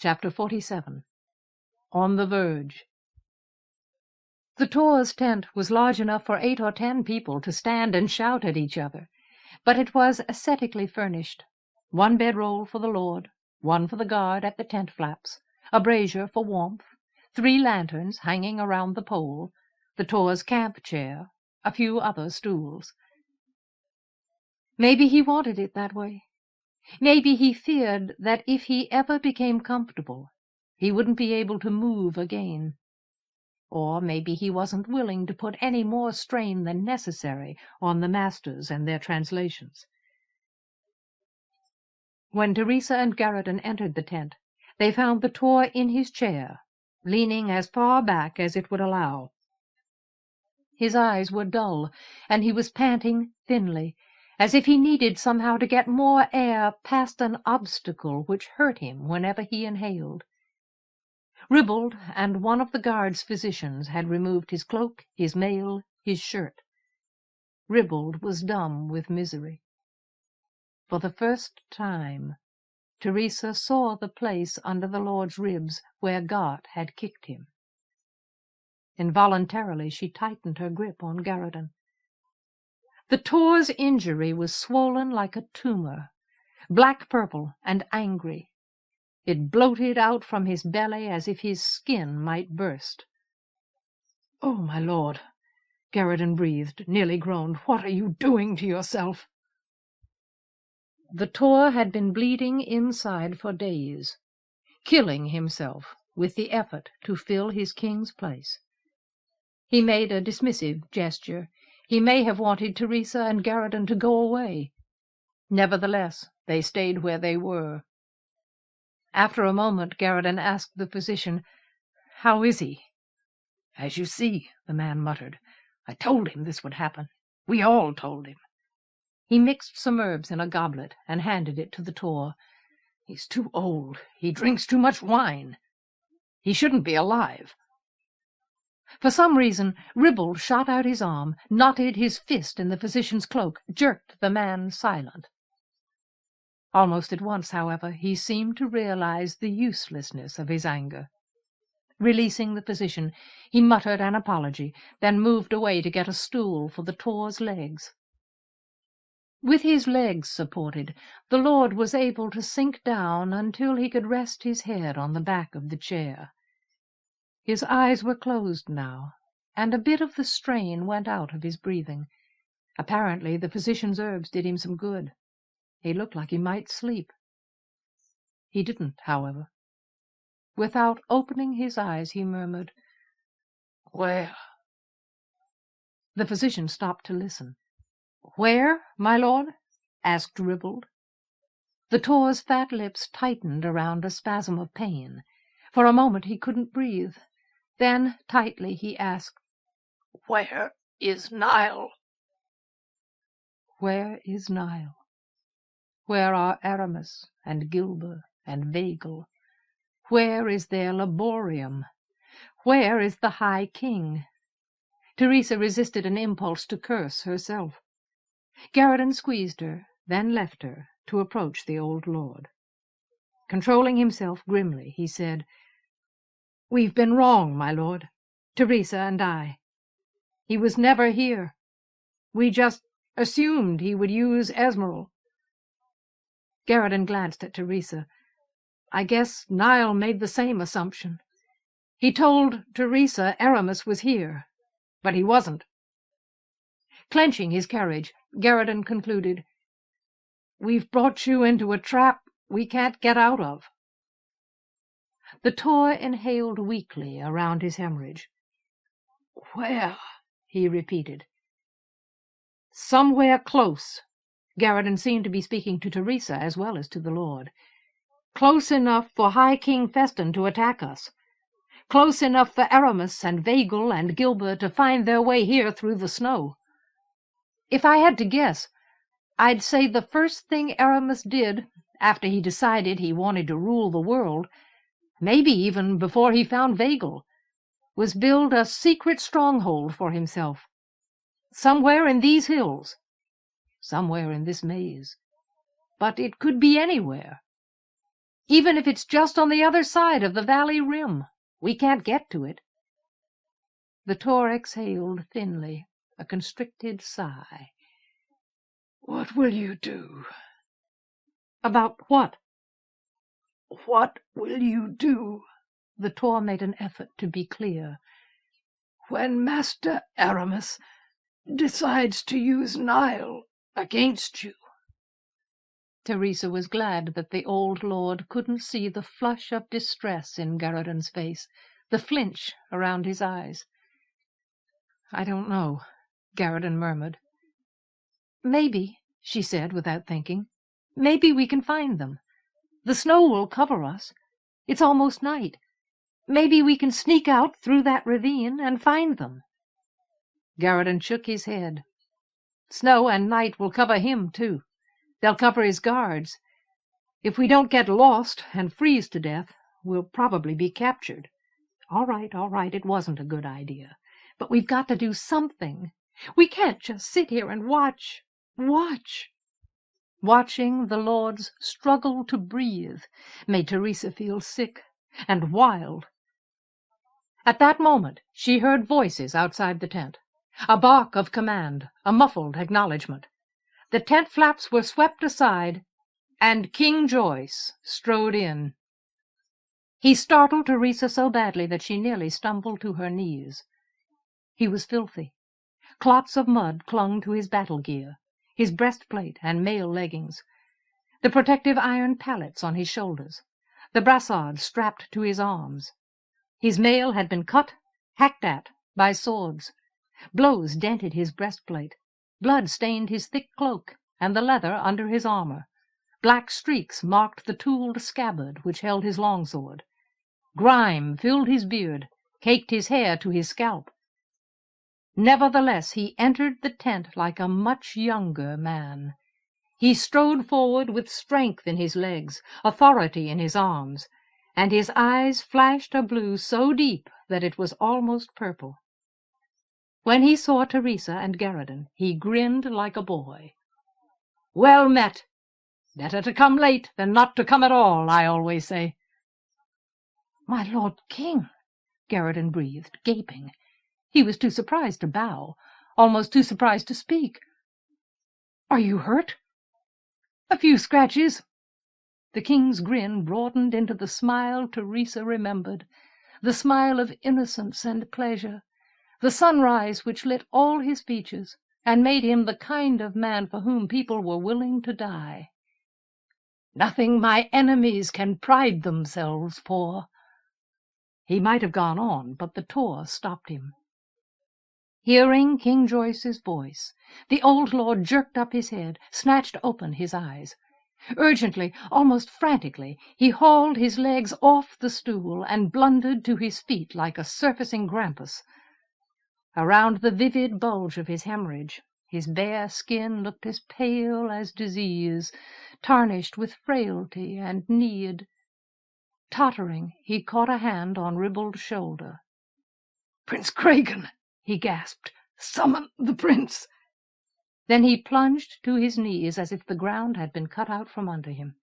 Chapter 47. On the Verge. The Tor's tent was large enough for 8 or 10 people to stand and shout at each other, but it was ascetically furnished. 1 bedroll for the lord, 1 for the guard at the tent flaps, a brazier for warmth, 3 lanterns hanging around the pole, the Tor's camp chair, a few other stools. Maybe he wanted it that way. Maybe he feared that if he ever became comfortable, he wouldn't be able to move again. Or maybe he wasn't willing to put any more strain than necessary on the masters and their translations. When Teresa and Garriton entered the tent, they found the Tor in his chair, leaning as far back as it would allow. His eyes were dull, and he was panting thinly, as if he needed somehow to get more air past an obstacle which hurt him whenever he inhaled. Ribald and one of the guard's physicians had removed his cloak, his mail, his shirt. Ribald was dumb with misery. For the first time, Teresa saw the place under the Lord's ribs where Gart had kicked him. Involuntarily she tightened her grip on Garriton. The Tor's injury was swollen like a tumor, black-purple and angry. It bloated out from his belly as if his skin might burst. "Oh, my lord," Garriton breathed, nearly groaned, "what are you doing to yourself?" The Tor had been bleeding inside for days, killing himself with the effort to fill his king's place. He made a dismissive gesture. He may have wanted Teresa and Garriton to go away. Nevertheless, they stayed where they were. After a moment, Garriton asked the physician, "How is he?" "As you see," the man muttered. "I told him this would happen. We all told him." He mixed some herbs in a goblet and handed it to the Tor. "He's too old. He drinks too much wine. He shouldn't be alive." For some reason, Ribald shot out his arm, knotted his fist in the physician's cloak, jerked the man silent. Almost at once, however, he seemed to realize the uselessness of his anger. Releasing the physician, he muttered an apology, then moved away to get a stool for the Tor's legs. With his legs supported, the Lord was able to sink down until he could rest his head on the back of the chair. His eyes were closed now, and a bit of the strain went out of his breathing. Apparently the physician's herbs did him some good. He looked like he might sleep. He didn't, however. Without opening his eyes, he murmured, "Where?" The physician stopped to listen. "Where, my lord?" asked Ribald. The Tor's fat lips tightened around a spasm of pain. For a moment he couldn't breathe. Then, tightly, he asked, "Where is Nile?" Where is Nile? Where are Aramis and Gilbert and Vagel? Where is their laborium? Where is the High King? Teresa resisted an impulse to curse herself. Garriton squeezed her, then left her, to approach the old lord. Controlling himself grimly, he said, "We've been wrong, my lord, Teresa and I. He was never here. We just assumed he would use Esmeralda." Garriton glanced at Teresa. "I guess Nile made the same assumption. He told Teresa Aramis was here, but he wasn't." Clenching his courage, Garriton concluded, "We've brought you into a trap we can't get out of." The Tor inhaled weakly around his hemorrhage. "Where?" he repeated. "Somewhere close." Garriton seemed to be speaking to Teresa as well as to the lord. "Close enough for High King Feston to attack us. Close enough for Aramis and Vagel and Gilbert to find their way here through the snow. If I had to guess, I'd say the first thing Aramis did, after he decided he wanted to rule the world, maybe even before he found Vagel, was build a secret stronghold for himself. Somewhere in these hills. Somewhere in this maze. But it could be anywhere. even if it's just on the other side of the valley rim. We can't get to it." The Tor exhaled thinly, a constricted sigh. "What will you do?" "About what?" "What will you do?" The Tor made an effort to be clear. "When Master Aramis decides to use Nile against you." Teresa was glad that the old lord couldn't see the flush of distress in Garridan's face, the flinch around his eyes. "I don't know," Garridan murmured. "Maybe," she said without thinking, "maybe we can find them. The snow will cover us. It's almost night. Maybe we can sneak out through that ravine and find them." Garridan shook his head. "Snow and night will cover him, too. They'll cover his guards. If we don't get lost and freeze to death, we'll probably be captured. All right, it wasn't a good idea. But we've got to do something. We can't just sit here and watch. Watching the lords struggle to breathe made Teresa feel sick and wild. At that moment she heard voices outside the tent, a bark of command, a muffled acknowledgment. The tent flaps were swept aside, and King Joyce strode in. He startled Teresa so badly that she nearly stumbled to her knees. He was filthy. Clots of mud clung to his battle gear, his breastplate and mail leggings, the protective iron pallets on his shoulders, the brassards strapped to his arms. His mail had been cut, hacked at, by swords. Blows dented his breastplate. Blood stained his thick cloak and the leather under his armor. Black streaks marked the tooled scabbard which held his longsword. Grime filled his beard, caked his hair to his scalp. Nevertheless, he entered the tent like a much younger man. He strode forward with strength in his legs, authority in his arms, and his eyes flashed a blue so deep that it was almost purple. When he saw Teresa and Garridan, he grinned like a boy. "Well met! Better to come late than not to come at all, I always say." "My Lord King," Garridan breathed, gaping. He was too surprised to bow, almost too surprised to speak. "Are you hurt?" "A few scratches." The king's grin broadened into the smile Teresa remembered, the smile of innocence and pleasure, the sunrise which lit all his features and made him the kind of man for whom people were willing to die. "Nothing my enemies can pride themselves for." He might have gone on, but the Tor stopped him. Hearing King Joyce's voice, the old lord jerked up his head, snatched open his eyes. Urgently, almost frantically, he hauled his legs off the stool and blundered to his feet like a surfacing grampus. Around the vivid bulge of his hemorrhage, his bare skin looked as pale as disease, tarnished with frailty and need. Tottering, he caught a hand on Ribbald's shoulder. "Prince Cragen," he gasped. "Summon the prince." Then he plunged to his knees as if the ground had been cut out from under him.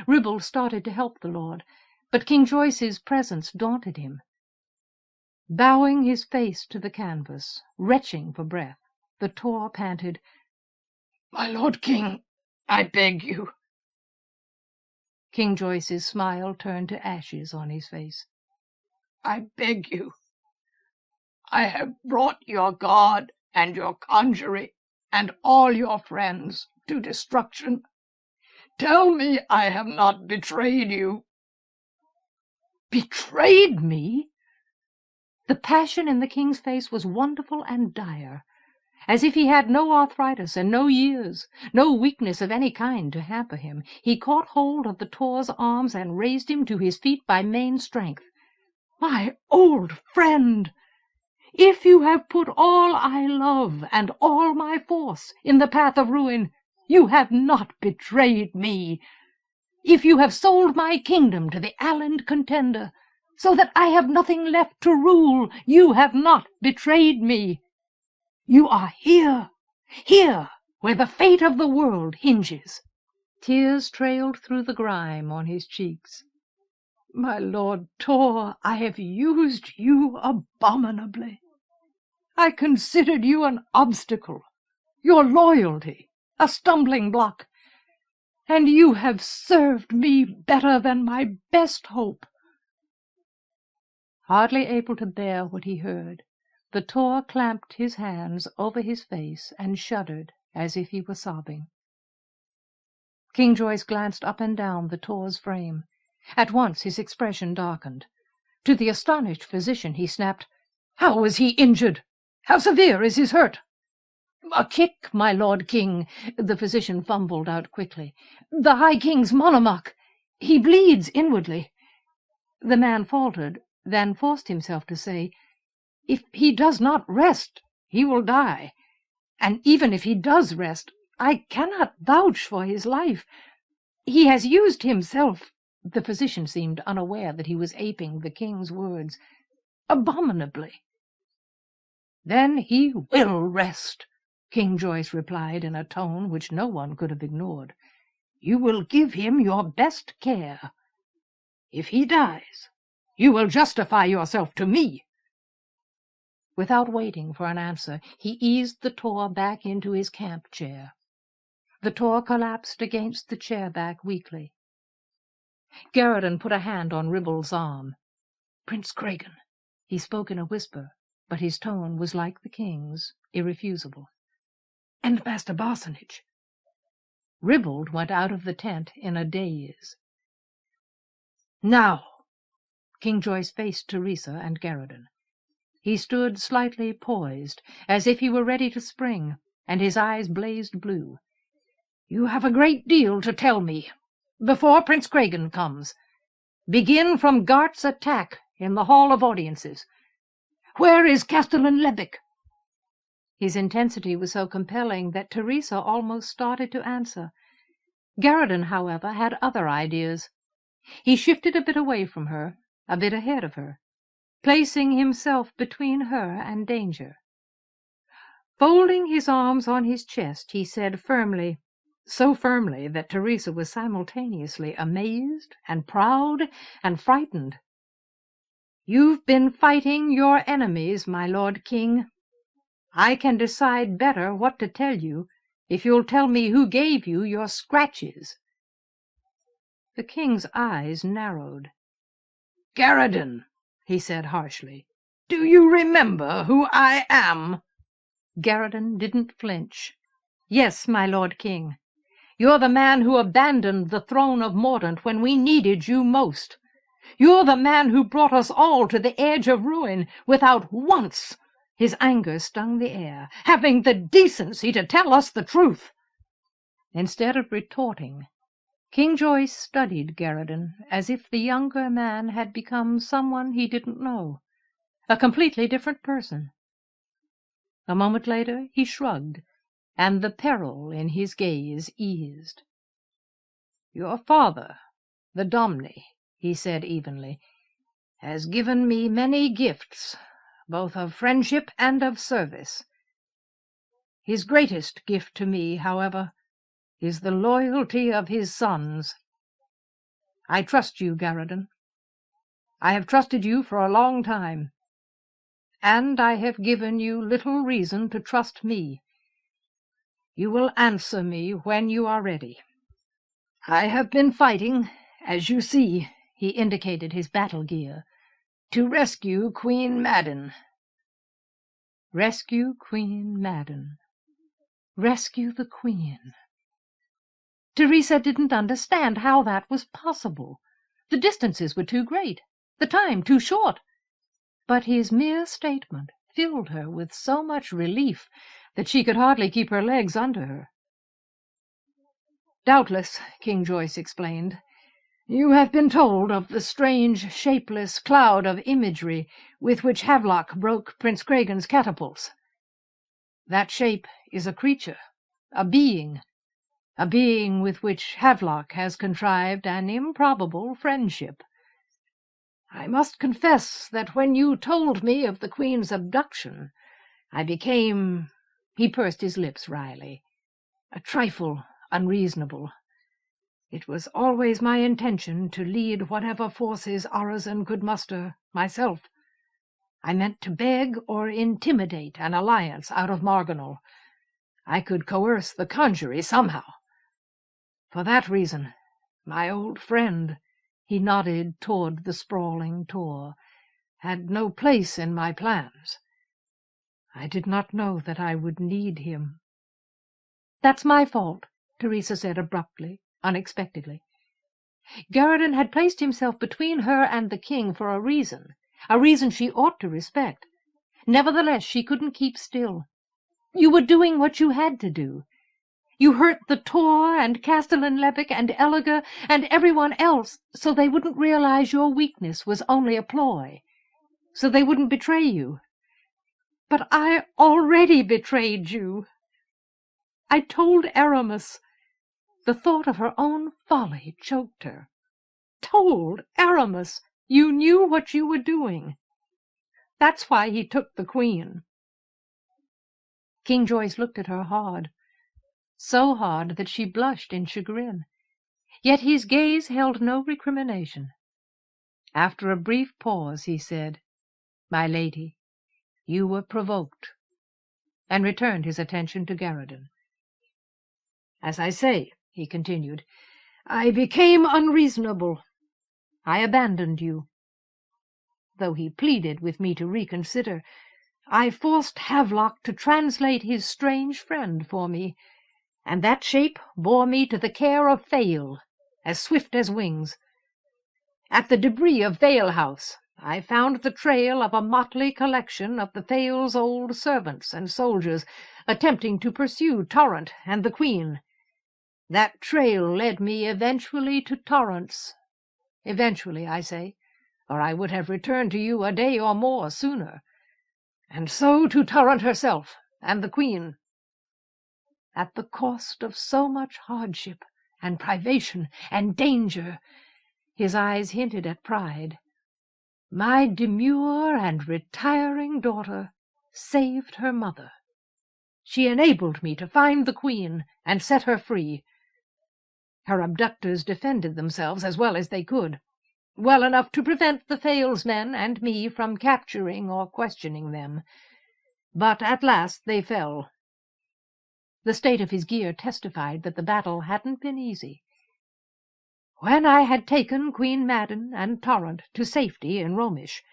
Ribbald started to help the lord, but King Joyce's presence daunted him. Bowing his face to the canvas, retching for breath, the Tor panted, "My Lord King, I beg you." King Joyce's smile turned to ashes on his face. "I beg you. I have brought your God and your Congery and all your friends to destruction. Tell me I have not betrayed you." "Betrayed me?" The passion in the king's face was wonderful and dire, as if he had no arthritis and no years, no weakness of any kind to hamper him. He caught hold of the Tor's arms and raised him to his feet by main strength. "My old friend! If you have put all I love and all my force in the path of ruin, you have not betrayed me. If you have sold my kingdom to the Alland Contender, so that I have nothing left to rule, you have not betrayed me. You are here, here where the fate of the world hinges. Tears trailed through the grime on his cheeks. "My Lord Tor, I have used you abominably. I considered you an obstacle, your loyalty a stumbling block, and you have served me better than my best hope." Hardly able to bear what he heard, the Tor clamped his hands over his face and shuddered as if he were sobbing. King Joyce glanced up and down the Tor's frame. At once his expression darkened. To the astonished physician he snapped, "How was he injured? How severe is his hurt?" "A kick, my Lord King," the physician fumbled out quickly. "The High King's monomach. He bleeds inwardly." The man faltered, then forced himself to say, "If he does not rest, he will die. And even if he does rest, I cannot vouch for his life. He has used himself," the physician seemed unaware that he was aping the king's words, "abominably." "Then he will rest," King Joyce replied in a tone which no one could have ignored. "You will give him your best care. If he dies, you will justify yourself to me." Without waiting for an answer, he eased the Tor back into his camp chair. The Tor collapsed against the chair back weakly. Garridan put a hand on Ribble's arm. "Prince Cregan," he spoke in a whisper, but his tone was like the king's, irrefusable. "And Master Barsonage." Ribald went out of the tent in a daze. "Now!" King Joyce faced Teresa and Garridan. He stood slightly poised, as if he were ready to spring, and his eyes blazed blue. "You have a great deal to tell me, before Prince Cregan comes. Begin from Gart's attack in the Hall of Audiences. Where is Castellan Lebic?" His intensity was so compelling that Teresa almost started to answer. Garridan, however, had other ideas. He shifted a bit away from her, a bit ahead of her, placing himself between her and danger. Folding his arms on his chest, he said firmly, so firmly that Teresa was simultaneously amazed and proud and frightened, "You've been fighting your enemies, my Lord King. I can decide better what to tell you if you'll tell me who gave you your scratches." The king's eyes narrowed. "Garridan," he said harshly, "do you remember who I am?" Garridan didn't flinch. "Yes, my Lord King. You're the man who abandoned the throne of Mordaunt when we needed you most. You're the man who brought us all to the edge of ruin without once," his anger stung the air, "having the decency to tell us the truth." Instead of retorting, King Joyce studied Garridan as if the younger man had become someone he didn't know, a completely different person. A moment later he shrugged, and the peril in his gaze eased. "Your father, the Domne," he said evenly, "has given me many gifts, both of friendship and of service. His greatest gift to me, however, is the loyalty of his sons. I trust you, Garridan. I have trusted you for a long time, and I have given you little reason to trust me. You will answer me when you are ready. I have been fighting, as you see," he indicated his battle gear, "to rescue Queen Madden." Rescue Queen Madden. Rescue the Queen. Teresa didn't understand how that was possible. The distances were too great, the time too short. But his mere statement filled her with so much relief that she could hardly keep her legs under her. "Doubtless," King Joyce explained, "you have been told of the strange, shapeless cloud of imagery with which Havelock broke Prince Cregan's catapults. That shape is a creature, a being with which Havelock has contrived an improbable friendship. I must confess that when you told me of the Queen's abduction, I became—" he pursed his lips wryly, "a trifle unreasonable. It was always my intention to lead whatever forces Urizen could muster myself. I meant to beg or intimidate an alliance out of Marganol. I could coerce the Congery somehow. For that reason, my old friend," he nodded toward the sprawling Tor, "had no place in my plans. I did not know that I would need him." "That's my fault," Teresa said abruptly, unexpectedly. Garridan had placed himself between her and the king for a reason she ought to respect. Nevertheless, she couldn't keep still. "You were doing what you had to do. You hurt the Tor and Castellan Levick and Elliger and everyone else so they wouldn't realize your weakness was only a ploy, so they wouldn't betray you. But I already betrayed you. I told Aramis." The thought of her own folly choked her. "Told Aramis you knew what you were doing. That's why he took the Queen." King Joyce looked at her hard, so hard that she blushed in chagrin. Yet his gaze held no recrimination. After a brief pause he said, "My lady, you were provoked," and returned his attention to Garridan. "As I say," he continued, "I became unreasonable. I abandoned you. Though he pleaded with me to reconsider, I forced Havelock to translate his strange friend for me, and that shape bore me to the care of Fail, as swift as wings. At the debris of Vale House I found the trail of a motley collection of the Fail's old servants and soldiers attempting to pursue Torrent and the Queen. That trail led me eventually to Torrance. Eventually, I say, or I would have returned to you a day or more sooner, and so to Torrent herself and the Queen. At the cost of so much hardship and privation and danger," his eyes hinted at pride, "my demure and retiring daughter saved her mother. She enabled me to find the Queen and set her free. Her abductors defended themselves as well as they could, well enough to prevent the Fail's men and me from capturing or questioning them. But at last they fell." The state of his gear testified that the battle hadn't been easy. "When I had taken Queen Madden and Torrent to safety in Romish,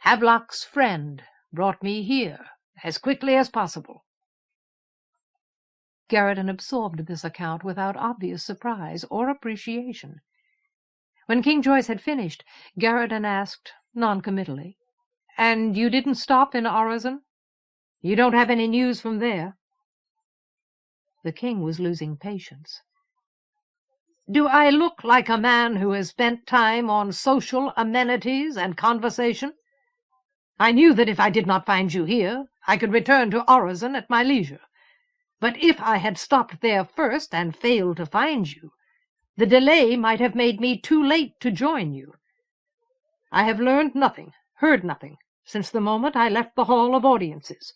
Havelock's friend brought me here as quickly as possible." Garridan absorbed this account without obvious surprise or appreciation. When King Joyce had finished, Garridan asked, noncommittally, "And you didn't stop in Urizen? You don't have any news from there?" The king was losing patience. "Do I look like a man who has spent time on social amenities and conversation? I knew that if I did not find you here, I could return to Urizen at my leisure. But if I had stopped there first and failed to find you, the delay might have made me too late to join you. I have learned nothing, heard nothing, since the moment I left the Hall of Audiences.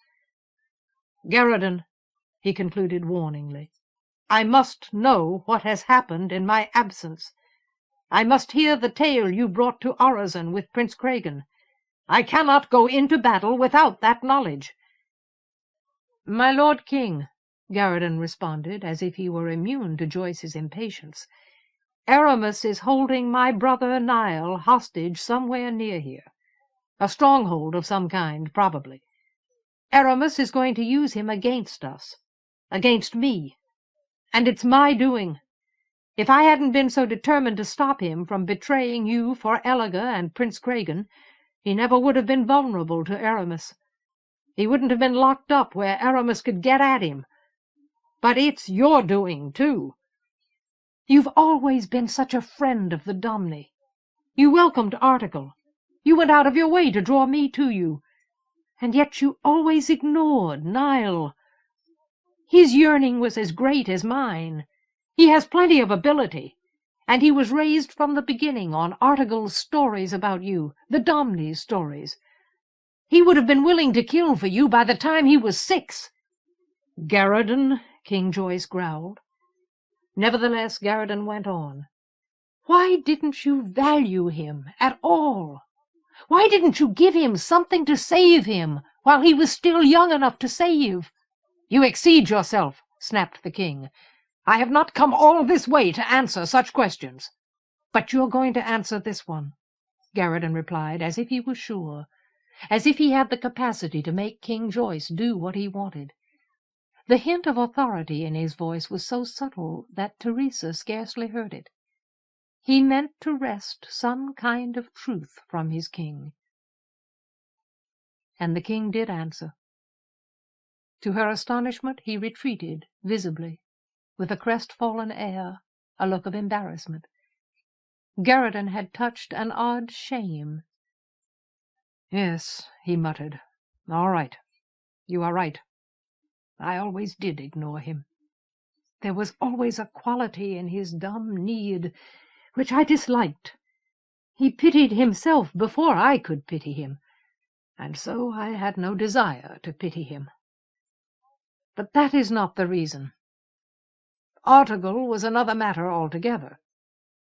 Garridan," he concluded warningly, "I must know what has happened in my absence. I must hear the tale you brought to Urizen with Prince Cregan. I cannot go into battle without that knowledge." "My Lord King," Garridan responded, as if he were immune to Joyce's impatience, "Aramis is holding my brother Niall hostage somewhere near here. A stronghold of some kind, probably. Aramis is going to use him against us, against me, and it's my doing. If I hadn't been so determined to stop him from betraying you for Elliger and Prince Cregan, he never would have been vulnerable to Aramis. He wouldn't have been locked up where Aramis could get at him. But it's your doing, too. You've always been such a friend of the Domni. You welcomed Article. You went out of your way to draw me to you. And yet you always ignored Niall. His yearning was as great as mine. He has plenty of ability, and he was raised from the beginning on Article's stories about you, the Domni's stories. He would have been willing to kill for you by the time he was 6. "Garridan," King Joyce growled, Nevertheless, Garridan went on. Why didn't you value him at all? Why didn't you give him something to save him while he was still young enough to save? You exceed yourself, snapped the king. I have not come all this way to answer such questions. But you're going to answer this one, Garridan replied, as if he was sure, as if he had the capacity to make King Joyce do what he wanted. The hint of authority in his voice was so subtle that Teresa scarcely heard it. He meant to wrest some kind of truth from his king. And the king did answer. To her astonishment, he retreated, visibly, with a crestfallen air, a look of embarrassment. Garridan had touched an odd shame. Yes, he muttered. All right. You are right. I always did ignore him. There was always a quality in his dumb need which I disliked. He pitied himself before I could pity him, and so I had no desire to pity him. But that is not the reason. Artegall was another matter altogether.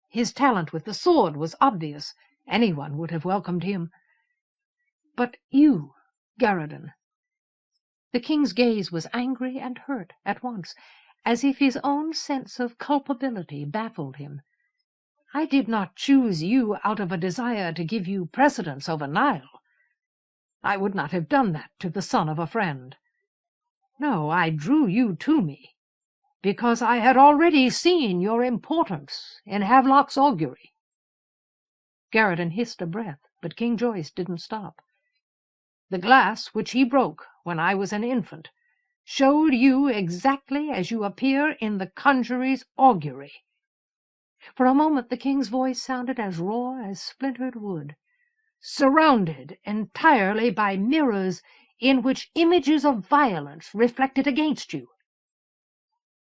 His talent with the sword was obvious. Anyone would have welcomed him. But you, Garridan. The king's gaze was angry and hurt at once, as if his own sense of culpability baffled him. I did not choose you out of a desire to give you precedence over Niall. I would not have done that to the son of a friend. No, I drew you to me, because I had already seen your importance in Havelock's augury. Garridan hissed a breath, but King Joyce didn't stop. The glass which he broke when I was an infant showed you exactly as you appear in the Congery's augury. For a moment the king's voice sounded as raw as splintered wood, surrounded entirely by mirrors in which images of violence reflected against you.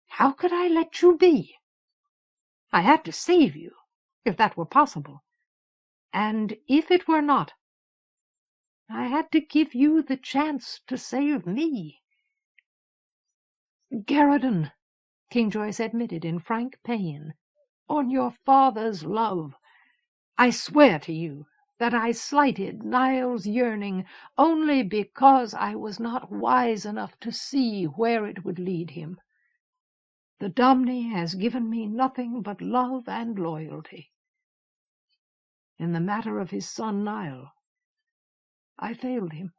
How could I let you be? I had to save you, if that were possible. And if it were not, I had to give you the chance to save me. Garridan, King Joyce admitted in frank pain, on your father's love, I swear to you that I slighted Niall's yearning only because I was not wise enough to see where it would lead him. The Domine has given me nothing but love and loyalty. In the matter of his son Niall, I failed him.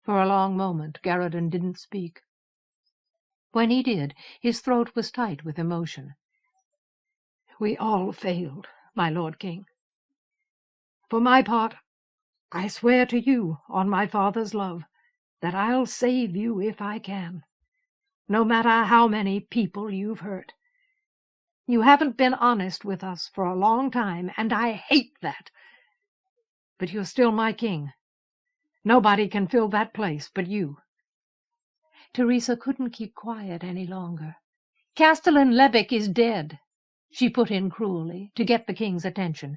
For a long moment Garridan didn't speak. When he did, his throat was tight with emotion. We all failed, my Lord King. For my part, I swear to you, on my father's love, that I'll save you if I can, no matter how many people you've hurt. You haven't been honest with us for a long time, and I hate that. But you're still my king. Nobody can fill that place but you. Teresa couldn't keep quiet any longer. Castellan Lebic is dead, she put in cruelly, to get the king's attention.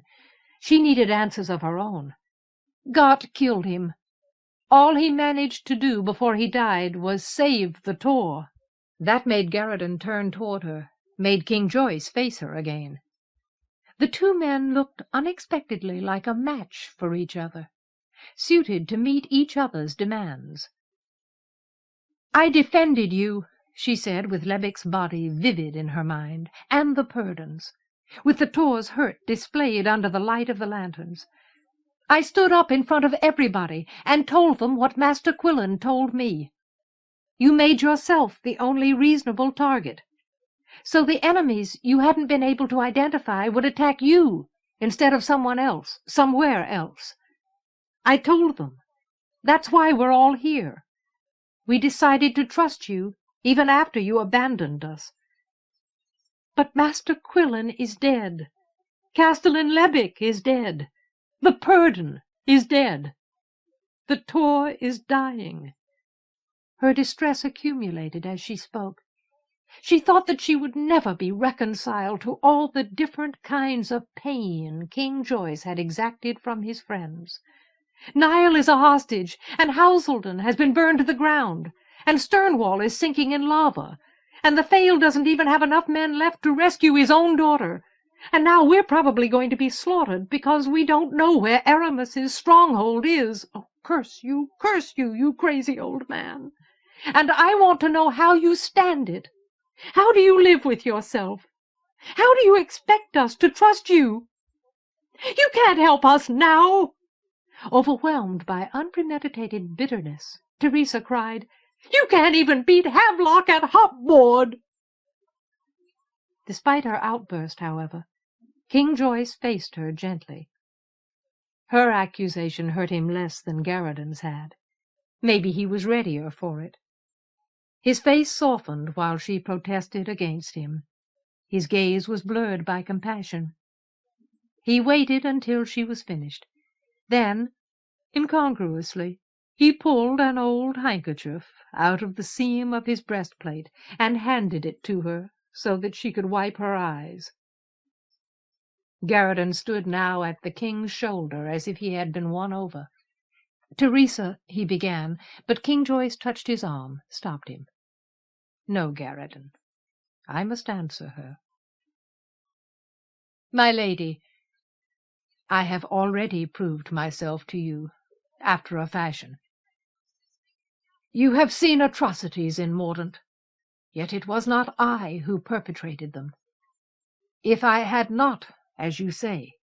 She needed answers of her own. Gott killed him. All he managed to do before he died was save the Tor. That made Garridan turn toward her, made King Joyce face her again. The two men looked unexpectedly like a match for each other, suited to meet each other's demands. I defended you, she said, with Lebic's body vivid in her mind, and the Purdons, with the Tor's hurt displayed under the light of the lanterns. I stood up in front of everybody and told them what Master Quillen told me. You made yourself the only reasonable target. So the enemies you hadn't been able to identify would attack you instead of someone else, somewhere else. I told them. That's why we're all here. We decided to trust you even after you abandoned us. But Master Quillen is dead. Castellan Lebic is dead. The Purdon is dead. The Tor is dying. Her distress accumulated as she spoke. She thought that she would never be reconciled to all the different kinds of pain King Joyce had exacted from his friends. Niall is a hostage, and Houseldon has been burned to the ground, and Stonewall is sinking in lava, And the Fale doesn't even have enough men left to rescue his own daughter. And now we're probably going to be slaughtered because we don't know where Aramis's stronghold is. Oh, curse you, you crazy old man. And I want to know how you stand it. How do you live with yourself? How do you expect us to trust you? You can't help us now." Overwhelmed by unpremeditated bitterness, Teresa cried, "You can't even beat Havelock at hopboard." Despite her outburst, however, King Joyce faced her gently. Her accusation hurt him less than Garridan's had. Maybe he was readier for it. His face softened while she protested against him. His gaze was blurred by compassion. He waited until she was finished. Then, incongruously, he pulled an old handkerchief out of the seam of his breastplate and handed it to her so that she could wipe her eyes. Garridan stood now at the king's shoulder as if he had been won over. "Teresa," he began, but King Joyce touched his arm, stopped him. "No, Garridan. I must answer her." "My lady, I have already proved myself to you, after a fashion. You have seen atrocities in Mordaunt, yet it was not I who perpetrated them. If I had not, as you say,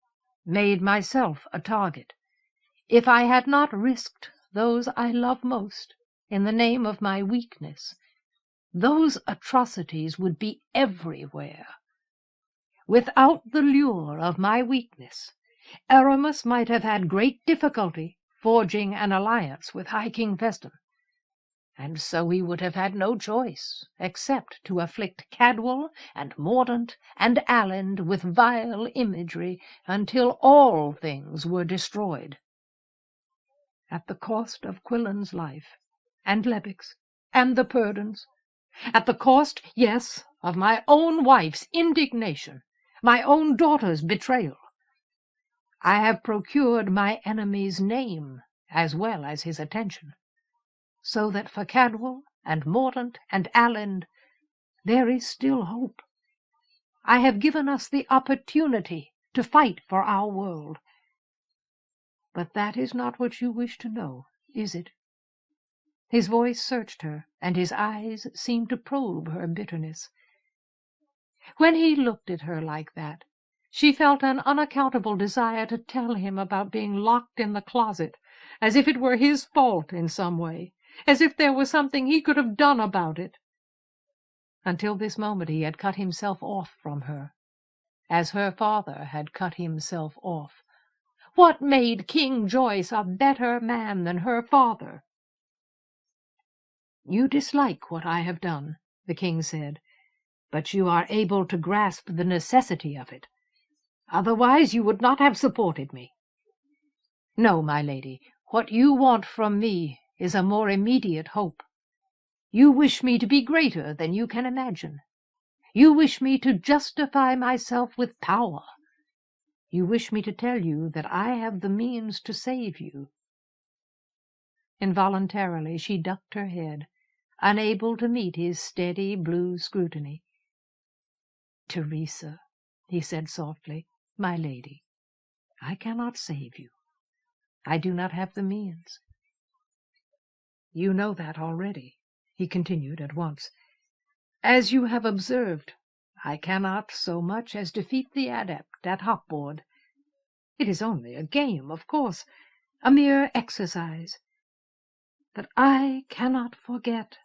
made myself a target, if I had not risked those I love most in the name of my weakness, those atrocities would be everywhere. Without the lure of my weakness, Aramis might have had great difficulty forging an alliance with High King Festus, and so he would have had no choice except to afflict Cadwal and Mordaunt and Aland with vile imagery until all things were destroyed. At the cost of Quillen's life, and Lebec's, and the Purdons, at the cost, yes, of my own wife's indignation, my own daughter's betrayal, I have procured my enemy's name as well as his attention, so that for Cadwal and Mordaunt and Aland there is still hope. I have given us the opportunity to fight for our world. But that is not what you wish to know, is it?" His voice searched her, and his eyes seemed to probe her bitterness. When he looked at her like that, she felt an unaccountable desire to tell him about being locked in the closet, as if it were his fault in some way, as if there was something he could have done about it. Until this moment he had cut himself off from her, as her father had cut himself off. What made King Joyce a better man than her father? "You dislike what I have done," the king said, "but you are able to grasp the necessity of it. Otherwise you would not have supported me. No, my lady, what you want from me is a more immediate hope. You wish me to be greater than you can imagine. You wish me to justify myself with power. You wish me to tell you that I have the means to save you." Involuntarily she ducked her head, unable to meet his steady blue scrutiny. "Teresa," he said softly, "my lady, I cannot save you. I do not have the means. You know that already," he continued at once. "As you have observed, I cannot so much as defeat the adept at hopboard. It is only a game, of course, a mere exercise. But I cannot forget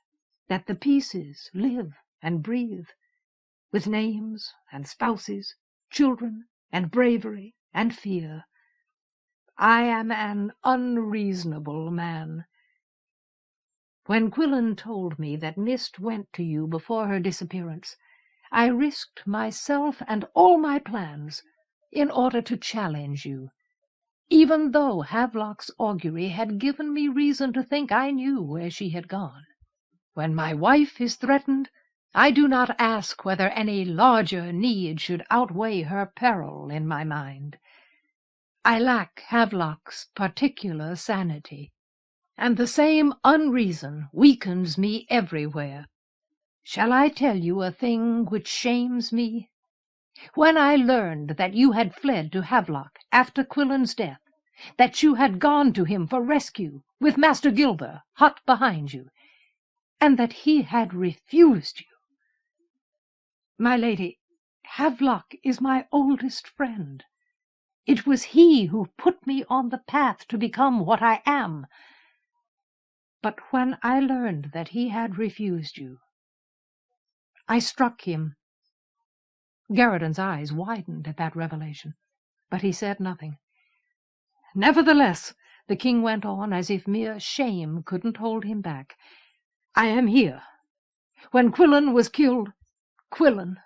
that the pieces live and breathe, with names and spouses, children and bravery and fear. I am an unreasonable man. When Quillen told me that Mist went to you before her disappearance, I risked myself and all my plans in order to challenge you, even though Havelock's augury had given me reason to think I knew where she had gone. When my wife is threatened, I do not ask whether any larger need should outweigh her peril in my mind. I lack Havelock's particular sanity, and the same unreason weakens me everywhere. Shall I tell you a thing which shames me? When I learned that you had fled to Havelock after Quillen's death, that you had gone to him for rescue, with Master Gilber hot behind you, and that he had refused you. My lady, Havelock is my oldest friend. It was he who put me on the path to become what I am. But when I learned that he had refused you, I struck him. Garridan's eyes widened at that revelation, but he said nothing. Nevertheless, the king went on as if mere shame couldn't hold him back. I am here. When Quillen was killed, Quillen,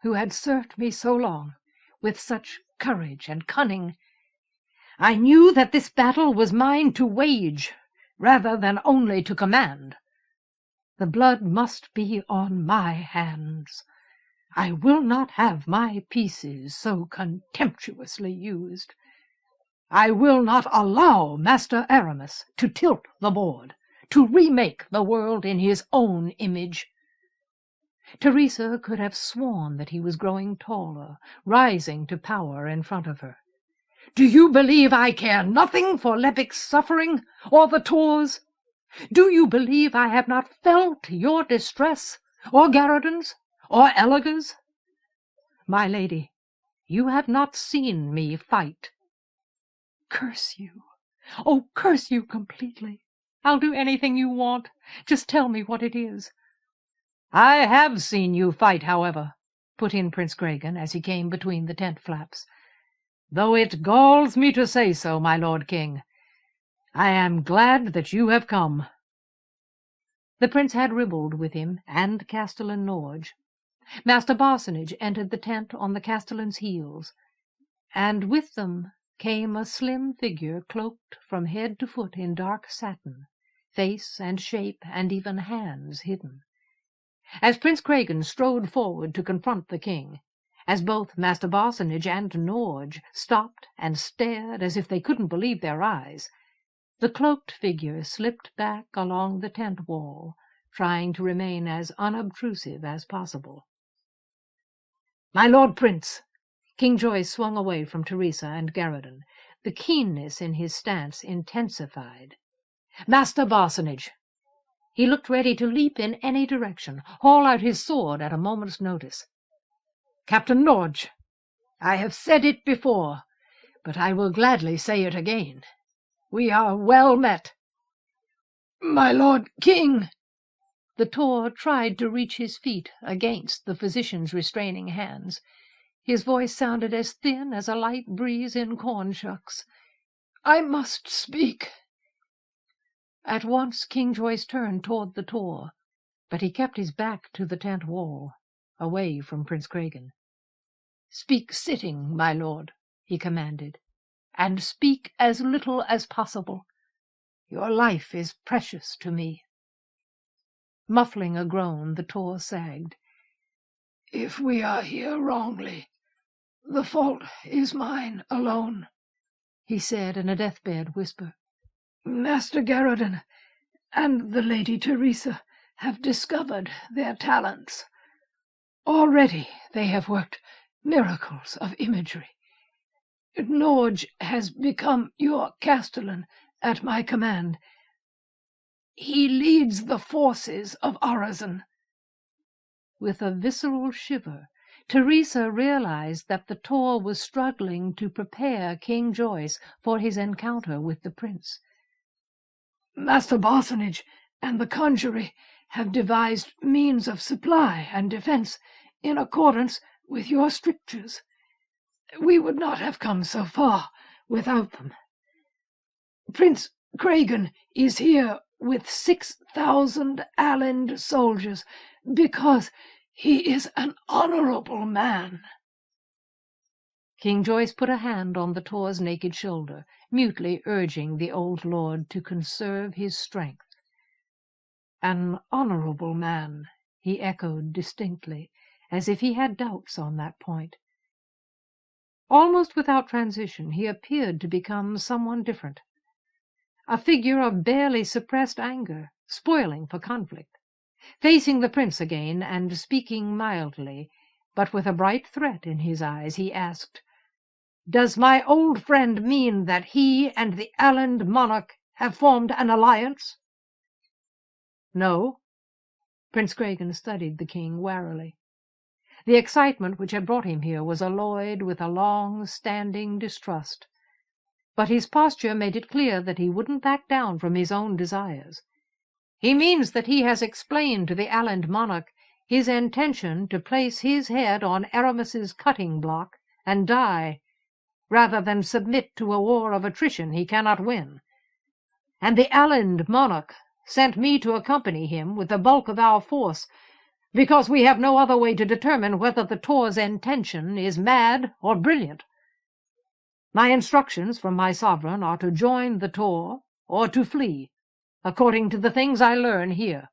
who had served me so long, with such courage and cunning, I knew that this battle was mine to wage, rather than only to command. The blood must be on my hands. I will not have my pieces so contemptuously used. I will not allow Master Aramis to tilt the board, to remake the world in his own image. Teresa could have sworn that he was growing taller, rising to power in front of her. Do you believe I care nothing for Lebic's suffering, or the Tor's? Do you believe I have not felt your distress, or Garridan's, or Ellega's? My lady, you have not seen me fight. Curse you! Oh, curse you completely! I'll do anything you want. Just tell me what it is. I have seen you fight, however, put in Prince Gragan as he came between the tent flaps. Though it galls me to say so, my lord king, I am glad that you have come. The prince had Ribald with him, and Castellan Norge. Master Barsonage entered the tent on the Castellan's heels, and with them came a slim figure cloaked from head to foot in dark satin, face and shape and even hands hidden. As Prince Gragan strode forward to confront the king, as both Master Barsonage and Norge stopped and stared as if they couldn't believe their eyes, the cloaked figure slipped back along the tent wall, trying to remain as unobtrusive as possible. My lord prince! King Joyce swung away from Teresa and Garridan, the keenness in his stance intensified. Master Barsonage! He looked ready to leap in any direction, haul out his sword at a moment's notice. Captain Norge, I have said it before, but I will gladly say it again. We are well met. My lord king! The Tor tried to reach his feet against the physician's restraining hands. His voice sounded as thin as a light breeze in corn shucks. I must speak. At once King Joyce turned toward the Tor, but he kept his back to the tent wall, away from Prince Gragan. Speak sitting, my lord, he commanded, and speak as little as possible. Your life is precious to me. Muffling a groan, the Tor sagged. If we are here wrongly, the fault is mine alone, he said in a deathbed whisper. Master Garridan and the Lady Teresa have discovered their talents. Already they have worked miracles of imagery. Norge has become your castellan at my command. He leads the forces of Orazon. With a visceral shiver, Teresa realized that the Tor was struggling to prepare King Joyce for his encounter with the prince. Master Barsonage and the Congery have devised means of supply and defense in accordance with your strictures. We would not have come so far without them. Prince Gragan is here with 6,000 Allind soldiers because he is an honorable man. King Joyce put a hand on the Tor's naked shoulder, mutely urging the old lord to conserve his strength. An honorable man, he echoed distinctly, as if he had doubts on that point. Almost without transition, he appeared to become someone different, a figure of barely suppressed anger, spoiling for conflict. Facing the prince again, and speaking mildly, but with a bright threat in his eyes, he asked, "Does my old friend mean that he and the Aland monarch have formed an alliance?" "No." Prince Cregan studied the king warily. The excitement which had brought him here was alloyed with a long-standing distrust, but his posture made it clear that he wouldn't back down from his own desires. "He means that he has explained to the Aland monarch his intention to place his head on Aramis's cutting block and die, rather than submit to a war of attrition he cannot win. And the Aland monarch sent me to accompany him with the bulk of our force, because we have no other way to determine whether the Tor's intention is mad or brilliant. My instructions from my sovereign are to join the Tor or to flee, according to the things I learn here."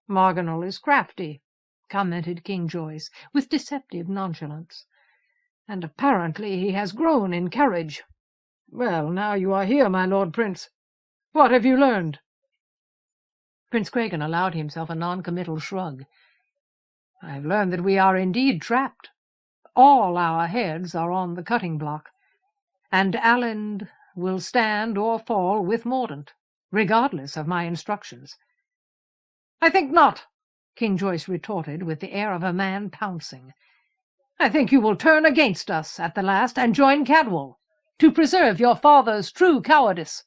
"Marginal is crafty," commented King Joyce, with deceptive nonchalance, "and apparently he has grown in courage. Well, now you are here, my Lord Prince. What have you learned?" Prince Cregan allowed himself a non-committal shrug. "I've learned that we are indeed trapped. All our heads are on the cutting block, and Aland will stand or fall with Mordaunt, regardless of my instructions." "I think not," King Joyce retorted with the air of a man pouncing. "I think you will turn against us at the last and join Cadwal, to preserve your father's true cowardice."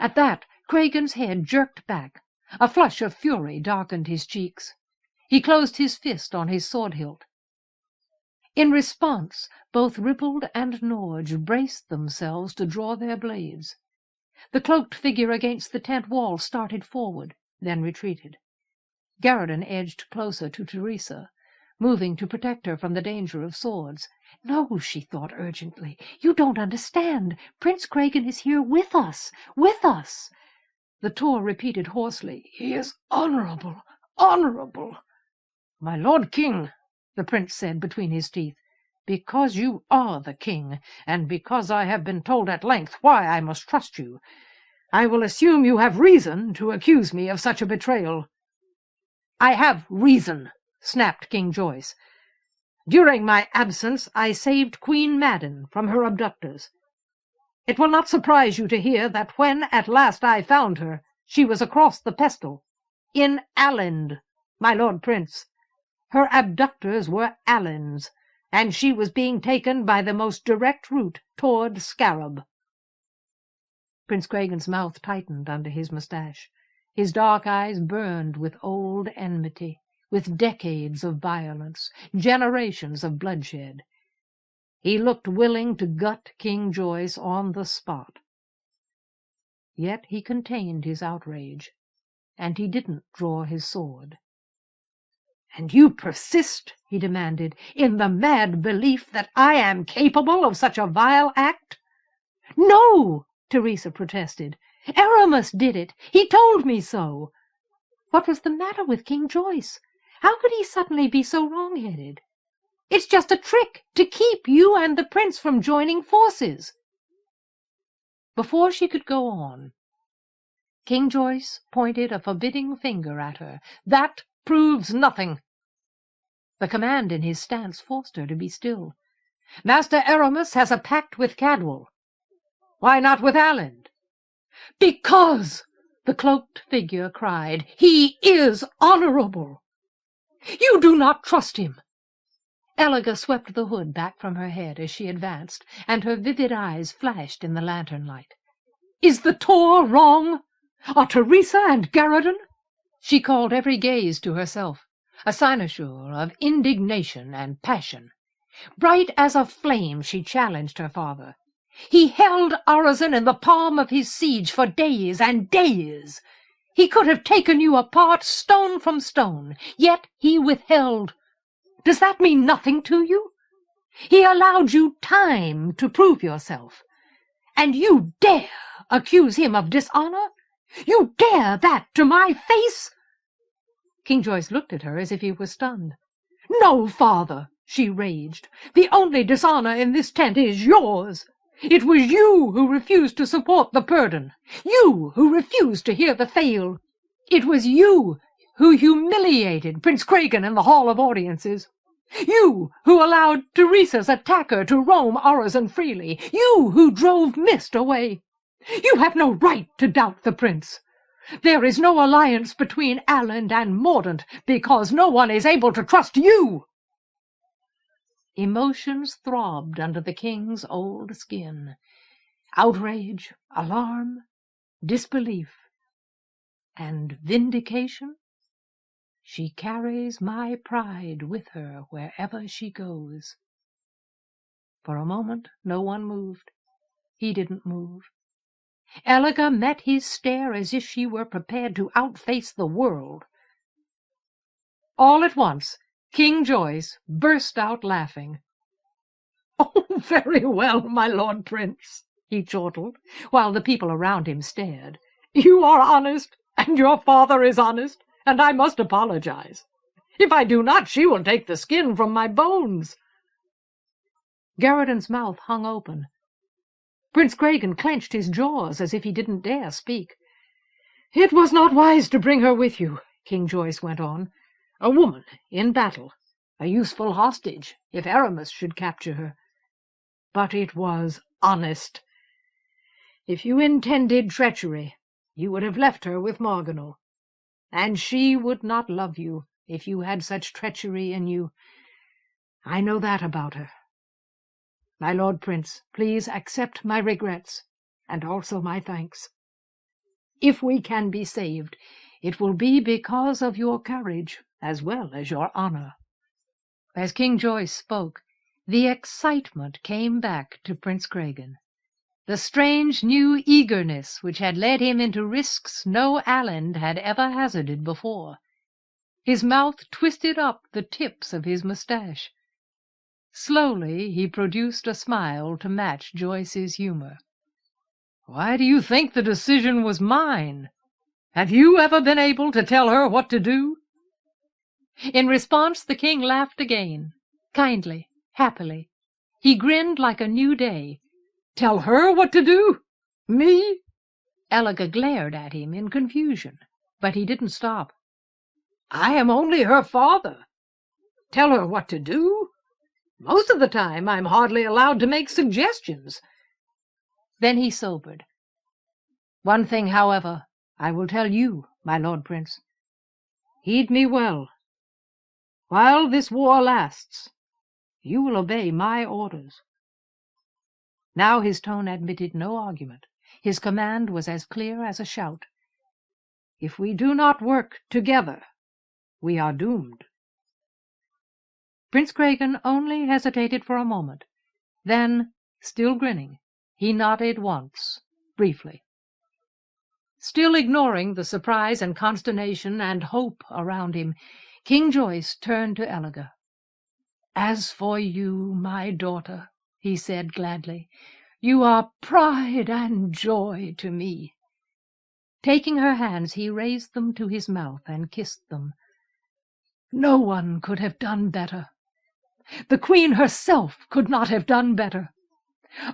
At that, Cregan's head jerked back. A flush of fury darkened his cheeks. He closed his fist on his sword hilt. In response, both Ribald and Norge braced themselves to draw their blades. The cloaked figure against the tent wall started forward, then retreated. Garridan edged closer to Teresa, moving to protect her from the danger of swords. "No," she thought urgently, "you don't understand. Prince Cregan is here with us, with us." The Tor repeated hoarsely, "He is honorable, honorable." "My Lord King," the prince said between his teeth, "because you are the king, and because I have been told at length why I must trust you, I will assume you have reason to accuse me of such a betrayal." "I have reason," snapped King Joyce. "During my absence I saved Queen Madden from her abductors. It will not surprise you to hear that when at last I found her, she was across the Pestle, in Aland, my Lord Prince. Her abductors were Alands, and she was being taken by the most direct route toward Scarab." Prince Cregan's mouth tightened under his moustache. His dark eyes burned with old enmity, with decades of violence, generations of bloodshed. He looked willing to gut King Joyce on the spot. Yet he contained his outrage, and he didn't draw his sword. "And you persist," he demanded, "in the mad belief that I am capable of such a vile act?" "No," Teresa protested. "Aramis did it. He told me so." What was the matter with King Joyce? How could he suddenly be so wrong-headed? "It's just a trick to keep you and the prince from joining forces." Before she could go on, King Joyce pointed a forbidding finger at her. "That proves nothing." The command in his stance forced her to be still. "Master Aramis has a pact with Cadwal. Why not with Aland?" "Because," the cloaked figure cried, "he is honorable. You do not trust him." Eliga swept the hood back from her head as she advanced, and her vivid eyes flashed in the lantern light. "Is the Tor wrong? Are Teresa and Garridan—" She called every gaze to herself, a cynosure of indignation and passion. Bright as a flame she challenged her father. "He held Urizen in the palm of his siege for days and days. He could have taken you apart stone from stone, yet he withheld. Does that mean nothing to you? He allowed you time to prove yourself. And you dare accuse him of dishonor? You dare that to my face?" King Joyce looked at her as if he were stunned. "No, father," she raged. "The only dishonor in this tent is yours. It was you who refused to support the burden. You who refused to hear the tale. It was you who humiliated Prince Cregan in the Hall of Audiences. You who allowed Teresa's attacker to roam Orozen freely. You who drove Mist away. You have no right to doubt the prince. There is no alliance between Aland and Mordaunt because no one is able to trust you. Emotions throbbed under the king's old skin. Outrage, alarm, disbelief, and vindication. She carries my pride with her wherever she goes. For a moment no one moved. He didn't move. Elega met his stare as if she were prepared to outface the world. All at once, King Joyce burst out laughing. "Oh, very well, my Lord Prince," he chortled, while the people around him stared. "You are honest, and your father is honest, and I must apologize. If I do not, she will take the skin from my bones." Garridan's mouth hung open. Prince Cregan clenched his jaws as if he didn't dare speak. "It was not wise to bring her with you," King Joyce went on. "A woman in battle, a useful hostage if Aramis should capture her. But it was honest. If you intended treachery, you would have left her with Marganel. And she would not love you if you had such treachery in you. I know that about her. My Lord Prince, please accept my regrets, and also my thanks. If we can be saved, it will be because of your courage, as well as your honor." As King Joyce spoke, the excitement came back to Prince Cregan. The strange new eagerness which had led him into risks no Aland had ever hazarded before. His mouth twisted up the tips of his moustache. Slowly he produced a smile to match Joyce's humor. "Why do you think the decision was mine? Have you ever been able to tell her what to do?" In response the king laughed again, kindly, happily. He grinned like a new day. "Tell her what to do? Me?" Elega glared at him in confusion, but he didn't stop. "I am only her father. Tell her what to do? Most of the time I'm hardly allowed to make suggestions." Then he sobered. "One thing, however, I will tell you, my Lord Prince. Heed me well. While this war lasts, you will obey my orders." Now his tone admitted no argument. His command was as clear as a shout. "If we do not work together, we are doomed." Prince Cregan only hesitated for a moment. Then, still grinning, he nodded once, briefly. Still ignoring the surprise and consternation and hope around him, King Joyce turned to Elega. "As for you, my daughter," he said gladly, "you are pride and joy to me." Taking her hands, he raised them to his mouth and kissed them. "No one could have done better. The Queen herself could not have done better.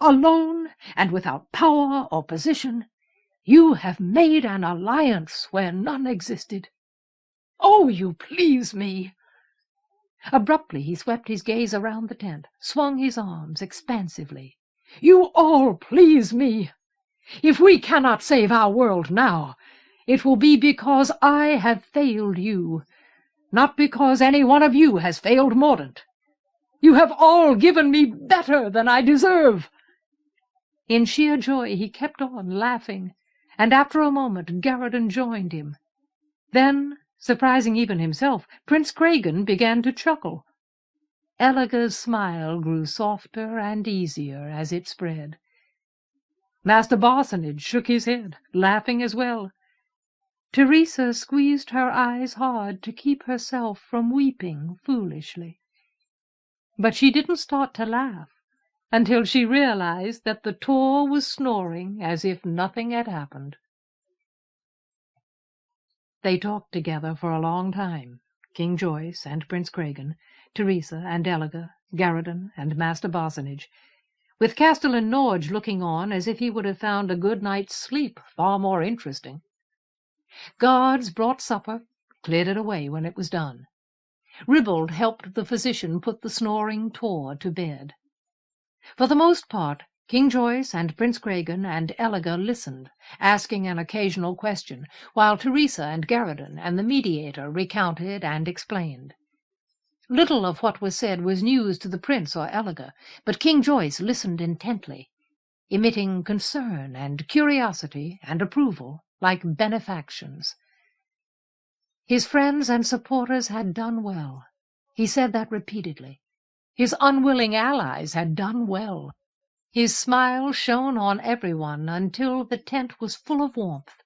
Alone and without power or position, you have made an alliance where none existed. Oh, you please me!" Abruptly he swept his gaze around the tent, swung his arms expansively. "You all please me! If we cannot save our world now, it will be because I have failed you, not because any one of you has failed Mordaunt. You have all given me better than I deserve." In sheer joy he kept on laughing, and after a moment Garridan joined him. Then, surprising even himself, Prince Cregan began to chuckle. Elega's smile grew softer and easier as it spread. Master Barsonage shook his head, laughing as well. Teresa squeezed her eyes hard to keep herself from weeping foolishly. But she didn't start to laugh until she realized that the Tor was snoring as if nothing had happened. They talked together for a long time, King Joyce and Prince Cregan, Teresa and Elega, Garridan and Master Barsonage, with Castellan Norge looking on as if he would have found a good night's sleep far more interesting. Guards brought supper, cleared it away when it was done. Ribald helped the physician put the snoring Tor to bed. For the most part, King Joyce and Prince Cregan and Elegor listened, asking an occasional question, while Teresa and Garradon and the mediator recounted and explained. Little of what was said was news to the prince or Elegor, but King Joyce listened intently, emitting concern and curiosity and approval like benefactions. His friends and supporters had done well. He said that repeatedly. His unwilling allies had done well. His smile shone on everyone until the tent was full of warmth.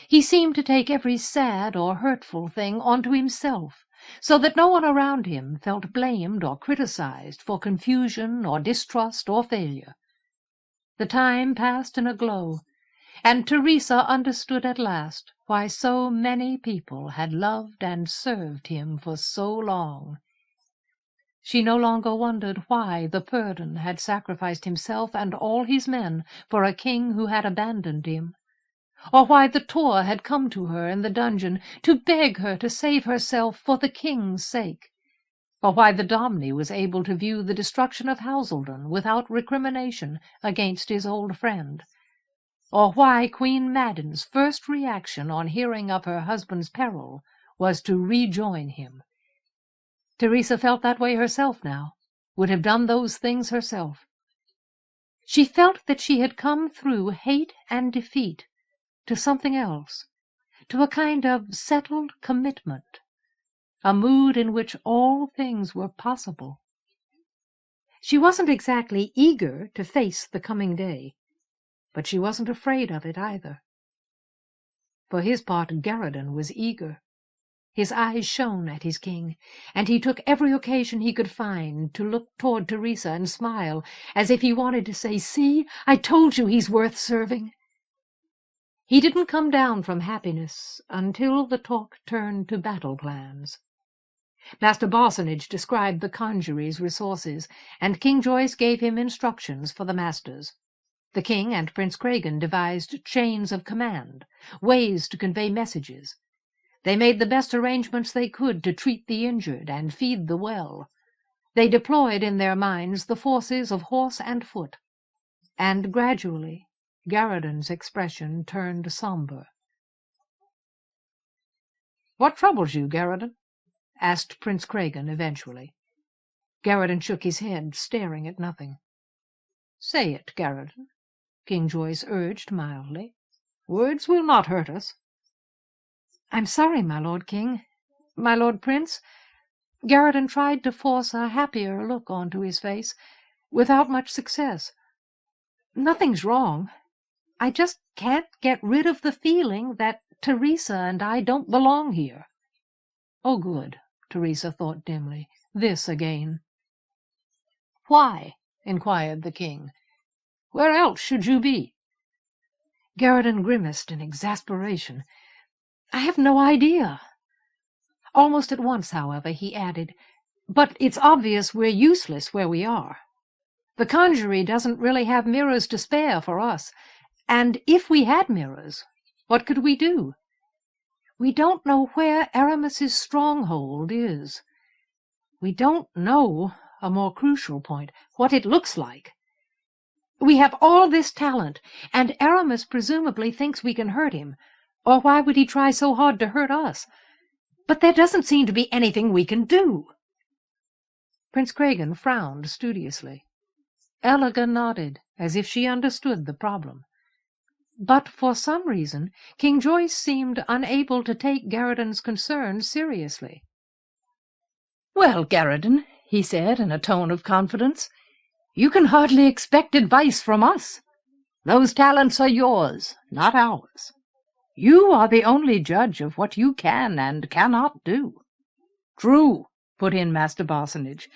He seemed to take every sad or hurtful thing onto himself, so that no one around him felt blamed or criticized for confusion or distrust or failure. The time passed in a glow, and Teresa understood at last why so many people had loved and served him for so long. She no longer wondered why the Purdon had sacrificed himself and all his men for a king who had abandoned him, or why the Tor had come to her in the dungeon to beg her to save herself for the king's sake, or why the Domne was able to view the destruction of Houseldon without recrimination against his old friend, or why Queen Madden's first reaction on hearing of her husband's peril was to rejoin him. Teresa felt that way herself now, would have done those things herself. She felt that she had come through hate and defeat to something else, to a kind of settled commitment, a mood in which all things were possible. She wasn't exactly eager to face the coming day, but she wasn't afraid of it either. For his part, Garradon was eager. His eyes shone at his king, and he took every occasion he could find to look toward Teresa and smile, as if he wanted to say, "See, I told you he's worth serving." He didn't come down from happiness until the talk turned to battle plans. Master Barsonage described the Congery's resources, and King Joyce gave him instructions for the masters. The king and Prince Cregan devised chains of command, ways to convey messages. They made the best arrangements they could to treat the injured and feed the well. They deployed in their minds the forces of horse and foot, and gradually Garradon's expression turned somber. "What troubles you, Garradon?" asked Prince Cregan eventually. Garradon shook his head, staring at nothing. "Say it, Garradon," King Joyce urged mildly. "Words will not hurt us." "I'm sorry, my Lord King. My Lord Prince." Garradon tried to force a happier look onto his face, without much success. "Nothing's wrong. I just can't get rid of the feeling that Teresa and I don't belong here." Oh, good, Teresa thought dimly. This again. "Why?" inquired the king. "Where else should you be?" Garradon grimaced in exasperation. "I have no idea." Almost at once, however, he added, "But it's obvious we're useless where we are. The Congery doesn't really have mirrors to spare for us, and if we had mirrors, what could we do? We don't know where Aramis's stronghold is. We don't know, a more crucial point, what it looks like. We have all this talent, and Aramis presumably thinks we can hurt him, or why would he try so hard to hurt us? But there doesn't seem to be anything we can do." Prince Cregan frowned studiously. Elegor nodded, as if she understood the problem. But for some reason King Joyce seemed unable to take Garradon's concerns seriously. "Well, Garradon," he said in a tone of confidence, "you can hardly expect advice from us. Those talents are yours, not ours. You are the only judge of what you can and cannot do." "True," put in Master Barsonage.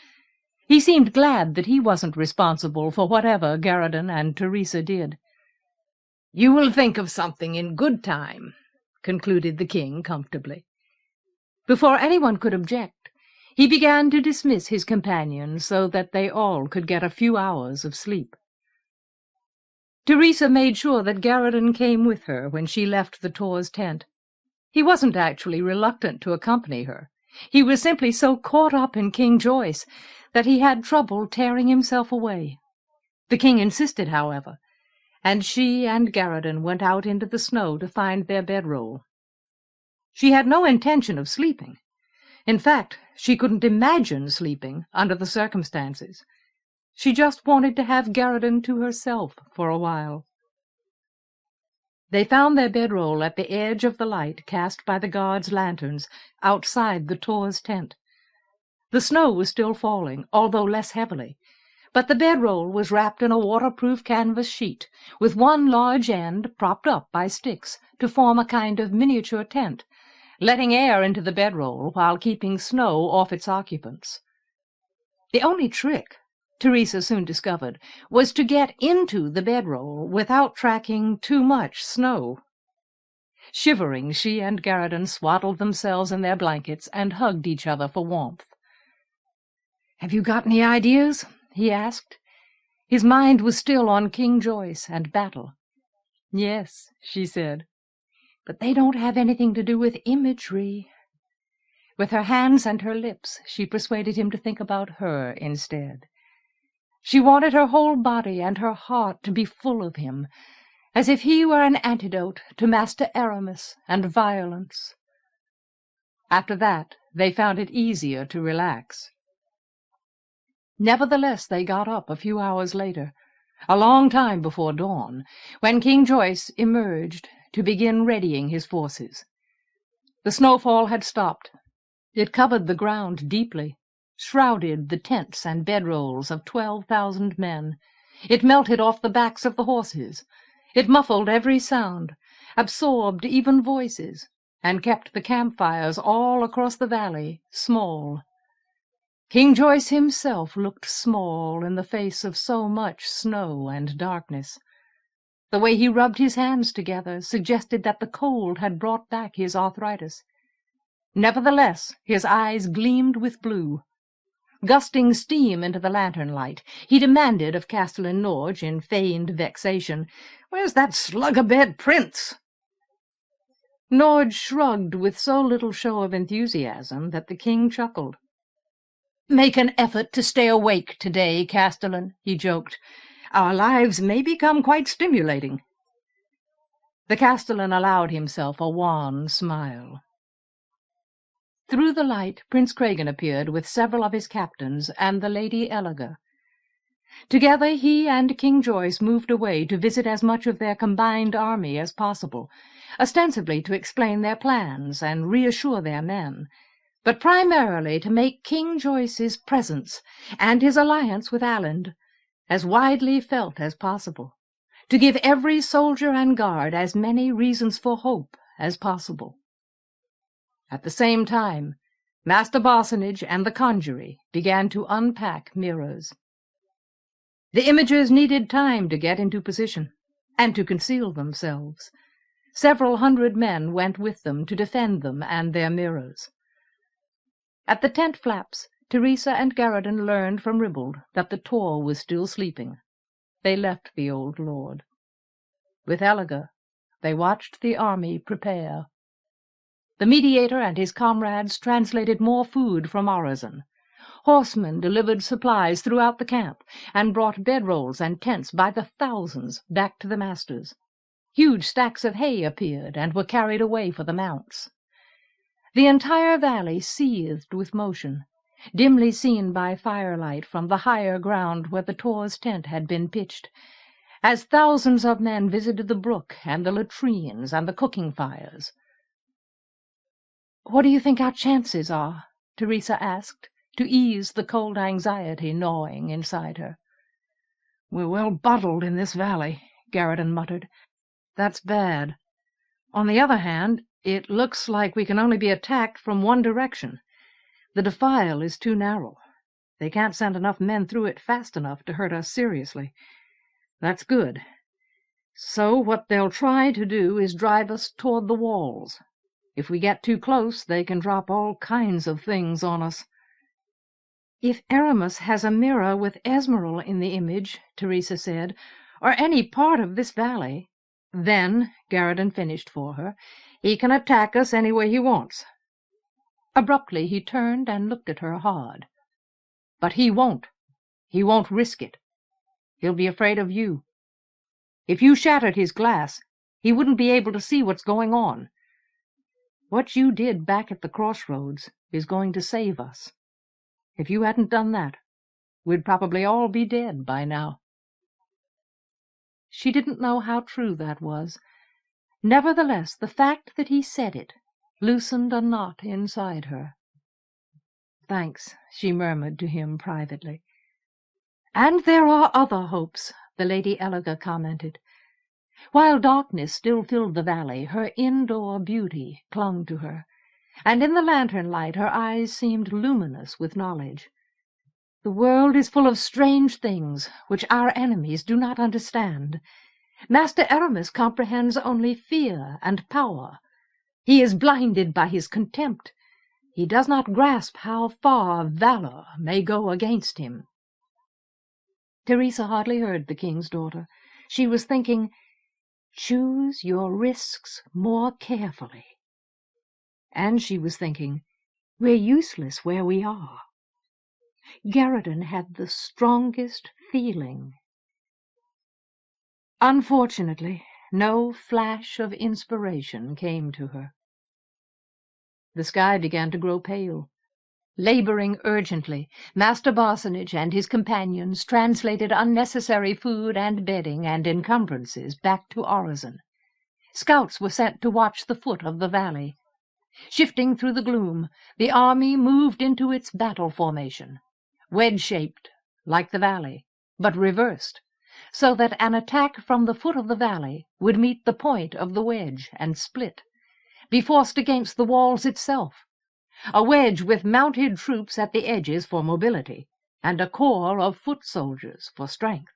He seemed glad that he wasn't responsible for whatever Garradon and Teresa did. "You will think of something in good time," concluded the king comfortably. Before anyone could object, he began to dismiss his companions so that they all could get a few hours of sleep. Teresa made sure that Garradon came with her when she left the Tor's tent. He wasn't actually reluctant to accompany her. He was simply so caught up in King Joyce that he had trouble tearing himself away. The king insisted, however, and she and Garradin went out into the snow to find their bedroll. She had no intention of sleeping. In fact, she couldn't imagine sleeping under the circumstances. She just wanted to have Garradin to herself for a while. They found their bedroll at the edge of the light cast by the guards' lanterns outside the Tor's tent. The snow was still falling, although less heavily, but the bedroll was wrapped in a waterproof canvas sheet, with one large end propped up by sticks to form a kind of miniature tent, letting air into the bedroll while keeping snow off its occupants. The only trick, Teresa soon discovered, was to get into the bedroll without tracking too much snow. Shivering, she and Garradin swaddled themselves in their blankets and hugged each other for warmth. "Have you got any ideas?" he asked. His mind was still on King Joyce and battle. "Yes," she said, "but they don't have anything to do with imagery." With her hands and her lips, she persuaded him to think about her instead. She wanted her whole body and her heart to be full of him, as if he were an antidote to Master Aramis and violence. After that, they found it easier to relax. Nevertheless, they got up a few hours later, a long time before dawn, when King Joyce emerged to begin readying his forces. The snowfall had stopped. It covered the ground deeply, shrouded the tents and bedrolls of 12,000 men. It melted off the backs of the horses. It muffled every sound, absorbed even voices, and kept the campfires all across the valley small. King Joyce himself looked small in the face of so much snow and darkness. The way he rubbed his hands together suggested that the cold had brought back his arthritis. Nevertheless, his eyes gleamed with blue. Gusting steam into the lantern light, he demanded of Castellan Norge, in feigned vexation, "Where's that slug-a-bed prince?" Norge shrugged with so little show of enthusiasm that the king chuckled. "Make an effort to stay awake today, Castellan," he joked. "Our lives may become quite stimulating." The Castellan allowed himself a wan smile. Through the light, Prince Craigan appeared with several of his captains and the Lady Epilogue. Together he and King Joyce moved away to visit as much of their combined army as possible, ostensibly to explain their plans and reassure their men, but primarily to make King Joyce's presence and his alliance with Aland as widely felt as possible, to give every soldier and guard as many reasons for hope as possible. At the same time, Master Barsonage and the Congery began to unpack mirrors. The imagers needed time to get into position and to conceal themselves. Several hundred men went with them to defend them and their mirrors. At the tent flaps, Teresa and Garradin learned from Ribald that the Tor was still sleeping. They left the old lord. With Epilogue, they watched the army prepare. The mediator and his comrades translated more food from Orazon. Horsemen delivered supplies throughout the camp, and brought bedrolls and tents by the thousands back to the masters. Huge stacks of hay appeared and were carried away for the mounts. The entire valley seethed with motion, dimly seen by firelight from the higher ground where the Tor's tent had been pitched, as thousands of men visited the brook and the latrines and the cooking fires. "What do you think our chances are?" Teresa asked, to ease the cold anxiety gnawing inside her. "We're well bottled in this valley," Garradin muttered. "That's bad. On the other hand, it looks like we can only be attacked from one direction. The defile is too narrow. They can't send enough men through it fast enough to hurt us seriously. That's good. So what they'll try to do is drive us toward the walls. If we get too close, they can drop all kinds of things on us." "If Aramis has a mirror with Esmeralda in the image," Teresa said, "or any part of this valley—" "Then," Garradin finished for her, He can attack us any way he wants." Abruptly he turned and looked at her hard. "But he won't. He won't risk it. He'll be afraid of you. If you shattered his glass, he wouldn't be able to see what's going on. What you did back at the crossroads is going to save us. If you hadn't done that, we'd probably all be dead by now." She didn't know how true that was. Nevertheless, the fact that he said it loosened a knot inside her. "Thanks," she murmured to him privately. "And there are other hopes," the Lady Epilogue commented. While darkness still filled the valley, her indoor beauty clung to her, and in the lantern light her eyes seemed luminous with knowledge. "The world is full of strange things which our enemies do not understand. Master Aramis comprehends only fear and power. He is blinded by his contempt. He does not grasp how far valor may go against him." Teresa hardly heard the king's daughter. She was thinking, "Choose your risks more carefully." And she was thinking, "We're useless where we are." Garradon had the strongest feeling. Unfortunately, no flash of inspiration came to her. The sky began to grow pale. Laboring urgently, Master Barsonage and his companions translated unnecessary food and bedding and encumbrances back to Orizon. Scouts were sent to watch the foot of the valley. Shifting through the gloom, the army moved into its battle formation, wedge-shaped, like the valley, but reversed, so that an attack from the foot of the valley would meet the point of the wedge and split, be forced against the walls itself, a wedge with mounted troops at the edges for mobility, and a corps of foot soldiers for strength.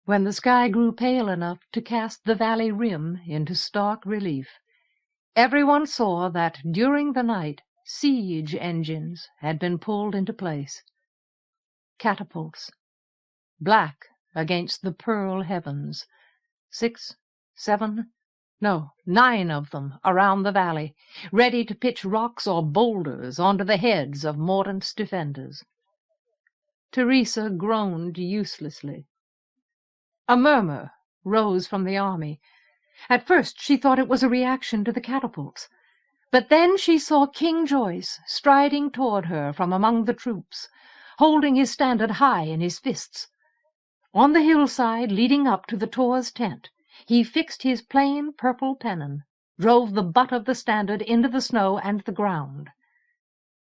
When the sky grew pale enough to cast the valley rim into stark relief, everyone saw that during the night siege engines had been pulled into place. Catapults, black against the pearl heavens, 9 of them around the valley, ready to pitch rocks or boulders onto the heads of Mordaunt's defenders. Teresa groaned uselessly. A murmur rose from the army. At first she thought it was a reaction to the catapults, but then she saw King Joyce striding toward her from among the troops, holding his standard high in his fists. On the hillside leading up to the Tor's tent, he fixed his plain purple pennon, drove the butt of the standard into the snow and the ground.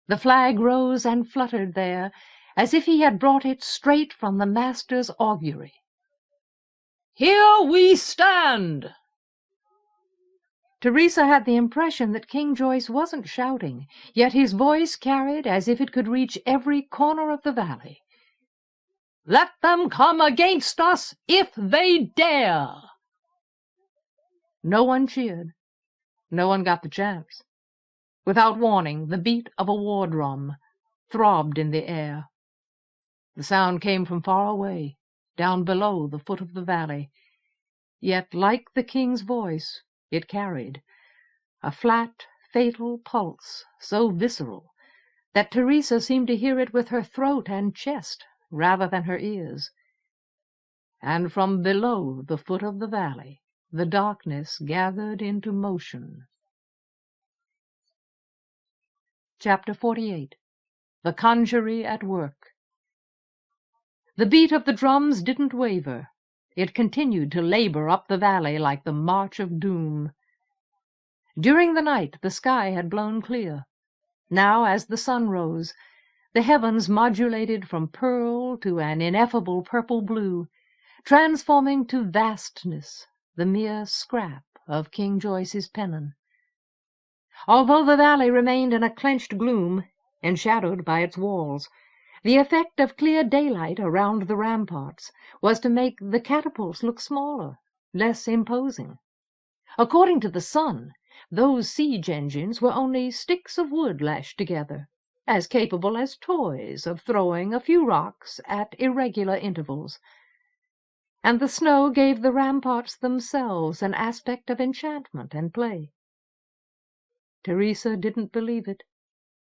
The flag rose and fluttered there, as if he had brought it straight from the master's augury. "Here we stand!" Teresa had the impression that King Joyce wasn't shouting, yet his voice carried as if it could reach every corner of the valley. "Let them come against us if they dare!" No one cheered. No one got the chance. Without warning, the beat of a war drum throbbed in the air. The sound came from far away, down below the foot of the valley. Yet, like the king's voice, it carried a flat, fatal pulse, so visceral that Teresa seemed to hear it with her throat and chest rather than her ears. And from below the foot of the valley, the darkness gathered into motion. Chapter 48. The Congery at Work. The beat of the drums didn't waver. It continued to labor up the valley like the march of doom. During the night the sky had blown clear. Now, as the sun rose, the heavens modulated from pearl to an ineffable purple blue, transforming to vastness the mere scrap of King Joyce's pennon. Although the valley remained in a clenched gloom, enshadowed by its walls, the effect of clear daylight around the ramparts was to make the catapults look smaller, less imposing. According to the sun, those siege engines were only sticks of wood lashed together, as capable as toys of throwing a few rocks at irregular intervals. And the snow gave the ramparts themselves an aspect of enchantment and play. Teresa didn't believe it.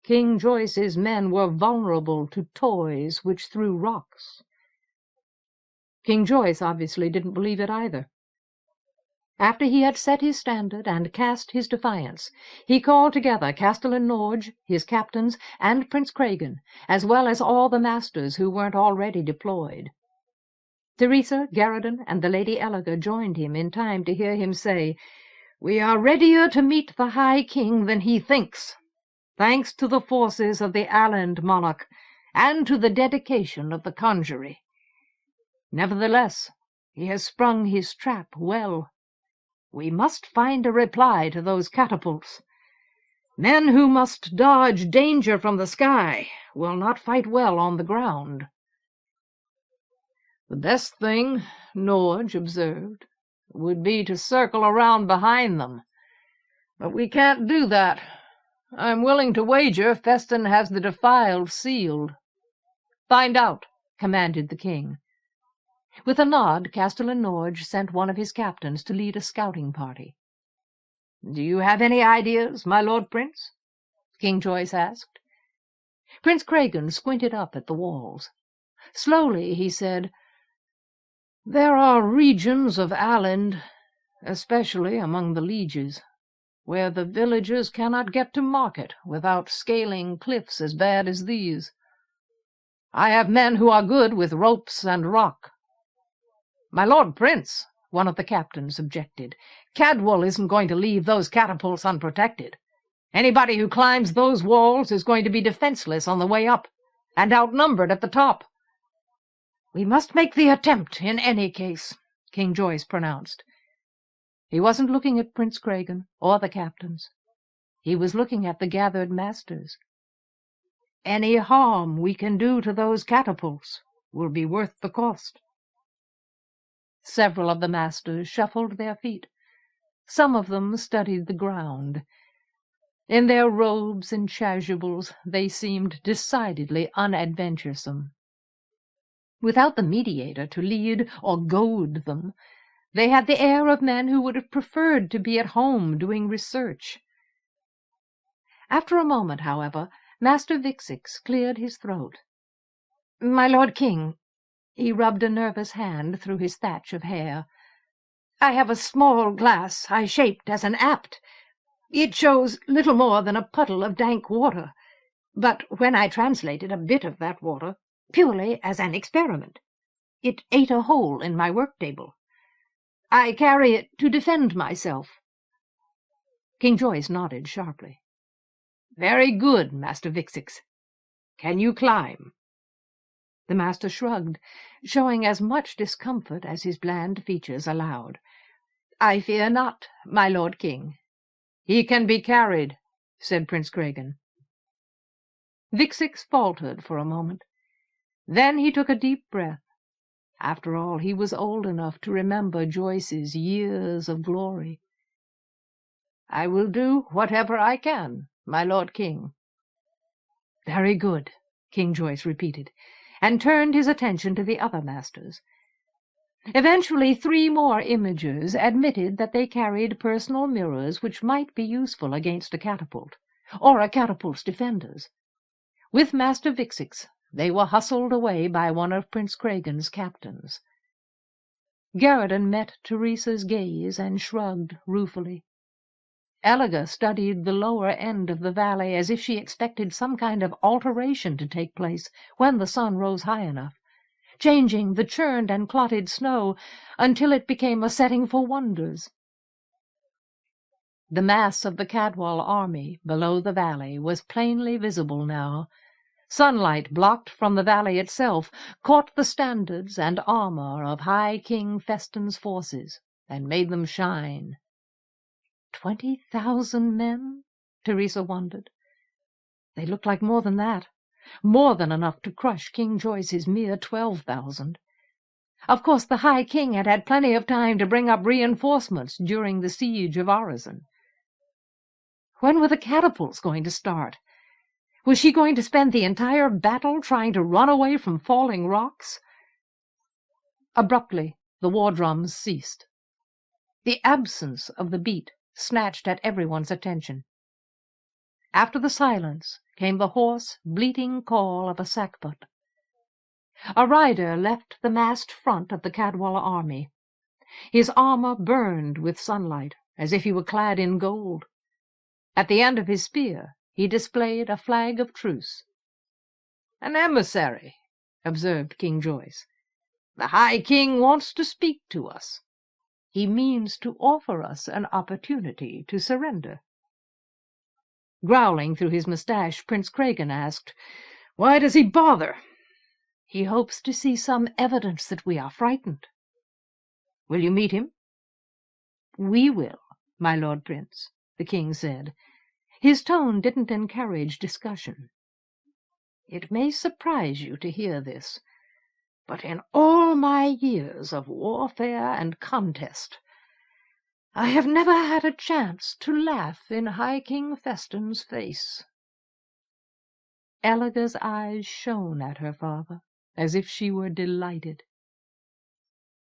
King Joyce's men were vulnerable to toys which threw rocks. King Joyce obviously didn't believe it either. After he had set his standard and cast his defiance, he called together Castellan Norge, his captains, and Prince Cregan, as well as all the masters who weren't already deployed. Teresa, Garradon, and the Lady Epilogue joined him in time to hear him say, "We are readier to meet the High King than he thinks, thanks to the forces of the Aland monarch, and to the dedication of the Congery. Nevertheless, he has sprung his trap well. We must find a reply to those catapults. Men who must dodge danger from the sky will not fight well on the ground." "The best thing," Norge observed, "would be to circle around behind them. But we can't do that. I'm willing to wager Feston has the defiled sealed." "Find out," commanded the king. With a nod, Castellan Norge sent one of his captains to lead a scouting party. "Do you have any ideas, my Lord Prince?" King Joyce asked. Prince Cregan squinted up at the walls. Slowly he said, "There are regions of Aland, especially among the lieges, where the villagers cannot get to market without scaling cliffs as bad as these. I have men who are good with ropes and rock." "My Lord Prince," one of the captains objected, "Cadwal isn't going to leave those catapults unprotected. Anybody who climbs those walls is going to be defenseless on the way up, and outnumbered at the top." "We must make the attempt in any case," King Joyce pronounced. He wasn't looking at Prince Cregan or the captains. He was looking at the gathered masters. "Any harm we can do to those catapults will be worth the cost." Several of the masters shuffled their feet. Some of them studied the ground. In their robes and chasubles they seemed decidedly unadventuresome. Without the mediator to lead or goad them, they had the air of men who would have preferred to be at home doing research. After a moment, however, Master Vixix cleared his throat. "My Lord King," he rubbed a nervous hand through his thatch of hair, "I have a small glass I shaped as an apt. It shows little more than a puddle of dank water, but when I translated a bit of that water, purely as an experiment, it ate a hole in my work-table. I carry it to defend myself." King Joyce nodded sharply. "Very good, Master Vixix. Can you climb?" The master shrugged, showing as much discomfort as his bland features allowed. "I fear not, my Lord King." "He can be carried," said Prince Cregan. Vixix faltered for a moment. Then he took a deep breath. After all, he was old enough to remember Joyce's years of glory. "I will do whatever I can, my Lord King." "Very good," King Joyce repeated, and turned his attention to the other masters. Eventually 3 more imagers admitted that they carried personal mirrors which might be useful against a catapult, or a catapult's defenders. With Master Vixix, they were hustled away by one of Prince Cregan's captains. Garradon met Teresa's gaze and shrugged ruefully. Epilogue studied the lower end of the valley as if she expected some kind of alteration to take place when the sun rose high enough, changing the churned and clotted snow until it became a setting for wonders. The mass of the Cadwal army below the valley was plainly visible now. Sunlight, blocked from the valley itself, caught the standards and armor of High King Feston's forces and made them shine. 20,000 men? Teresa wondered. They looked like more than that. More than enough to crush King Joyce's mere 12,000. Of course, the High King had had plenty of time to bring up reinforcements during the siege of Arisen. When were the catapults going to start? Was she going to spend the entire battle trying to run away from falling rocks? Abruptly, the war drums ceased. The absence of the beat snatched at everyone's attention. After the silence came the hoarse, bleating call of a sackbut. A rider left the massed front of the Cadwalla army. His armor burned with sunlight, as if he were clad in gold. At the end of his spear he displayed a flag of truce. "An emissary," observed King Joyce. "The High King wants to speak to us. He means to offer us an opportunity to surrender." Growling through his moustache, Prince Cregan asked, "Why does he bother?" "He hopes to see some evidence that we are frightened." "Will you meet him?" "We will, my Lord Prince," the king said. His tone didn't encourage discussion. "It may surprise you to hear this, but in all my years of warfare and contest, I have never had a chance to laugh in High King Feston's face." Elaga's eyes shone at her father, as if she were delighted.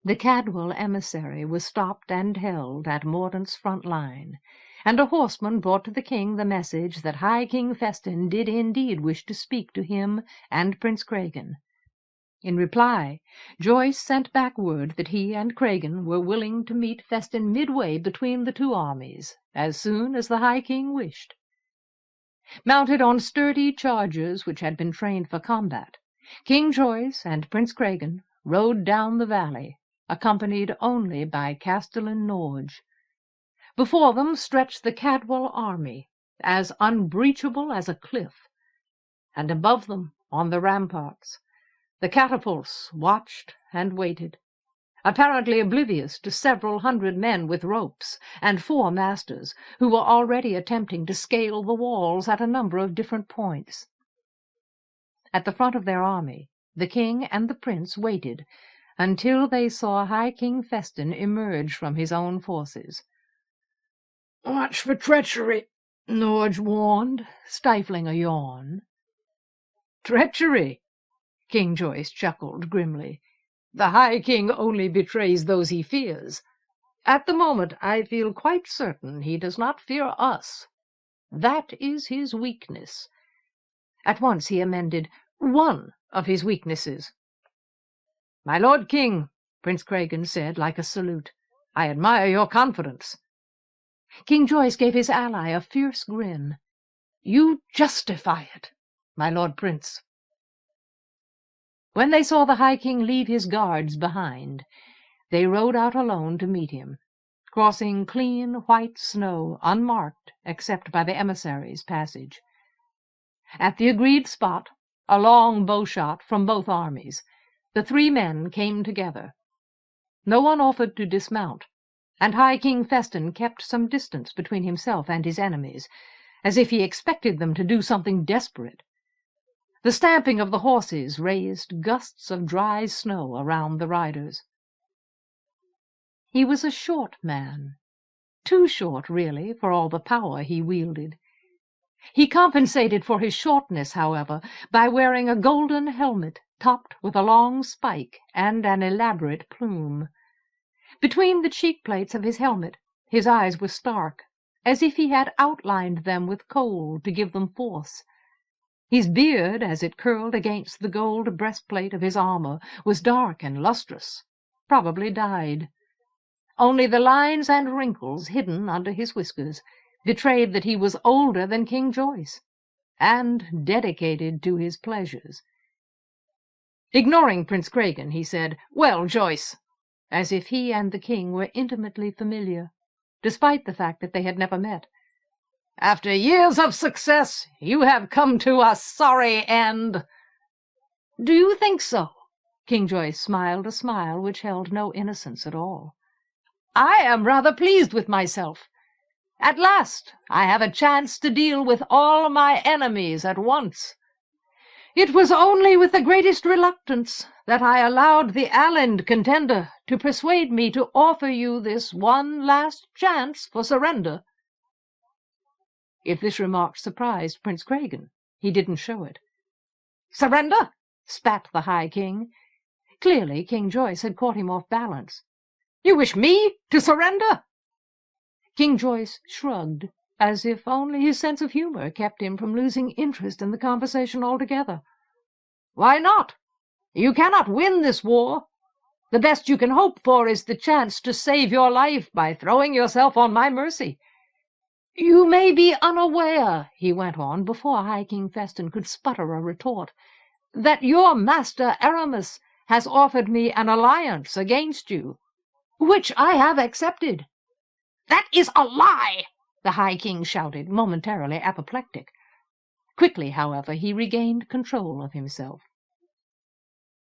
The Cadwal emissary was stopped and held at Mordaunt's front line, and a horseman brought to the king the message that High King Feston did indeed wish to speak to him and Prince Cregan. In reply, Joyce sent back word that he and Cregan were willing to meet Feston midway between the two armies, as soon as the High King wished. Mounted on sturdy chargers which had been trained for combat, King Joyce and Prince Cregan rode down the valley, accompanied only by Castellan Norge. Before them stretched the Cadwal army, as unbreachable as a cliff, and above them, on the ramparts, the catapults watched and waited, apparently oblivious to several hundred men with ropes and 4 masters who were already attempting to scale the walls at a number of different points. At the front of their army, the king and the prince waited until they saw High King Feston emerge from his own forces. "Watch for treachery," Norge warned, stifling a yawn. "Treachery?" King Joyce chuckled grimly. "The High King only betrays those he fears. At the moment I feel quite certain he does not fear us. That is his weakness." At once he amended, "one of his weaknesses." "My Lord King," Prince Cregan said, like a salute, "I admire your confidence." King Joyce gave his ally a fierce grin. "You justify it, my Lord Prince." When they saw the High King leave his guards behind, they rode out alone to meet him, crossing clean white snow, unmarked except by the emissary's passage. At the agreed spot, a long bowshot from both armies, the 3 men came together. No one offered to dismount, and High King Feston kept some distance between himself and his enemies, as if he expected them to do something desperate. The stamping of the horses raised gusts of dry snow around the riders. He was a short man, too short, really, for all the power he wielded. He compensated for his shortness, however, by wearing a golden helmet topped with a long spike and an elaborate plume. Between the cheek plates of his helmet his eyes were stark, as if he had outlined them with kohl to give them force. His beard, as it curled against the gold breastplate of his armor, was dark and lustrous, probably dyed. Only the lines and wrinkles hidden under his whiskers betrayed that he was older than King Joyce, and dedicated to his pleasures. Ignoring Prince Cregan, he said, "Well, Joyce," as if he and the king were intimately familiar, despite the fact that they had never met. "After years of success, you have come to a sorry end." "Do you think so?" King Joyce smiled a smile which held no innocence at all. "I am rather pleased with myself. At last I have a chance to deal with all my enemies at once. It was only with the greatest reluctance that I allowed the Allind contender to persuade me to offer you this one last chance for surrender." If this remark surprised Prince Cregan, he didn't show it. "Surrender?" spat the High King. Clearly King Joyce had caught him off balance. "You wish me to surrender?" King Joyce shrugged, as if only his sense of humor kept him from losing interest in the conversation altogether. "Why not? You cannot win this war. The best you can hope for is the chance to save your life by throwing yourself on my mercy. You may be unaware," he went on, before High King Feston could sputter a retort, "that your master Aramis has offered me an alliance against you, which I have accepted." "That is a lie!" the High King shouted, momentarily apoplectic. Quickly, however, he regained control of himself.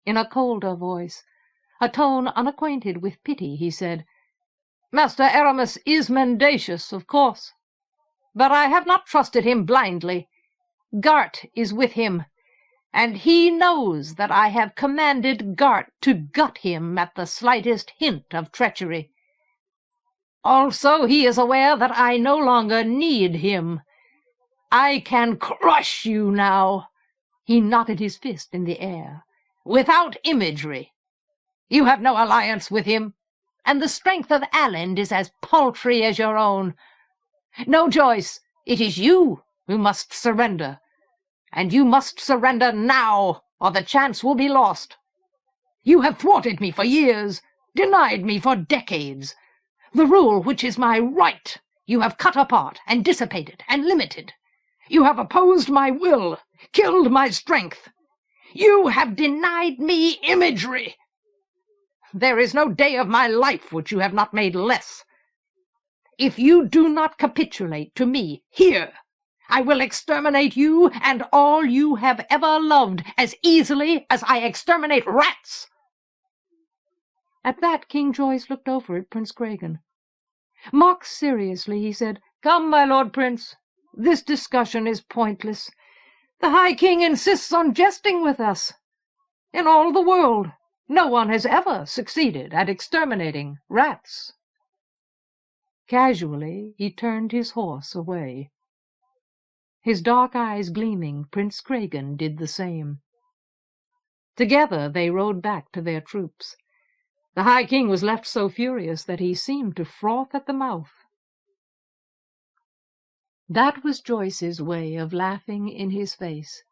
In a colder voice, a tone unacquainted with pity, he said, "Master Aramis is mendacious, of course, but I have not trusted him blindly. Gart is with him, and he knows that I have commanded Gart to gut him at the slightest hint of treachery. Also, he is aware that I no longer need him. I can crush you now." He knotted his fist in the air. "Without imagery. You have no alliance with him, and the strength of Aland is as paltry as your own. No, Joyce, it is you who must surrender, and you must surrender now, or the chance will be lost. You have thwarted me for years, denied me for decades. The rule which is my right you have cut apart and dissipated and limited. You have opposed my will, killed my strength. You have denied me imagery. There is no day of my life which you have not made less. If you do not capitulate to me here, I will exterminate you and all you have ever loved as easily as I exterminate rats." At that, King Joyce looked over at Prince Cregan. Mock seriously, he said, "Come, my Lord Prince, this discussion is pointless. The High King insists on jesting with us. In all the world, no one has ever succeeded at exterminating rats." Casually, he turned his horse away. His dark eyes gleaming, Prince Cregan did the same. Together they rode back to their troops. The High King was left so furious that he seemed to froth at the mouth. That was Joyce's way of laughing in his face.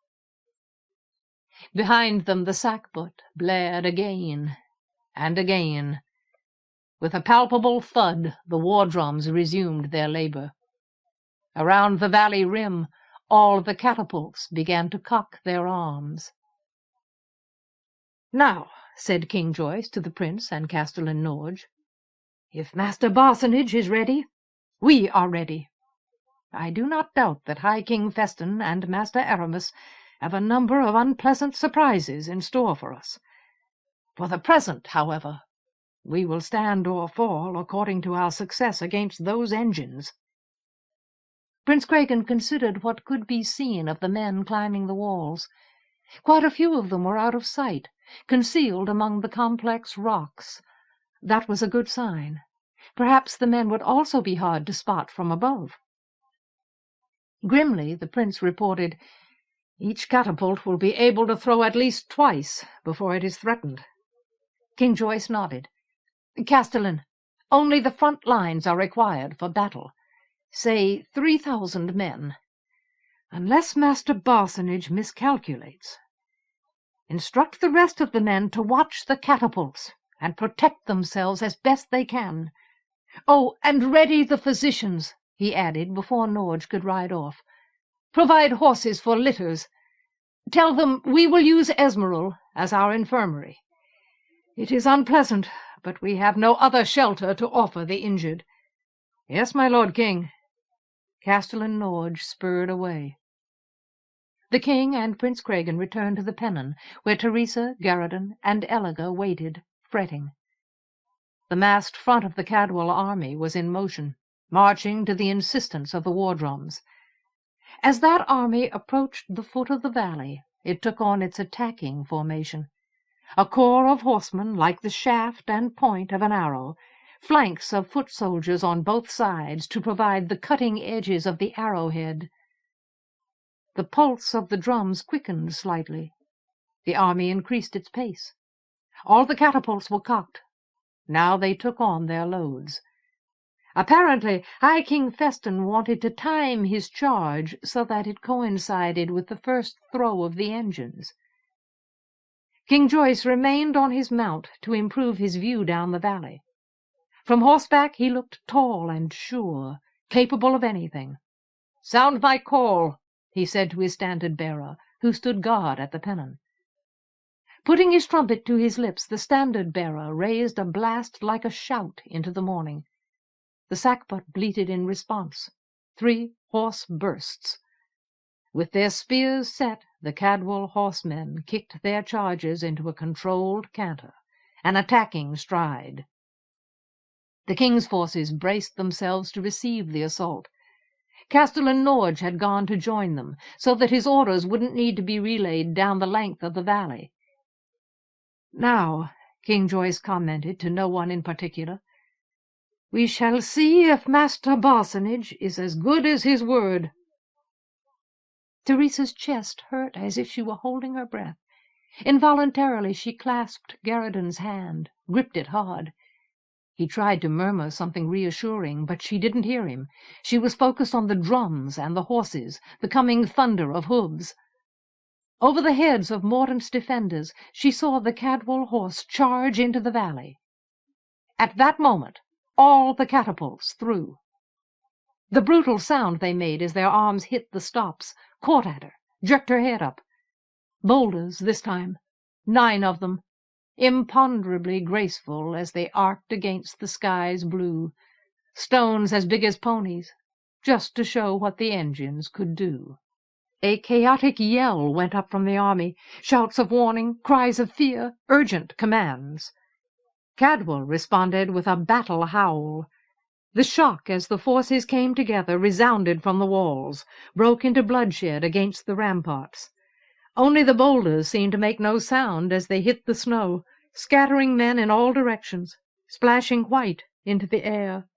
Behind them the sackbut blared again and again. With a palpable thud, the war drums resumed their labor. Around the valley rim, all the catapults began to cock their arms. "Now," said King Joyce to the Prince and Castellan Norge, "if Master Barsonage is ready, we are ready. I do not doubt that High King Feston and Master Aramis have a number of unpleasant surprises in store for us. For the present, however, we will stand or fall according to our success against those engines." Prince Cregan considered what could be seen of the men climbing the walls. Quite a few of them were out of sight, concealed among the complex rocks. That was a good sign. Perhaps the men would also be hard to spot from above. Grimly, the prince reported, "Each catapult will be able to throw at least twice before it is threatened." King Joyce nodded. "Castellan, only the front lines are required for battle. Say 3,000 men. Unless Master Barsonage miscalculates. Instruct the rest of the men to watch the catapults and protect themselves as best they can. Oh, and ready the physicians," he added before Norge could ride off. "Provide horses for litters. Tell them we will use Esmeralda as our infirmary. It is unpleasant, but we have no other shelter to offer the injured." "Yes, my Lord King." Castellan Norge spurred away. The king and Prince Cregan returned to the pennon, where Teresa, Garradon, and Epilogue waited, fretting. The massed front of the Cadwal army was in motion, marching to the insistence of the war drums. As that army approached the foot of the valley, it took on its attacking formation. A corps of horsemen, like the shaft and point of an arrow, flanks of foot soldiers on both sides to provide the cutting edges of the arrowhead. The pulse of the drums quickened slightly. The army increased its pace. All the catapults were cocked. Now they took on their loads. Apparently, High King Feston wanted to time his charge so that it coincided with the first throw of the engines. King Joyce remained on his mount to improve his view down the valley. From horseback he looked tall and sure, capable of anything. "Sound my call," he said to his standard-bearer, who stood guard at the pennon. Putting his trumpet to his lips, the standard-bearer raised a blast like a shout into the morning. The sackbut bleated in response, 3 hoarse bursts. With their spears set, the Cadwal horsemen kicked their chargers into a controlled canter, an attacking stride. The king's forces braced themselves to receive the assault. Castellan Norge had gone to join them, so that his orders wouldn't need to be relayed down the length of the valley. "Now," King Joyce commented to no one in particular, "we shall see if Master Barsonage is as good as his word." Teresa's chest hurt as if she were holding her breath. Involuntarily she clasped Garridan's hand, gripped it hard. He tried to murmur something reassuring, but she didn't hear him. She was focused on the drums and the horses, the coming thunder of hooves. Over the heads of Mordaunt's defenders she saw the Cadwal horse charge into the valley. At that moment all the catapults threw. The brutal sound they made as their arms hit the stops caught at her, jerked her head up. Boulders this time, 9 of them, imponderably graceful as they arced against the sky's blue, stones as big as ponies, just to show what the engines could do. A chaotic yell went up from the army, shouts of warning, cries of fear, urgent commands. Cadwal responded with a battle howl. The shock as the forces came together resounded from the walls, broke into bloodshed against the ramparts. Only the boulders seemed to make no sound as they hit the snow, scattering men in all directions, splashing white into the air.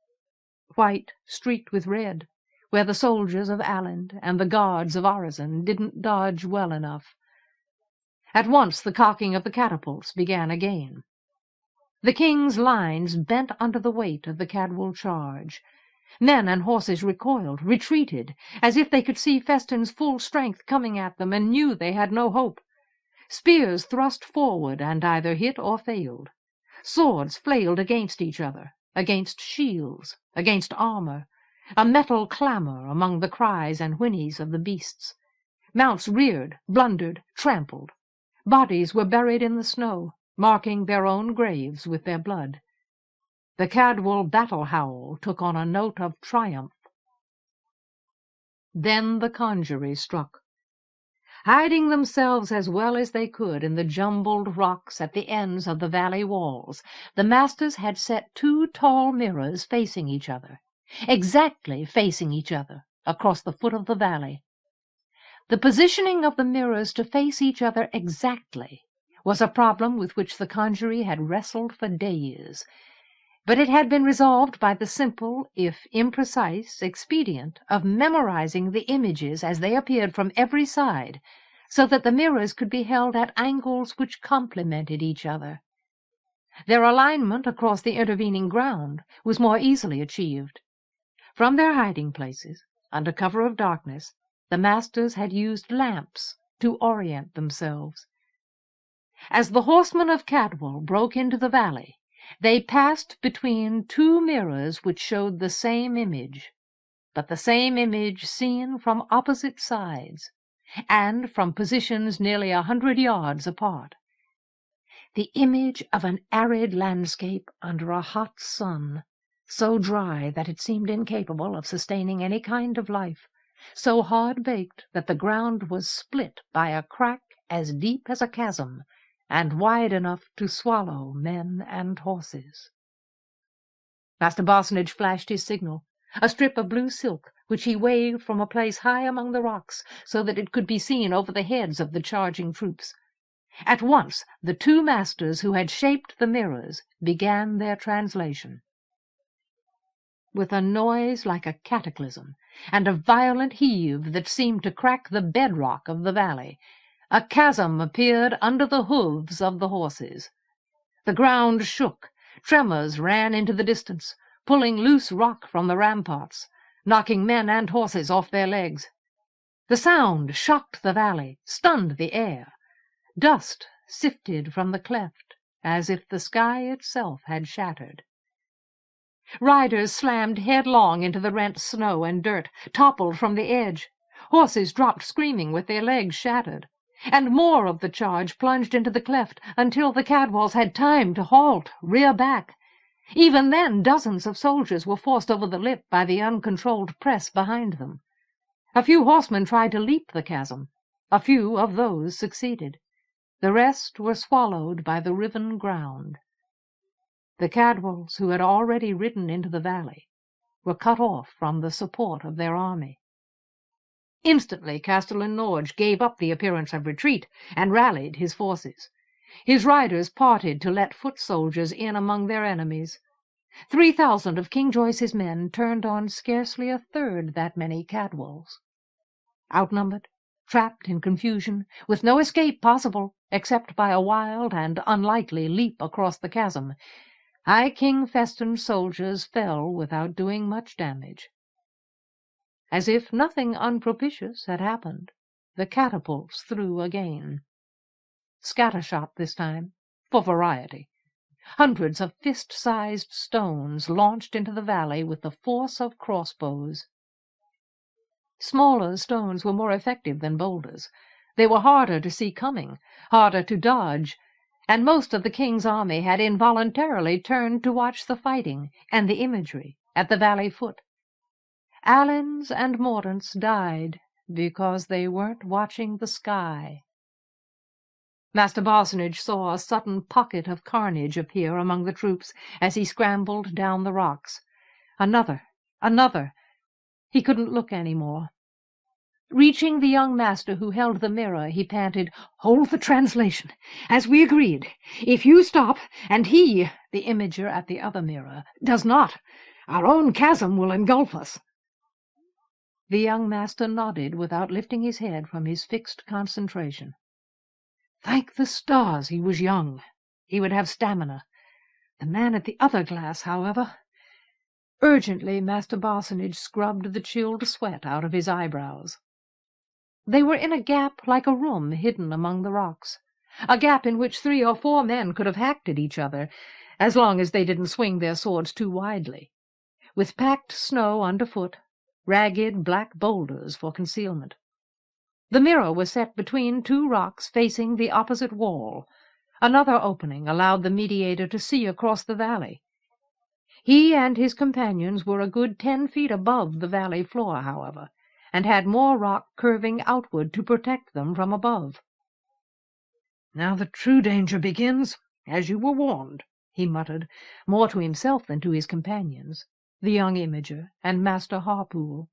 White streaked with red, where the soldiers of Aland and the guards of Orizon didn't dodge well enough. At once the cocking of the catapults began again. The king's lines bent under the weight of the Cadwal charge. Men and horses recoiled, retreated, as if they could see Feston's full strength coming at them and knew they had no hope. Spears thrust forward and either hit or failed. Swords flailed against each other, against shields, against armor, a metal clamor among the cries and whinnies of the beasts. Mounts reared, blundered, trampled. Bodies were buried in the snow, marking their own graves with their blood. The Cadwal battle howl took on a note of triumph. Then the Congery struck. Hiding themselves as well as they could in the jumbled rocks at the ends of the valley walls, the masters had set 2 tall mirrors facing each other, exactly facing each other, across the foot of the valley. The positioning of the mirrors to face each other exactly was a problem with which the Congery had wrestled for days, but it had been resolved by the simple, if imprecise, expedient of memorizing the images as they appeared from every side, so that the mirrors could be held at angles which complemented each other. Their alignment across the intervening ground was more easily achieved. From their hiding places, under cover of darkness, the masters had used lamps to orient themselves. As the horsemen of Cadwal broke into the valley, they passed between 2 mirrors which showed the same image, but the same image seen from opposite sides, and from positions nearly 100 yards apart. The image of an arid landscape under a hot sun, so dry that it seemed incapable of sustaining any kind of life, so hard-baked that the ground was split by a crack as deep as a chasm, and wide enough to swallow men and horses. Master Barsonage flashed his signal, a strip of blue silk, which he waved from a place high among the rocks, so that it could be seen over the heads of the charging troops. At once the 2 masters who had shaped the mirrors began their translation. With a noise like a cataclysm, and a violent heave that seemed to crack the bedrock of the valley, a chasm appeared under the hoofs of the horses. The ground shook, tremors ran into the distance, pulling loose rock from the ramparts, knocking men and horses off their legs. The sound shocked the valley, stunned the air. Dust sifted from the cleft as if the sky itself had shattered. Riders slammed headlong into the rent snow and dirt, toppled from the edge. Horses dropped screaming with their legs shattered. And more of the charge plunged into the cleft until the Cadwalls had time to halt, rear back. Even then dozens of soldiers were forced over the lip by the uncontrolled press behind them. A few horsemen tried to leap the chasm. A few of those succeeded. The rest were swallowed by the riven ground. The Cadwalls, who had already ridden into the valley, were cut off from the support of their army. Instantly Castellan Norge gave up the appearance of retreat and rallied his forces. His riders parted to let foot soldiers in among their enemies. 3,000 of King Joyce's men turned on scarcely a third that many Cadwalls. Outnumbered, trapped in confusion, with no escape possible except by a wild and unlikely leap across the chasm, High King Feston's soldiers fell without doing much damage. As if nothing unpropitious had happened, the catapults threw again. Scattershot this time, for variety. Hundreds of fist-sized stones launched into the valley with the force of crossbows. Smaller stones were more effective than boulders. They were harder to see coming, harder to dodge, and most of the king's army had involuntarily turned to watch the fighting and the imagery at the valley foot. Alans and Mordants died because they weren't watching the sky. Master Barsonage saw a sudden pocket of carnage appear among the troops as he scrambled down the rocks. Another. He couldn't look any more. Reaching the young master who held the mirror, he panted, "Hold the translation, as we agreed. If you stop, and he," the imager at the other mirror, "does not, our own chasm will engulf us." The young master nodded without lifting his head from his fixed concentration. Thank the stars he was young. He would have stamina. The man at the other glass, however... Urgently, Master Barsonage scrubbed the chilled sweat out of his eyebrows. They were in a gap like a room hidden among the rocks, a gap in which 3 or 4 men could have hacked at each other, as long as they didn't swing their swords too widely, with packed snow underfoot, ragged black boulders for concealment. The mirror was set between 2 rocks facing the opposite wall. Another opening allowed the mediator to see across the valley. He and his companions were a good 10 feet above the valley floor, however, and had more rock curving outward to protect them from above. "Now the true danger begins, as you were warned," he muttered, more to himself than to his companions, the young imager and Master Harpool.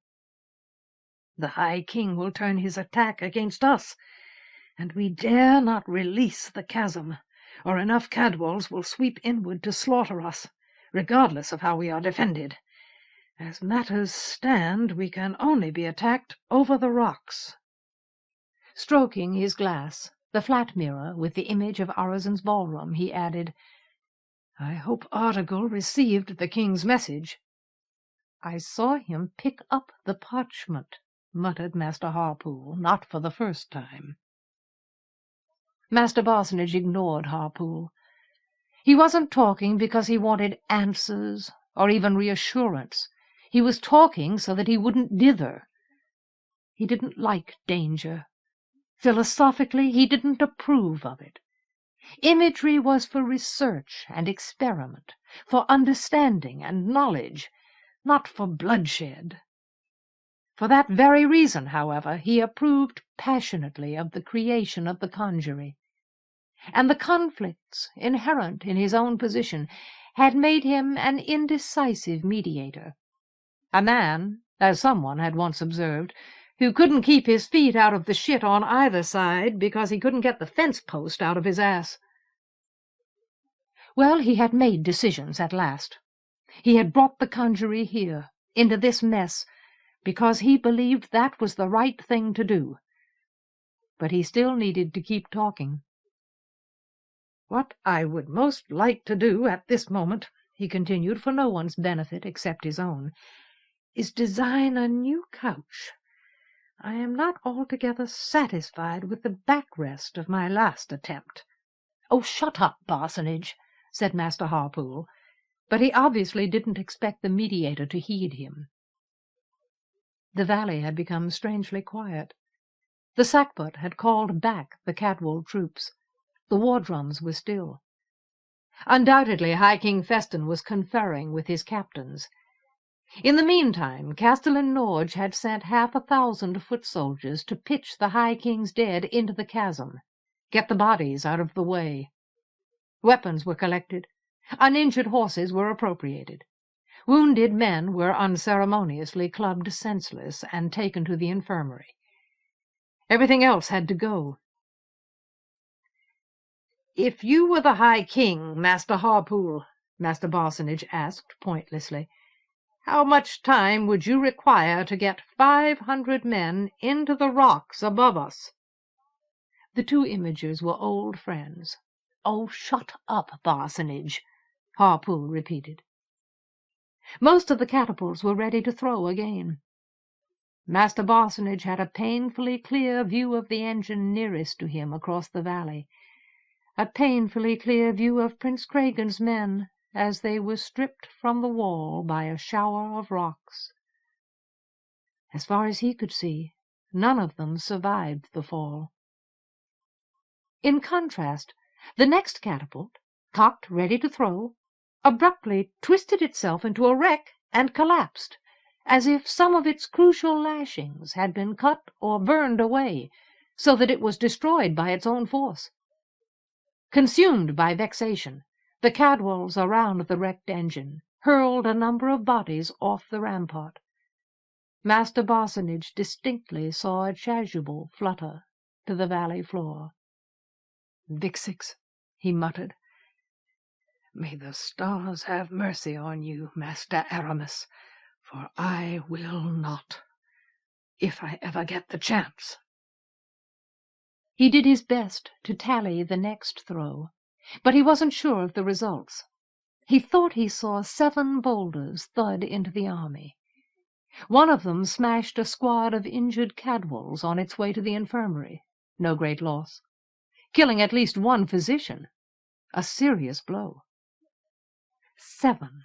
"The High King will turn his attack against us, and we dare not release the chasm, or enough Cadwalls will sweep inward to slaughter us, regardless of how we are defended. As matters stand, we can only be attacked over the rocks." Stroking his glass, the flat mirror with the image of Urizen's ballroom, he added, "I hope Artegall received the king's message." "I saw him pick up the parchment," muttered Master Harpool, not for the first time. Master Barsonage ignored Harpool. He wasn't talking because he wanted answers or even reassurance. He was talking so that he wouldn't dither. He didn't like danger. Philosophically, he didn't approve of it. Imagery was for research and experiment, for understanding and knowledge, not for bloodshed. For that very reason, however, he approved passionately of the creation of the Congery. And the conflicts inherent in his own position had made him an indecisive mediator. A man, as someone had once observed, who couldn't keep his feet out of the shit on either side because he couldn't get the fence post out of his ass. Well, he had made decisions at last. He had brought the Congery here, into this mess, because he believed that was the right thing to do. But he still needed to keep talking. "What I would most like to do at this moment," he continued, for no one's benefit except his own, is design a new couch. I am not altogether satisfied with the backrest of my last attempt. "Oh, shut up, Parsonage," said Master Harpool, but he obviously didn't expect the mediator to heed him. The valley had become strangely quiet. The sackbut had called back the Cadwal troops. The war drums were still. Undoubtedly High King Feston was conferring with his captains. In the meantime, Castellan Norge had sent 1,000 foot soldiers to pitch the High King's dead into the chasm, get the bodies out of the way. Weapons were collected. Uninjured horses were appropriated. Wounded men were unceremoniously clubbed senseless and taken to the infirmary. Everything else had to go. "If you were the High King, Master Harpool," Master Parsonage asked pointlessly, "how much time would you require to get 500 men into the rocks above us?" The two imagers were old friends. "Oh, shut up, Parsonage," Harpool repeated. Most of the catapults were ready to throw again. Master Parsonage had a painfully clear view of the engine nearest to him across the valley, a painfully clear view of Prince Cragan's men as they were stripped from the wall by a shower of rocks. As far as he could see, none of them survived the fall. In contrast, the next catapult, cocked ready to throw, abruptly twisted itself into a wreck and collapsed, as if some of its crucial lashings had been cut or burned away, so that it was destroyed by its own force. Consumed by vexation, the Cadwals around the wrecked engine hurled a number of bodies off the rampart. Master Parsonage distinctly saw a chasuble flutter to the valley floor. "Vixix," he muttered. "May the stars have mercy on you, Master Aramis, for I will not, if I ever get the chance." He did his best to tally the next throw, but he wasn't sure of the results. He thought he saw 7 boulders thud into the army. One of them smashed a squad of injured Cadwals on its way to the infirmary, no great loss, killing at least one physician, a serious blow. 7.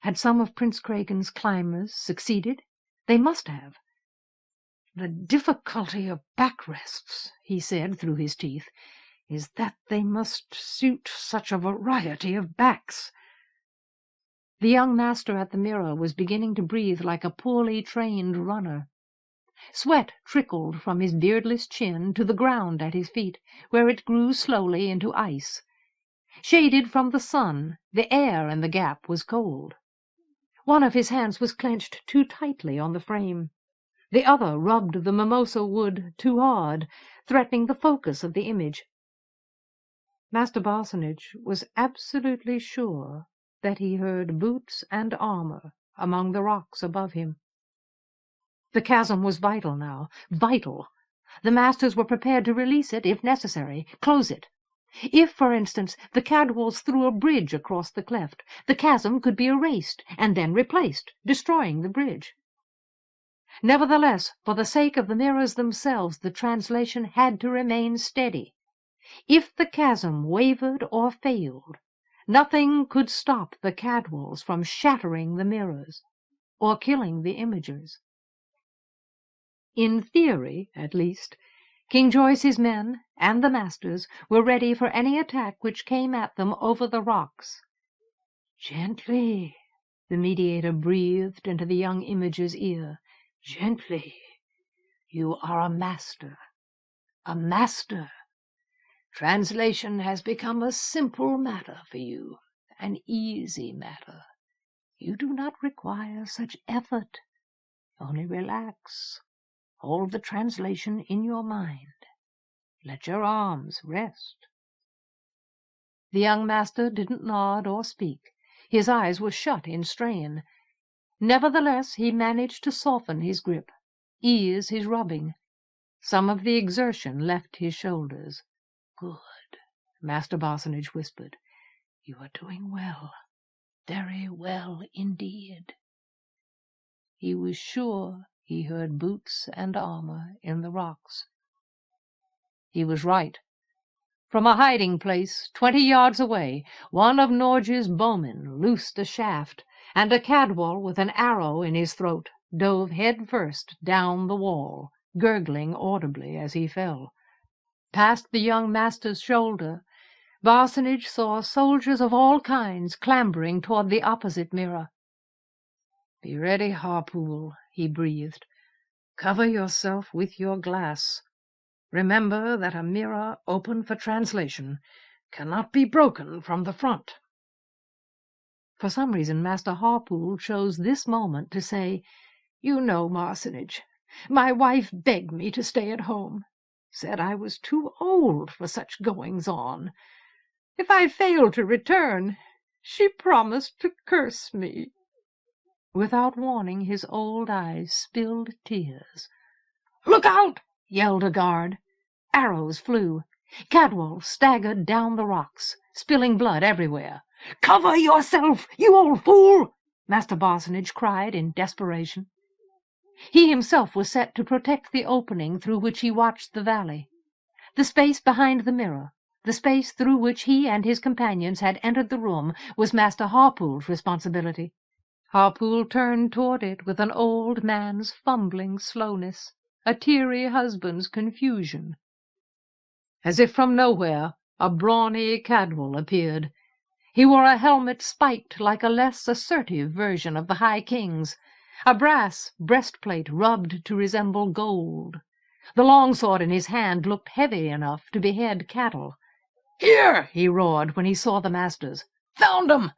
Had some of Prince Cragan's climbers succeeded? They must have. "The difficulty of backrests," he said through his teeth, "is that they must suit such a variety of backs." The young master at the mirror was beginning to breathe like a poorly trained runner. Sweat trickled from his beardless chin to the ground at his feet, where it grew slowly into ice. Shaded from the sun, the air in the gap was cold. One of his hands was clenched too tightly on the frame. The other rubbed the mimosa wood too hard, threatening the focus of the image. Master Parsonage was absolutely sure that he heard boots and armor among the rocks above him. The chasm was vital now, vital. The masters were prepared to release it if necessary, close it. If, for instance, the Cadwals threw a bridge across the cleft, the chasm could be erased and then replaced, destroying the bridge. Nevertheless, for the sake of the mirrors themselves, the translation had to remain steady. If the chasm wavered or failed, nothing could stop the Cadwals from shattering the mirrors or killing the imagers. In theory, at least, King Joyce's men and the masters were ready for any attack which came at them over the rocks. "Gently," the mediator breathed into the young imager's ear. "Gently. You are a master. A master. Translation has become a simple matter for you, an easy matter. You do not require such effort. Only relax. Hold the translation in your mind. Let your arms rest." The young master didn't nod or speak. His eyes were shut in strain. Nevertheless, he managed to soften his grip, ease his rubbing. Some of the exertion left his shoulders. "Good," Master Parsonage whispered. "You are doing well. Very well indeed. He was sure he heard boots and armor in the rocks. He was right. From a hiding-place 20 yards away, one of Norge's bowmen loosed a shaft, and a Cadwal with an arrow in his throat dove head-first down the wall, gurgling audibly as he fell. Past the young master's shoulder, Barsonage saw soldiers of all kinds clambering toward the opposite mirror. "Be ready, Harpool," he breathed. "Cover yourself with your glass. Remember that a mirror open for translation cannot be broken from the front." For some reason Master Harpool chose this moment to say, "You know, Marsonage, my wife begged me to stay at home. Said I was too old for such goings-on. If I failed to return, she promised to curse me." Without warning, his old eyes spilled tears. "Look out!" yelled a guard. Arrows flew. Cadwal staggered down the rocks, spilling blood everywhere. "Cover yourself, you old fool!" Master Barsonage cried in desperation. He himself was set to protect the opening through which he watched the valley. The space behind the mirror, the space through which he and his companions had entered the room, was Master Harpool's responsibility. Harpool turned toward it with an old man's fumbling slowness, a teary husband's confusion. As if from nowhere, a brawny Cadwal appeared. He wore a helmet spiked like a less assertive version of the High King's, a brass breastplate rubbed to resemble gold. The longsword in his hand looked heavy enough to behead cattle. "Here!" he roared when he saw the masters. "Found 'em!"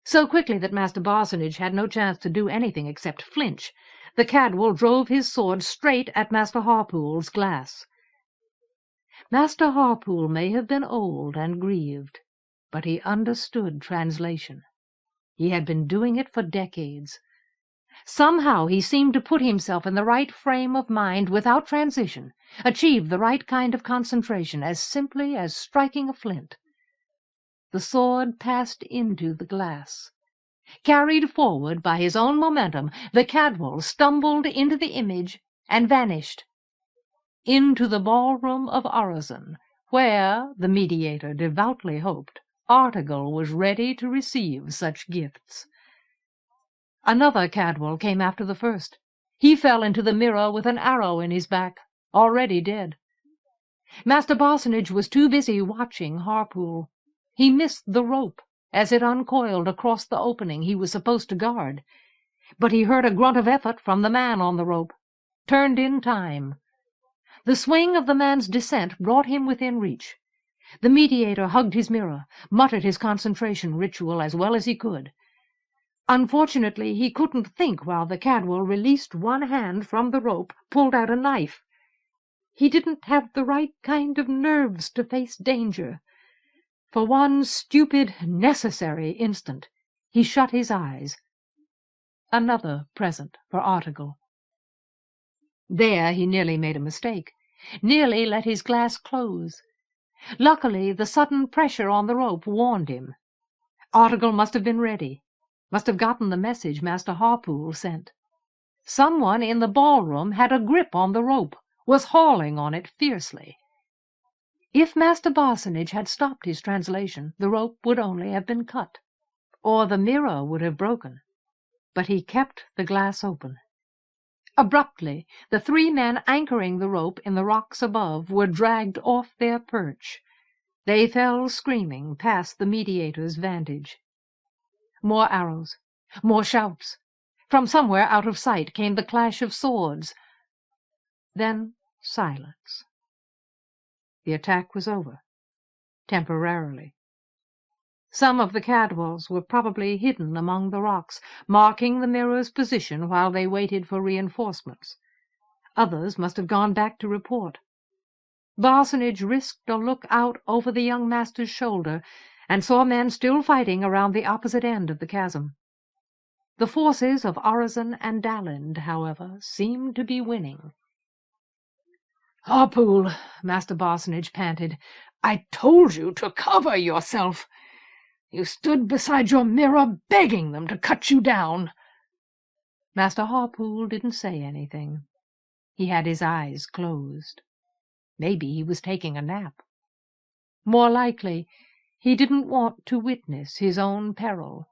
So quickly that Master Barsonage had no chance to do anything except flinch. The Cadwal drove his sword straight at Master Harpool's glass. Master Harpool may have been old and grieved, but he understood translation. He had been doing it for decades. Somehow he seemed to put himself in the right frame of mind without transition, achieve the right kind of concentration as simply as striking a flint. The sword passed into the glass. Carried forward by his own momentum, the Cadwal stumbled into the image and vanished. Into the ballroom of Orozen, where, the mediator devoutly hoped, Artegall was ready to receive such gifts. Another Cadwal came after the first. He fell into the mirror with an arrow in his back, already dead. Master Barsonage was too busy watching Harpool. He missed the rope as it uncoiled across the opening he was supposed to guard. But he heard a grunt of effort from the man on the rope, turned in time. The swing of the man's descent brought him within reach. The mediator hugged his mirror, muttered his concentration ritual as well as he could. Unfortunately, he couldn't think while the Cadwal released one hand from the rope, pulled out a knife. He didn't have the right kind of nerves to face danger. For one stupid, necessary instant, he shut his eyes. Another present for Artegall. There he nearly made a mistake, nearly let his glass close. Luckily, the sudden pressure on the rope warned him. Artegall must have been ready, must have gotten the message Master Harpool sent. Someone in the ballroom had a grip on the rope, was hauling on it fiercely. If Master Barsonage had stopped his translation, the rope would only have been cut, or the mirror would have broken. But he kept the glass open. Abruptly, the 3 men anchoring the rope in the rocks above were dragged off their perch. They fell screaming past the mediator's vantage. More arrows, more shouts. From somewhere out of sight came the clash of swords. Then silence. The attack was over, temporarily. Some of the Cadwals were probably hidden among the rocks, marking the mirror's position while they waited for reinforcements. Others must have gone back to report. Barsonage risked a look out over the young master's shoulder and saw men still fighting around the opposite end of the chasm. The forces of Orozen and Dallind, however, seemed to be winning. "Harpool," Master Barsonage panted, "I told you to cover yourself. You stood beside your mirror begging them to cut you down." Master Harpool didn't say anything. He had his eyes closed. Maybe he was taking a nap. More likely, he didn't want to witness his own peril.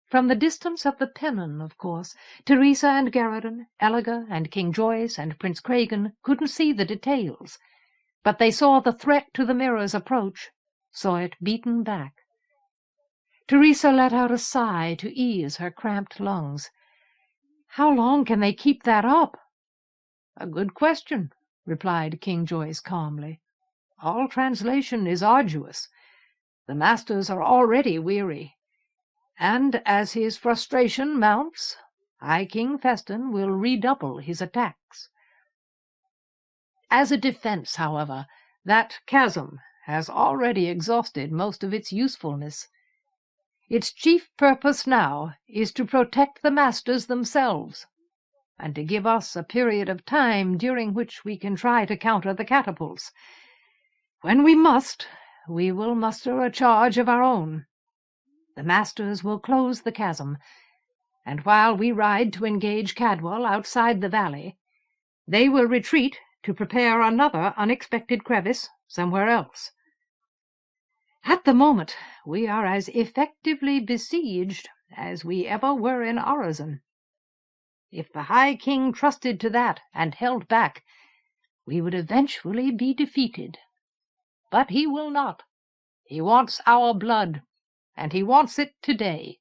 From the distance of the pennon, of course, Teresa and Garradon, Elegor and King Joyce and Prince Cragen couldn't see the details, but they saw the threat to the mirrors approach, saw it beaten back. Teresa let out a sigh to ease her cramped lungs. "How long can they keep that up?" "A good question," replied King Joyce calmly. "All translation is arduous. The masters are already weary, and as his frustration mounts, High King Feston will redouble his attacks. As a defense, however, that chasm has already exhausted most of its usefulness. Its chief purpose now is to protect the masters themselves, and to give us a period of time during which we can try to counter the catapults. When we must, we will muster a charge of our own. The masters will close the chasm, and while we ride to engage Cadwal outside the valley, they will retreat to prepare another unexpected crevice somewhere else. At the moment, we are as effectively besieged as we ever were in Orizon. If the High King trusted to that and held back, we would eventually be defeated. But he will not. He wants our blood, and he wants it today.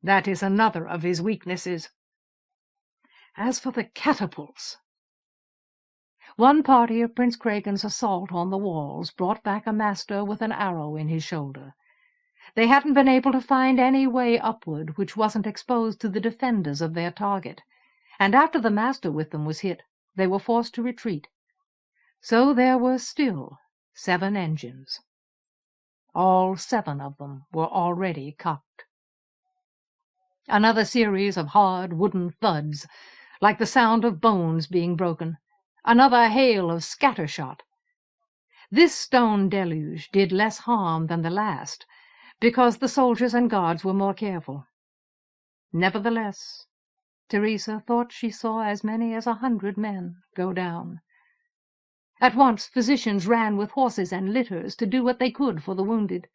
That is another of his weaknesses. As for the catapults, one party of Prince Cragen's assault on the walls brought back a master with an arrow in his shoulder. They hadn't been able to find any way upward which wasn't exposed to the defenders of their target, and after the master with them was hit, they were forced to retreat. So there were still 7 engines. All 7 of them were already cocked. Another series of hard wooden thuds, like the sound of bones being broken. Another hail of scattershot. This stone deluge did less harm than the last, because the soldiers and guards were more careful. Nevertheless, Teresa thought she saw as many as 100 men go down. At once physicians ran with horses and litters to do what they could for the wounded.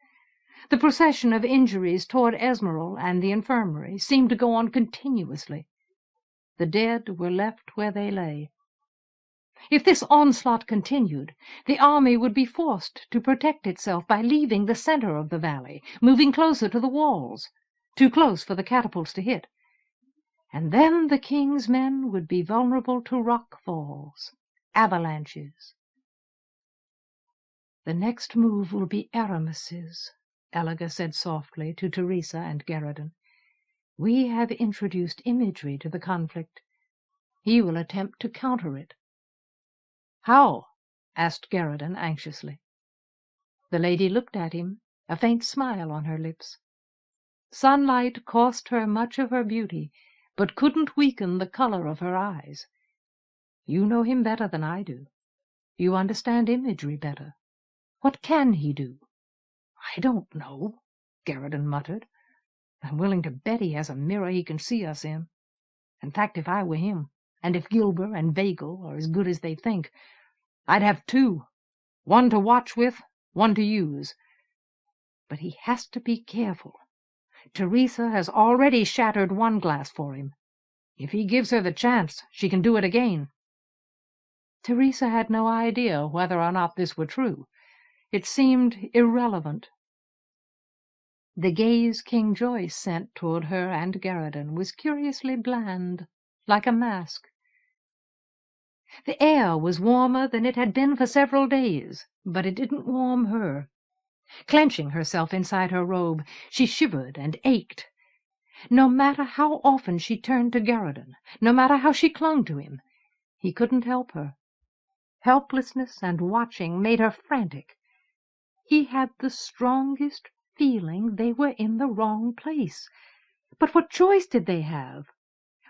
The procession of injuries toward Esmeralda and the infirmary seemed to go on continuously. The dead were left where they lay. If this onslaught continued, the army would be forced to protect itself by leaving the center of the valley, moving closer to the walls, too close for the catapults to hit. And then the king's men would be vulnerable to rock falls, avalanches. "The next move will be Aramis's," Elegor said softly to Teresa and Garradon. "We have introduced imagery to the conflict. He will attempt to counter it." "How?" asked Garradon anxiously. The lady looked at him, a faint smile on her lips. Sunlight cost her much of her beauty, but couldn't weaken the color of her eyes. "You know him better than I do. You understand imagery better. What can he do?" "I don't know," Garradon muttered. "I'm willing to bet he has a mirror he can see us in. In fact, if I were him, and if Gilber and Vagel are as good as they think, I'd have 2, one to watch with, one to use. But he has to be careful. Teresa has already shattered one glass for him. If he gives her the chance, she can do it again." Teresa had no idea whether or not this were true. It seemed irrelevant. The gaze King Joyce sent toward her and Garradon was curiously bland, like a mask. The air was warmer than it had been for several days, but it didn't warm her. Clenching herself inside her robe, she shivered and ached. No matter how often she turned to Garradon, no matter how she clung to him, he couldn't help her. Helplessness and watching made her frantic. He had the strongest feeling they were in the wrong place. But what choice did they have?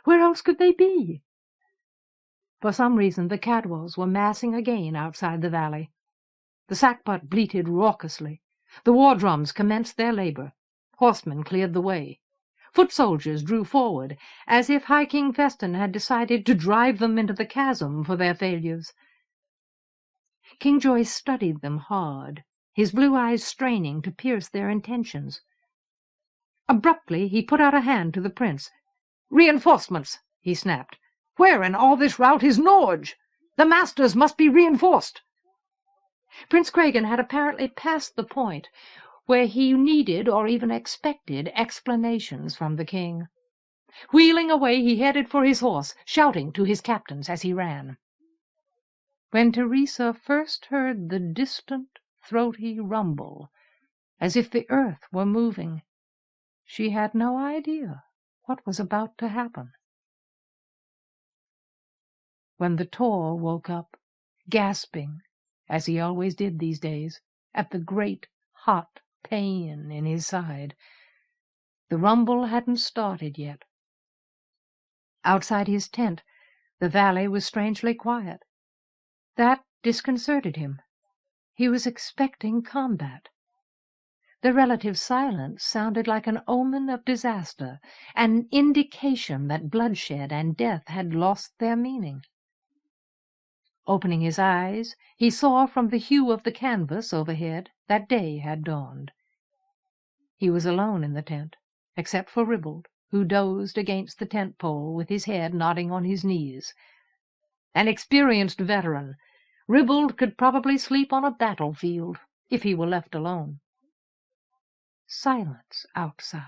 Where else could they be? For some reason the Cadwals were massing again outside the valley. The sackbut bleated raucously. The war drums commenced their labor. Horsemen cleared the way. Foot soldiers drew forward, as if High King Feston had decided to drive them into the chasm for their failures. King Joy studied them hard, his blue eyes straining to pierce their intentions. Abruptly he put out a hand to the prince. "Reinforcements!" he snapped. "Where in all this rout is Norge? The masters must be reinforced." Prince Cregan had apparently passed the point where he needed or even expected explanations from the king. Wheeling away, he headed for his horse, shouting to his captains as he ran. When Teresa first heard the distant, throaty rumble, as if the earth were moving, she had no idea what was about to happen. When the Tor woke up, gasping, as he always did these days, at the great, hot pain in his side, the rumble hadn't started yet. Outside his tent, the valley was strangely quiet. That disconcerted him. He was expecting combat. The relative silence sounded like an omen of disaster, an indication that bloodshed and death had lost their meaning. Opening his eyes, he saw from the hue of the canvas overhead that day had dawned. He was alone in the tent, except for Ribald, who dozed against the tent pole with his head nodding on his knees. An experienced veteran, Ribald could probably sleep on a battlefield if he were left alone. Silence outside.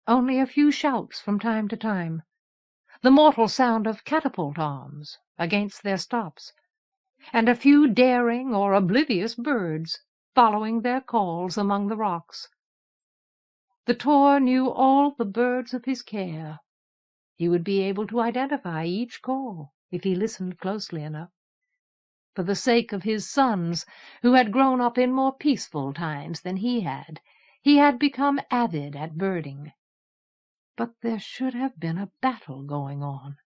Only a few shouts from time to time. The mortal sound of catapult arms against their stops, and a few daring or oblivious birds following their calls among the rocks. The Tor knew all the birds of his care. He would be able to identify each call if he listened closely enough. For the sake of his sons, who had grown up in more peaceful times than he had become avid at birding. But there should have been a battle going on.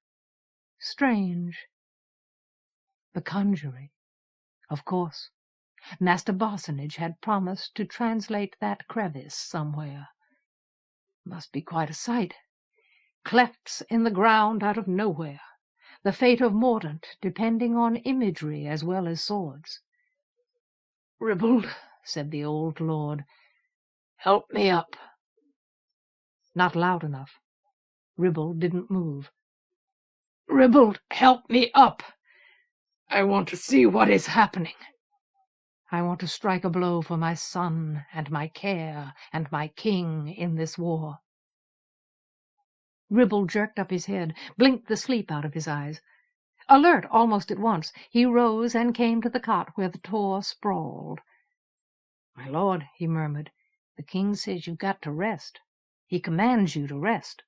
Strange. The Congery. Of course. Master Barsonage had promised to translate that crevice somewhere. Must be quite a sight. Clefts in the ground out of nowhere. The fate of Mordaunt depending on imagery as well as swords. "Ribald," said the old lord, "help me up." Not loud enough. Ribald didn't move. "Ribald, help me up. I want to see what is happening. I want to strike a blow for my son and my care and my king in this war." Ribald jerked up his head, blinked the sleep out of his eyes. Alert almost at once, he rose and came to the cot where the Tor sprawled. "My lord," he murmured, "the king says you've got to rest. He commands you to rest."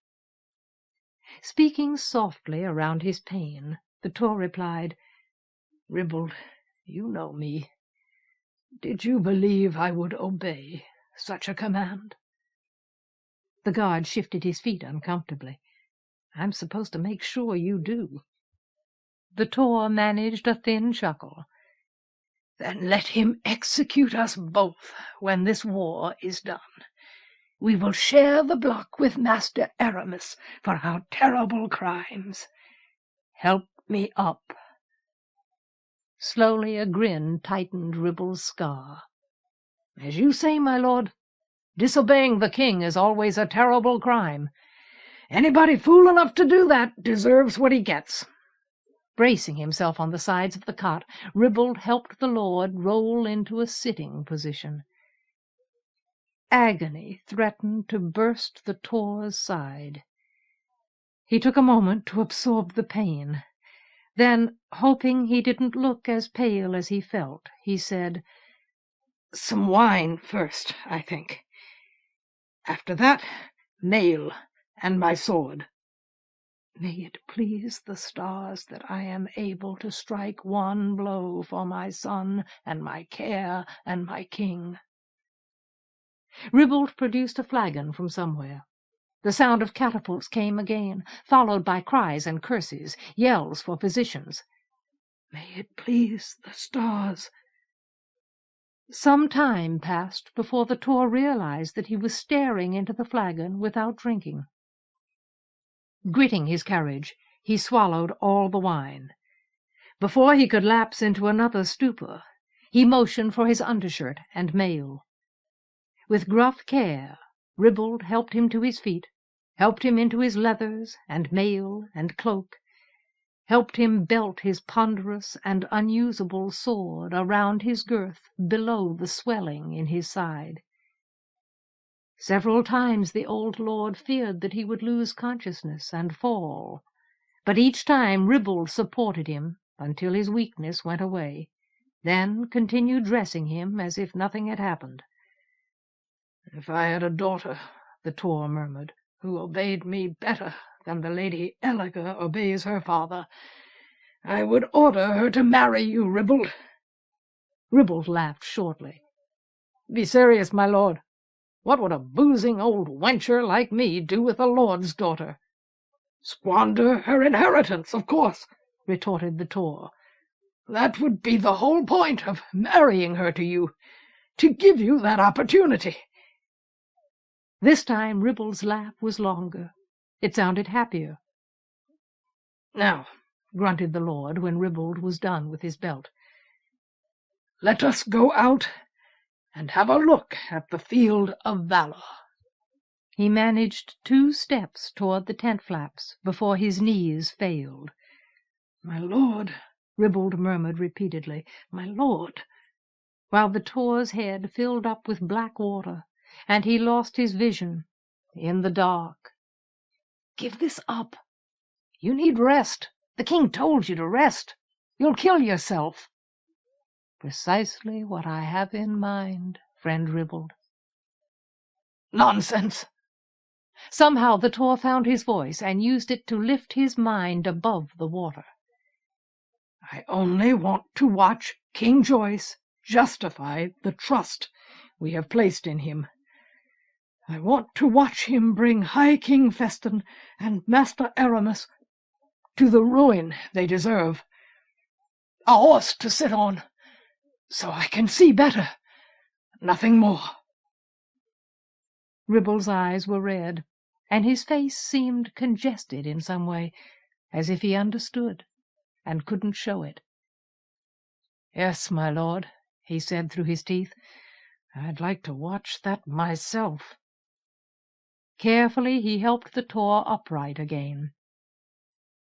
Speaking softly around his pain, the Tor replied, "Ribald, you know me. Did you believe I would obey such a command?" The guard shifted his feet uncomfortably. "I'm supposed to make sure you do." The Tor managed a thin chuckle. "Then let him execute us both when this war is done. We will share the block with Master Aramis for our terrible crimes. Help me up." Slowly a grin tightened Ribble's scar. "As you say, my lord. Disobeying the king is always a terrible crime. Anybody fool enough to do that deserves what he gets." Bracing himself on the sides of the cot, Ribald helped the lord roll into a sitting position. Agony threatened to burst the Tor's side. He took a moment to absorb the pain. Then, hoping he didn't look as pale as he felt, he said, "Some wine first, I think. After that, mail and my sword. May it please the stars that I am able to strike one blow for my son and my care and my king." Ribald produced a flagon from somewhere. The sound of catapults came again, followed by cries and curses, yells for physicians. "May it please the stars." Some time passed before the Tor realized that he was staring into the flagon without drinking. Gritting his courage, he swallowed all the wine. Before he could lapse into another stupor, he motioned for his undershirt and mail. With gruff care, Ribald helped him to his feet, helped him into his leathers and mail and cloak, helped him belt his ponderous and unusable sword around his girth below the swelling in his side. Several times the old lord feared that he would lose consciousness and fall, but each time Ribald supported him until his weakness went away, then continued dressing him as if nothing had happened. "If I had a daughter," the Tor murmured, "who obeyed me better than the Lady Epilogue obeys her father, I would order her to marry you, Ribald." Ribald laughed shortly. "Be serious, my lord. What would a boozing old wencher like me do with a lord's daughter?" "Squander her inheritance, of course," retorted the Tor. "That would be the whole point of marrying her to you, to give you that opportunity." This time Ribald's laugh was longer. It sounded happier. "Now," grunted the lord when Ribald was done with his belt, "let us go out and have a look at the field of valor." He managed 2 steps toward the tent flaps before his knees failed. "My lord," Ribald murmured repeatedly, "my lord," while the Tor's head filled up with black water, and he lost his vision in the dark. "Give this up. You need rest. The king told you to rest. You'll kill yourself." "Precisely what I have in mind, friend Ribald." "Nonsense." Somehow the Tor found his voice and used it to lift his mind above the water. "I only want to watch King Joyce justify the trust we have placed in him. I want to watch him bring High King Feston and Master Aramis to the ruin they deserve. A horse to sit on, so I can see better. Nothing more." Ribald's eyes were red, and his face seemed congested in some way, as if he understood and couldn't show it. "Yes, my lord," he said through his teeth. "I'd like to watch that myself." Carefully he helped the Tor upright again.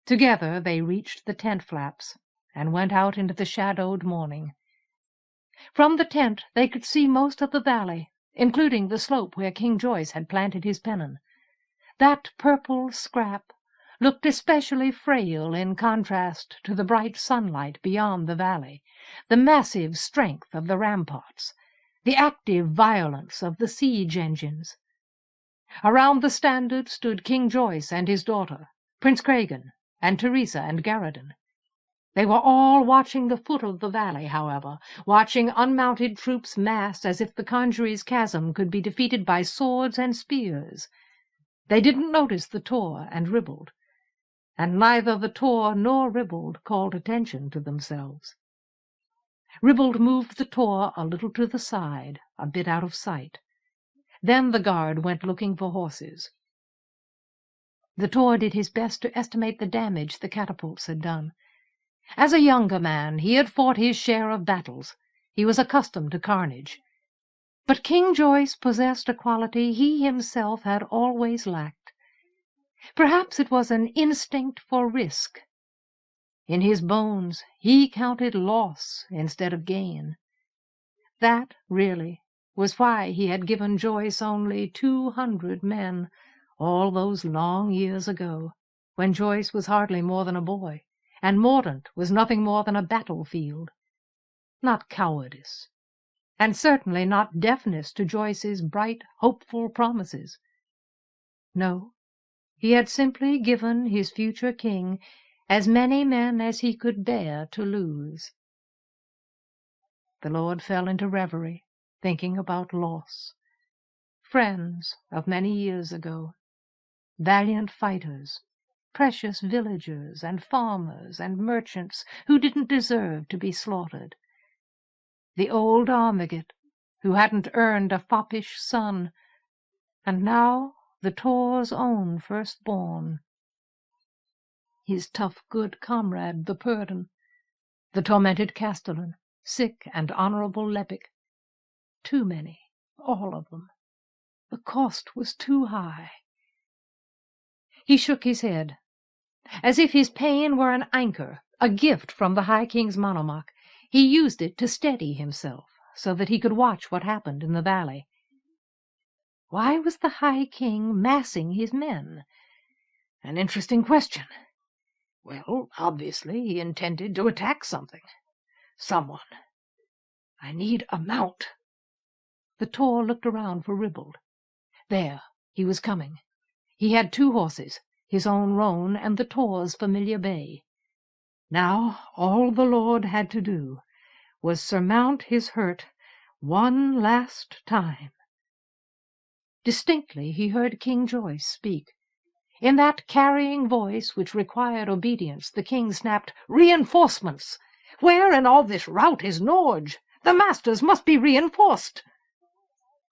Together they reached the tent flaps and went out into the shadowed morning. From the tent they could see most of the valley, including the slope where King Joyce had planted his pennon. That purple scrap looked especially frail in contrast to the bright sunlight beyond the valley, the massive strength of the ramparts, the active violence of the siege engines. Around the standard stood King Joyce and his daughter, Prince Cregan, and Teresa and Garradin. They were all watching the foot of the valley, however, watching unmounted troops mass as if the Congery's chasm could be defeated by swords and spears. They didn't notice the Tor and Ribald, and neither the Tor nor Ribald called attention to themselves. Ribald moved the Tor a little to the side, a bit out of sight. Then the guard went looking for horses. The Tor did his best to estimate the damage the catapults had done. As a younger man, he had fought his share of battles. He was accustomed to carnage. But King Joyce possessed a quality he himself had always lacked. Perhaps it was an instinct for risk. In his bones he counted loss instead of gain. That, really, was why he had given Joyce only 200 men all those long years ago, when Joyce was hardly more than a boy, and Mordaunt was nothing more than a battlefield. Not cowardice, and certainly not deafness to Joyce's bright, hopeful promises. No, he had simply given his future king as many men as he could bear to lose. The lord fell into reverie, thinking about loss. Friends of many years ago, valiant fighters, precious villagers and farmers and merchants who didn't deserve to be slaughtered. the old Armiget, who hadn't earned a foppish son, and now the Tor's own firstborn. His tough good comrade, the Purdon, the tormented Castellan, sick and honourable Lepic. Too many, all of them. The cost was too high. He shook his head, as if his pain were an anchor, a gift from the High King's monomach. He used it to steady himself, so that he could watch what happened in the valley. Why was the High King massing his men? An interesting question. Well, obviously he intended to attack something. Someone. I need a mount. The Tor looked around for Ribald. There, he was coming. He had 2 horses, his own roan and the Tor's familiar bay. Now all the Lord had to do was surmount his hurt one last time. Distinctly he heard King Joyce speak. In that carrying voice which required obedience, the king snapped, "Reinforcements! Where in all this rout is Norge? The masters must be reinforced!"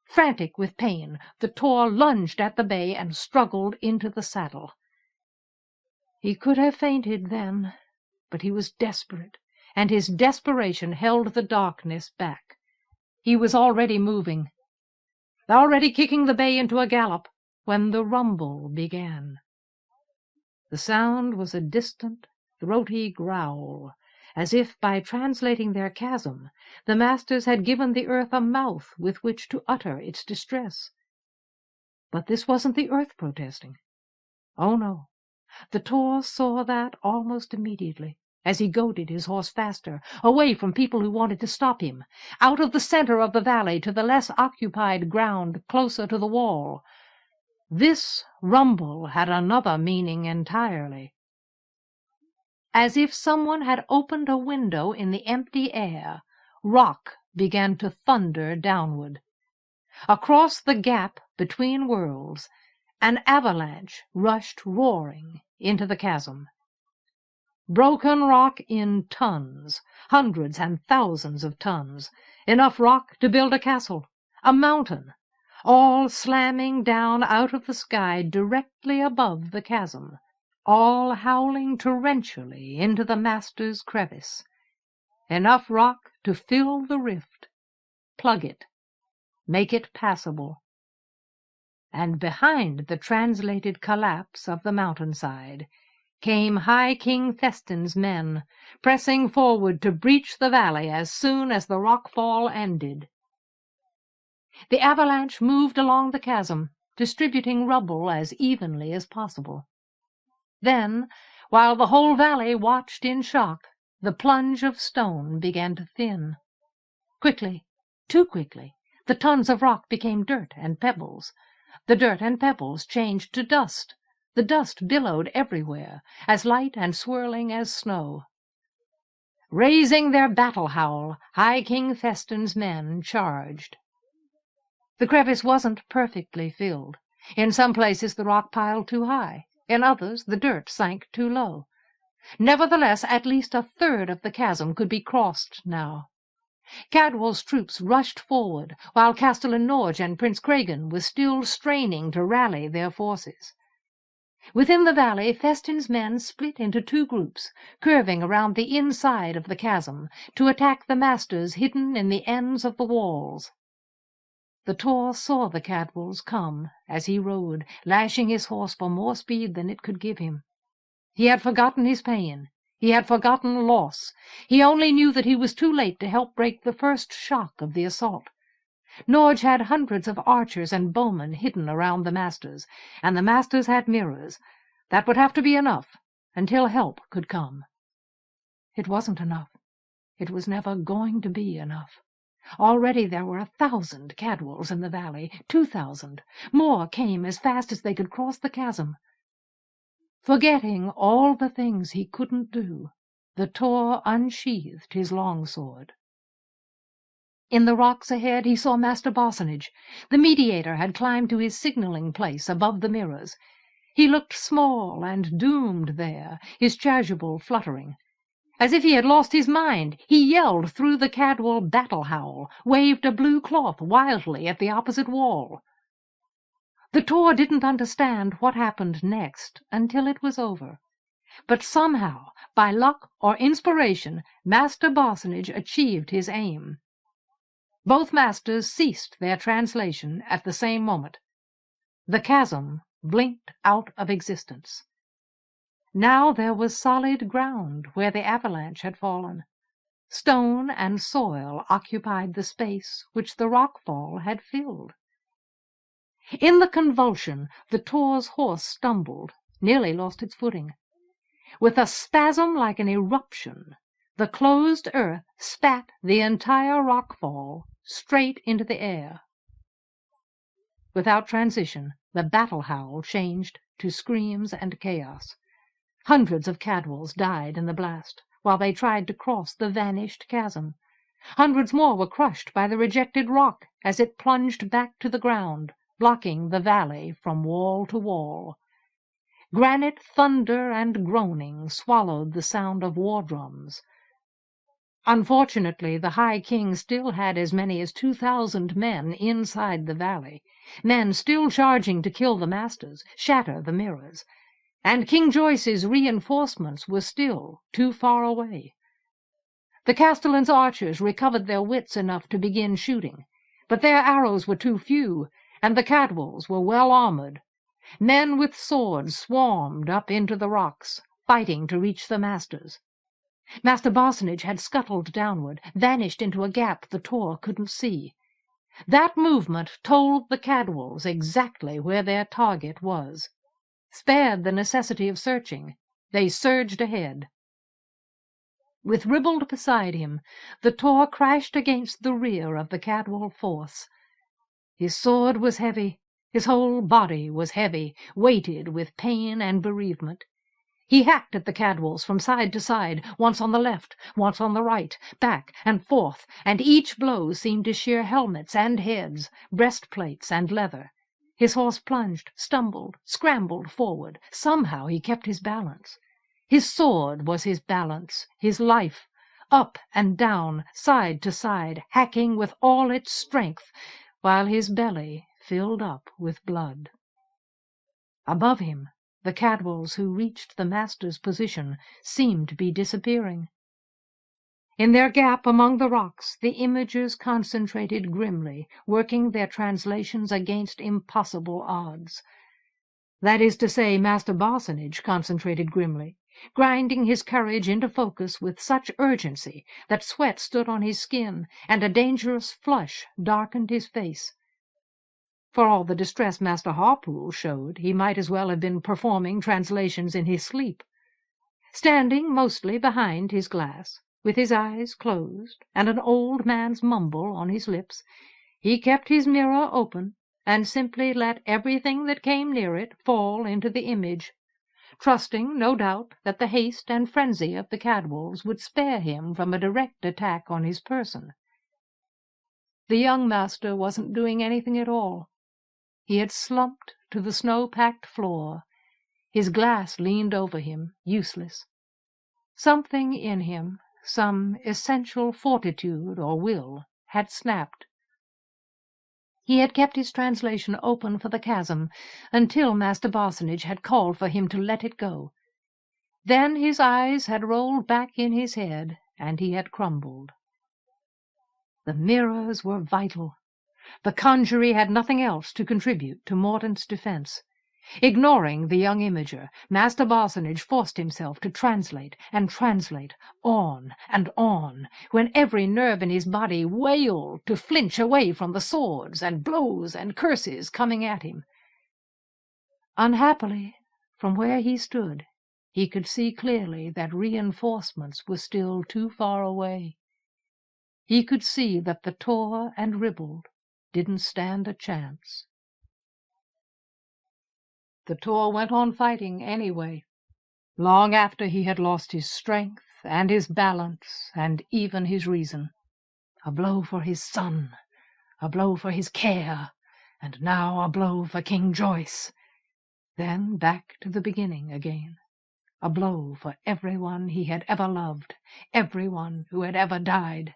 Frantic with pain, the Tor lunged at the bay and struggled into the saddle. He could have fainted then, but he was desperate, and his desperation held the darkness back. He was already moving, already kicking the bay into a gallop, when the rumble began. The sound was a distant, throaty growl, as if, by translating their chasm, the masters had given the earth a mouth with which to utter its distress. But this wasn't the earth protesting. Oh, no. The Tor saw that almost immediately, as he goaded his horse faster, away from people who wanted to stop him, out of the center of the valley to the less occupied ground closer to the wall. This rumble had another meaning entirely. As if someone had opened a window in the empty air, rock began to thunder downward. Across the gap between worlds, an avalanche rushed roaring into the chasm. Broken rock in tons, hundreds and thousands of tons, enough rock to build a castle, a mountain, all slamming down out of the sky directly above the chasm, all howling torrentially into the master's crevice. Enough rock to fill the rift, plug it, make it passable. And behind the translated collapse of the mountainside came High King Thestin's men, pressing forward to breach the valley as soon as the rockfall ended. The avalanche moved along the chasm, distributing rubble as evenly as possible. Then, while the whole valley watched in shock, the plunge of stone began to thin. Quickly, too quickly, the tons of rock became dirt and pebbles. The dirt and pebbles changed to dust. The dust billowed everywhere, as light and swirling as snow. Raising their battle howl, High King Thestin's men charged. The crevice wasn't perfectly filled. In some places the rock piled too high. In others the dirt sank too low. Nevertheless, at least a third of the chasm could be crossed now. Cadwal's troops rushed forward, while Castellan Norge and Prince Cregan were still straining to rally their forces. Within the valley, Thestin's men split into 2 groups, curving around the inside of the chasm, to attack the masters hidden in the ends of the walls. The Tor saw the Cadwals come as he rode, lashing his horse for more speed than it could give him. He had forgotten his pain. He had forgotten loss. He only knew that he was too late to help break the first shock of the assault. Norge had hundreds of archers and bowmen hidden around the masters, and the masters had mirrors. That would have to be enough, until help could come. It wasn't enough. It was never going to be enough. Already there were 1,000 Cadwals in the valley, 2,000. More came as fast as they could cross the chasm. Forgetting all the things he couldn't do, the Tor unsheathed his longsword. In the rocks ahead he saw Master Bossonage. The mediator had climbed to his signaling place above the mirrors. He looked small and doomed there, his chasuble fluttering. As if he had lost his mind, he yelled through the Cadwal battle howl, waved a blue cloth wildly at the opposite wall. The Tor didn't understand what happened next until it was over. But somehow, by luck or inspiration, Master Bossonage achieved his aim. Both masters ceased their translation at the same moment. The chasm blinked out of existence. Now there was solid ground where the avalanche had fallen. Stone and soil occupied the space which the rockfall had filled. In the convulsion, the Tor's horse stumbled, nearly lost its footing. With a spasm like an eruption, the closed earth spat the entire rockfall straight into the air. Without transition, the battle howl changed to screams and chaos. Hundreds of Cadwals died in the blast, while they tried to cross the vanished chasm. Hundreds more were crushed by the rejected rock as it plunged back to the ground, blocking the valley from wall to wall. Granite thunder and groaning swallowed the sound of war drums. Unfortunately, the High King still had as many as 2,000 men inside the valley, men still charging to kill the masters, shatter the mirrors, and King Joyce's reinforcements were still too far away. The Castellan's archers recovered their wits enough to begin shooting, but their arrows were too few, and the Cadwals were well armored. Men with swords swarmed up into the rocks, fighting to reach the masters. Master Bossonage had scuttled downward, vanished into a gap the Tor couldn't see. That movement told the Cadwals exactly where their target was. Spared the necessity of searching, they surged ahead. With Ribald beside him, the Tor crashed against the rear of the Cadwal force. His sword was heavy, his whole body was heavy, weighted with pain and bereavement. He hacked at the Cadwals from side to side, once on the left, once on the right, back and forth, and each blow seemed to shear helmets and heads, breastplates and leather. His horse plunged, stumbled, scrambled forward. Somehow he kept his balance. His sword was his balance, his life, up and down, side to side, hacking with all its strength, while his belly filled up with blood. Above him, the Cadwals who reached the master's position seemed to be disappearing. In their gap among the rocks, the imagers concentrated grimly, working their translations against impossible odds. That is to say, Master Bossonage concentrated grimly, grinding his courage into focus with such urgency that sweat stood on his skin and a dangerous flush darkened his face. For all the distress Master Harpool showed, he might as well have been performing translations in his sleep. Standing mostly behind his glass, with his eyes closed and an old man's mumble on his lips, he kept his mirror open and simply let everything that came near it fall into the image, trusting, no doubt, that the haste and frenzy of the Cadwals would spare him from a direct attack on his person. The young master wasn't doing anything at all. He had slumped to the snow-packed floor. His glass leaned over him, useless. Something in him, some essential fortitude or will, had snapped. He had kept his translation open for the chasm until Master Bossonage had called for him to let it go. Then his eyes had rolled back in his head, and he had crumbled. The mirrors were vital. The Congery had nothing else to contribute to Mordaunt's defense. Ignoring the young imager, Master Bossonage forced himself to translate and translate, on and on, when every nerve in his body wailed to flinch away from the swords and blows and curses coming at him. Unhappily, from where he stood, he could see clearly that reinforcements were still too far away. He could see that the Tor and Ribald didn't stand a chance. The Tor went on fighting anyway, long after he had lost his strength and his balance and even his reason. A blow for his son, a blow for his care, and now a blow for King Joyce. Then back to the beginning again. a blow for everyone he had ever loved, everyone who had ever died.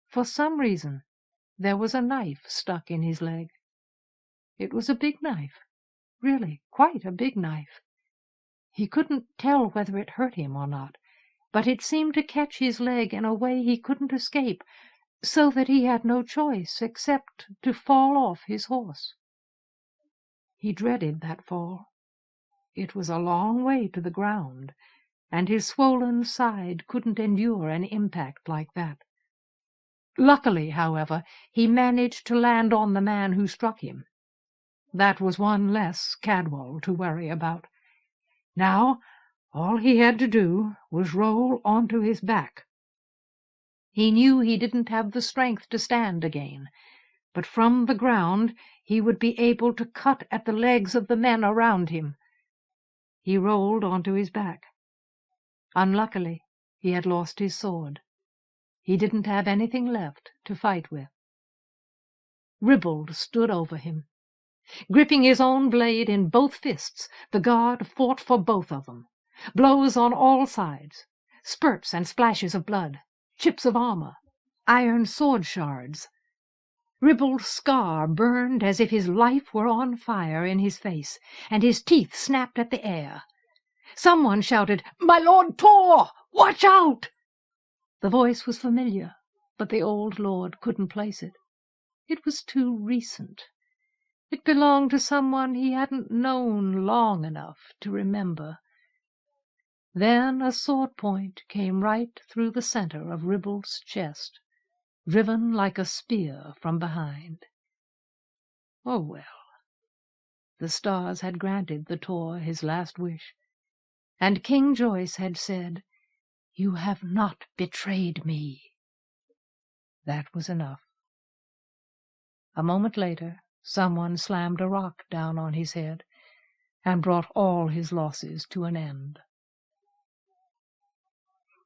For some reason, there was a knife stuck in his leg. It was a big knife, really quite a big knife. He couldn't tell whether it hurt him or not, but it seemed to catch his leg in a way he couldn't escape, so that he had no choice except to fall off his horse. He dreaded that fall. It was a long way to the ground, and his swollen side couldn't endure an impact like that. Luckily, however, he managed to land on the man who struck him. That was one less Cadwal to worry about. Now all he had to do was roll onto his back. He knew he didn't have the strength to stand again, but from the ground he would be able to cut at the legs of the men around him. He rolled onto his back. Unluckily, he had lost his sword. He didn't have anything left to fight with. Ribald stood over him. Gripping his own blade in both fists, the guard fought for both of them. Blows on all sides, spurts and splashes of blood, chips of armor, iron sword shards. Ribald's scar burned as if his life were on fire in his face, and his teeth snapped at the air. Someone shouted, "My Lord Tor! Watch out!" The voice was familiar, but the old lord couldn't place it. It was too recent. It belonged to someone he hadn't known long enough to remember. Then a sword point came right through the center of Ribald's chest, driven like a spear from behind. Oh well. The stars had granted the Tor his last wish, and King Joyce had said, "You have not betrayed me." That was enough. A moment later, someone slammed a rock down on his head and brought all his losses to an end.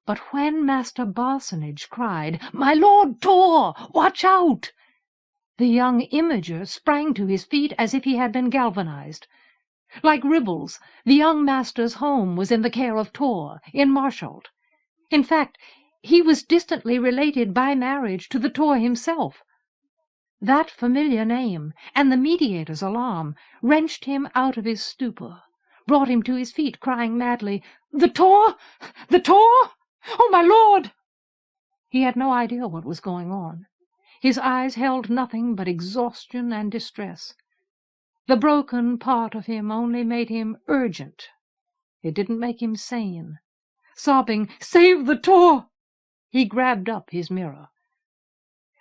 But when Master Barsonage cried, "My Lord Tor, watch out!" the young Imager sprang to his feet as if he had been galvanized. Like Ribald's, the young master's home was in the care of Tor, in Marshalt. In fact, he was distantly related by marriage to the Tor himself. That familiar name, and the mediator's alarm, wrenched him out of his stupor, brought him to his feet, crying madly, "The Tor! The Tor! Oh, my lord!" He had no idea what was going on. His eyes held nothing but exhaustion and distress. The broken part of him only made him urgent. It didn't make him sane. Sobbing, "Save the Tor!" he grabbed up his mirror.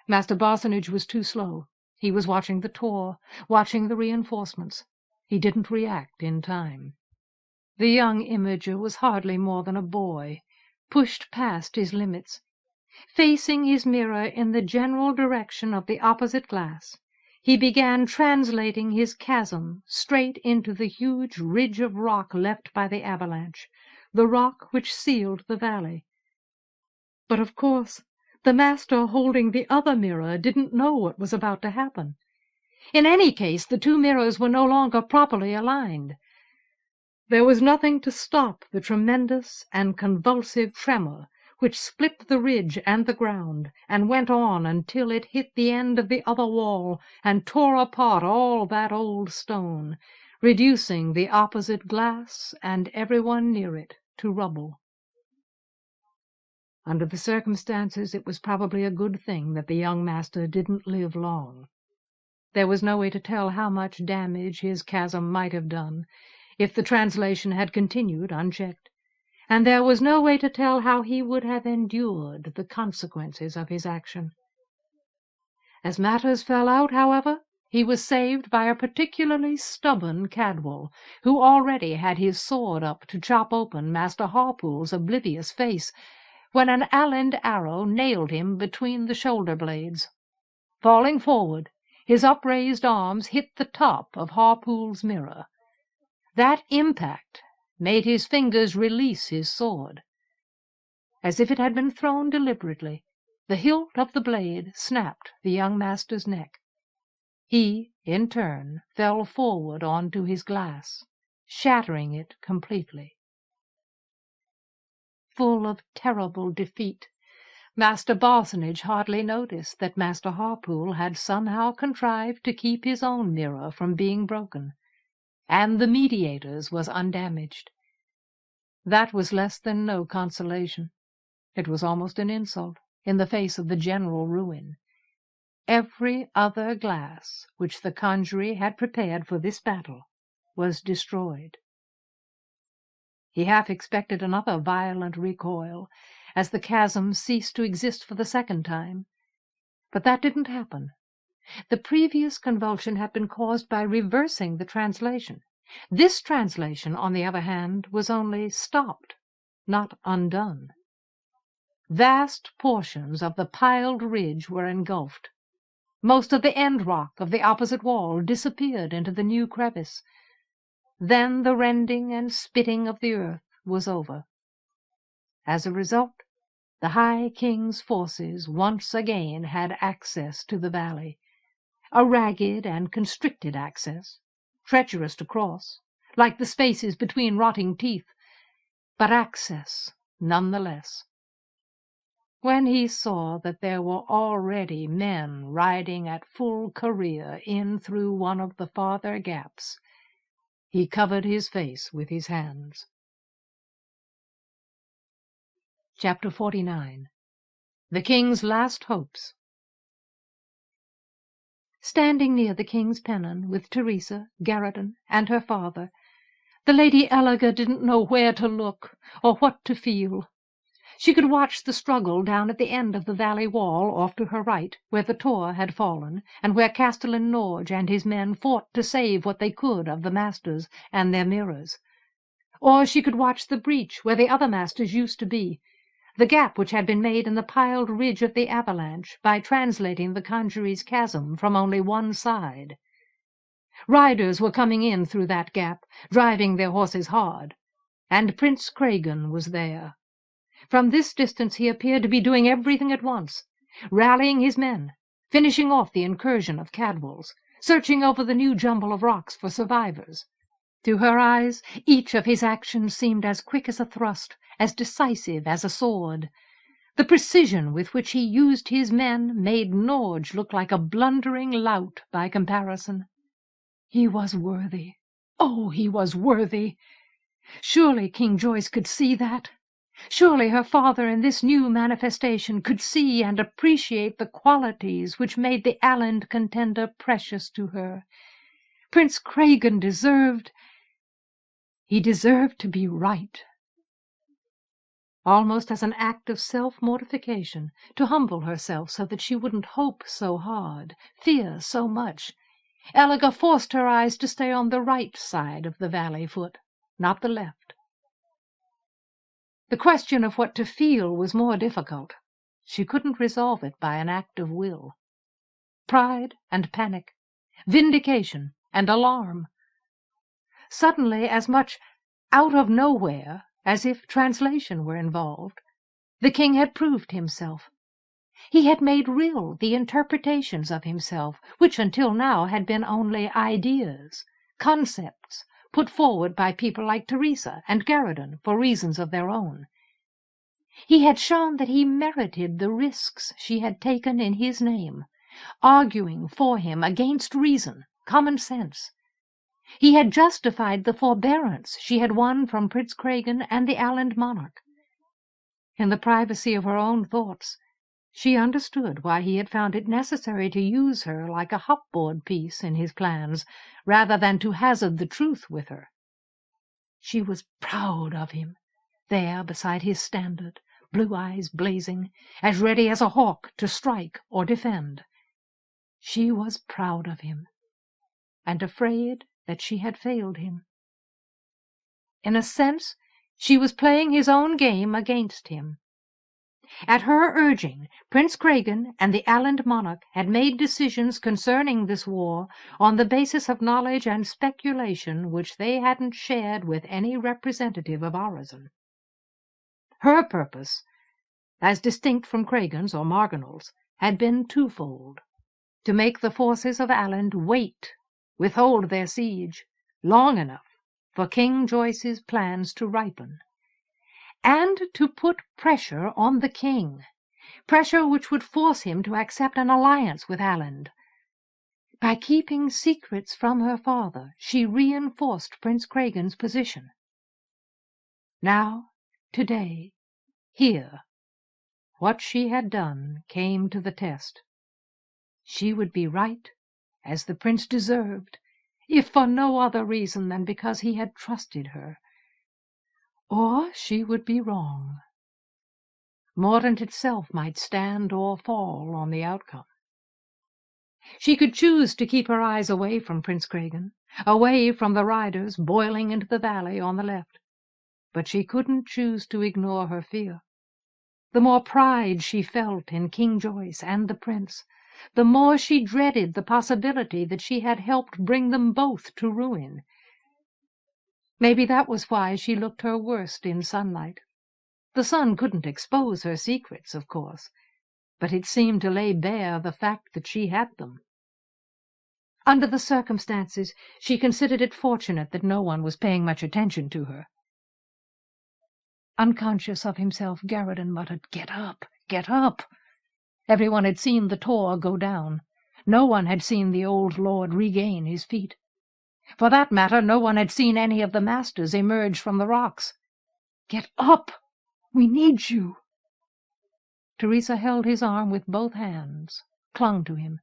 Master Barsonage was too slow. He was watching the Tor, watching the reinforcements. He didn't react in time. The young Imager was hardly more than a boy, pushed past his limits. Facing his mirror in the general direction of the opposite glass, he began translating his chasm straight into the huge ridge of rock left by the avalanche, the rock which sealed the valley. But of course the master holding the other mirror didn't know what was about to happen. In any case, the two mirrors were no longer properly aligned. There was nothing to stop the tremendous and convulsive tremor which split the ridge and the ground, and went on until it hit the end of the other wall and tore apart all that old stone, reducing the opposite glass and everyone near it to rubble. Under the circumstances, it was probably a good thing that the young master didn't live long. There was no way to tell how much damage his chasm might have done if the translation had continued unchecked, and there was no way to tell how he would have endured the consequences of his action. As matters fell out, however, he was saved by a particularly stubborn Cadwal, who already had his sword up to chop open Master Harpool's oblivious face, when an Alend arrow nailed him between the shoulder blades. Falling forward, his upraised arms hit the top of Harpool's mirror. That impact made his fingers release his sword. As if it had been thrown deliberately, the hilt of the blade snapped the young master's neck. He, in turn, fell forward onto his glass, shattering it completely. full of terrible defeat. Master Barsonage hardly noticed that Master Harpool had somehow contrived to keep his own mirror from being broken, and the Mediator's was undamaged. That was less than no consolation. It was almost an insult, in the face of the general ruin. Every other glass which the Congery had prepared for this battle was destroyed. He half expected another violent recoil, as the chasm ceased to exist for the second time. But that didn't happen. The previous convulsion had been caused by reversing the translation. This translation, on the other hand, was only stopped, not undone. Vast portions of the piled ridge were engulfed. Most of the end rock of the opposite wall disappeared into the new crevice. Then the rending and spitting of the earth was over. As a result, the High King's forces once again had access to the valley, a ragged and constricted access, treacherous to cross, like the spaces between rotting teeth, but access none the less. When he saw that there were already men riding at full career in through one of the farther gaps, he covered his face with his hands. Chapter 49. The King's Last Hopes. Standing near the King's pennon with Teresa, Garradon, and her father, the Lady Epilogue didn't know where to look or what to feel. She could watch the struggle down at the end of the valley wall off to her right, where the Tor had fallen, and where Castellan Norge and his men fought to save what they could of the masters and their mirrors. Or she could watch the breach where the other masters used to be, the gap which had been made in the piled ridge of the avalanche by translating the Congery's chasm from only one side. Riders were coming in through that gap, driving their horses hard, and Prince Cregan was there. From this distance he appeared to be doing everything at once, rallying his men, finishing off the incursion of Cadwalls, searching over the new jumble of rocks for survivors. To her eyes, each of his actions seemed as quick as a thrust, as decisive as a sword. The precision with which he used his men made Norge look like a blundering lout by comparison. He was worthy. Oh, he was worthy! Surely King Joyce could see that. Surely her father in this new manifestation could see and appreciate the qualities which made the Alland contender precious to her. Prince Cregan deserved to be right. Almost as an act of self-mortification, to humble herself so that she wouldn't hope so hard, fear so much, Epilogue forced her eyes to stay on the right side of the valley foot, not the left. The question of what to feel was more difficult. She couldn't resolve it by an act of will. Pride and panic, vindication and alarm. Suddenly, as much out of nowhere as if translation were involved, the king had proved himself. He had made real the interpretations of himself, which until now had been only ideas, concepts, put forward by people like Teresa and Garradon for reasons of their own. He had shown that he merited the risks she had taken in his name, arguing for him against reason, common sense. He had justified the forbearance she had won from Prince Cregan and the Alland monarch. In the privacy of her own thoughts, she understood why he had found it necessary to use her like a hopboard piece in his plans, rather than to hazard the truth with her. She was proud of him, there beside his standard, blue eyes blazing, as ready as a hawk to strike or defend. She was proud of him, and afraid that she had failed him. In a sense, she was playing his own game against him. At her urging, Prince Cregan and the Alland monarch had made decisions concerning this war on the basis of knowledge and speculation which they hadn't shared with any representative of Orizon. Her purpose, as distinct from Cregan's or Marganul's, had been twofold: to make the forces of Alland withhold their siege, long enough for King Joyce's plans to ripen, and to put pressure on the king, pressure which would force him to accept an alliance with Aland. By keeping secrets from her father, she reinforced Prince Cragan's position. Now, today, here, what she had done came to the test. She would be right, as the prince deserved, if for no other reason than because he had trusted her. Or she would be wrong. Mordaunt itself might stand or fall on the outcome. She could choose to keep her eyes away from Prince Cragan, away from the riders boiling into the valley on the left. But she couldn't choose to ignore her fear. The more pride she felt in King Joyce and the prince, the more she dreaded the possibility that she had helped bring them both to ruin. Maybe that was why she looked her worst in sunlight. The sun couldn't expose her secrets, of course, but it seemed to lay bare the fact that she had them. Under the circumstances, she considered it fortunate that no one was paying much attention to her. Unconscious of himself, Garradin muttered, "Get up! Get up!" Everyone had seen the Tor go down. No one had seen the old lord regain his feet. For that matter, no one had seen any of the masters emerge from the rocks. "Get up! We need you!" Teresa held his arm with both hands, clung to him.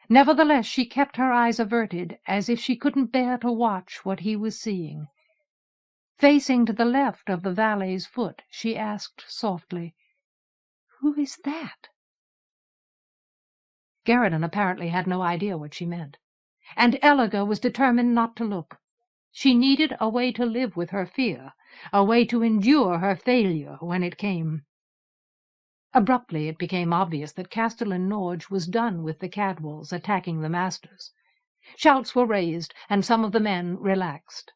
Nevertheless, she kept her eyes averted, as if she couldn't bear to watch what he was seeing. Facing to the left of the valley's foot, she asked softly, "Who is that?" Garradin apparently had no idea what she meant, and Epilogue was determined not to look. She needed a way to live with her fear, a way to endure her failure when it came. Abruptly it became obvious that Castellan Norge was done with the Cadwalls attacking the masters. Shouts were raised, and some of the men relaxed.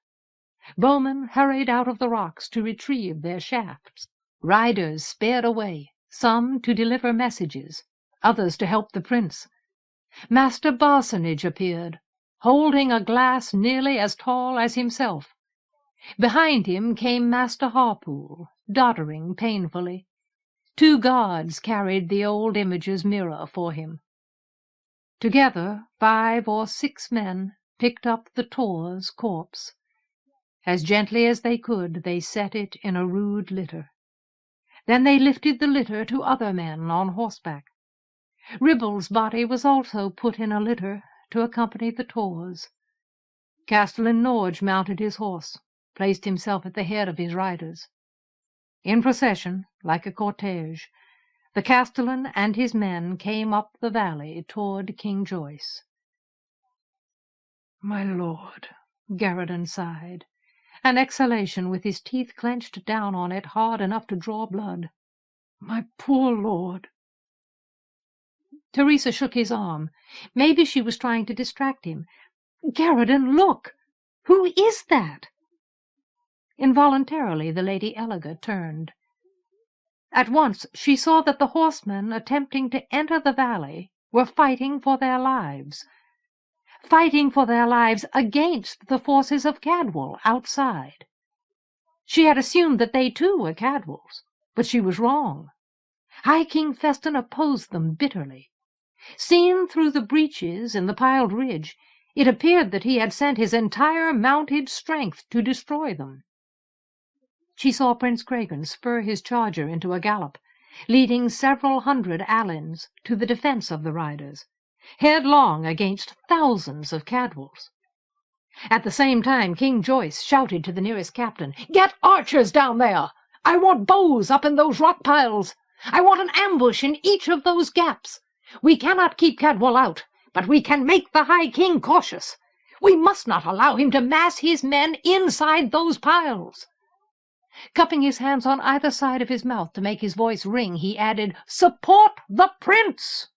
Bowmen hurried out of the rocks to retrieve their shafts. Riders sped away, some to deliver messages, others to help the prince. Master Barsonage appeared, holding a glass nearly as tall as himself. Behind him came Master Harpool, doddering painfully. 2 guards carried the old image's mirror for him. Together 5 or 6 men picked up the Tor's corpse. As gently as they could, they set it in a rude litter. Then they lifted the litter to other men on horseback. Ribble's body was also put in a litter to accompany the Tor's. Castellan Norge mounted his horse, placed himself at the head of his riders. In procession, like a cortege, the Castellan and his men came up the valley toward King Joyce. "My lord," Garradin sighed, an exhalation with his teeth clenched down on it hard enough to draw blood. "My poor lord." Teresa shook his arm. Maybe she was trying to distract him. "Garradin, look! Who is that?" Involuntarily the Lady Epilogue turned. At once she saw that the horsemen attempting to enter the valley were fighting for their lives. Fighting for their lives against the forces of Cadwal outside. She had assumed that they too were Cadwals, but she was wrong. High King Feston opposed them bitterly. Seen through the breaches in the piled ridge, it appeared that he had sent his entire mounted strength to destroy them. She saw Prince Cragan spur his charger into a gallop, leading several hundred Alans to the defense of the riders, headlong against thousands of Cadwals. At the same time, King Joyce shouted to the nearest captain, "Get archers down there! I want bows up in those rock piles! I want an ambush in each of those gaps! We cannot keep Cadwal out, but we can make the High King cautious. We must not allow him to mass his men inside those piles." Cupping his hands on either side of his mouth to make his voice ring, he added, "Support the prince!"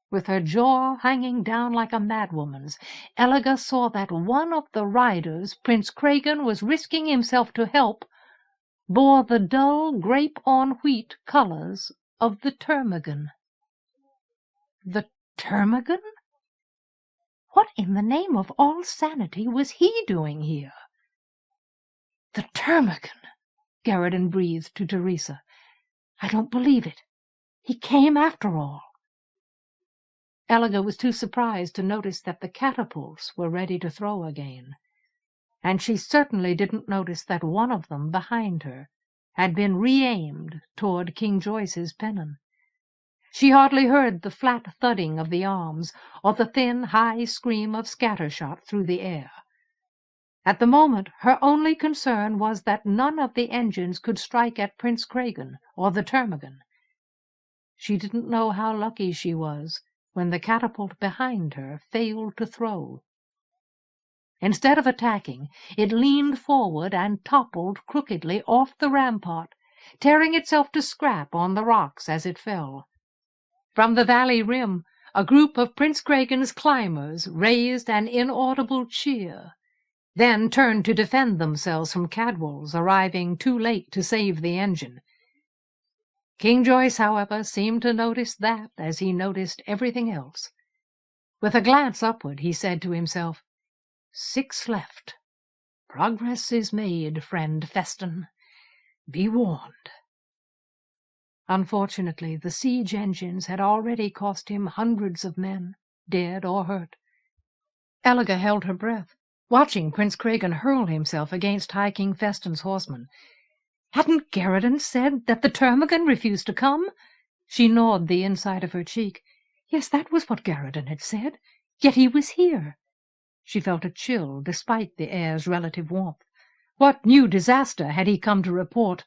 With her jaw hanging down like a madwoman's, Epilogue saw that one of the riders Prince Cragan was risking himself to help bore the dull grape-on-wheat colors of the Termagant. The Termagant? What in the name of all sanity was he doing here? The Termagant! Garridan breathed to Teresa. "I don't believe it. He came after all." Epilogue was too surprised to notice that the catapults were ready to throw again, and she certainly didn't notice that one of them behind her had been re-aimed toward King Joyce's pennon. She hardly heard the flat thudding of the arms or the thin, high scream of scattershot through the air. At the moment her only concern was that none of the engines could strike at Prince Cregan or the termagant. She didn't know how lucky she was when the catapult behind her failed to throw. Instead of attacking, it leaned forward and toppled crookedly off the rampart, tearing itself to scrap on the rocks as it fell. From the valley rim, a group of Prince Cregan's climbers raised an inaudible cheer, then turned to defend themselves from Cadwalls arriving too late to save the engine. King Joyce, however, seemed to notice that as he noticed everything else. With a glance upward, he said to himself, "6 left. Progress is made, friend Feston. Be warned." Unfortunately, the siege engines had already cost him hundreds of men, dead or hurt. Epilogue held her breath, watching Prince Cregan hurl himself against High King Feston's horsemen. Hadn't Garridan said that the termagant refused to come? She gnawed the inside of her cheek. Yes, that was what Garridan had said. Yet he was here. She felt a chill, despite the air's relative warmth. What new disaster had he come to report?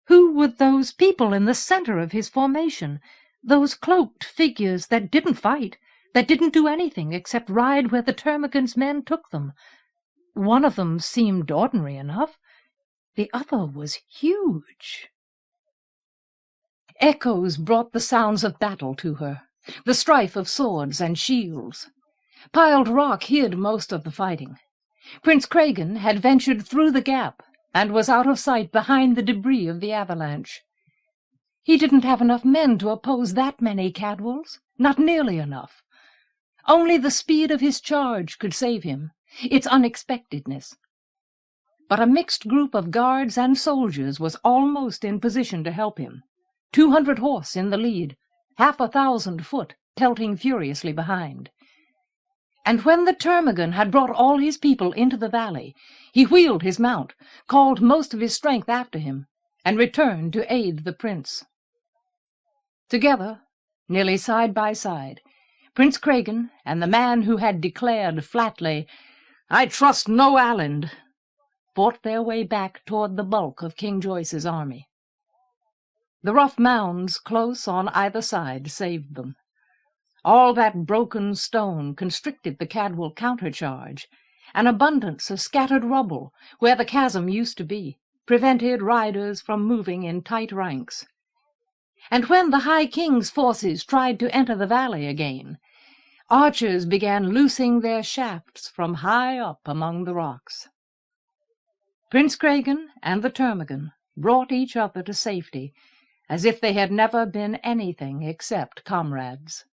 Who were those people in the center of his formation, those cloaked figures that didn't fight, that didn't do anything except ride where the termagant's men took them? One of them seemed ordinary enough. The other was huge. Echoes brought the sounds of battle to her, the strife of swords and shields. Piled rock hid most of the fighting. Prince Cregan had ventured through the gap and was out of sight behind the debris of the avalanche. He didn't have enough men to oppose that many Cadwalls, not nearly enough. Only the speed of his charge could save him, its unexpectedness. But a mixed group of guards and soldiers was almost in position to help him. 200 horse in the lead, 1,000 foot pelting furiously behind. And when the termagant had brought all his people into the valley, he wheeled his mount, called most of his strength after him, and returned to aid the prince. Together, nearly side by side, Prince Cregan and the man who had declared flatly, "I trust no Aland," fought their way back toward the bulk of King Joyce's army. The rough mounds close on either side saved them. All that broken stone constricted the Cadwall countercharge. An abundance of scattered rubble, where the chasm used to be, prevented riders from moving in tight ranks. And when the High King's forces tried to enter the valley again, archers began loosing their shafts from high up among the rocks. Prince Cregan and the termagant brought each other to safety, as if they had never been anything except comrades.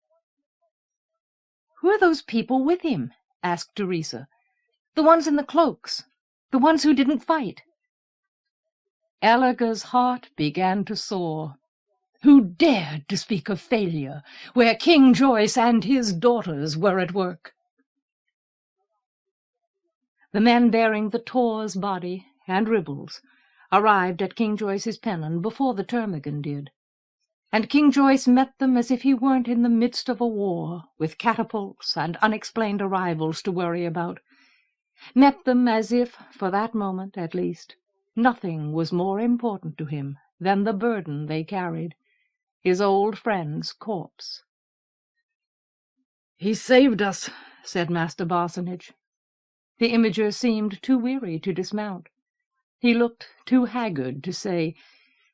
"Who are those people with him?" asked Teresa. "The ones in the cloaks, the ones who didn't fight." Epilogue's heart began to soar. Who dared to speak of failure where King Joyce and his daughters were at work? The men bearing the Tor's body and Ribble's arrived at King Joyce's pennon before the termagant did, and King Joyce met them as if he weren't in the midst of a war, with catapults and unexplained arrivals to worry about. Met them as if, for that moment at least, nothing was more important to him than the burden they carried, his old friend's corpse. "He saved us," said Master Barsonage. The imager seemed too weary to dismount. He looked too haggard to say,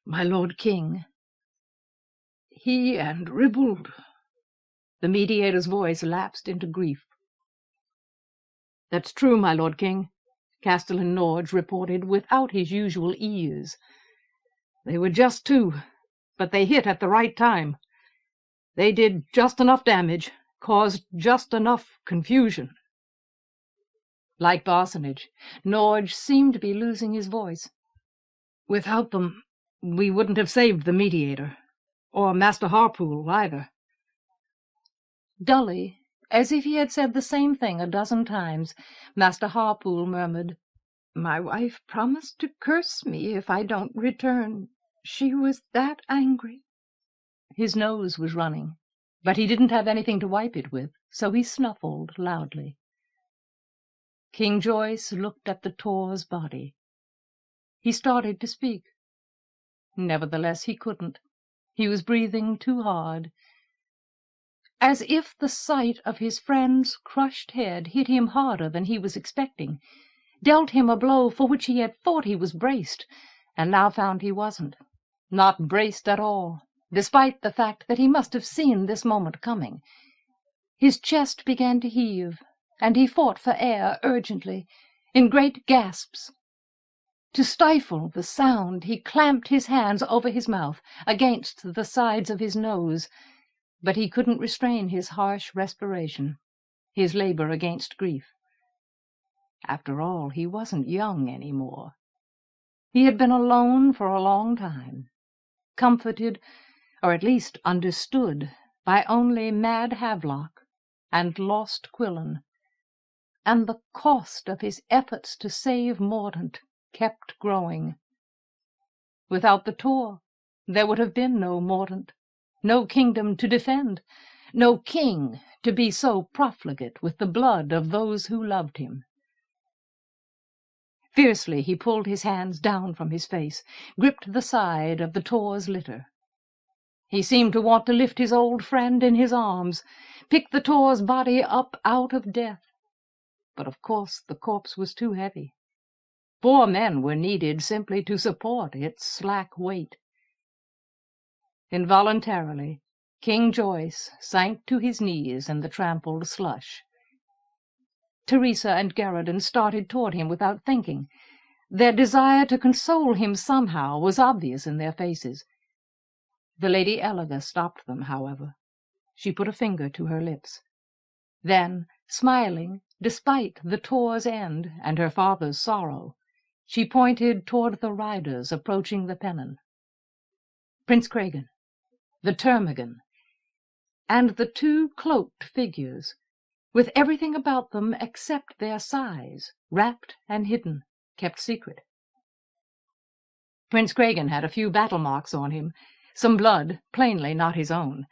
"My Lord King." "He and Ribald." The mediator's voice lapsed into grief. "That's true, my Lord King," Castellan Norge reported without his usual ease. "They were just 2, but they hit at the right time. They did just enough damage, caused just enough confusion." Like Barsonage, Norge seemed to be losing his voice. Without them, we wouldn't have saved the Mediator, or Master Harpool either." Dully, as if he had said the same thing a dozen times, Master Harpool murmured, "My wife promised to curse me if I don't return. She was that angry." His nose was running, but he didn't have anything to wipe it with, so he snuffled loudly. King Joyce looked at the Tor's body. He started to speak. Nevertheless, he couldn't. He was breathing too hard. As if the sight of his friend's crushed head hit him harder than he was expecting, dealt him a blow for which he had thought he was braced, and now found he wasn't. Not braced at all, despite the fact that he must have seen this moment coming. His chest began to heave, and he fought for air urgently, in great gasps. To stifle the sound, he clamped his hands over his mouth, against the sides of his nose, but he couldn't restrain his harsh respiration, his labor against grief. After all, he wasn't young any more. He had been alone for a long time, comforted, or at least understood, by only Mad Havelock and lost Quillen, and the cost of his efforts to save Mordaunt kept growing. Without the Tor, there would have been no Mordaunt, no kingdom to defend, no king to be so profligate with the blood of those who loved him. Fiercely he pulled his hands down from his face, gripped the side of the Tor's litter. He seemed to want to lift his old friend in his arms, pick the Tor's body up out of death. But of course the corpse was too heavy. 4 men were needed simply to support its slack weight. Involuntarily, King Joyce sank to his knees in the trampled slush. Teresa and Garradon started toward him without thinking. Their desire to console him somehow was obvious in their faces. The Lady Epilogue stopped them, however. She put a finger to her lips. Then, smiling, despite the Tor's end and her father's sorrow, she pointed toward the riders approaching the pennon. Prince Cregan, the Termagant, and the 2 cloaked figures, with everything about them except their size, wrapped and hidden, kept secret. Prince Cregan had a few battle marks on him, some blood, plainly not his own,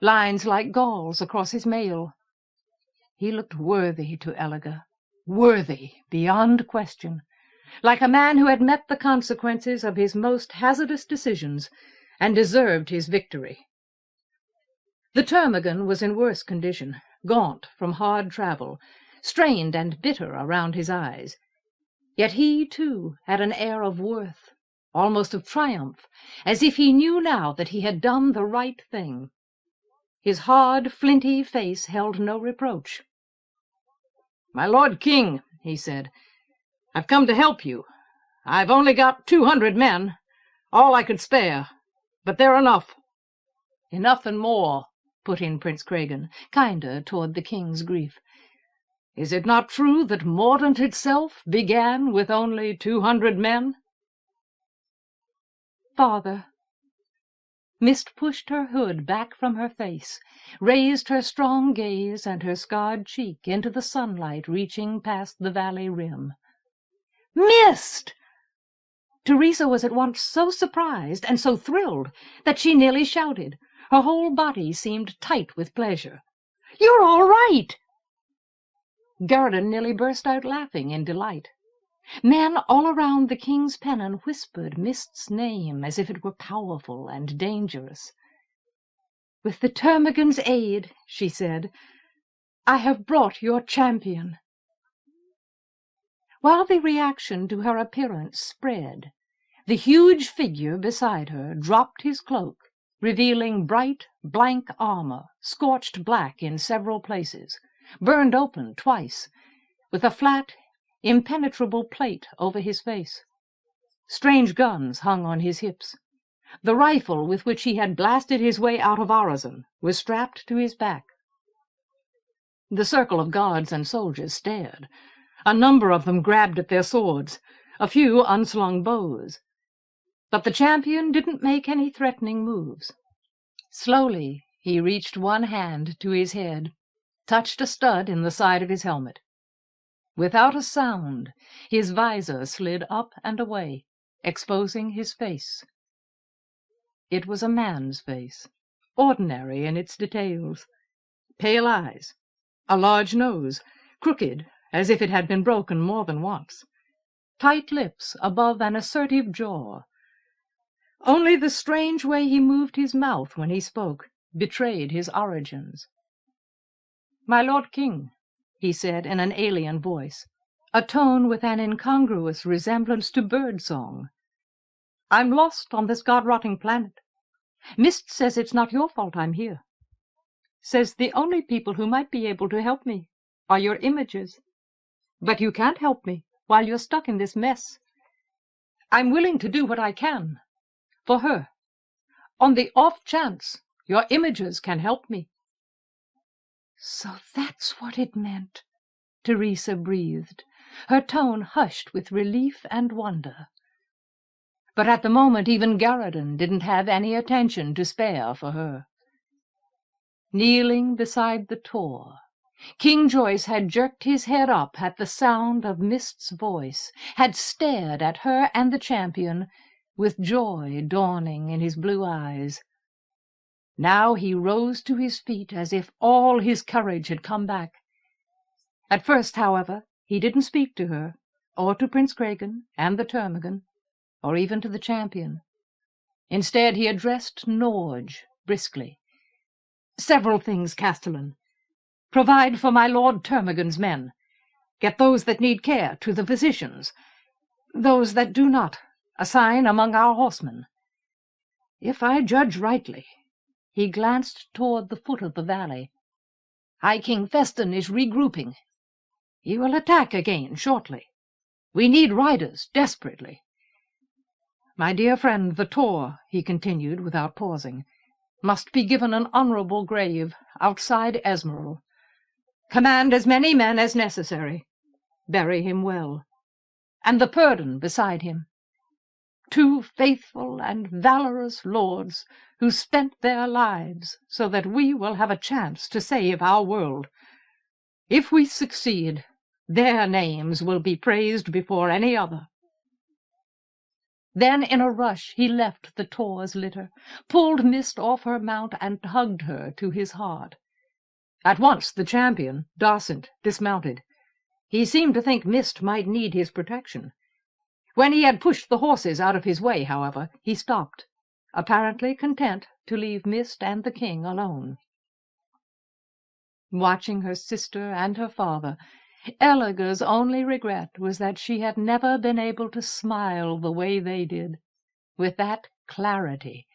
lines like galls across his mail. He looked worthy to Epilogue, worthy beyond question, like a man who had met the consequences of his most hazardous decisions and deserved his victory. The Termagant was in worse condition, gaunt from hard travel, strained and bitter around his eyes. Yet he, too, had an air of worth, almost of triumph, as if he knew now that he had done the right thing. His hard, flinty face held no reproach. "My Lord King," he said, "I've come to help you. I've only got 200 men, all I could spare, but they're enough." "Enough and more," put in Prince Cregan, kinder toward the king's grief. "Is it not true that Mordaunt itself began with only 200 men?" "Father." Mist pushed her hood back from her face, raised her strong gaze and her scarred cheek into the sunlight reaching past the valley rim. "Mist!" Teresa was at once so surprised and so thrilled that she nearly shouted. Her whole body seemed tight with pleasure. "You're all right!" Garradon nearly burst out laughing in delight. Men all around the king's pennon whispered Mist's name as if it were powerful and dangerous. "With the Termagant's aid," she said, "I have brought your champion." While the reaction to her appearance spread, the huge figure beside her dropped his cloak, revealing bright, blank armor, scorched black in several places, burned open twice, with a flat, impenetrable plate over his face. Strange guns hung on his hips. The rifle with which he had blasted his way out of Orazon was strapped to his back. The circle of guards and soldiers stared. A number of them grabbed at their swords, a few unslung bows. But the champion didn't make any threatening moves. Slowly he reached one hand to his head, touched a stud in the side of his helmet. Without a sound, his visor slid up and away, exposing his face. It was a man's face, ordinary in its details. Pale eyes, a large nose, crooked as if it had been broken more than once, tight lips above an assertive jaw. Only the strange way he moved his mouth when he spoke betrayed his origins. "My Lord King," he said in an alien voice, a tone with an incongruous resemblance to bird-song, "I'm lost on this god-rotting planet. Mist says it's not your fault I'm here. Says the only people who might be able to help me are your images. But you can't help me while you're stuck in this mess. I'm willing to do what I can for her, on the off chance your images can help me." "So that's what it meant," Teresa breathed, her tone hushed with relief and wonder. But at the moment even Garradon didn't have any attention to spare for her. Kneeling beside the Tor, King Joyce had jerked his head up at the sound of Mist's voice, had stared at her and the champion, with joy dawning in his blue eyes. Now he rose to his feet as if all his courage had come back. At first, however, he didn't speak to her, or to Prince Cregan and the Termagant, or even to the champion. Instead he addressed Norge briskly. "Several things, Castellan. Provide for my Lord Termagant's men. Get those that need care to the physicians. Those that do not, assign among our horsemen. If I judge rightly," he glanced toward the foot of the valley, "High King Feston is regrouping. He will attack again shortly. We need riders desperately. My dear friend, the Tor," he continued without pausing, "must be given an honorable grave outside Esmeralda. Command as many men as necessary. Bury him well. And the Purdon beside him. 2 faithful and valorous lords who spent their lives so that we will have a chance to save our world. If we succeed, their names will be praised before any other." Then in a rush he left the Tor's litter, pulled Mist off her mount and hugged her to his heart. At once the champion, Darcent, dismounted. He seemed to think Mist might need his protection. When he had pushed the horses out of his way, however, he stopped, apparently content to leave Mist and the king alone. Watching her sister and her father, Eliga's only regret was that she had never been able to smile the way they did, with that clarity,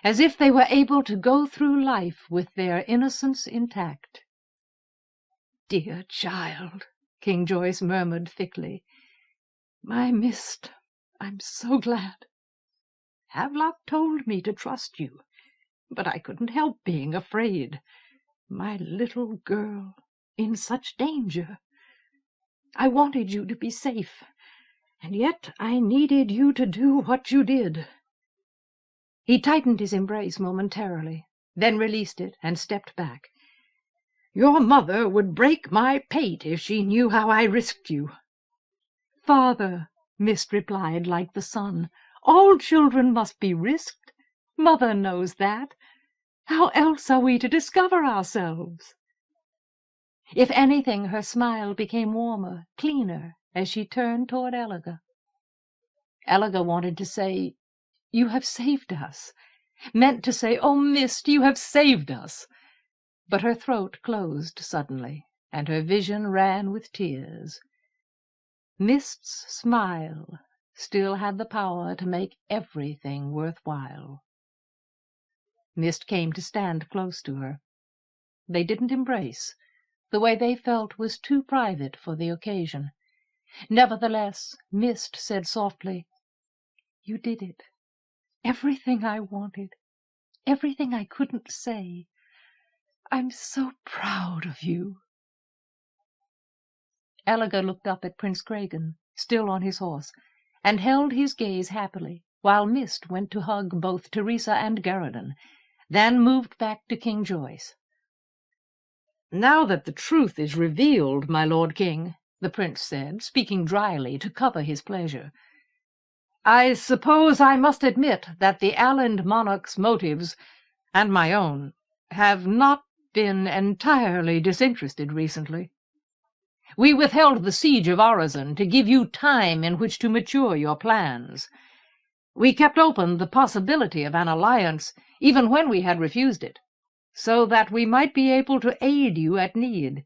as if they were able to go through life with their innocence intact. "Dear child," King Joyce murmured thickly. "My Mist, I'm so glad. Havelock told me to trust you, but I couldn't help being afraid. My little girl, in such danger. I wanted you to be safe, and yet I needed you to do what you did." He tightened his embrace momentarily, then released it and stepped back. "Your mother would break my pate if she knew how I risked you." "Father," Mist replied like the sun, "all children must be risked. Mother knows that. How else are we to discover ourselves?" If anything, her smile became warmer, cleaner, as she turned toward Eliga. Eliga wanted to say, "You have saved us," meant to say, "Oh, Mist, you have saved us," but her throat closed suddenly, and her vision ran with tears. Mist's smile still had the power to make everything worthwhile. Mist came to stand close to her. They didn't embrace. The way they felt was too private for the occasion. Nevertheless, Mist said softly, "You did it. Everything I wanted. Everything I couldn't say. I'm so proud of you." Eliga looked up at Prince Cregan, still on his horse, and held his gaze happily, while Mist went to hug both Teresa and Garridan, then moved back to King Joyce. "Now that the truth is revealed, my Lord King," the prince said, speaking dryly to cover his pleasure, "I suppose I must admit that the Allied monarch's motives, and my own, have not been entirely disinterested recently. We withheld the siege of Orizon to give you time in which to mature your plans. We kept open the possibility of an alliance, even when we had refused it, so that we might be able to aid you at need.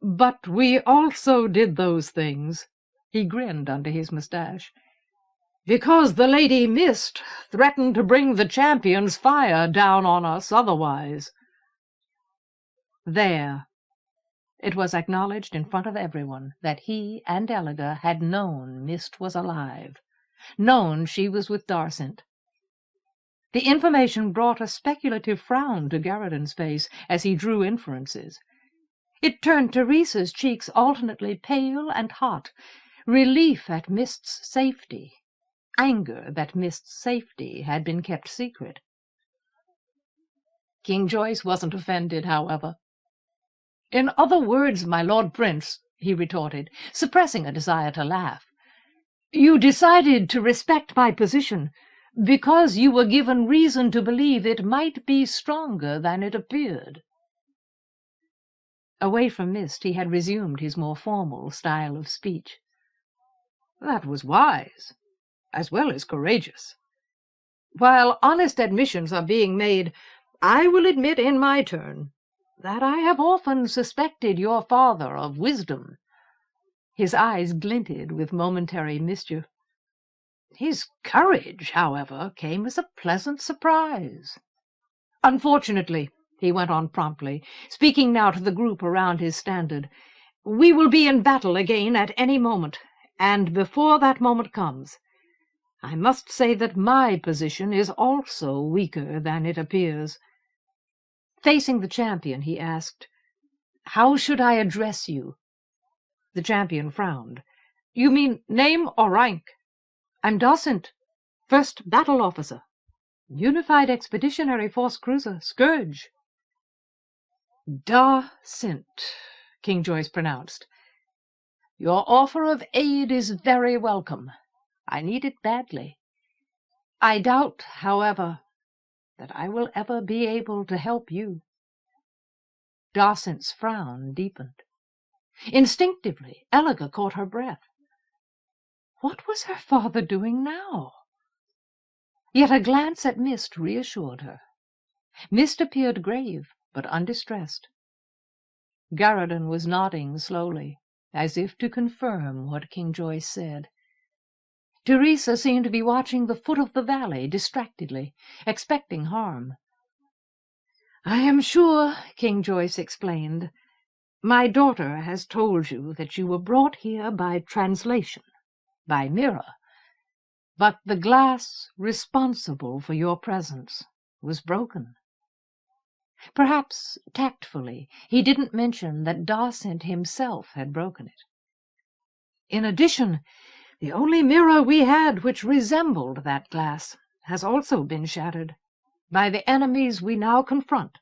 But we also did those things," he grinned under his moustache, "because the Lady Mist threatened to bring the champion's fire down on us otherwise." There. It was acknowledged in front of everyone that he and Elliga had known Mist was alive, known she was with Darcent. The information brought a speculative frown to Garridan's face as he drew inferences. It turned Teresa's cheeks alternately pale and hot, relief at Mist's safety, anger that Mist's safety had been kept secret. King Joyce wasn't offended, however. "In other words, my Lord Prince," he retorted, suppressing a desire to laugh, "you decided to respect my position because you were given reason to believe it might be stronger than it appeared." Away from Mist, he had resumed his more formal style of speech. "That was wise, as well as courageous. While honest admissions are being made, I will admit in my turn that I have often suspected your father of wisdom." His eyes glinted with momentary mischief. "His courage, however, came as a pleasant surprise. Unfortunately," he went on promptly, speaking now to the group around his standard, "we will be in battle again at any moment, and before that moment comes, I must say that my position is also weaker than it appears." Facing the champion, he asked, "How should I address you?" The champion frowned. "You mean name or rank?" "I'm Darcent, first battle officer, Unified Expeditionary Force cruiser, Scourge." "Darcent," King Joyce pronounced. "Your offer of aid is very welcome. I need it badly. I doubt, however, that I will ever be able to help you." Darcent's frown deepened. Instinctively, Elliga caught her breath. What was her father doing now? Yet a glance at Mist reassured her. Mist appeared grave, but undistressed. Garridan was nodding slowly, as if to confirm what King Joyce said. Teresa seemed to be watching the foot of the valley distractedly, expecting harm. "I am sure," King Joyce explained, "my daughter has told you that you were brought here by translation, by mirror, but the glass responsible for your presence was broken." Perhaps, tactfully, he didn't mention that Darcent himself had broken it. "In addition, the only mirror we had which resembled that glass has also been shattered by the enemies we now confront.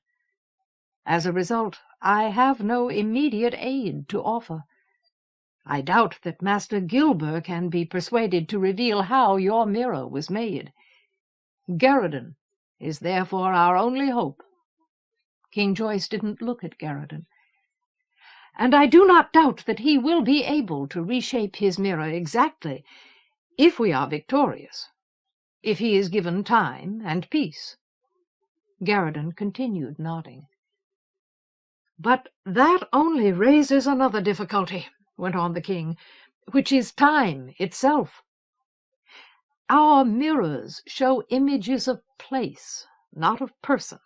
As a result, I have no immediate aid to offer. I doubt that Master Gilber can be persuaded to reveal how your mirror was made. Garridan is therefore our only hope." King Joyce didn't look at Garridan. "And I do not doubt that he will be able to reshape his mirror exactly, if we are victorious, if he is given time and peace." Garridan continued nodding. "But that only raises another difficulty," went on the king, "which is time itself. Our mirrors show images of place, not of person,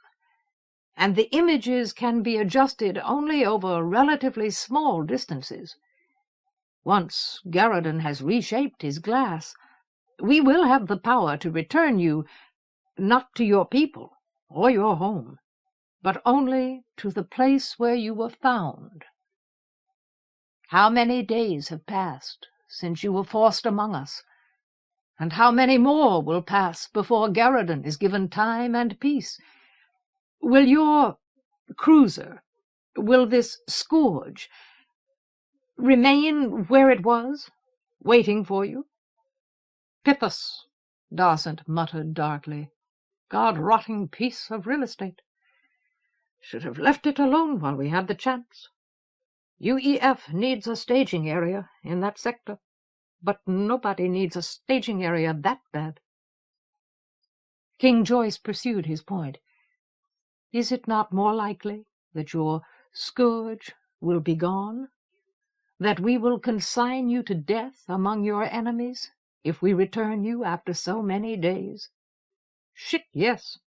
and the images can be adjusted only over relatively small distances. Once Garridan has reshaped his glass, we will have the power to return you, not to your people or your home, but only to the place where you were found. How many days have passed since you were forced among us? And how many more will pass before Garradon is given time and peace? Will your cruiser, will this scourge, remain where it was, waiting for you?" "Pithus," Darcent muttered darkly. "God-rotting piece of real estate. Should have left it alone while we had the chance. UEF needs a staging area in that sector, but nobody needs a staging area that bad." King Joyce pursued his point. "Is it not more likely that your scourge will be gone? That we will consign you to death among your enemies if we return you after so many days?" "Shit, yes."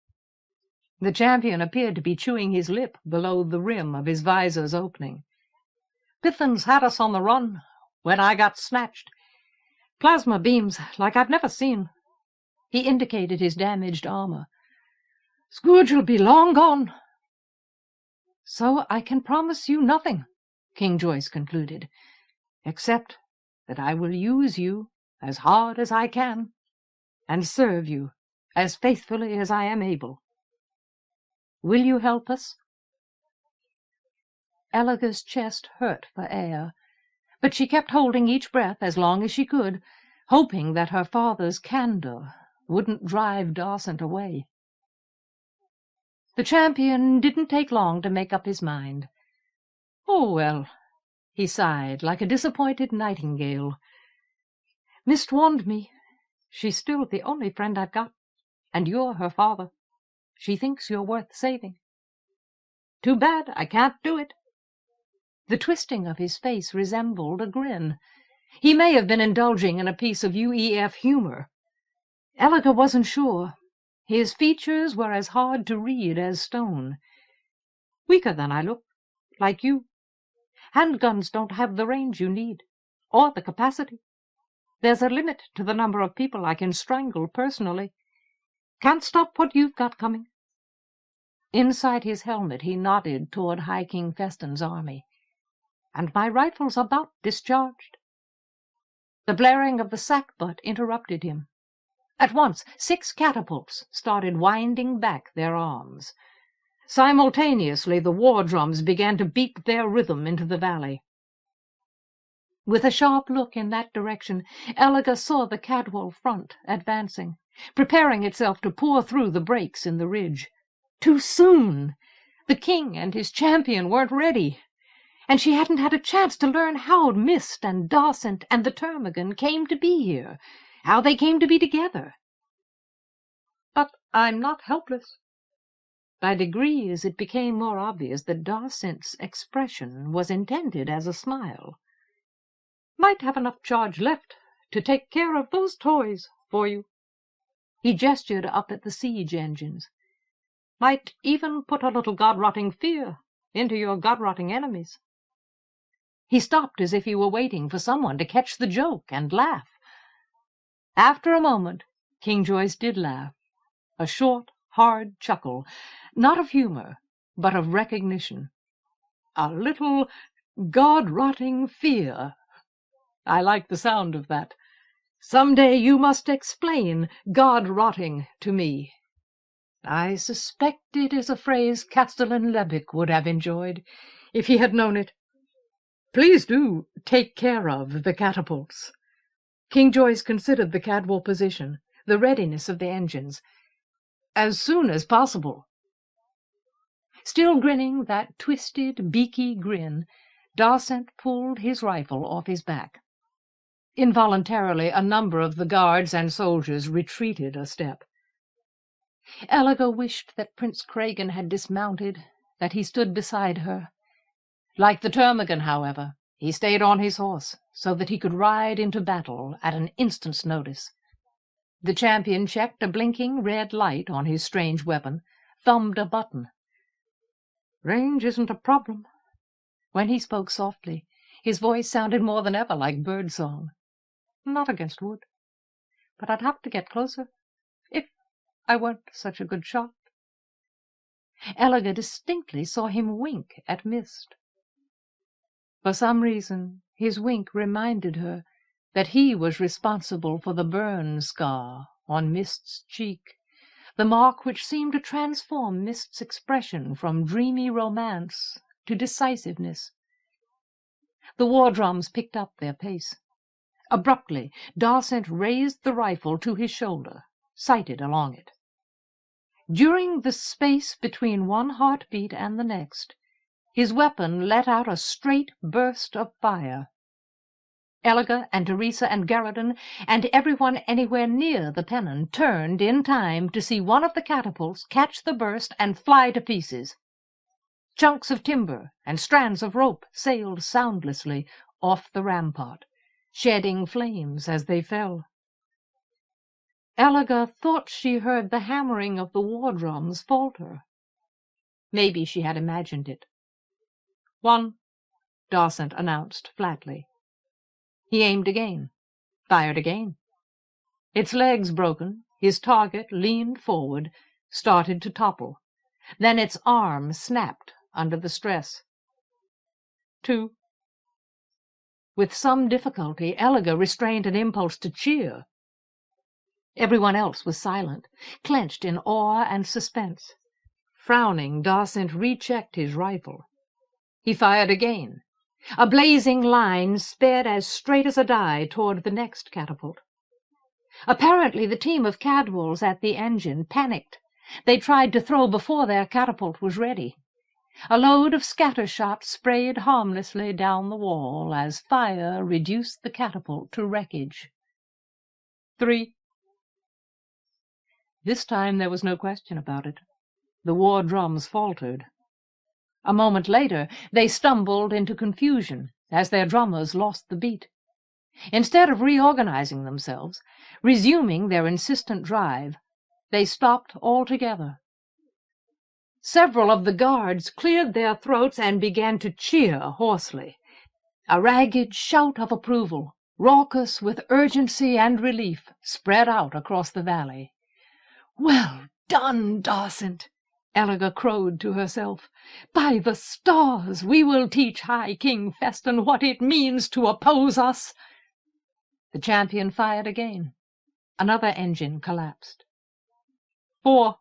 The champion appeared to be chewing his lip below the rim of his visor's opening. "Pythons had us on the run when I got snatched. Plasma beams like I've never seen." He indicated his damaged armor. "Scourge'll be long gone." "So I can promise you nothing," King Joyce concluded, "except that I will use you as hard as I can, and serve you as faithfully as I am able. Will you help us?" Elaga's chest hurt for air, but she kept holding each breath as long as she could, hoping that her father's candor wouldn't drive Darcent away. The champion didn't take long to make up his mind. "Oh, well," he sighed like a disappointed nightingale. "Mist warned me. She's still the only friend I've got, and you're her father. She thinks you're worth saving. Too bad I can't do it." The twisting of his face resembled a grin. He may have been indulging in a piece of UEF humor. Elaga wasn't sure. His features were as hard to read as stone. "Weaker than I look, like you. Handguns don't have the range you need, or the capacity. There's a limit to the number of people I can strangle personally. Can't stop what you've got coming." Inside his helmet he nodded toward High King Feston's army. "And my rifle's about discharged." The blaring of the sack-butt interrupted him. At once 6 catapults started winding back their arms. Simultaneously the war drums began to beat their rhythm into the valley. With a sharp look in that direction, Elaga saw the Cadwal front advancing, preparing itself to pour through the breaks in the ridge. Too soon! The king and his champion weren't ready, and she hadn't had a chance to learn how Mist and Darcent and the Termagant came to be here, how they came to be together. "But I'm not helpless." By degrees it became more obvious that Darcent's expression was intended as a smile. "Might have enough charge left to take care of those toys for you." He gestured up at the siege engines. "Might even put a little god-rotting fear into your god-rotting enemies." He stopped as if he were waiting for someone to catch the joke and laugh. After a moment, King Joyce did laugh, a short, hard chuckle, not of humor, but of recognition. "A little god-rotting fear. I like the sound of that. Some day you must explain god-rotting to me. I suspect it is a phrase Castellan Lebic would have enjoyed, if he had known it. Please do take care of the catapults." King Joyce considered the Cadwal position, the readiness of the engines. "As soon as possible." Still grinning that twisted, beaky grin, Darcent pulled his rifle off his back. Involuntarily, a number of the guards and soldiers retreated a step. Elaga wished that Prince Kragan had dismounted, that he stood beside her. Like the Termagant, however, he stayed on his horse, so that he could ride into battle at an instant's notice. The champion checked a blinking red light on his strange weapon, thumbed a button. "Range isn't a problem." When he spoke softly, his voice sounded more than ever like birdsong. "Not against wood. But I'd have to get closer, if I weren't such a good shot." Elaga distinctly saw him wink at Mist. For some reason his wink reminded her that he was responsible for the burn scar on Mist's cheek, the mark which seemed to transform Mist's expression from dreamy romance to decisiveness. The war drums picked up their pace. Abruptly, Darcent raised the rifle to his shoulder, sighted along it. During the space between one heartbeat and the next, his weapon let out a straight burst of fire. Elegor and Teresa and Garradon and everyone anywhere near the pennon turned in time to see one of the catapults catch the burst and fly to pieces. Chunks of timber and strands of rope sailed soundlessly off the rampart, shedding flames as they fell. Elegor thought she heard the hammering of the war drums falter. Maybe she had imagined it. "One," Darcent announced flatly. He aimed again, fired again. Its legs broken, his target leaned forward, started to topple. Then its arm snapped under the stress. 2. With some difficulty, Elegor restrained an impulse to cheer. Everyone else was silent, clenched in awe and suspense. Frowning, Darcent rechecked his rifle. He fired again. A blazing line sped as straight as a die toward the next catapult. Apparently the team of Cadwalls at the engine panicked. They tried to throw before their catapult was ready. A load of scattershot sprayed harmlessly down the wall as fire reduced the catapult to wreckage. 3. This time there was no question about it. The war drums faltered. A moment later, they stumbled into confusion as their drummers lost the beat. Instead of reorganizing themselves, resuming their insistent drive, they stopped altogether. Several of the guards cleared their throats and began to cheer hoarsely. A ragged shout of approval, raucous with urgency and relief, spread out across the valley. "Well done, Darcent!" Elegor crowed to herself. "By the stars, we will teach High King Feston what it means to oppose us!" The champion fired again. Another engine collapsed. 4.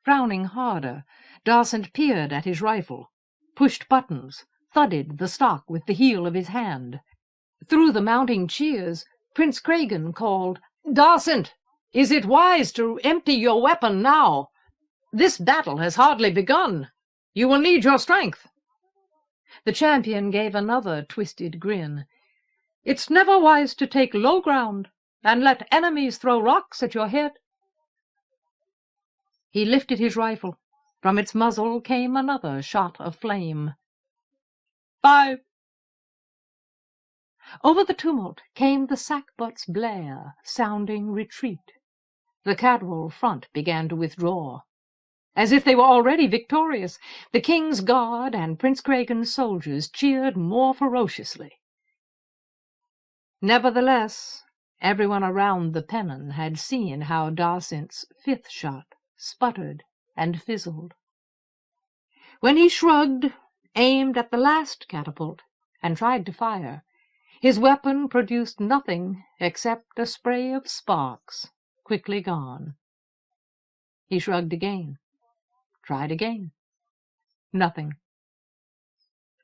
Frowning harder, Darcent peered at his rifle, pushed buttons, thudded the stock with the heel of his hand. Through the mounting cheers, Prince Cragen called, "Darcent, is it wise to empty your weapon now? This battle has hardly begun. You will need your strength." The champion gave another twisted grin. "It's never wise to take low ground and let enemies throw rocks at your head." He lifted his rifle. From its muzzle came another shot of flame. 5. Over the tumult came the sackbut's blare, sounding retreat. The Cadwal front began to withdraw. As if they were already victorious, the King's Guard and Prince Cragen's soldiers cheered more ferociously. Nevertheless, everyone around the pennon had seen how Darcent's fifth shot sputtered and fizzled. When he shrugged, aimed at the last catapult, and tried to fire, his weapon produced nothing except a spray of sparks, quickly gone. He shrugged again. Tried again. Nothing.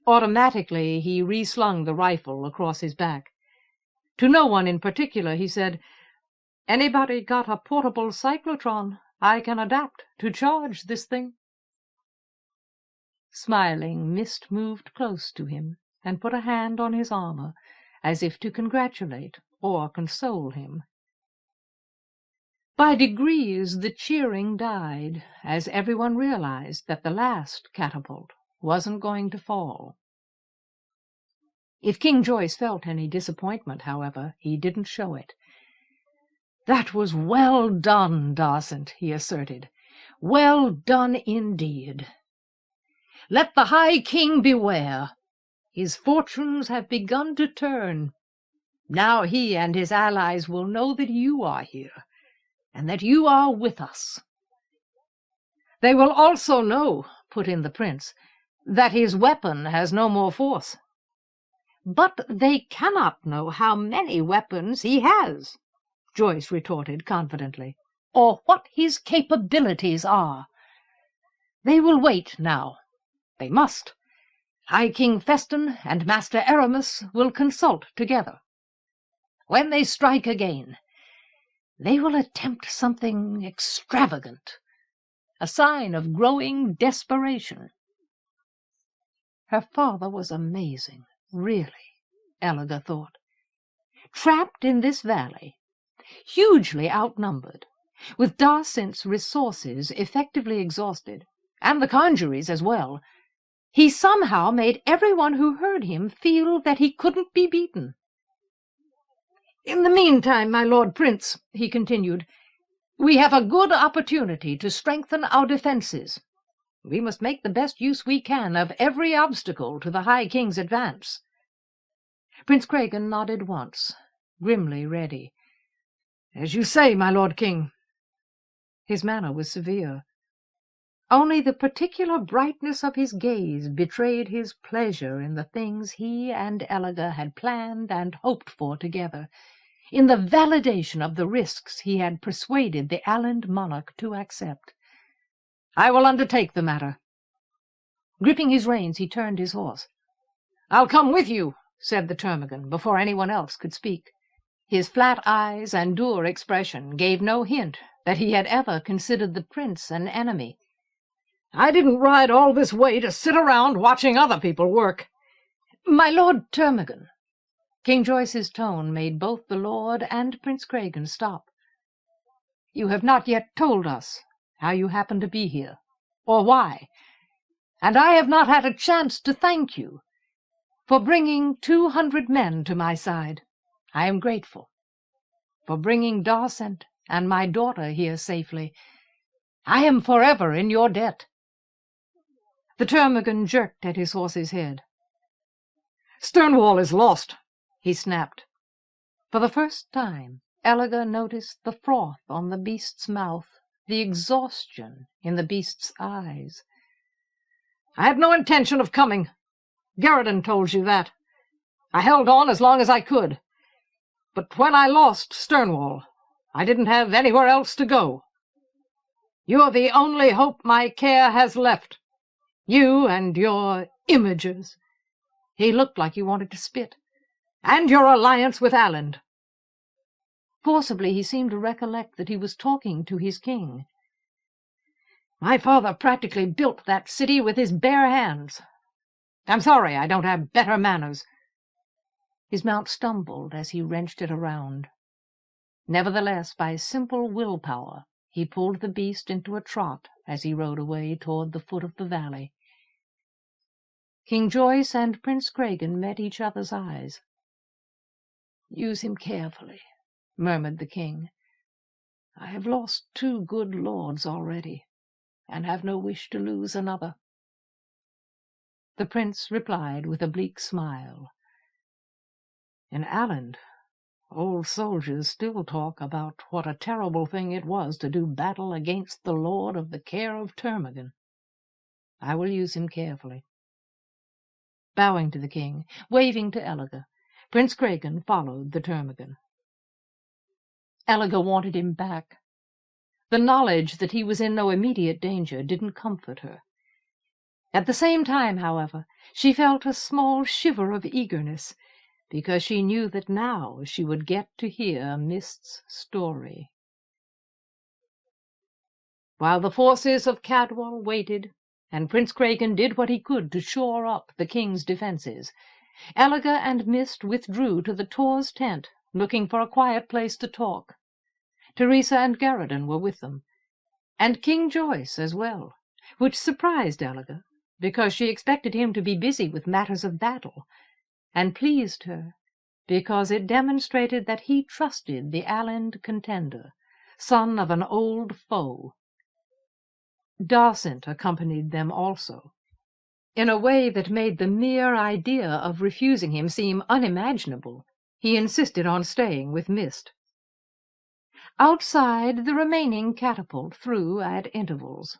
Automatically, he reslung the rifle across his back. To no one in particular, he said, "Anybody got a portable cyclotron I can adapt to charge this thing?" Smiling, Mist moved close to him and put a hand on his armor, as if to congratulate or console him. By degrees the cheering died, as everyone realized that the last catapult wasn't going to fall. If King Joyce felt any disappointment, however, he didn't show it. "That was well done, Darcent," he asserted. "Well done indeed. Let the High King beware. His fortunes have begun to turn. Now he and his allies will know that you are here, and that you are with us." "They will also know," put in the prince, "that his weapon has no more force." "But they cannot know how many weapons he has," Joyce retorted confidently, "or what his capabilities are. They will wait now. They must. High King Feston and Master Aramis will consult together. When they strike again, they will attempt something extravagant, a sign of growing desperation." Her father was amazing, really, Elegor thought. Trapped in this valley, hugely outnumbered, with Darcint's resources effectively exhausted, and the Congery's as well, he somehow made everyone who heard him feel that he couldn't be beaten. "In the meantime, my Lord Prince," he continued, "we have a good opportunity to strengthen our defences. We must make the best use we can of every obstacle to the High King's advance." Prince Cregan nodded once, grimly ready. "As you say, my Lord King." His manner was severe. Only the particular brightness of his gaze betrayed his pleasure in the things he and Elegor had planned and hoped for together, in the validation of the risks he had persuaded the Alland monarch to accept. "I will undertake the matter." Gripping his reins, he turned his horse. "I'll come with you," said the termagant, before anyone else could speak. His flat eyes and dour expression gave no hint that he had ever considered the prince an enemy. "I didn't ride all this way to sit around watching other people work." "My Lord Termagant." King Joyce's tone made both the Lord and Prince Cregan stop. "You have not yet told us how you happen to be here, or why, and I have not had a chance to thank you for bringing 200 men to my side. I am grateful. For bringing Darcint and my daughter here safely, I am forever in your debt." The termagant jerked at his horse's head. "Stonewall is lost," he snapped. For the first time, Elegor noticed the froth on the beast's mouth, the exhaustion in the beast's eyes. "I had no intention of coming. Garridan told you that. I held on as long as I could. But when I lost Stonewall, I didn't have anywhere else to go. You're the only hope my care has left. You and your images." He looked like he wanted to spit. "And your alliance with Alland." Forcibly he seemed to recollect that he was talking to his king. "My father practically built that city with his bare hands. I'm sorry I don't have better manners." His mount stumbled as he wrenched it around. Nevertheless, by simple willpower, he pulled the beast into a trot as he rode away toward the foot of the valley. King Joyce and Prince Cregan met each other's eyes. "Use him carefully," murmured the king. "I have lost 2 good lords already, and have no wish to lose another." The prince replied with a bleak smile. "In Alland, old soldiers still talk about what a terrible thing it was to do battle against the Lord of the Care of Termagant. I will use him carefully." Bowing to the king, waving to Elegor, Prince Cregan followed the termagant. Elegor wanted him back. The knowledge that he was in no immediate danger didn't comfort her. At the same time, however, she felt a small shiver of eagerness, because she knew that now she would get to hear Mist's story. While the forces of Cadwal waited, and Prince Cregan did what he could to shore up the king's defences, Elegor and Mist withdrew to the Tor's tent, looking for a quiet place to talk. Teresa and Garridan were with them, and King Joyce as well, which surprised Elegor, because she expected him to be busy with matters of battle, and pleased her, because it demonstrated that he trusted the Alland contender, son of an old foe. Darcint accompanied them also, in a way that made the mere idea of refusing him seem unimaginable. He insisted on staying with Mist. Outside, the remaining catapult threw at intervals,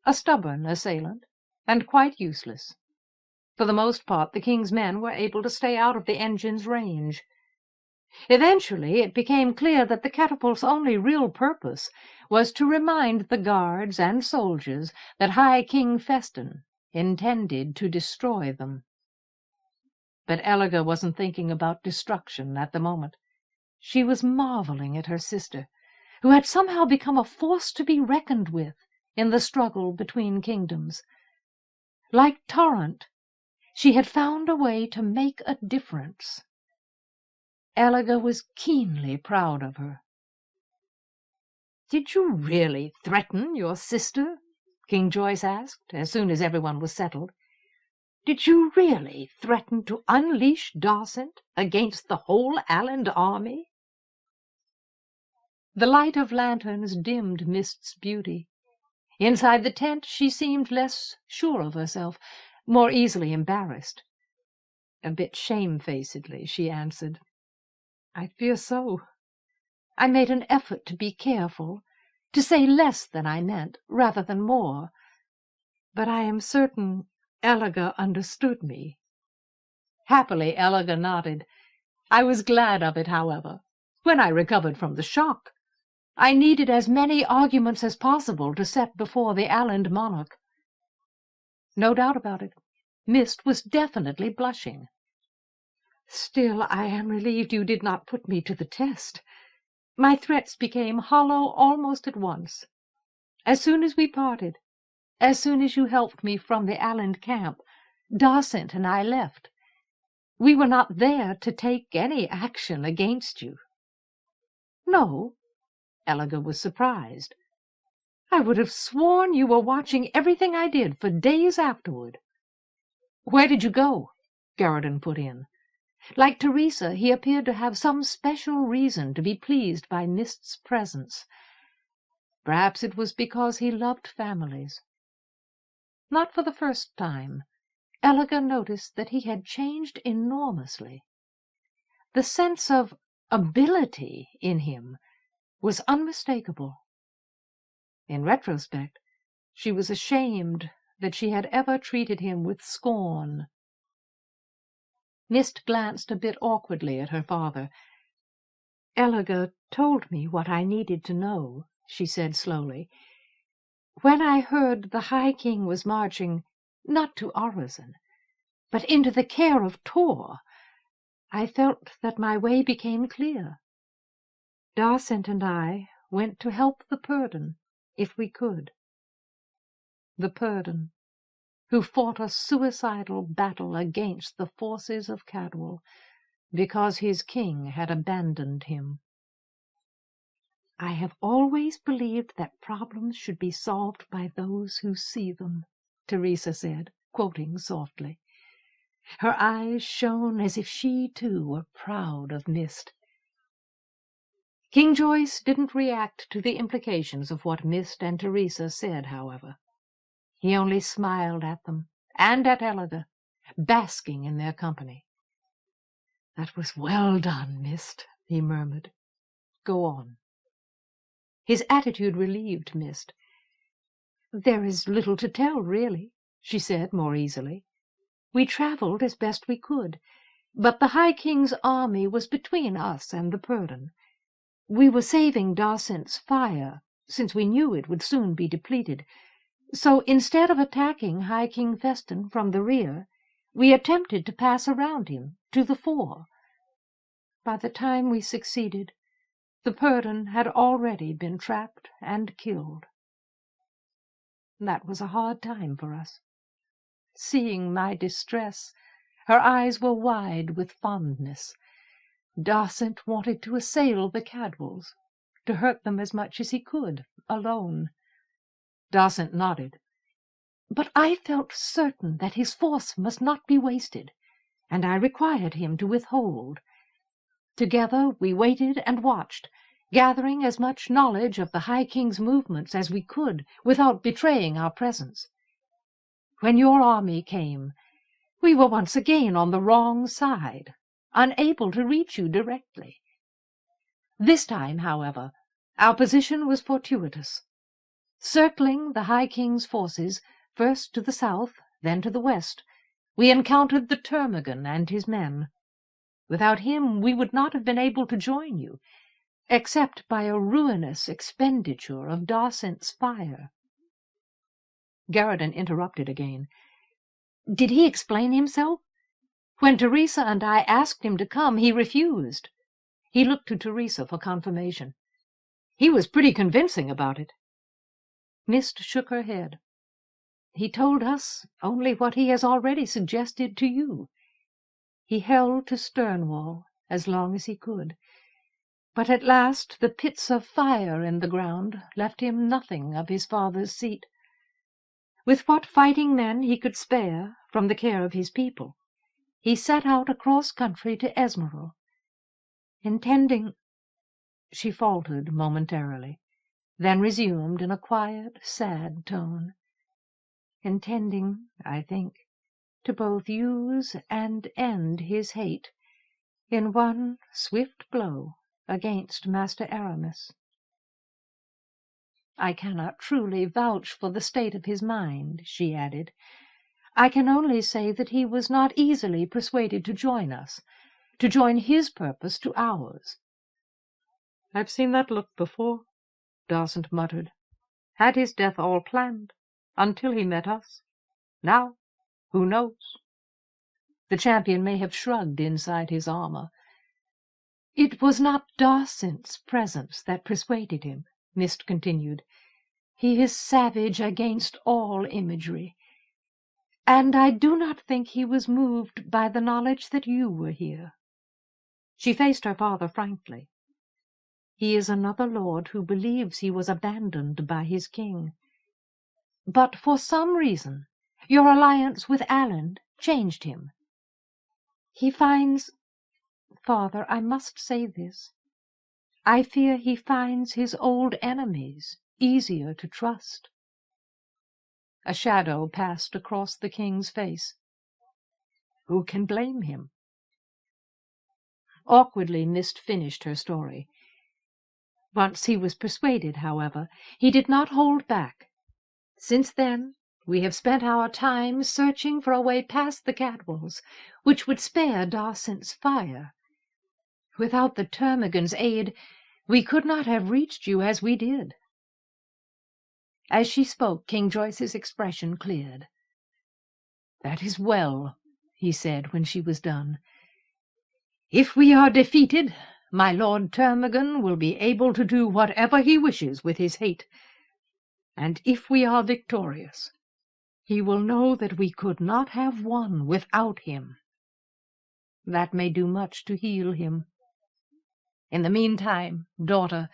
a stubborn assailant, and quite useless. For the most part, the king's men were able to stay out of the engine's range. Eventually it became clear that the catapult's only real purpose was to remind the guards and soldiers that High King Feston intended to destroy them. But Elegor wasn't thinking about destruction at the moment. She was marveling at her sister, who had somehow become a force to be reckoned with in the struggle between kingdoms. Like Torrent, she had found a way to make a difference. Elegor was keenly proud of her. "Did you really threaten your sister?" King Joyce asked, as soon as everyone was settled. "Did you really threaten to unleash Darcent against the whole Alland army?" The light of lanterns dimmed Mist's beauty. Inside the tent she seemed less sure of herself, more easily embarrassed. A bit shamefacedly she answered, "I fear so. I made an effort to be careful, to say less than I meant, rather than more. But I am certain Elegor understood me." Happily Elegor nodded. "I was glad of it, however, when I recovered from the shock. I needed as many arguments as possible to set before the Alland monarch." No doubt about it, Mist was definitely blushing. "Still, I am relieved you did not put me to the test. My threats became hollow almost at once. As soon as we parted, as soon as you helped me from the Alland camp, Darcent and I left. We were not there to take any action against you." "No?" Elegor was surprised. "I would have sworn you were watching everything I did for days afterward." "Where did you go?" Garridan put in. Like Teresa, he appeared to have some special reason to be pleased by Mist's presence. Perhaps it was because he loved families. Not for the first time, Elegor noticed that he had changed enormously. The sense of ability in him was unmistakable. In retrospect, she was ashamed that she had ever treated him with scorn. Mist glanced a bit awkwardly at her father. "Elegor told me what I needed to know," she said slowly. "When I heard the High King was marching, not to Orizon, but into the care of Tor, I felt that my way became clear. Darcent and I went to help the Purdon, if we could. The Purdon, who fought a suicidal battle against the forces of Cadwal, because his king had abandoned him. I have always believed that problems should be solved by those who see them," Teresa said, quoting softly. Her eyes shone as if she, too, were proud of Mist. King Joyce didn't react to the implications of what Mist and Teresa said, however. He only smiled at them, and at Elegor, basking in their company. "That was well done, Mist," he murmured. "Go on." His attitude relieved Mist. "There is little to tell, really," she said more easily. "We travelled as best we could, but the High King's army was between us and the Purdon. We were saving Darcent's fire, since we knew it would soon be depleted. So instead of attacking High King Feston from the rear, we attempted to pass around him to the fore. By the time we succeeded, the Purdon had already been trapped and killed. That was a hard time for us." Seeing my distress, her eyes were wide with fondness. "Darcent wanted to assail the Cadwals, to hurt them as much as he could, alone." Darcent nodded. "But I felt certain that his force must not be wasted, and I required him to withhold. Together we waited and watched, gathering as much knowledge of the High King's movements as we could without betraying our presence. When your army came, we were once again on the wrong side, unable to reach you directly. This time, however, our position was fortuitous. Circling the High King's forces, first to the south, then to the west, We encountered the Termagant and his men. Without him we would not have been able to join you, except by a ruinous expenditure of Darcent's fire." Garridan interrupted again. "Did he explain himself? When Teresa and I asked him to come, he refused." He looked to Teresa for confirmation. "He was pretty convincing about it." Mist shook her head. "He told us only what he has already suggested to you. He held to Sternwall as long as he could, but at last the pits of fire in the ground left him nothing of his father's seat. With what fighting men he could spare from the care of his people, he set out across country to Esmeralda, intending—" She faltered momentarily, then resumed in a quiet, sad tone. "Intending, I think, to both use and end his hate in one swift blow against Master Aramis. I cannot truly vouch for the state of his mind," she added. "I can only say that he was not easily persuaded to join us, to join his purpose to ours." "I've seen that look before," Darcent muttered. "Had his death all planned, until he met us. Now, who knows?" The champion may have shrugged inside his armor. "It was not Darcent's presence that persuaded him," Mist continued. "He is savage against all imagery, and I do not think he was moved by the knowledge that you were here." She faced her father frankly. "He is another lord who believes he was abandoned by his king. But for some reason your alliance with Alan changed him. He finds— Father, I must say this. I fear he finds his old enemies easier to trust." A shadow passed across the king's face. "Who can blame him?" Awkwardly Mist finished her story. Once he was persuaded, however, he did not hold back. "Since then we have spent our time searching for a way past the Catwalls, which would spare Darcent's fire. Without the Termagant's aid, we could not have reached you as we did." As she spoke, King Joyce's expression cleared. "That is well," he said when she was done. "If we are defeated, my Lord Termagant will be able to do whatever he wishes with his hate. And if we are victorious, he will know that we could not have won without him. That may do much to heal him. In the meantime, daughter,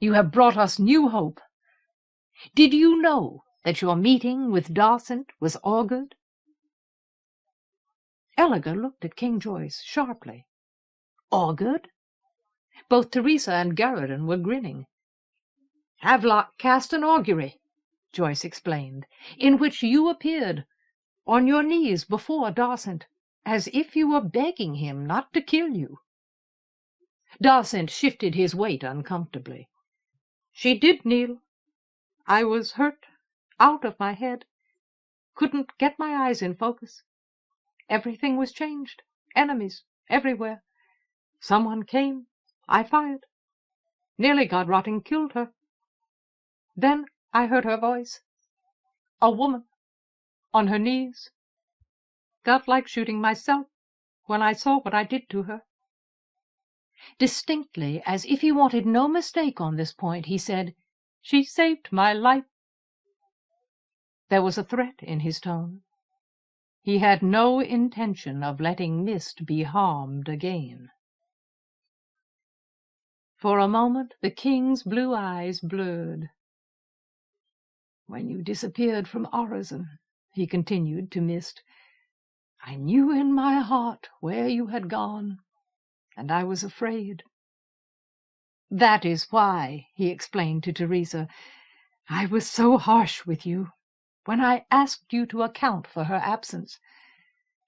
you have brought us new hope. Did you know that your meeting with Darcent was augured?" Elliger looked at King Joyce sharply. "Augured?" Both Teresa and Garridan were grinning. "Havelock cast an augury," Joyce explained, "in which you appeared, on your knees before Darcent, as if you were begging him not to kill you." Darcent shifted his weight uncomfortably. "She did kneel. I was hurt, out of my head. Couldn't get my eyes in focus. Everything was changed. Enemies everywhere. Someone came. I fired. Nearly got rot and killed her. Then I heard her voice. A woman. On her knees. Felt like shooting myself when I saw what I did to her." Distinctly, as if he wanted no mistake on this point, he said, "She saved my life." There was a threat in his tone. He had no intention of letting Mist be harmed again. For a moment the king's blue eyes blurred. "When you disappeared from Orizon," he continued to Mist, "I knew in my heart where you had gone, and I was afraid. That is why," he explained to Teresa, "I was so harsh with you when I asked you to account for her absence.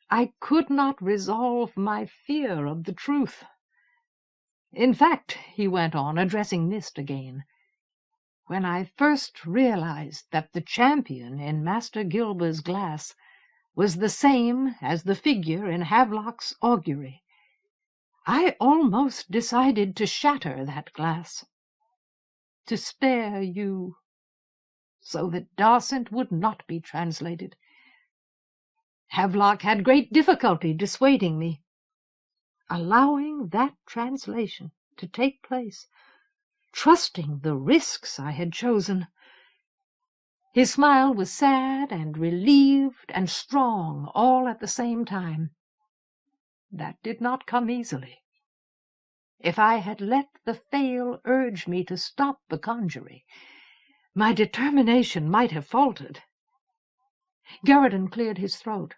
I could not resolve my fear of the truth. In fact," he went on, addressing Mist again, "when I first realized that the champion in Master Gilber's glass was the same as the figure in Havelock's augury. I almost decided to shatter that glass, to spare you, so that Darcent would not be translated. Havelock had great difficulty dissuading me, allowing that translation to take place, trusting the risks I had chosen. His smile was sad and relieved and strong all at the same time. That did not come easily. If I had let the fail urge me to stop the Congery, my determination might have faltered. Garridan cleared his throat.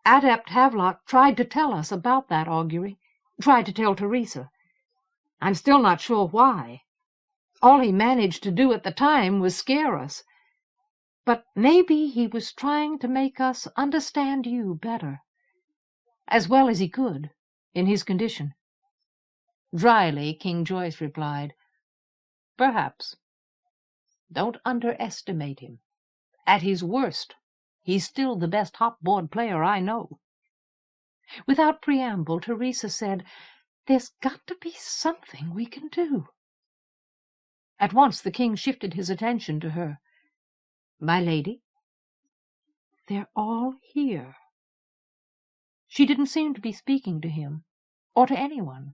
Adept Havelock tried to tell us about that augury, tried to tell Teresa. I'm still not sure why. All he managed to do at the time was scare us. But maybe he was trying to make us understand you better, as well as he could, in his condition. Dryly, King Joyce replied, Perhaps. Don't underestimate him. At his worst, he's still the best hop-board player I know. Without preamble, Teresa said, There's got to be something we can do. At once the king shifted his attention to her. My lady? They're all here. She didn't seem to be speaking to him, or to anyone.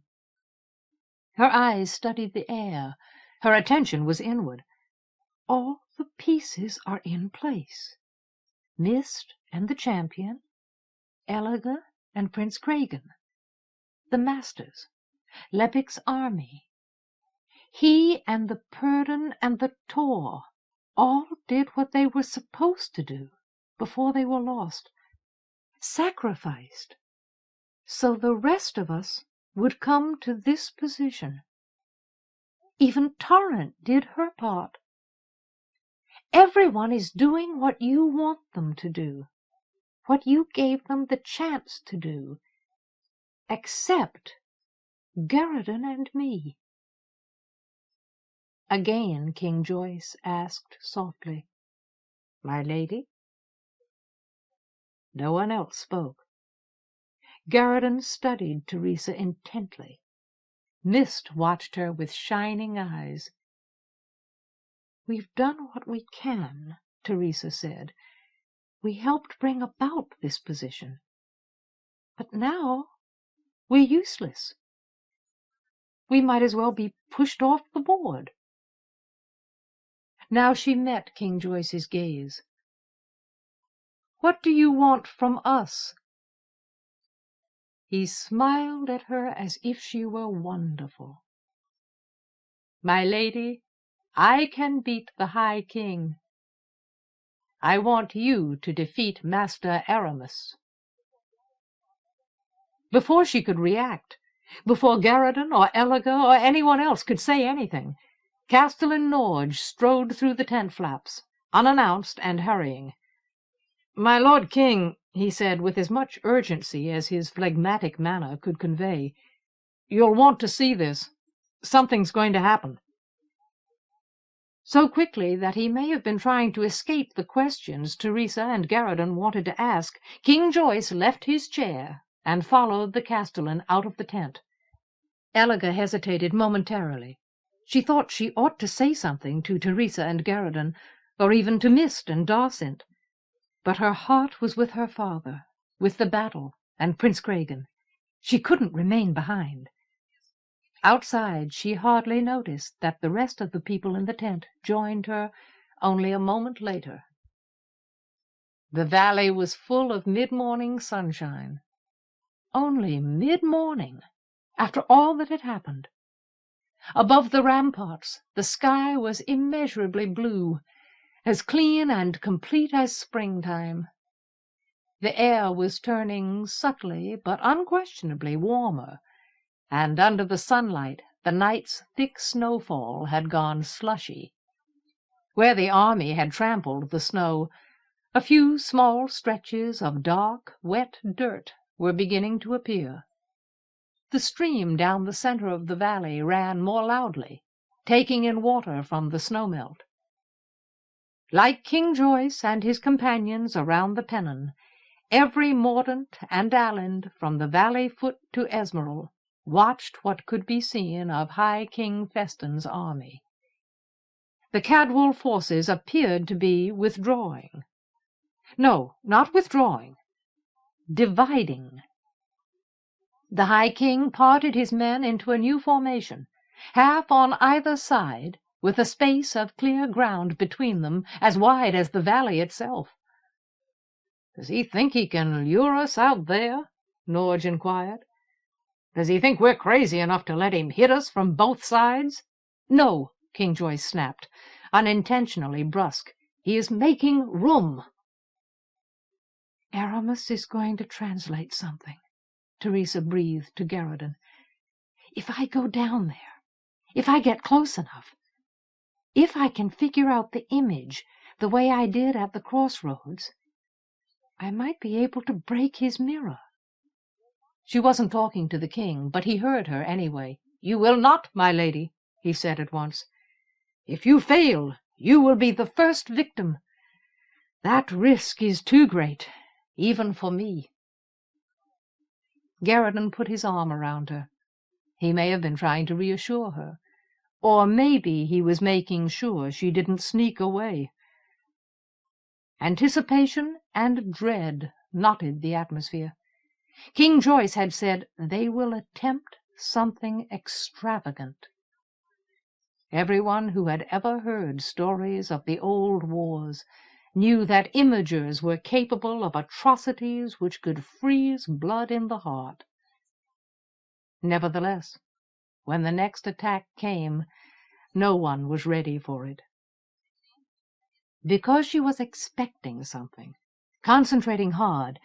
Her eyes studied the air. Her attention was inward. All the pieces are in place. Mist and the champion, Epilogue and Prince Cragen, the masters, Lepic's army. He and the Purdon and the Tor all did what they were supposed to do before they were lost, sacrificed, so the rest of us would come to this position. Even Torrent did her part. Everyone is doing what you want them to do, what you gave them the chance to do, except Garridan and me. Again King Joyce asked softly, My lady? No one else spoke. Garridan studied Teresa intently. Mist watched her with shining eyes. We've done what we can, Teresa said. We helped bring about this position. But now we're useless. We might as well be pushed off the board. Now she met King Joyce's gaze. What do you want from us? He smiled at her as if she were wonderful. My lady, I can beat the High King. I want you to defeat Master Aramis. Before she could react, before Garridan or Epilogue or anyone else could say anything, Castellan Norge strode through the tent flaps, unannounced and hurrying. My Lord King, he said with as much urgency as his phlegmatic manner could convey, you'll want to see this. Something's going to happen. So quickly that he may have been trying to escape the questions Teresa and Garridan wanted to ask, King Joyce left his chair and followed the Castellan out of the tent. Epilogue hesitated momentarily. She thought she ought to say something to Teresa and Garridan, or even to Mist and Darcent. But her heart was with her father, with the battle, and Prince Cragen. She couldn't remain behind. Outside, she hardly noticed that the rest of the people in the tent joined her only a moment later. The valley was full of mid-morning sunshine. Only mid-morning, after all that had happened. Above the ramparts, the sky was immeasurably blue, as clean and complete as springtime. The air was turning subtly but unquestionably warmer, and under the sunlight the night's thick snowfall had gone slushy. Where the army had trampled the snow, a few small stretches of dark, wet dirt were beginning to appear. The stream down the center of the valley ran more loudly, taking in water from the snow-melt. Like King Joyce and his companions around the pennon, every mordaunt and alland from the valley foot to Esmeralda watched what could be seen of High King Feston's army. The Cadwal forces appeared to be withdrawing. No, not withdrawing, dividing. The High King parted his men into a new formation, half on either side, with a space of clear ground between them as wide as the valley itself. "Does he think he can lure us out there?" Norge inquired. "Does he think we're crazy enough to let him hit us from both sides?" "No," King Joyce snapped, unintentionally brusque. "He is making room." "Aramis is going to translate something," Teresa breathed to Garridan. "If I go down there, if I get close enough, if I can figure out the image the way I did at the crossroads, I might be able to break his mirror." She wasn't talking to the king, but he heard her anyway. "You will not, my lady," he said at once. "If you fail, you will be the first victim. That risk is too great, even for me." Garridan put his arm around her. He may have been trying to reassure her, or maybe he was making sure she didn't sneak away. Anticipation and dread knotted the atmosphere. King Joyce had said, "They will attempt something extravagant." Everyone who had ever heard stories of the old wars knew that imagers were capable of atrocities which could freeze blood in the heart. Nevertheless, when the next attack came, no one was ready for it. Because she was expecting something, concentrating hard,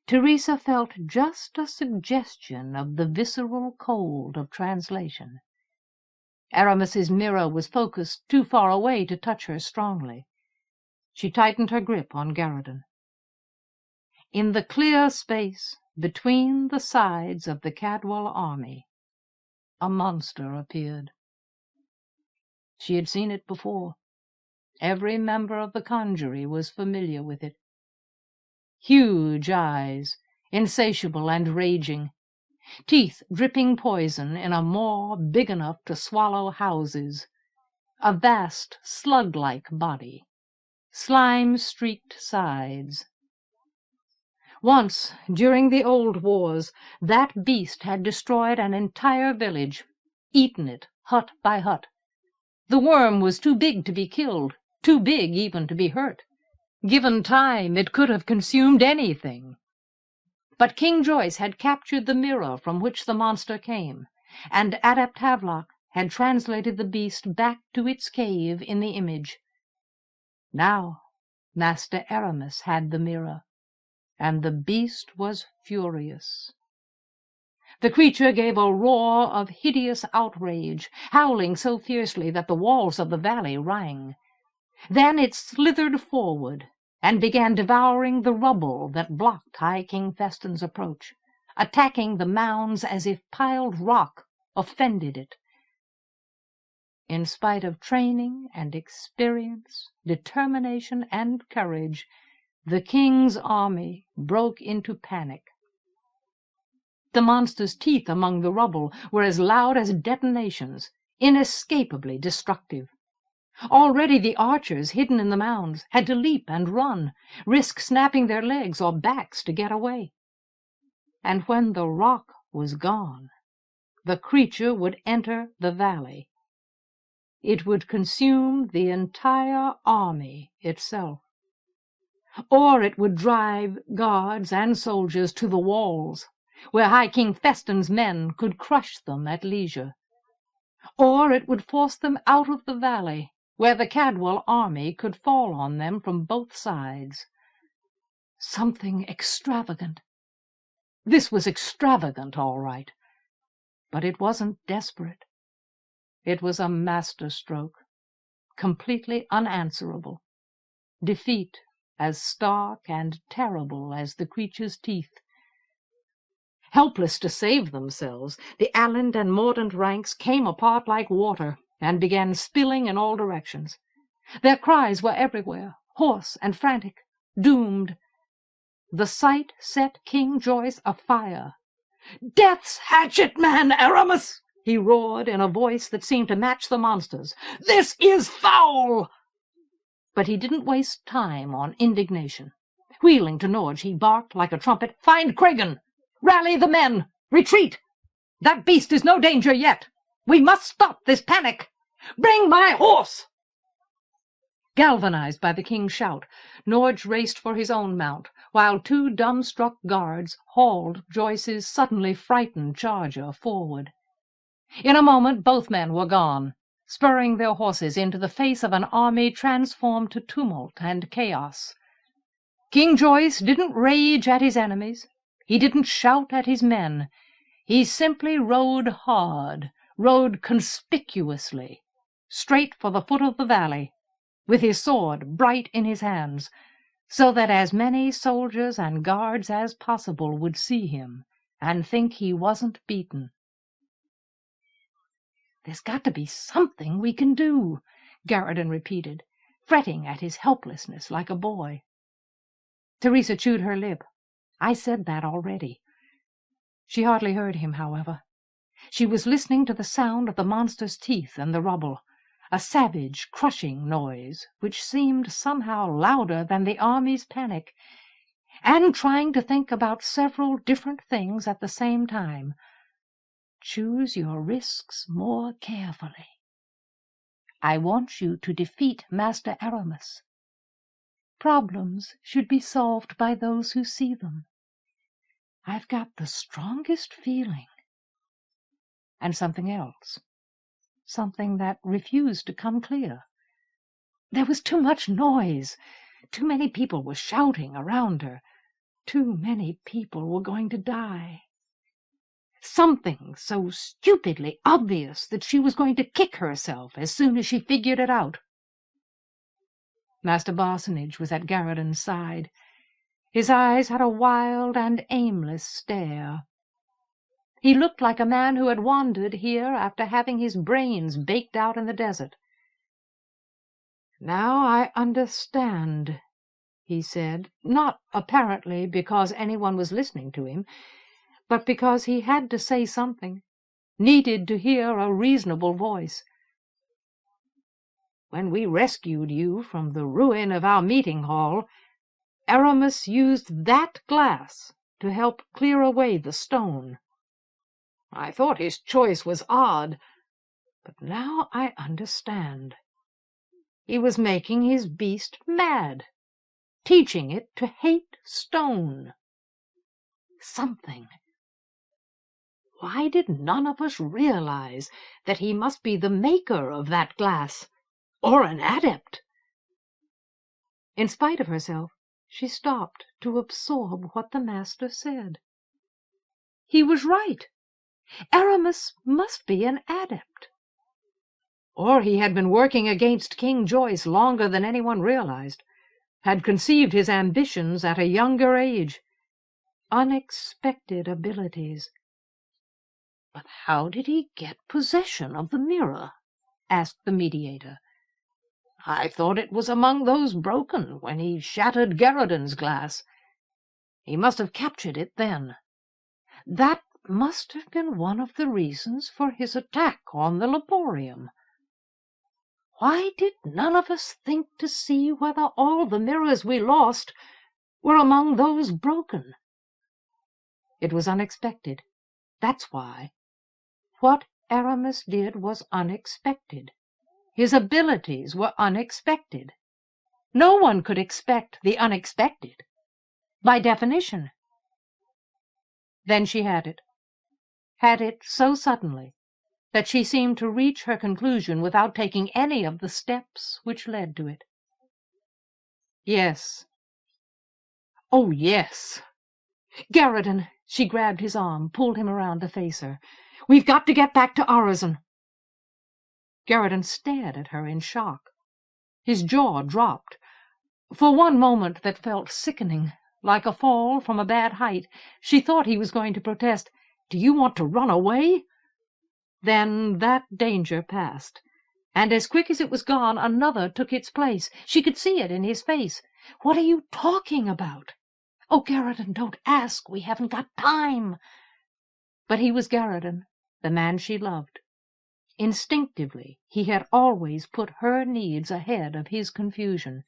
Teresa felt just a suggestion of the visceral cold of translation. Aramis's mirror was focused too far away to touch her strongly. She tightened her grip on Garridan. In the clear space between the sides of the Cadwal army, a monster appeared. She had seen it before. Every member of the Congery was familiar with it. Huge eyes, insatiable and raging, teeth dripping poison in a maw big enough to swallow houses, a vast slug-like body, slime-streaked sides. Once, during the old wars, that beast had destroyed an entire village, eaten it hut by hut. The worm was too big to be killed, too big even to be hurt. Given time, it could have consumed anything. But King Joyce had captured the mirror from which the monster came, and Adept Havelock had translated the beast back to its cave in the image. Now Master Aramis had the mirror, and the beast was furious. The creature gave a roar of hideous outrage, howling so fiercely that the walls of the valley rang. Then it slithered forward and began devouring the rubble that blocked High King Feston's approach, attacking the mounds as if piled rock offended it. In spite of training and experience, determination and courage, the king's army broke into panic. The monster's teeth among the rubble were as loud as detonations, inescapably destructive. Already the archers, hidden in the mounds, had to leap and run, risk snapping their legs or backs to get away. And when the rock was gone, the creature would enter the valley. It would consume the entire army itself. Or it would drive guards and soldiers to the walls, where High King Feston's men could crush them at leisure. Or it would force them out of the valley, where the Cadwal army could fall on them from both sides. Something extravagant. This was extravagant, all right. But it wasn't desperate. It was a masterstroke, completely unanswerable. Defeat as stark and terrible as the creature's teeth. Helpless to save themselves, the alland and mordaunt ranks came apart like water and began spilling in all directions. Their cries were everywhere, hoarse and frantic, doomed. The sight set King Joyce afire. "Death's hatchet, man, Aramis!" he roared in a voice that seemed to match the monster's. "This is foul!" But he didn't waste time on indignation. Wheeling to Norge, he barked like a trumpet, "Find Cregan! Rally the men! Retreat! That beast is no danger yet! We must stop this panic! Bring my horse!" Galvanized by the king's shout, Norge raced for his own mount, while two dumbstruck guards hauled Joyce's suddenly frightened charger forward. In a moment both men were gone, spurring their horses into the face of an army transformed to tumult and chaos. King Joyce didn't rage at his enemies. He didn't shout at his men. He simply rode hard, rode conspicuously, straight for the foot of the valley, with his sword bright in his hands, so that as many soldiers and guards as possible would see him and think he wasn't beaten. "There's got to be something we can do," Garridan repeated, fretting at his helplessness like a boy. Teresa chewed her lip. "I said that already." She hardly heard him, however. She was listening to the sound of the monster's teeth and the rubble, a savage, crushing noise which seemed somehow louder than the army's panic, and trying to think about several different things at the same time. Choose your risks more carefully. I want you to defeat Master Aramis. Problems should be solved by those who see them. I've got the strongest feeling. And something else. Something that refused to come clear. There was too much noise. Too many people were shouting around her. Too many people were going to die. Something so stupidly obvious that she was going to kick herself as soon as she figured it out. Master Barsonage was at Garridan's side. His eyes had a wild and aimless stare. He looked like a man who had wandered here after having his brains baked out in the desert. "Now I understand," he said, not apparently because anyone was listening to him, but because he had to say something, needed to hear a reasonable voice. "When we rescued you from the ruin of our meeting hall, Aramis used that glass to help clear away the stone. I thought his choice was odd, but now I understand. He was making his beast mad, teaching it to hate stone. Something. Why did none of us realize that he must be the maker of that glass, or an adept?" In spite of herself, she stopped to absorb what the master said. He was right. Aramis must be an adept. Or he had been working against King Joyce longer than anyone realized, had conceived his ambitions at a younger age. Unexpected abilities. "But how did he get possession of the mirror?" asked the mediator. "I thought it was among those broken when he shattered Garridan's glass. He must have captured it then. That must have been one of the reasons for his attack on the laborium. Why did none of us think to see whether all the mirrors we lost were among those broken? It was unexpected. That's why. What Aramis did was unexpected. His abilities were unexpected. No one could expect the unexpected, by definition." Then she had it so suddenly that she seemed to reach her conclusion without taking any of the steps which led to it. "Yes. Oh, yes. Garridan," she grabbed his arm, pulled him around to face her. "We've got to get back to Arezon." Garridan stared at her in shock. His jaw dropped. For one moment that felt sickening, like a fall from a bad height, she thought he was going to protest, "Do you want to run away?" Then that danger passed, and as quick as it was gone, another took its place. She could see it in his face. "What are you talking about?" "Oh, Garridan, don't ask. We haven't got time." But he was Garridan, the man she loved. Instinctively, he had always put her needs ahead of his confusion.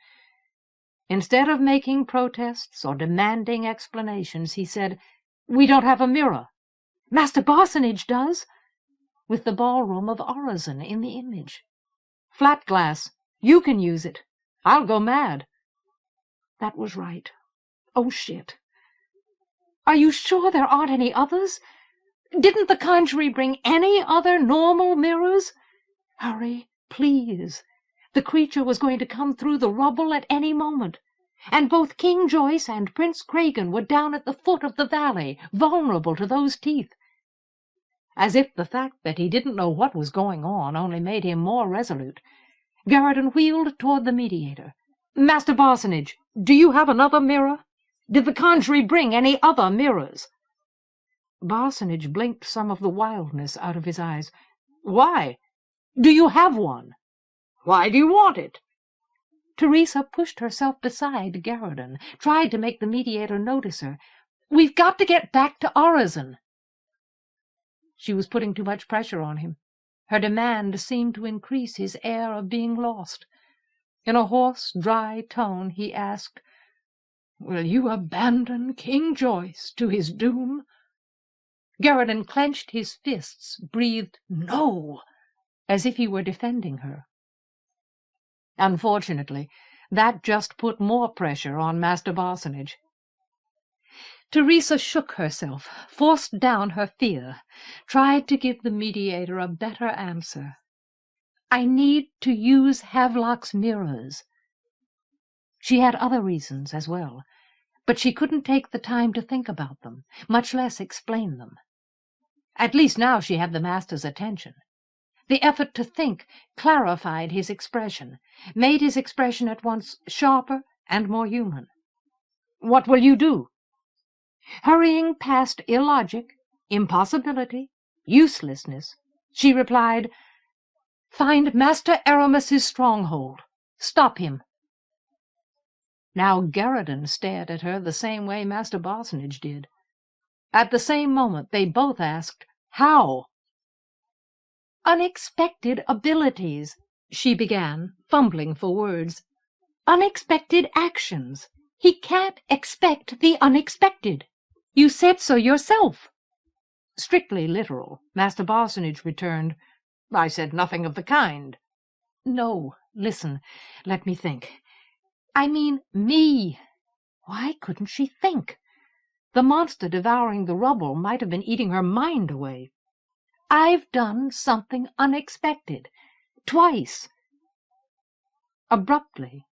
Instead of making protests or demanding explanations, he said, "We don't have a mirror." "Master Barsonage does," with the ballroom of Orozen in the image. "Flat glass. You can use it. I'll go mad." That was right. Oh, shit. "Are you sure there aren't any others? Didn't the Congery bring any other normal mirrors?" "Hurry, please." The creature was going to come through the rubble at any moment, and both King Joyce and Prince Kragan were down at the foot of the valley, vulnerable to those teeth. As if the fact that he didn't know what was going on only made him more resolute, Garridan wheeled toward the mediator. "Master Barsonage, do you have another mirror? Did the Congery bring any other mirrors?" Barsonage blinked some of the wildness out of his eyes. "Why? Do you have one? Why do you want it?" Teresa pushed herself beside Garridan, tried to make the mediator notice her. "We've got to get back to Orozen." She was putting too much pressure on him. Her demand seemed to increase his air of being lost. In a hoarse, dry tone he asked, "Will you abandon King Joyce to his doom?" Garridan clenched his fists, breathed "No," as if he were defending her. Unfortunately, that just put more pressure on Master Barsonage. Teresa shook herself, forced down her fear, tried to give the mediator a better answer. "I need to use Havelock's mirrors." She had other reasons as well, but she couldn't take the time to think about them, much less explain them. At least now she had the master's attention. The effort to think clarified his expression, made his expression at once sharper and more human. "What will you do?" Hurrying past illogic, impossibility, uselessness, she replied, "Find Master Aramis's stronghold. Stop him." Now Garridan stared at her the same way Master Barsonage did. At the same moment they both asked, "How?" "Unexpected abilities," she began, fumbling for words. "Unexpected actions. He can't expect the unexpected. You said so yourself." "Strictly literal," Master Barsonage returned. "I said nothing of the kind." "No, listen, let me think. I mean me." Why couldn't she think? The monster devouring the rubble might have been eating her mind away. "I've done something unexpected. Twice." Abruptly,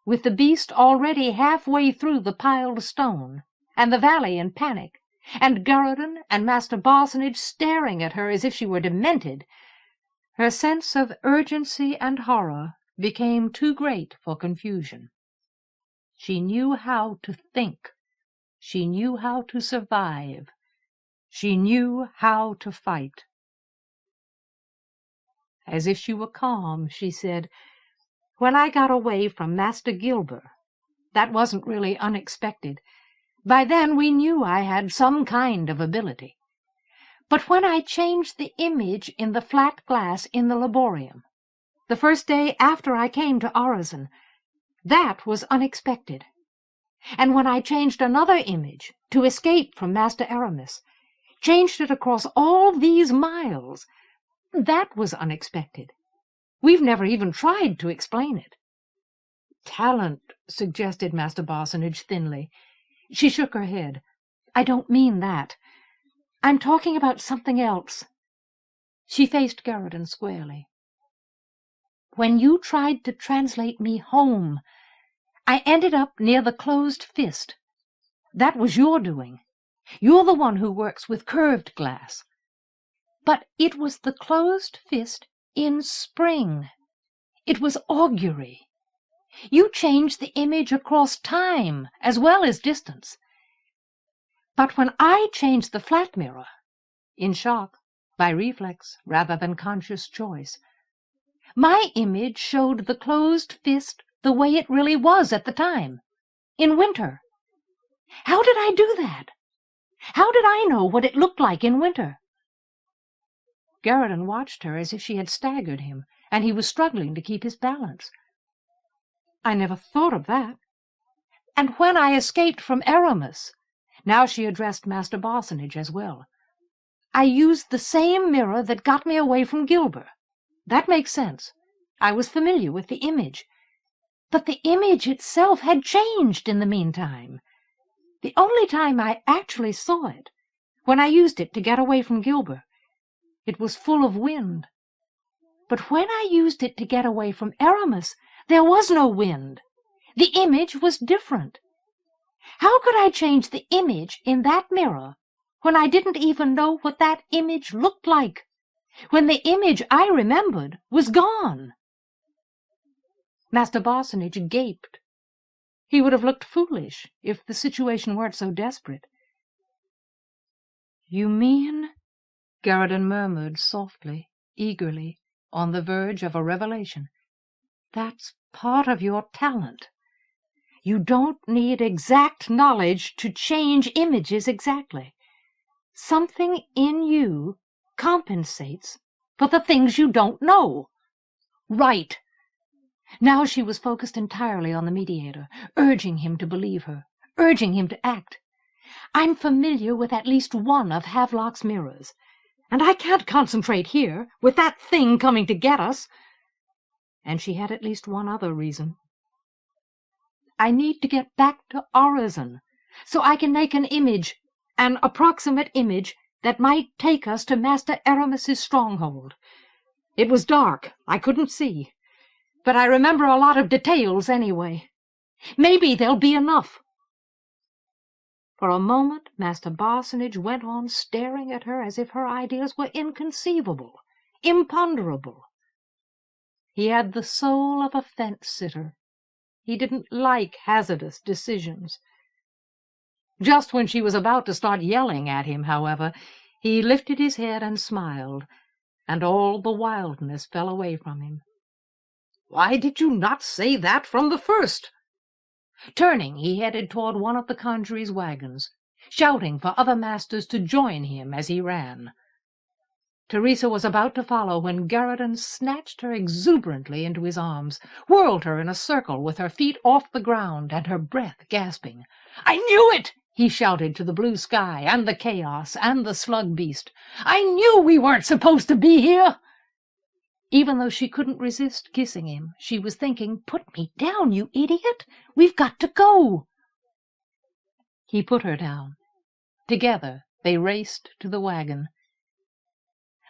with the beast already halfway through the piled stone, and the valley in panic, and Garridan and Master Barsonage staring at her as if she were demented, her sense of urgency and horror became too great for confusion. She knew how to think. She knew how to survive. She knew how to fight. As if she were calm, she said, "When I got away from Master Gilber, that wasn't really unexpected. By then we knew I had some kind of ability. But when I changed the image in the flat glass in the laborium, the first day after I came to Orozen, that was unexpected. And when I changed another image to escape from Master Aramis, changed it across all these miles, that was unexpected. We've never even tried to explain it." "Talent," suggested Master Barsonage thinly. She shook her head. "I don't mean that. I'm talking about something else." She faced Garridan squarely. "When you tried to translate me home, I ended up near the closed fist. That was your doing. You're the one who works with curved glass. But it was the closed fist in spring. It was augury. You changed the image across time as well as distance. But when I changed the flat mirror, in shock, by reflex rather than conscious choice, My image showed the closed fist the way it really was at the time, in winter. How did I do that? How did I know what it looked like in winter?" Garridan watched her as if she had staggered him, and he was struggling to keep his balance. "I never thought of that. And when I escaped from Aramis," now she addressed Master Barsonage as well, "I used the same mirror that got me away from Gilber. That makes sense. I was familiar with the image. But the image itself had changed in the meantime. The only time I actually saw it, when I used it to get away from Gilber, it was full of wind. But when I used it to get away from Aramis, there was no wind. The image was different. How could I change the image in that mirror when I didn't even know what that image looked like, when the image I remembered was gone?" Master Barsonage gaped. He would have looked foolish if the situation weren't so desperate. "You mean," Garridan murmured softly, eagerly, on the verge of a revelation, "that's part of your talent. You don't need exact knowledge to change images exactly. Something in you compensates for the things you don't know." "Right." Now she was focused entirely on the mediator, urging him to believe her, urging him to act. "I'm familiar with at least one of Havelock's mirrors, and I can't concentrate here, with that thing coming to get us." And she had at least one other reason. "I need to get back to Orizon, so I can make an image, an approximate image, that might take us to Master Aramis's stronghold. It was dark, I couldn't see, but I remember a lot of details anyway. Maybe there'll be enough." For a moment Master Barsonage went on staring at her as if her ideas were inconceivable, imponderable. He had the soul of a fence-sitter. He didn't like hazardous decisions. Just when she was about to start yelling at him, however, he lifted his head and smiled, and all the wildness fell away from him. "Why did you not say that from the first?" Turning, he headed toward one of the Congery's wagons, shouting for other masters to join him as he ran. Teresa was about to follow when Garridan snatched her exuberantly into his arms, whirled her in a circle with her feet off the ground and her breath gasping. "I knew it!" he shouted to the blue sky and the chaos and the slug beast. "I knew we weren't supposed to be here!" Even though she couldn't resist kissing him, she was thinking, "Put me down, you idiot! We've got to go!" He put her down. Together they raced to the wagon.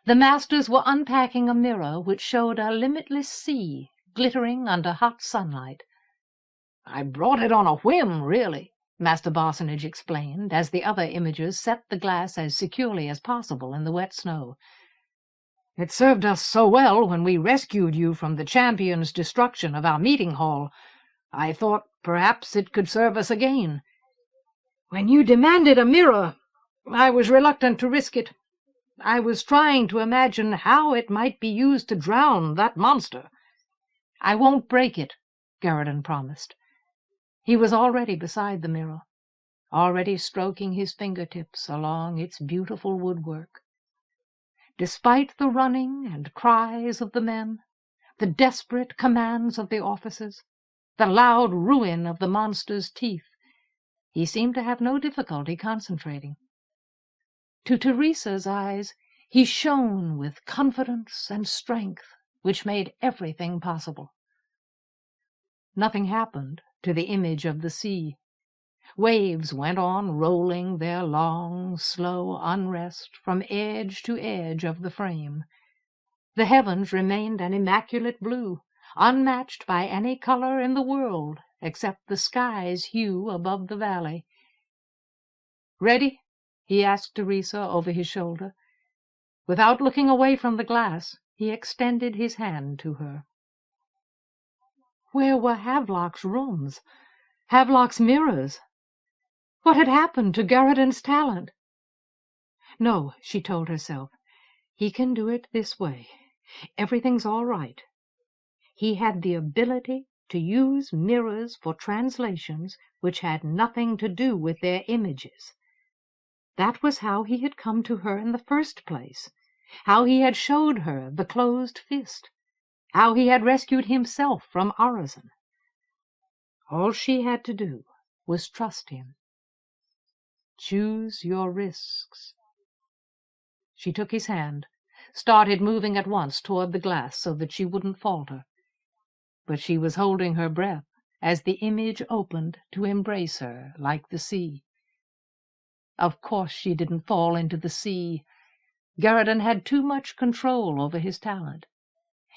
The masters were unpacking a mirror which showed a limitless sea glittering under hot sunlight. "I brought it on a whim, really," Master Barsonage explained, as the other imagers set the glass as securely as possible in the wet snow. "It served us so well when we rescued you from the champion's destruction of our meeting hall. I thought perhaps it could serve us again. When you demanded a mirror, I was reluctant to risk it. I was trying to imagine how it might be used to drown that monster." "I won't break it," Garridan promised. He was already beside the mirror, already stroking his fingertips along its beautiful woodwork. Despite the running and cries of the men, the desperate commands of the officers, the loud ruin of the monster's teeth, he seemed to have no difficulty concentrating. To Teresa's eyes he shone with confidence and strength which made everything possible. Nothing happened to the image of the sea. Waves went on rolling their long, slow unrest from edge to edge of the frame. The heavens remained an immaculate blue, unmatched by any color in the world except the sky's hue above the valley. "Ready?" he asked Teresa over his shoulder. Without looking away from the glass, he extended his hand to her. Where were Havelock's rooms? Havelock's mirrors? What had happened to Garridan's talent? No, she told herself. He can do it this way. Everything's all right. He had the ability to use mirrors for translations which had nothing to do with their images. That was how he had come to her in the first place, how he had showed her the closed fist, how he had rescued himself from Urizen. All she had to do was trust him. Choose your risks. She took his hand, started moving at once toward the glass so that she wouldn't falter. But she was holding her breath as the image opened to embrace her like the sea. Of course she didn't fall into the sea. Garridan had too much control over his talent.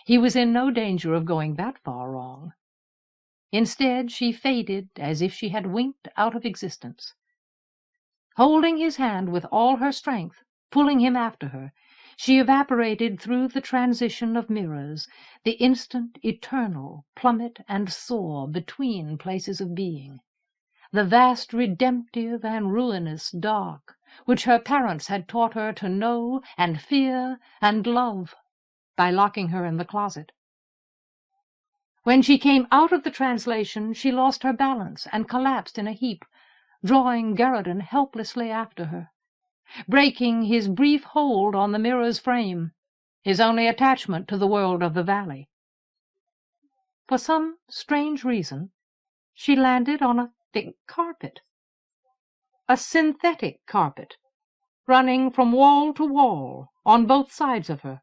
He was in no danger of going that far wrong. Instead, she faded as if she had winked out of existence. Holding his hand with all her strength, pulling him after her, she evaporated through the transition of mirrors, the instant eternal plummet and soar between places of being, the vast redemptive and ruinous dark which her parents had taught her to know and fear and love by locking her in the closet. When she came out of the translation, she lost her balance and collapsed in a heap, drawing Garridan helplessly after her, breaking his brief hold on the mirror's frame, his only attachment to the world of the valley. For some strange reason, she landed on a thick carpet, a synthetic carpet, running from wall to wall on both sides of her.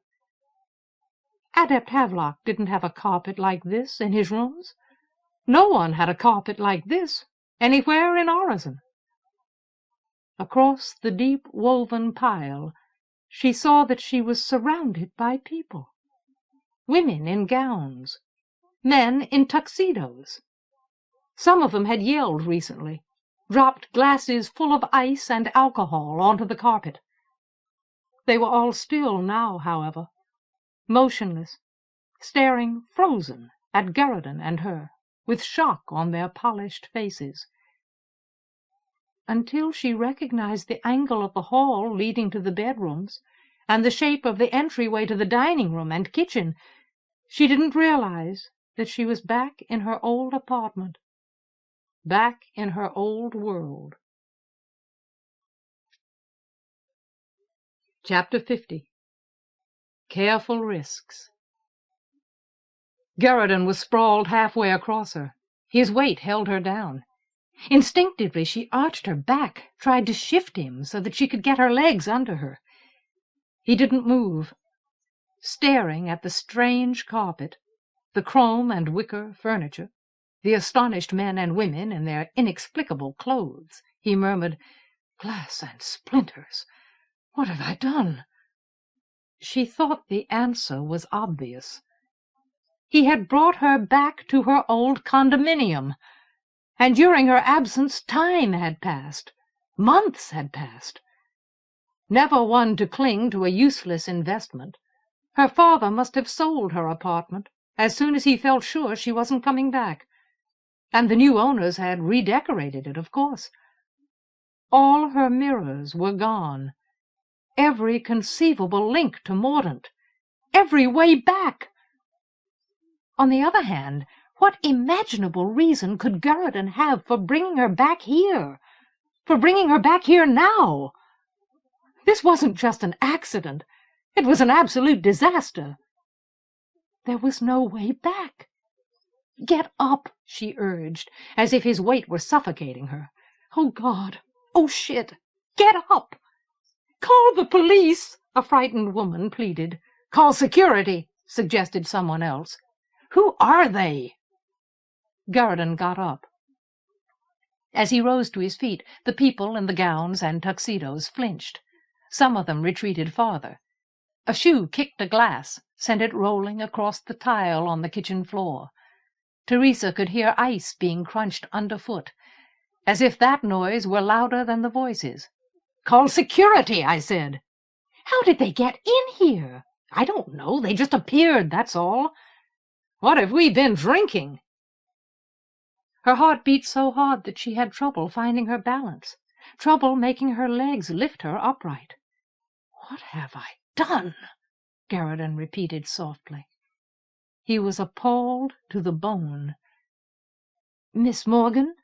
Adept Havelock didn't have a carpet like this in his rooms. No one had a carpet like this anywhere in Urizen. Across the deep-woven pile, she saw that she was surrounded by people. Women in gowns, men in tuxedos. Some of them had yelled recently, dropped glasses full of ice and alcohol onto the carpet. They were all still now, however, motionless, staring frozen at Garridan and her, with shock on their polished faces. Until she recognized the angle of the hall leading to the bedrooms and the shape of the entryway to the dining room and kitchen, she didn't realize that she was back in her old apartment, back in her old world. Chapter 50. Careful Risks. Garridan was sprawled halfway across her. His weight held her down. Instinctively she arched her back, tried to shift him so that she could get her legs under her. He didn't move. Staring at the strange carpet, the chrome and wicker furniture, the astonished men and women in their inexplicable clothes, he murmured, "Glass and splinters! What have I done?" She thought the answer was obvious. He had brought her back to her old condominium, and during her absence time had passed, months had passed. Never one to cling to a useless investment, her father must have sold her apartment as soon as he felt sure she wasn't coming back, and the new owners had redecorated it, of course. All her mirrors were gone, every conceivable link to Mordaunt, every way back. On the other hand, what imaginable reason could Garridan have for bringing her back here, for bringing her back here now? This wasn't just an accident. It was an absolute disaster. There was no way back. "Get up," she urged, as if his weight were suffocating her. "Oh, God! Oh, shit! Get up!" "Call the police," a frightened woman pleaded. "Call security," suggested someone else. "Who are they?" Garridan got up. As he rose to his feet, the people in the gowns and tuxedos flinched. Some of them retreated farther. A shoe kicked a glass, sent it rolling across the tile on the kitchen floor. Teresa could hear ice being crunched underfoot, as if that noise were louder than the voices. "Call security," I said. "How did they get in here?" "I don't know. They just appeared, that's all." "What have we been drinking?" Her heart beat so hard that she had trouble finding her balance, trouble making her legs lift her upright. "What have I done?" Garridan repeated softly. He was appalled to the bone. "Miss Morgan?"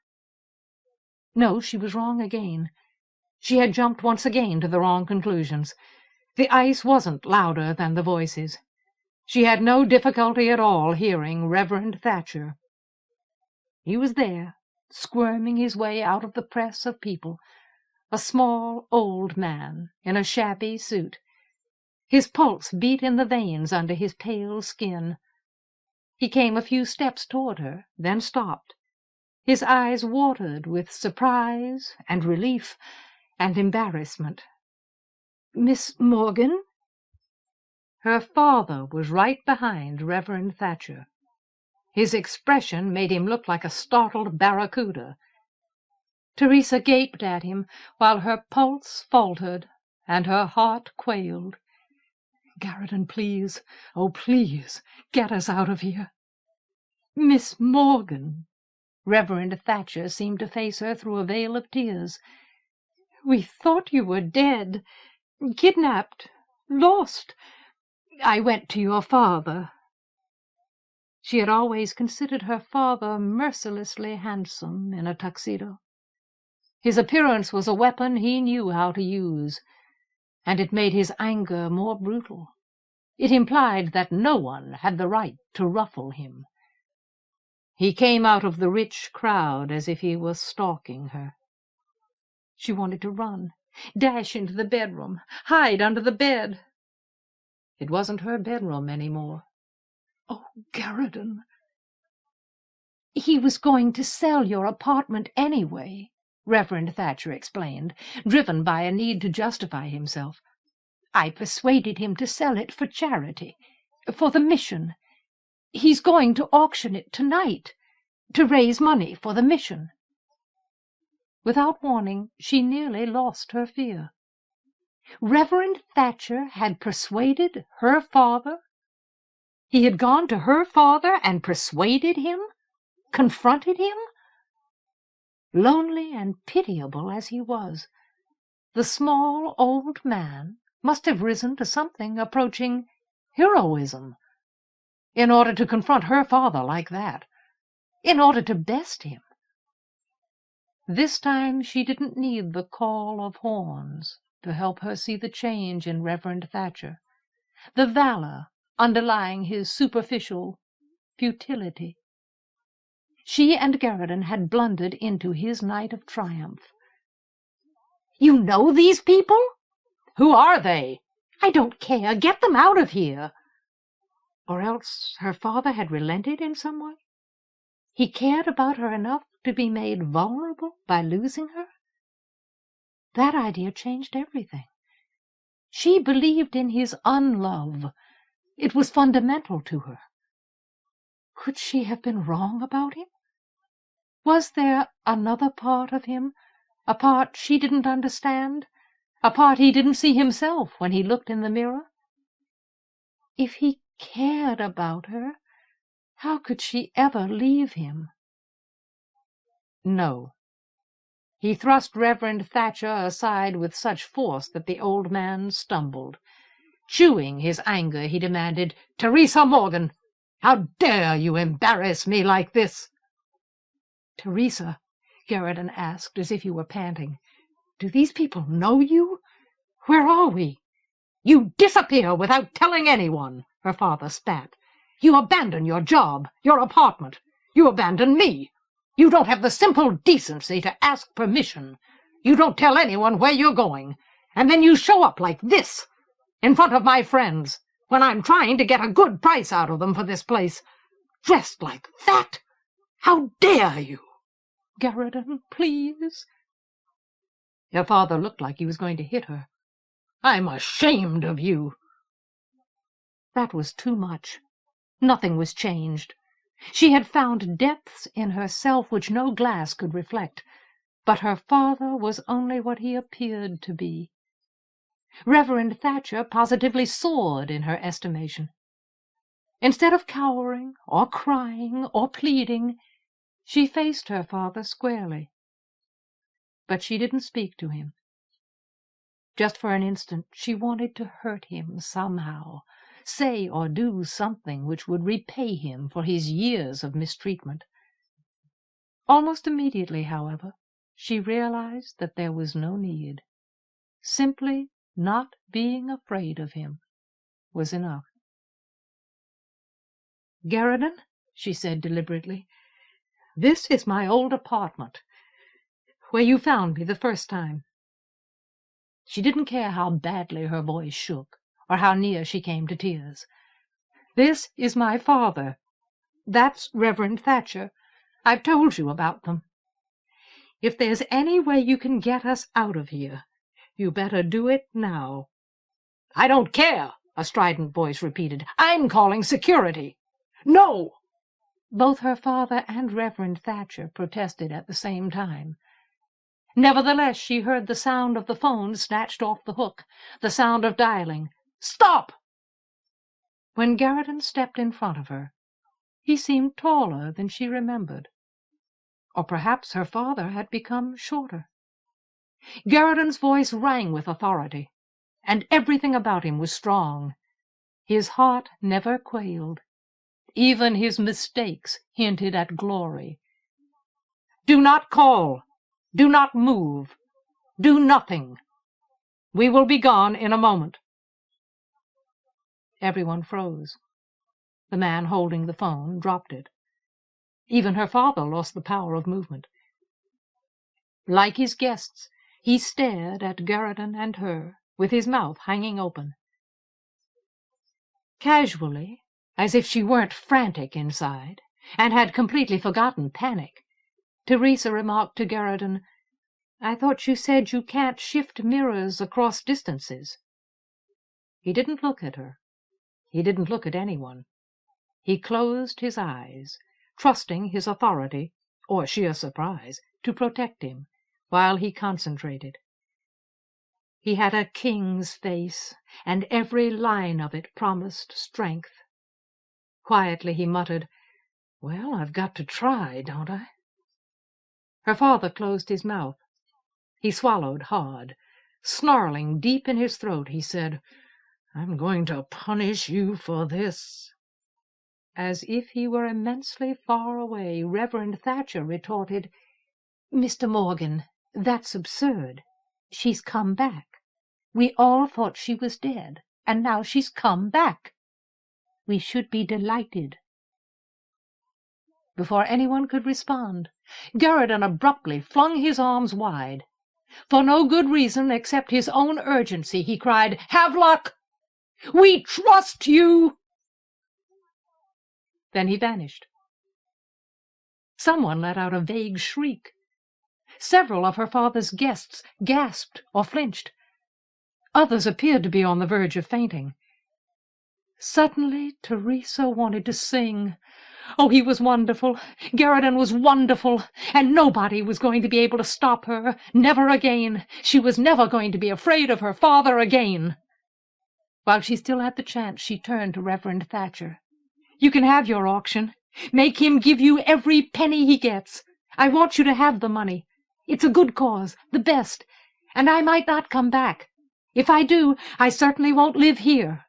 No, she was wrong again. She had jumped once again to the wrong conclusions. The ice wasn't louder than the voices. She had no difficulty at all hearing Reverend Thatcher. He was there, squirming his way out of the press of people, a small old man in a shabby suit. His pulse beat in the veins under his pale skin. He came a few steps toward her, then stopped. His eyes watered with surprise and relief and embarrassment. "Miss Morgan?" Her father was right behind Reverend Thatcher. His expression made him look like a startled barracuda. Teresa gaped at him while her pulse faltered and her heart quailed. "Garrison, please, oh, please, get us out of here." "Miss Morgan!" Reverend Thatcher seemed to face her through a veil of tears. "We thought you were dead, kidnapped, lost. I went to your father." She had always considered her father mercilessly handsome in a tuxedo. His appearance was a weapon he knew how to use, and it made his anger more brutal. It implied that no one had the right to ruffle him. He came out of the rich crowd as if he were stalking her. She wanted to run, dash into the bedroom, hide under the bed. It wasn't her bedroom any more. "Oh, Garrison!" "He was going to sell your apartment anyway," Reverend Thatcher explained, driven by a need to justify himself. "I persuaded him to sell it for charity, for the mission. He's going to auction it tonight, to raise money for the mission." Without warning, she nearly lost her fear. Reverend Thatcher had persuaded her father? He had gone to her father and persuaded him? Confronted him? Lonely and pitiable as he was, the small old man must have risen to something approaching heroism in order to confront her father like that, in order to best him. This time she didn't need the call of horns to help her see the change in Reverend Thatcher, the valor underlying his superficial futility. She and Garrison had blundered into his night of triumph. "You know these people?" "Who are they?" "I don't care. Get them out of here." Or else her father had relented in some way? He cared about her enough to be made vulnerable by losing her? That idea changed everything. She believed in his unlove. It was fundamental to her. Could she have been wrong about him? Was there another part of him, a part she didn't understand, a part he didn't see himself when he looked in the mirror? If he cared about her, how could she ever leave him? No. He thrust Reverend Thatcher aside with such force that the old man stumbled. Chewing his anger, he demanded, "Teresa Morgan, how dare you embarrass me like this?" "Teresa," Garrison asked, as if he were panting, "do these people know you? Where are we?" "You disappear without telling anyone," her father spat. "You abandon your job, your apartment. You abandon me. You don't have the simple decency to ask permission. You don't tell anyone where you're going. And then you show up like this, in front of my friends, when I'm trying to get a good price out of them for this place. Dressed like that! How dare you?" "Garrison, please." Her father looked like he was going to hit her. "I'm ashamed of you." That was too much. Nothing was changed. She had found depths in herself which no glass could reflect, but her father was only what he appeared to be. Reverend Thatcher positively soared in her estimation. Instead of cowering or crying or pleading, she faced her father squarely. But she didn't speak to him. Just for an instant she wanted to hurt him somehow, say or do something which would repay him for his years of mistreatment. Almost immediately, however, she realized that there was no need. Simply not being afraid of him was enough. "Garridan," she said deliberately, "this is my old apartment, where you found me the first time." She didn't care how badly her voice shook, or how near she came to tears. "This is my father. That's Reverend Thatcher. I've told you about them. If there's any way you can get us out of here, you better do it now." "I don't care," a strident voice repeated. "I'm calling security." "No!" Both her father and Reverend Thatcher protested at the same time. Nevertheless, she heard the sound of the phone snatched off the hook, the sound of dialing. "Stop!" When Garridan stepped in front of her, he seemed taller than she remembered. Or perhaps her father had become shorter. Garridan's voice rang with authority, and everything about him was strong. His heart never quailed. Even his mistakes hinted at glory. "Do not call. Do not move. Do nothing. We will be gone in a moment." Everyone froze. The man holding the phone dropped it. Even her father lost the power of movement. Like his guests, he stared at Garridan and her, with his mouth hanging open. Casually, as if she weren't frantic inside, and had completely forgotten panic, Teresa remarked to Garridan, "I thought you said you can't shift mirrors across distances." He didn't look at her. He didn't look at anyone. He closed his eyes, trusting his authority, or sheer surprise, to protect him, while he concentrated. He had a king's face, and every line of it promised strength. Quietly he muttered, "Well, I've got to try, don't I?" Her father closed his mouth. He swallowed hard. Snarling deep in his throat, he said, "I'm going to punish you for this." As if he were immensely far away, Reverend Thatcher retorted, "Mr. Morgan, that's absurd. She's come back. We all thought she was dead, and now she's come back. We should be delighted." Before anyone could respond, Garridan abruptly flung his arms wide. For no good reason except his own urgency, he cried, "Havelock! We trust you!" Then he vanished. Someone let out a vague shriek. Several of her father's guests gasped or flinched. Others appeared to be on the verge of fainting. Suddenly, Teresa wanted to sing. Oh, he was wonderful. Garridan was wonderful, and nobody was going to be able to stop her. Never again. She was never going to be afraid of her father again. While she still had the chance, she turned to Reverend Thatcher. "You can have your auction. Make him give you every penny he gets. I want you to have the money. It's a good cause, the best, and I might not come back. If I do, I certainly won't live here."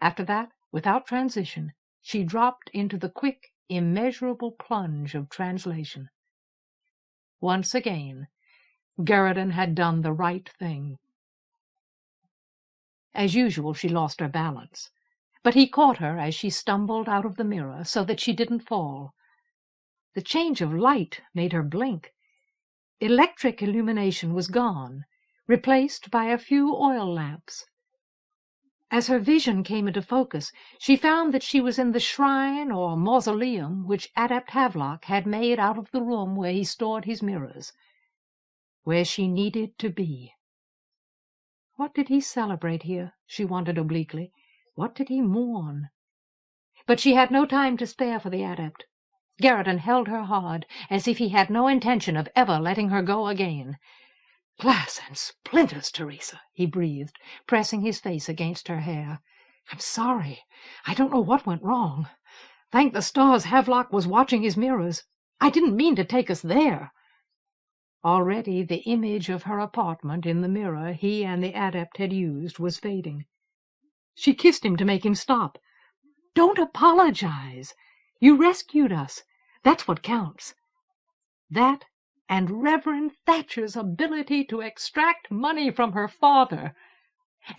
After that, without transition, she dropped into the quick, immeasurable plunge of translation. Once again, Garridan had done the right thing. As usual, she lost her balance, but he caught her as she stumbled out of the mirror so that she didn't fall. The change of light made her blink. Electric illumination was gone, replaced by a few oil lamps. As her vision came into focus, she found that she was in the shrine or mausoleum which Adept Havelock had made out of the room where he stored his mirrors, where she needed to be. What did he celebrate here? She wondered obliquely. What did he mourn? But she had no time to spare for the adept. Garridan held her hard, as if he had no intention of ever letting her go again. "Glass and splinters, Teresa," he breathed, pressing his face against her hair. "I'm sorry. I don't know what went wrong. Thank the stars Havelock was watching his mirrors. I didn't mean to take us there." Already the image of her apartment in the mirror he and the adept had used was fading. She kissed him to make him stop. "Don't apologize. You rescued us. That's what counts." That and Reverend Thatcher's ability to extract money from her father,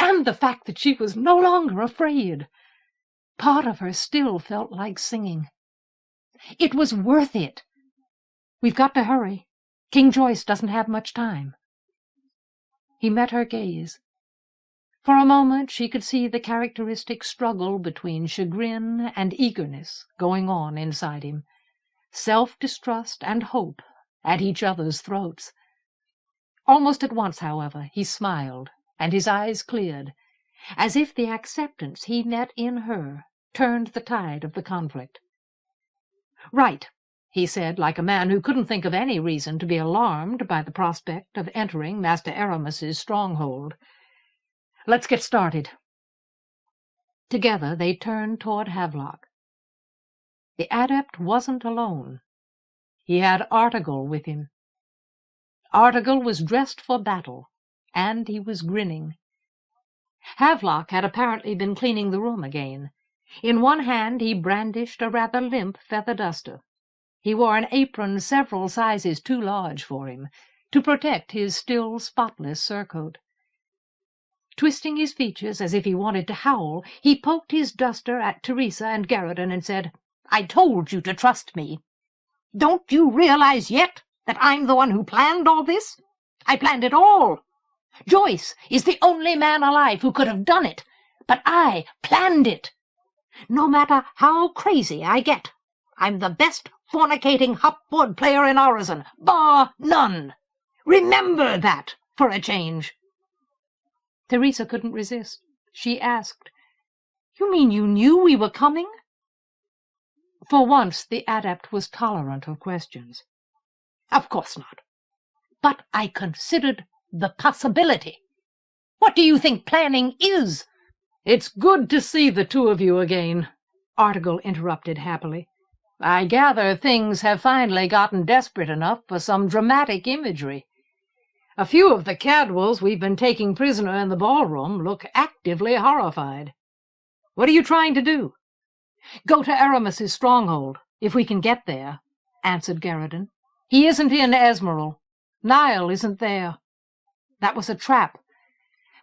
and the fact that she was no longer afraid. Part of her still felt like singing. It was worth it. "We've got to hurry. King Joyce doesn't have much time." He met her gaze. For a moment she could see the characteristic struggle between chagrin and eagerness going on inside him, self-distrust and hope at each other's throats. Almost at once, however, he smiled, and his eyes cleared, as if the acceptance he met in her turned the tide of the conflict. "Right," he said, like a man who couldn't think of any reason to be alarmed by the prospect of entering Master Aramis's stronghold. "Let's get started." Together they turned toward Havelock. The adept wasn't alone. He had Artegall with him. Artegall was dressed for battle, and he was grinning. Havelock had apparently been cleaning the room again. In one hand he brandished a rather limp feather duster. He wore an apron several sizes too large for him, to protect his still spotless surcoat. Twisting his features as if he wanted to howl, he poked his duster at Teresa and Garridan and said, "I told you to trust me. Don't you realize yet that I'm the one who planned all this? I planned it all. Joyce is the only man alive who could have done it, but I planned it. No matter how crazy I get, I'm the best fornicating hopboard player in Orizon, bar none. Remember that for a change." Teresa couldn't resist. She asked, "You mean you knew we were coming?" For once the adept was tolerant of questions. "Of course not. But I considered the possibility. What do you think planning is?" "It's good to see the two of you again," Artegall interrupted happily. "I gather things have finally gotten desperate enough for some dramatic imagery. A few of the Cadwalls we've been taking prisoner in the ballroom look actively horrified. What are you trying to do?" "Go to Aramis's stronghold, if we can get there," answered Garridan. "He isn't in Esmeralda. Niall isn't there. That was a trap.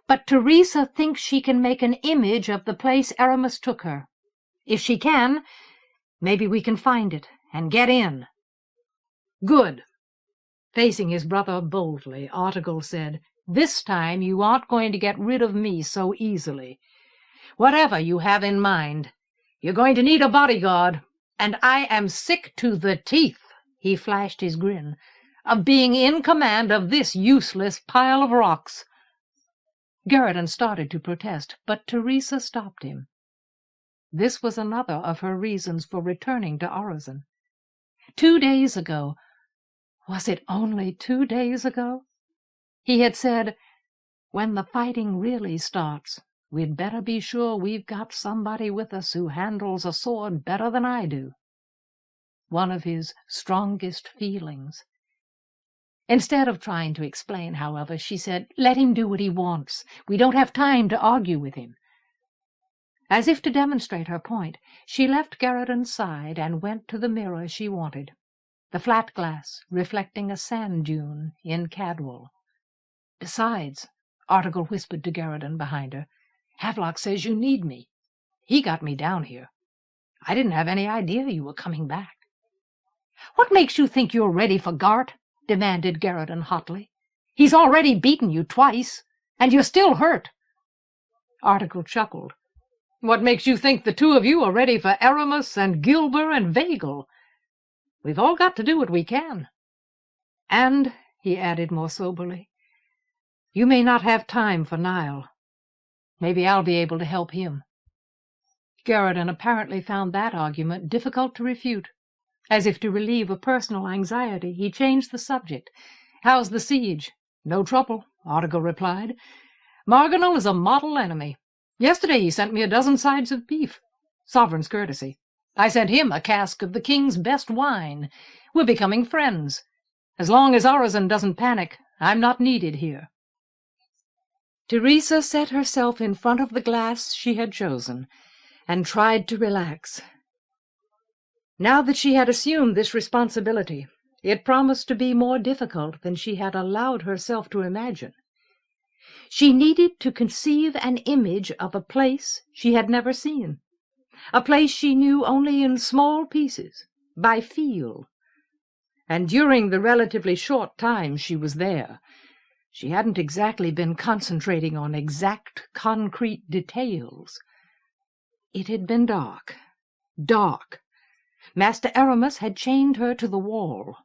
But Teresa thinks she can make an image of the place Aramis took her. If she can, maybe we can find it and get in." "Good." Facing his brother boldly, Artegall said, "This time you aren't going to get rid of me so easily. Whatever you have in mind, you're going to need a bodyguard, and I am sick to the teeth," he flashed his grin, "of being in command of this useless pile of rocks." Garridan started to protest, but Teresa stopped him. This was another of her reasons for returning to Orizon. 2 days ago, was it only 2 days ago? He had said, "When the fighting really starts, we'd better be sure we've got somebody with us who handles a sword better than I do." One of his strongest feelings. Instead of trying to explain, however, she said, "Let him do what he wants. We don't have time to argue with him." As if to demonstrate her point, she left Garridan's side and went to the mirror she wanted, the flat glass reflecting a sand dune in Cadwal. "Besides," Artegall whispered to Garridan behind her, "Havelock says you need me. He got me down here. I didn't have any idea you were coming back." "What makes you think you're ready for Gart?" demanded Garridan hotly. "He's already beaten you twice, and you're still hurt." Artegall chuckled. "What makes you think the two of you are ready for Aramis and Gilber and Vagel? We've all got to do what we can. And," he added more soberly, "you may not have time for Niall. Maybe I'll be able to help him." Garridan apparently found that argument difficult to refute. As if to relieve a personal anxiety, he changed the subject. "How's the siege?" "No trouble," Artegall replied. "Marganel is a model enemy. Yesterday he sent me a dozen sides of beef. Sovereign's courtesy. I sent him a cask of the king's best wine. We're becoming friends. As long as Orizon doesn't panic, I'm not needed here." Teresa set herself in front of the glass she had chosen and tried to relax. Now that she had assumed this responsibility, it promised to be more difficult than she had allowed herself to imagine. She needed to conceive an image of a place she had never seen, a place she knew only in small pieces, by feel. And during the relatively short time she was there, she hadn't exactly been concentrating on exact, concrete details. It had been dark, dark. Master Aramis had chained her to the wall.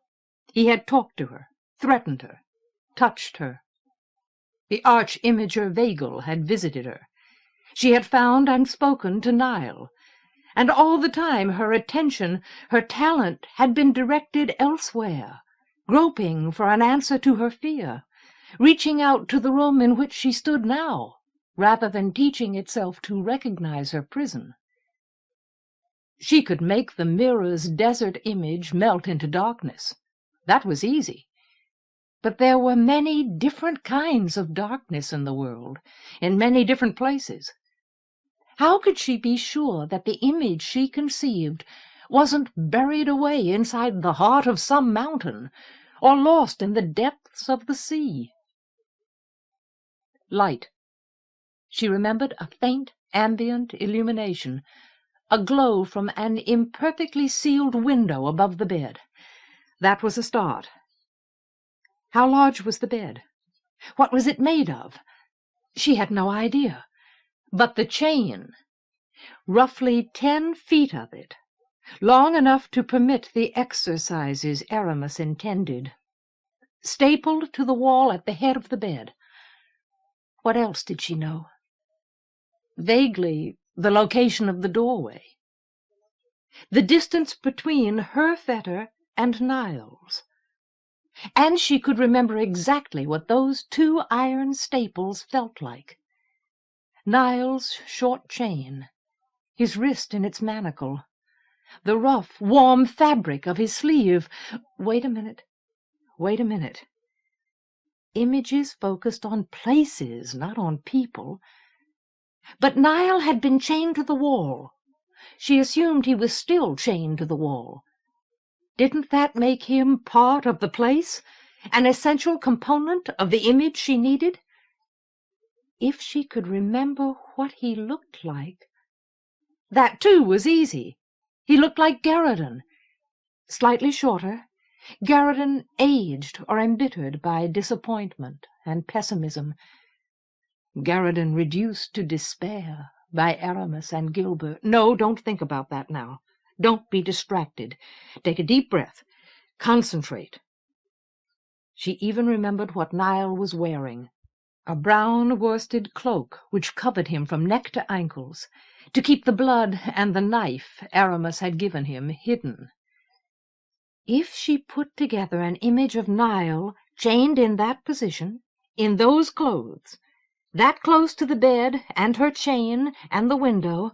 He had talked to her, threatened her, touched her. The arch-imager Vagel had visited her. She had found and spoken to Niall, and all the time her attention, her talent, had been directed elsewhere, groping for an answer to her fear, reaching out to the room in which she stood now, rather than teaching itself to recognize her prison. She could make the mirror's desert image melt into darkness. That was easy. But there were many different kinds of darkness in the world, in many different places. How could she be sure that the image she conceived wasn't buried away inside the heart of some mountain, or lost in the depths of the sea? Light. She remembered a faint, ambient illumination, a glow from an imperfectly sealed window above the bed. That was a start. How large was the bed? What was it made of? She had no idea. But the chain, roughly 10 feet of it, long enough to permit the exercises Aramis intended, stapled to the wall at the head of the bed. What else did she know? Vaguely, the location of the doorway. The distance between her fetter and Niall's. And she could remember exactly what those 2 iron staples felt like. Niall's short chain, his wrist in its manacle, the rough, warm fabric of his sleeve. Wait a minute. Images focused on places, not on people. But Niall had been chained to the wall. She assumed he was still chained to the wall. Didn't that make him part of the place, an essential component of the image she needed? If she could remember what he looked like... That, too, was easy. He looked like Garradon. Slightly shorter, Garradon aged or embittered by disappointment and pessimism. Garradon reduced to despair by Aramis and Gilbert. No, don't think about that now. Don't be distracted. Take a deep breath. Concentrate. She even remembered what Niall was wearing. A brown worsted cloak which covered him from neck to ankles, to keep the blood and the knife Aramis had given him hidden. If she put together an image of Niall chained in that position, in those clothes, that close to the bed and her chain and the window,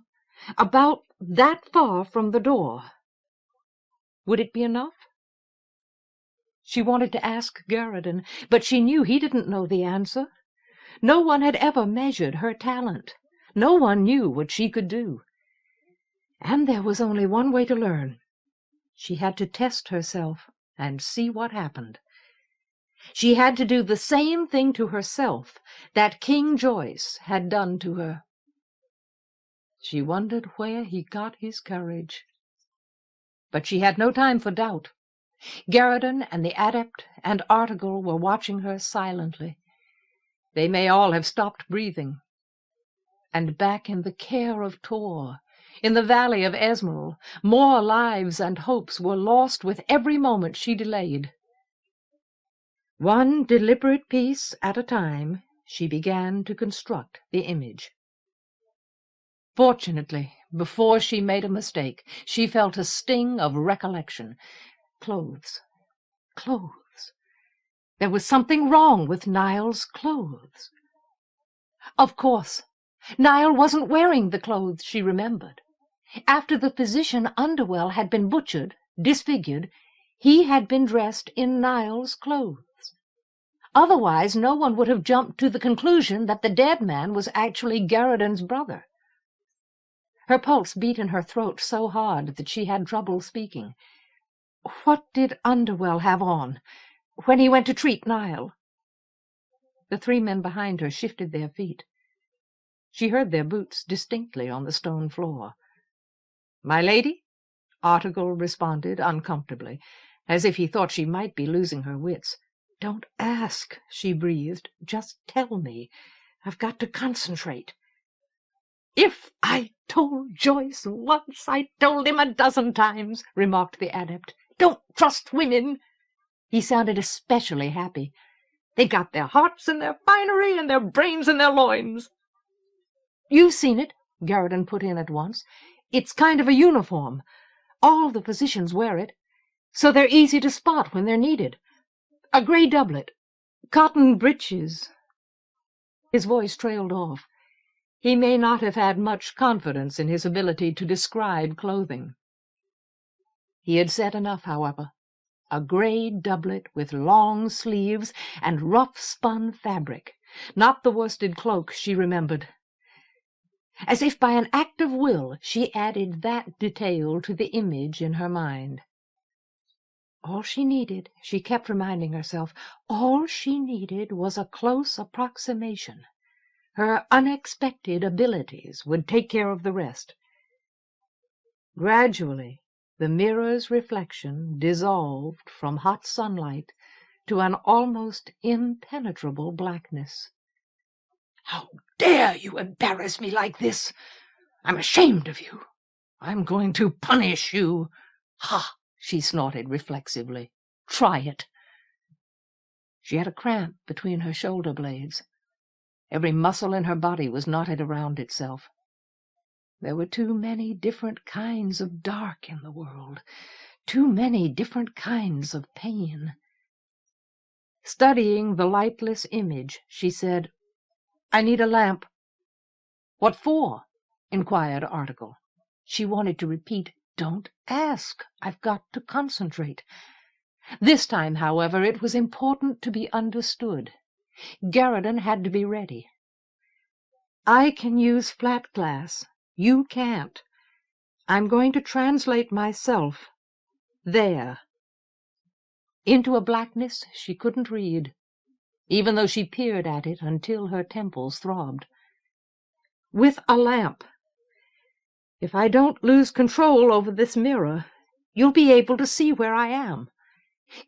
about that far from the door, would it be enough? She wanted to ask Garradon, but she knew he didn't know the answer. No one had ever measured her talent. No one knew what she could do. And there was only one way to learn. She had to test herself and see what happened. She had to do the same thing to herself that King Joyce had done to her. She wondered where he got his courage. But she had no time for doubt. Garradon and the Adept and Artegall were watching her silently. They may all have stopped breathing. And back in the care of Tor, in the valley of Esmeralda, more lives and hopes were lost with every moment she delayed. One deliberate piece at a time, she began to construct the image. Fortunately, before she made a mistake, she felt a sting of recollection. Clothes. There was something wrong with Niall's clothes. Of course, Niall wasn't wearing the clothes she remembered. After the physician Underwell had been butchered, disfigured, he had been dressed in Niall's clothes. Otherwise, no one would have jumped to the conclusion that the dead man was actually Garridan's brother. Her pulse beat in her throat so hard that she had trouble speaking. What did Underwell have on when he went to treat Niall? The three men behind her shifted their feet. She heard their boots distinctly on the stone floor. "My lady?" Article responded uncomfortably, as if he thought she might be losing her wits. "Don't ask," she breathed. "Just tell me. I've got to concentrate." "If I told Joyce once, I told him a dozen times," remarked the adept. "Don't trust women." He sounded especially happy. "They got their hearts in their finery and their brains in their loins." "You've seen it," Garridan put in at once. "It's kind of a uniform. All the physicians wear it, so they're easy to spot when they're needed. A grey doublet, cotton breeches." His voice trailed off. He may not have had much confidence in his ability to describe clothing. He had said enough, however. A grey doublet with long sleeves and rough-spun fabric, not the worsted cloak she remembered. As if by an act of will, she added that detail to the image in her mind. All she needed, she kept reminding herself, all she needed was a close approximation. Her unexpected abilities would take care of the rest. Gradually, the mirror's reflection dissolved from hot sunlight to an almost impenetrable blackness. "How dare you embarrass me like this? I'm ashamed of you. I'm going to punish you." "Ha!" she snorted reflexively. "Try it." She had a cramp between her shoulder blades. Every muscle in her body was knotted around itself. There were too many different kinds of dark in the world, too many different kinds of pain. Studying the lightless image, she said, "I need a lamp." "What for?" inquired Article. She wanted to repeat, "Don't ask. I've got to concentrate." This time, however, it was important to be understood. Garridan had to be ready. "I can use flat glass. You can't. I'm going to translate myself there." Into a blackness she couldn't read, even though she peered at it until her temples throbbed. "With a lamp. If I don't lose control over this mirror, you'll be able to see where I am.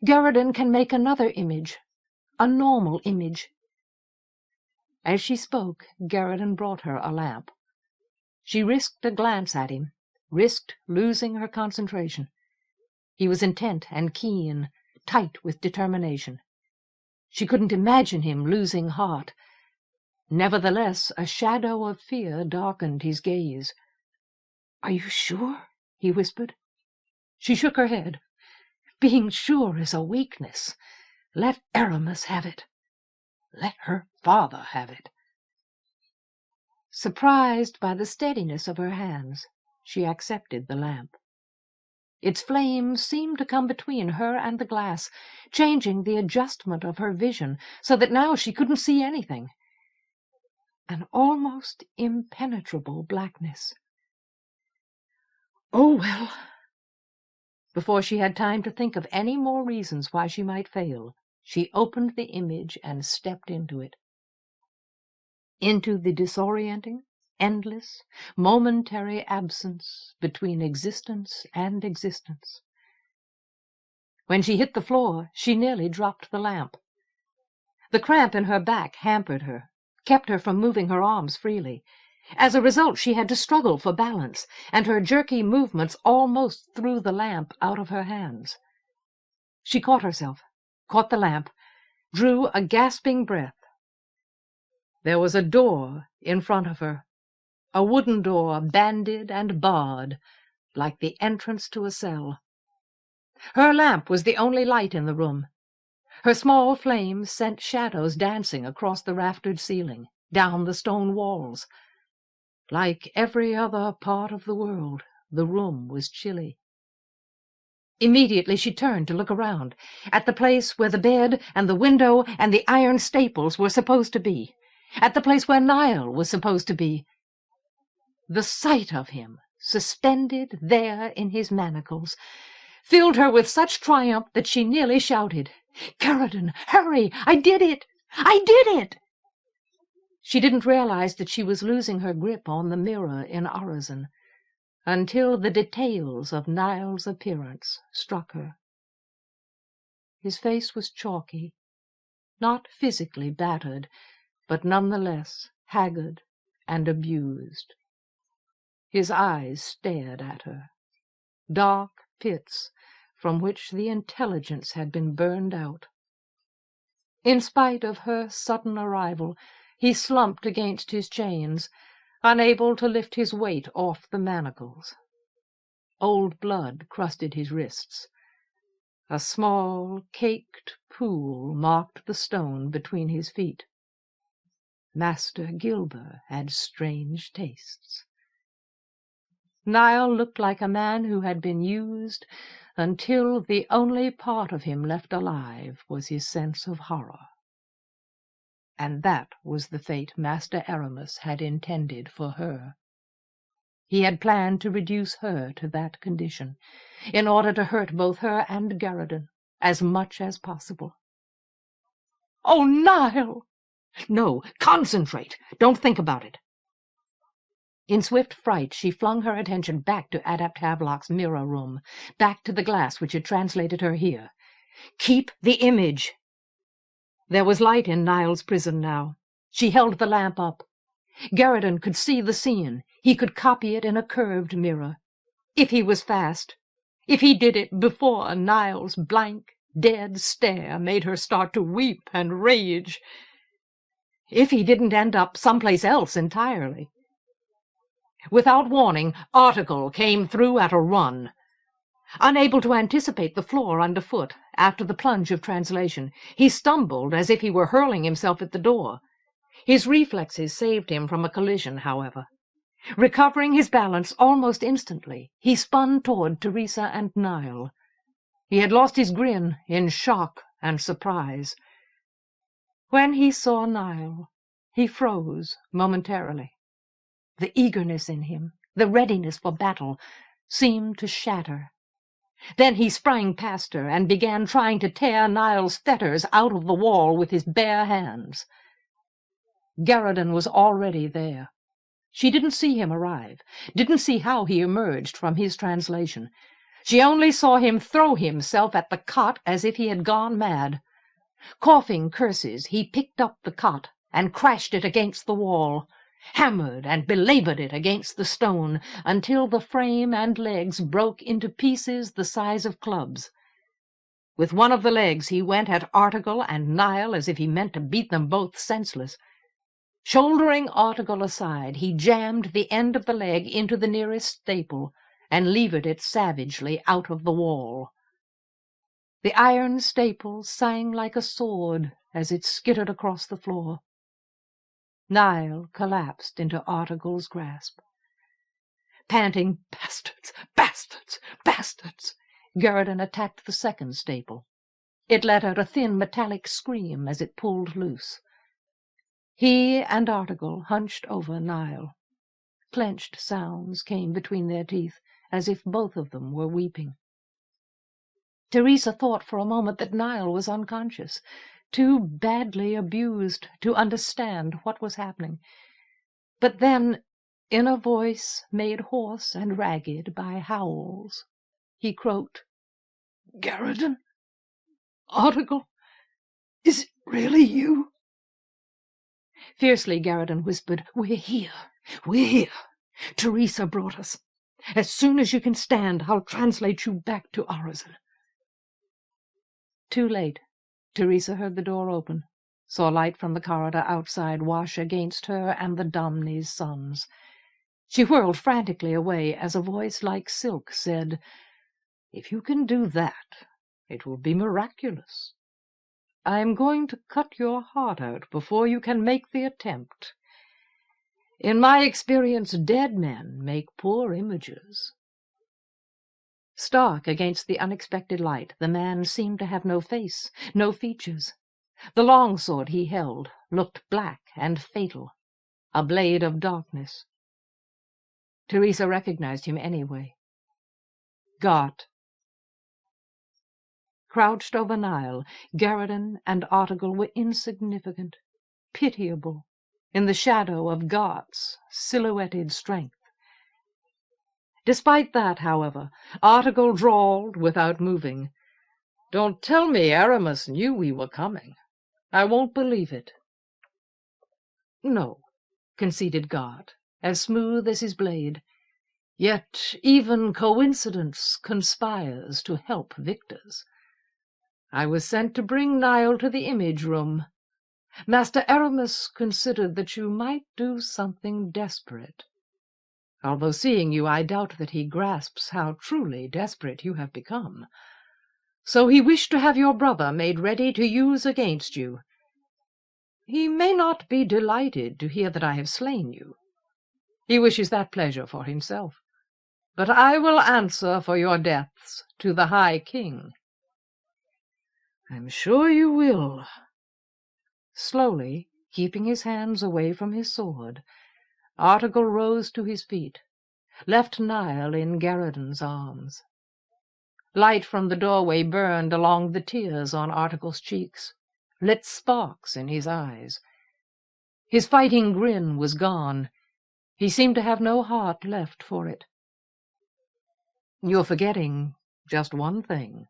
Garridan can make another image, a normal image." As she spoke, Garridan brought her a lamp. She risked a glance at him, risked losing her concentration. He was intent and keen, tight with determination. She couldn't imagine him losing heart. Nevertheless, a shadow of fear darkened his gaze. "Are you sure?" he whispered. She shook her head. "Being sure is a weakness. Let Aramis have it. Let her father have it." Surprised by the steadiness of her hands, she accepted the lamp. Its flames seemed to come between her and the glass, changing the adjustment of her vision so that now she couldn't see anything. An almost impenetrable blackness. Oh, well. Before she had time to think of any more reasons why she might fail, she opened the image and stepped into it. Into the disorienting, endless, momentary absence between existence and existence. When she hit the floor, she nearly dropped the lamp. The cramp in her back hampered her, kept her from moving her arms freely. As a result, she had to struggle for balance, and her jerky movements almost threw the lamp out of her hands. She caught herself, caught the lamp, drew a gasping breath. There was a door in front of her, a wooden door banded and barred, like the entrance to a cell. Her lamp was the only light in the room. Her small flame sent shadows dancing across the raftered ceiling, down the stone walls. Like every other part of the world, the room was chilly. Immediately she turned to look around, at the place where the bed and the window and the iron staples were supposed to be, at the place where Niall was supposed to be. The sight of him, suspended there in his manacles, filled her with such triumph that she nearly shouted, "Garradon, hurry! I did it! I did it!" She didn't realize that she was losing her grip on the mirror in Urizen until the details of Niall's appearance struck her. His face was chalky, not physically battered, but nonetheless haggard and abused. His eyes stared at her, dark pits from which the intelligence had been burned out. In spite of her sudden arrival, he slumped against his chains, unable to lift his weight off the manacles. Old blood crusted his wrists. A small, caked pool marked the stone between his feet. Master Gilber had strange tastes. Niall looked like a man who had been used until the only part of him left alive was his sense of horror. And that was the fate Master Aramis had intended for her. He had planned to reduce her to that condition, in order to hurt both her and Garradon as much as possible. "Oh, Niall!" "No, concentrate! Don't think about it!" In swift fright she flung her attention back to Adept Havelock's mirror room, back to the glass which had translated her here. "Keep the image!" There was light in Niall's prison now. She held the lamp up. Garradon could see the scene. He could copy it in a curved mirror. If he was fast, if he did it before Niall's blank, dead stare made her start to weep and rage, if he didn't end up someplace else entirely. Without warning, Article came through at a run. Unable to anticipate the floor underfoot after the plunge of translation, he stumbled as if he were hurling himself at the door. His reflexes saved him from a collision, however. Recovering his balance almost instantly, he spun toward Teresa and Niall. He had lost his grin in shock and surprise. When he saw Niall, he froze momentarily. The eagerness in him, the readiness for battle, seemed to shatter. Then he sprang past her and began trying to tear Niall's fetters out of the wall with his bare hands. Garradon was already there. She didn't see him arrive, didn't see how he emerged from his translation. She only saw him throw himself at the cot as if he had gone mad. Coughing curses, he picked up the cot and crashed it against the wall, hammered and belaboured it against the stone until the frame and legs broke into pieces the size of clubs. With one of the legs he went at Article and Niall as if he meant to beat them both senseless. Shouldering Article aside, he jammed the end of the leg into the nearest staple and levered it savagely out of the wall. The iron staple sang like a sword as it skittered across the floor. Niall collapsed into Article's grasp. Panting, "Bastards! Bastards! Bastards!" Garradon attacked the second staple. It let out a thin metallic scream as it pulled loose. He and Article hunched over Niall. Clenched sounds came between their teeth, as if both of them were weeping. Teresa thought for a moment that Niall was unconscious, too badly abused to understand what was happening. But then, in a voice made hoarse and ragged by howls, he croaked, "Garradon? Article? Is it really you?" Fiercely Garradon whispered, "We're here. We're here. Teresa brought us. As soon as you can stand, I'll translate you back to Urizen." Too late. Teresa heard the door open, saw light from the corridor outside wash against her and the Domne's sons. She whirled frantically away as a voice like silk said, "If you can do that, it will be miraculous. I'm going to cut your heart out before you can make the attempt. In my experience, dead men make poor images." Stark against the unexpected light, the man seemed to have no face, no features. The longsword he held looked black and fatal, a blade of darkness. Teresa recognized him anyway. Gart. Crouched over Niall, Garradin and Artegall were insignificant, pitiable, in the shadow of Gart's silhouetted strength. Despite that, however, Artegall drawled without moving, "Don't tell me Aramis knew we were coming. I won't believe it." "No," conceded Gart, as smooth as his blade. "Yet even coincidence conspires to help victors. I was sent to bring Niall to the image room. Master Aramis considered that you might do something desperate. Although seeing you, I doubt that he grasps how truly desperate you have become. So he wished to have your brother made ready to use against you. He may not be delighted to hear that I have slain you. He wishes that pleasure for himself. But I will answer for your deaths to the High King." "I'm sure you will." Slowly, keeping his hands away from his sword, Artegall rose to his feet, left Niall in Garradin's arms. Light from the doorway burned along the tears on Artegall's cheeks, lit sparks in his eyes. His fighting grin was gone. He seemed to have no heart left for it. "You're forgetting just one thing."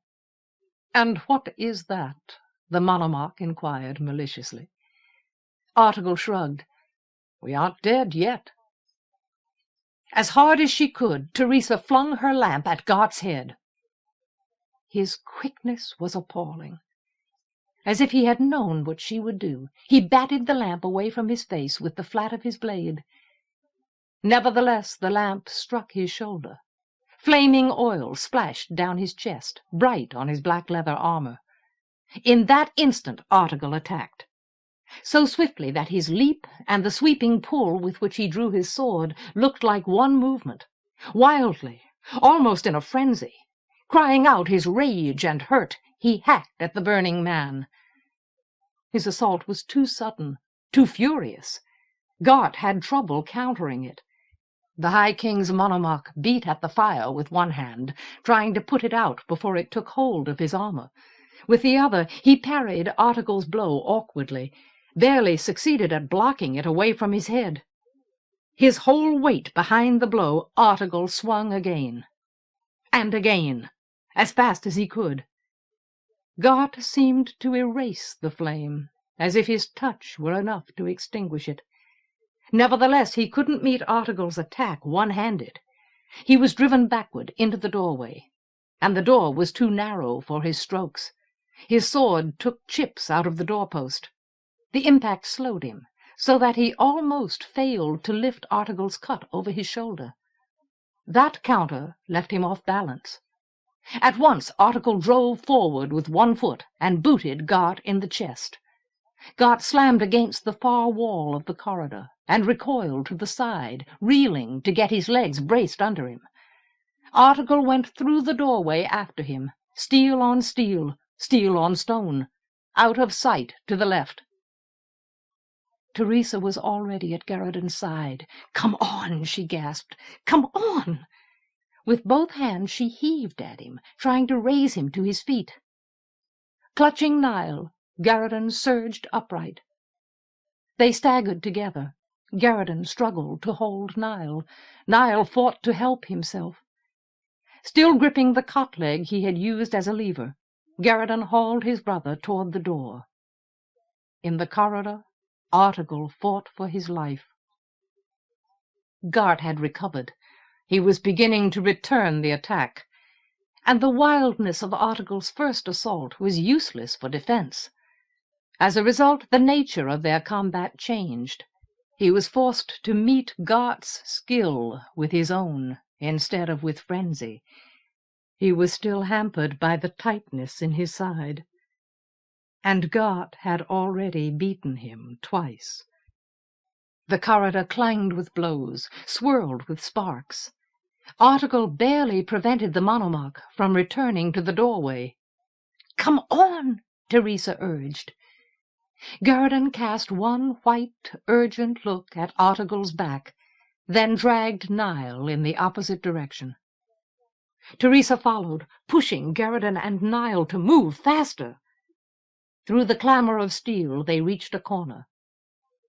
"And what is that?" the monomach inquired maliciously. Artegall shrugged. "We aren't dead yet." As hard as she could, Teresa flung her lamp at Gart's head. His quickness was appalling. As if he had known what she would do, he batted the lamp away from his face with the flat of his blade. Nevertheless, the lamp struck his shoulder. Flaming oil splashed down his chest, bright on his black leather armor. In that instant Artegall attacked, so swiftly that his leap and the sweeping pull with which he drew his sword looked like one movement. Wildly, almost in a frenzy, crying out his rage and hurt, he hacked at the burning man. His assault was too sudden, too furious. Gart had trouble countering it. The High King's monomach beat at the fire with one hand, trying to put it out before it took hold of his armor. With the other he parried Artegall's blow awkwardly, barely succeeded at blocking it away from his head. His whole weight behind the blow, Artegall swung again. And again, as fast as he could. Gart seemed to erase the flame, as if his touch were enough to extinguish it. Nevertheless, he couldn't meet Artegall's attack one-handed. He was driven backward into the doorway, and the door was too narrow for his strokes. His sword took chips out of the doorpost. The impact slowed him, so that he almost failed to lift Artegall's cut over his shoulder. That counter left him off balance. At once Artegall drove forward with one foot and booted Gart in the chest. Gart slammed against the far wall of the corridor and recoiled to the side, reeling to get his legs braced under him. Artegall went through the doorway after him, steel on steel, steel on stone, out of sight to the left. Teresa was already at Garradin's side. "Come on," she gasped. "Come on!" With both hands she heaved at him, trying to raise him to his feet. Clutching Niall, Garradin surged upright. They staggered together. Garradin struggled to hold Niall. Niall fought to help himself. Still gripping the cot leg he had used as a lever, Garradin hauled his brother toward the door. In the corridor, Artegall fought for his life. Gart had recovered. He was beginning to return the attack, and the wildness of Artegall's first assault was useless for defense. As a result, the nature of their combat changed. He was forced to meet Gart's skill with his own instead of with frenzy. He was still hampered by the tightness in his side, and Gart had already beaten him twice. The corridor clanged with blows, swirled with sparks. Article barely prevented the monomach from returning to the doorway. "Come on," Teresa urged. Garridan cast one white, urgent look at Article's back, then dragged Nile in the opposite direction. Teresa followed, pushing Garridan and Nile to move faster. Through the clamor of steel they reached a corner.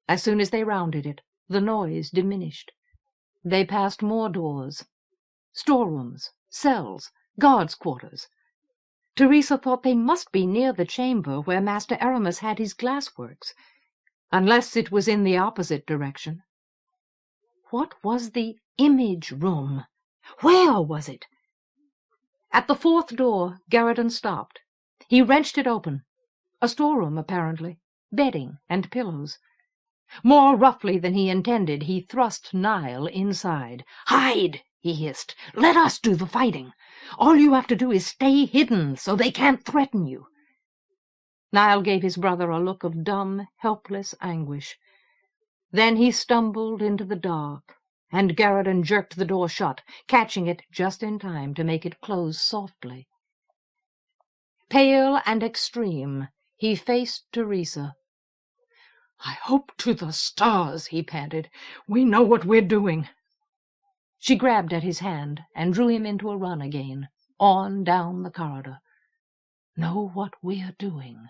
As soon as they rounded it, the noise diminished. They passed more doors. Storerooms, cells, guards' quarters. Teresa thought they must be near the chamber where Master Aramis had his glassworks, unless it was in the opposite direction. What was the image room? Where was it? At the fourth door, Garridan stopped. He wrenched it open. A storeroom, apparently. Bedding and pillows. More roughly than he intended, he thrust Nile inside. "Hide!" he hissed. "Let us do the fighting. All you have to do is stay hidden so they can't threaten you." Nile gave his brother a look of dumb, helpless anguish. Then he stumbled into the dark, and Garridan jerked the door shut, catching it just in time to make it close softly. Pale and extreme, he faced Teresa. "I hope to the stars," he panted, "we know what we're doing." She grabbed at his hand and drew him into a run again, on down the corridor. "Know what we're doing.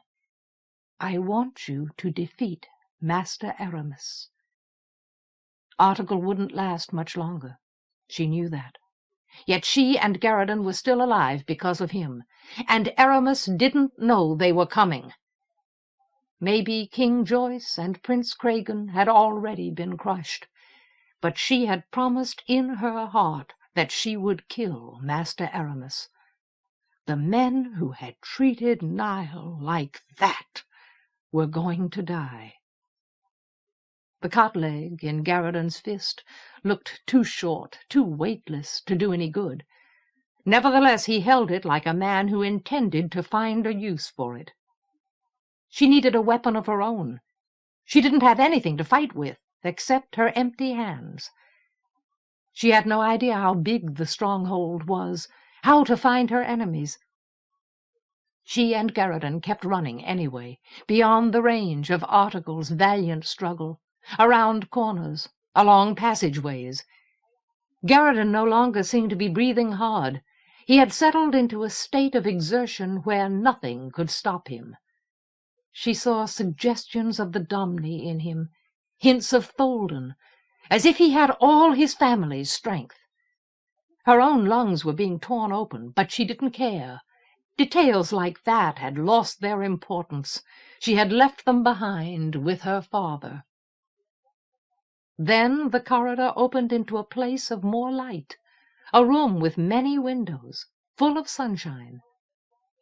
I want you to defeat Master Aramis." Article wouldn't last much longer. She knew that. Yet she and Garridan were still alive because of him, and Aramis didn't know they were coming. Maybe King Joyce and Prince Cragen had already been crushed, but she had promised in her heart that she would kill Master Aramis. The men who had treated Nile like that were going to die. The cot-leg in Garridan's fist looked too short, too weightless to do any good. Nevertheless, he held it like a man who intended to find a use for it. She needed a weapon of her own. She didn't have anything to fight with except her empty hands. She had no idea how big the stronghold was, how to find her enemies. She and Garridan kept running anyway, beyond the range of Article's valiant struggle, around corners, along passageways. Garridan no longer seemed to be breathing hard. He had settled into a state of exertion where nothing could stop him. She saw suggestions of the Domni in him, hints of Tholden, as if he had all his family's strength. Her own lungs were being torn open, but she didn't care. Details like that had lost their importance. She had left them behind with her father. Then the corridor opened into a place of more light, a room with many windows, full of sunshine.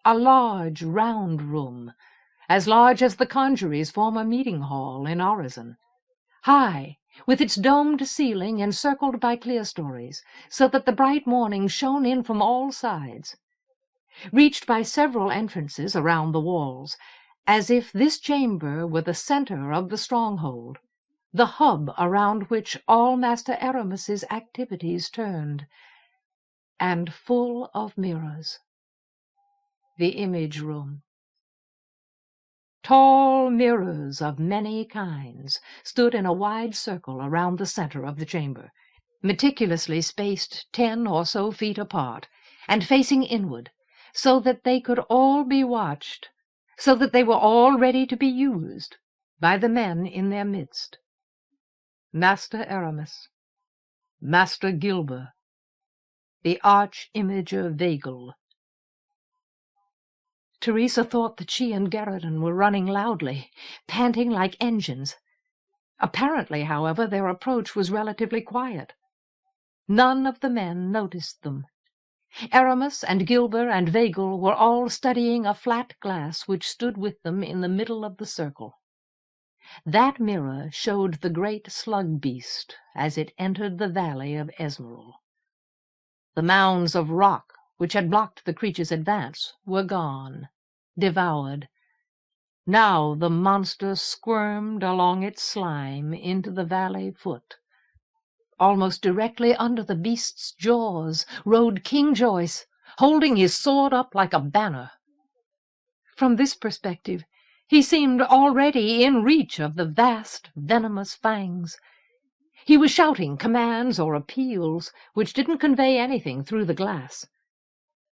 A large, round room, as large as the Congery's former meeting hall in Orizon. High, with its domed ceiling encircled by clerestories, so that the bright morning shone in from all sides. Reached by several entrances around the walls, as if this chamber were the center of the stronghold, the hub around which all Master Aramis's activities turned, and full of mirrors. The image room. Tall mirrors of many kinds stood in a wide circle around the center of the chamber, meticulously spaced 10 or so feet apart, and facing inward, so that they could all be watched, so that they were all ready to be used by the men in their midst. Master Aramis, Master Gilber, the arch-imager Vagel. Teresa thought that she and Garridan were running loudly, panting like engines. Apparently, however, their approach was relatively quiet. None of the men noticed them. Aramis and Gilber and Vagel were all studying a flat glass which stood with them in the middle of the circle. That mirror showed the great slug beast as it entered the valley of Esmeralda. The mounds of rock which had blocked the creature's advance were gone, devoured. Now the monster squirmed along its slime into the valley foot. Almost directly under the beast's jaws rode King Joyce, holding his sword up like a banner. From this perspective, he seemed already in reach of the vast, venomous fangs. He was shouting commands or appeals which didn't convey anything through the glass.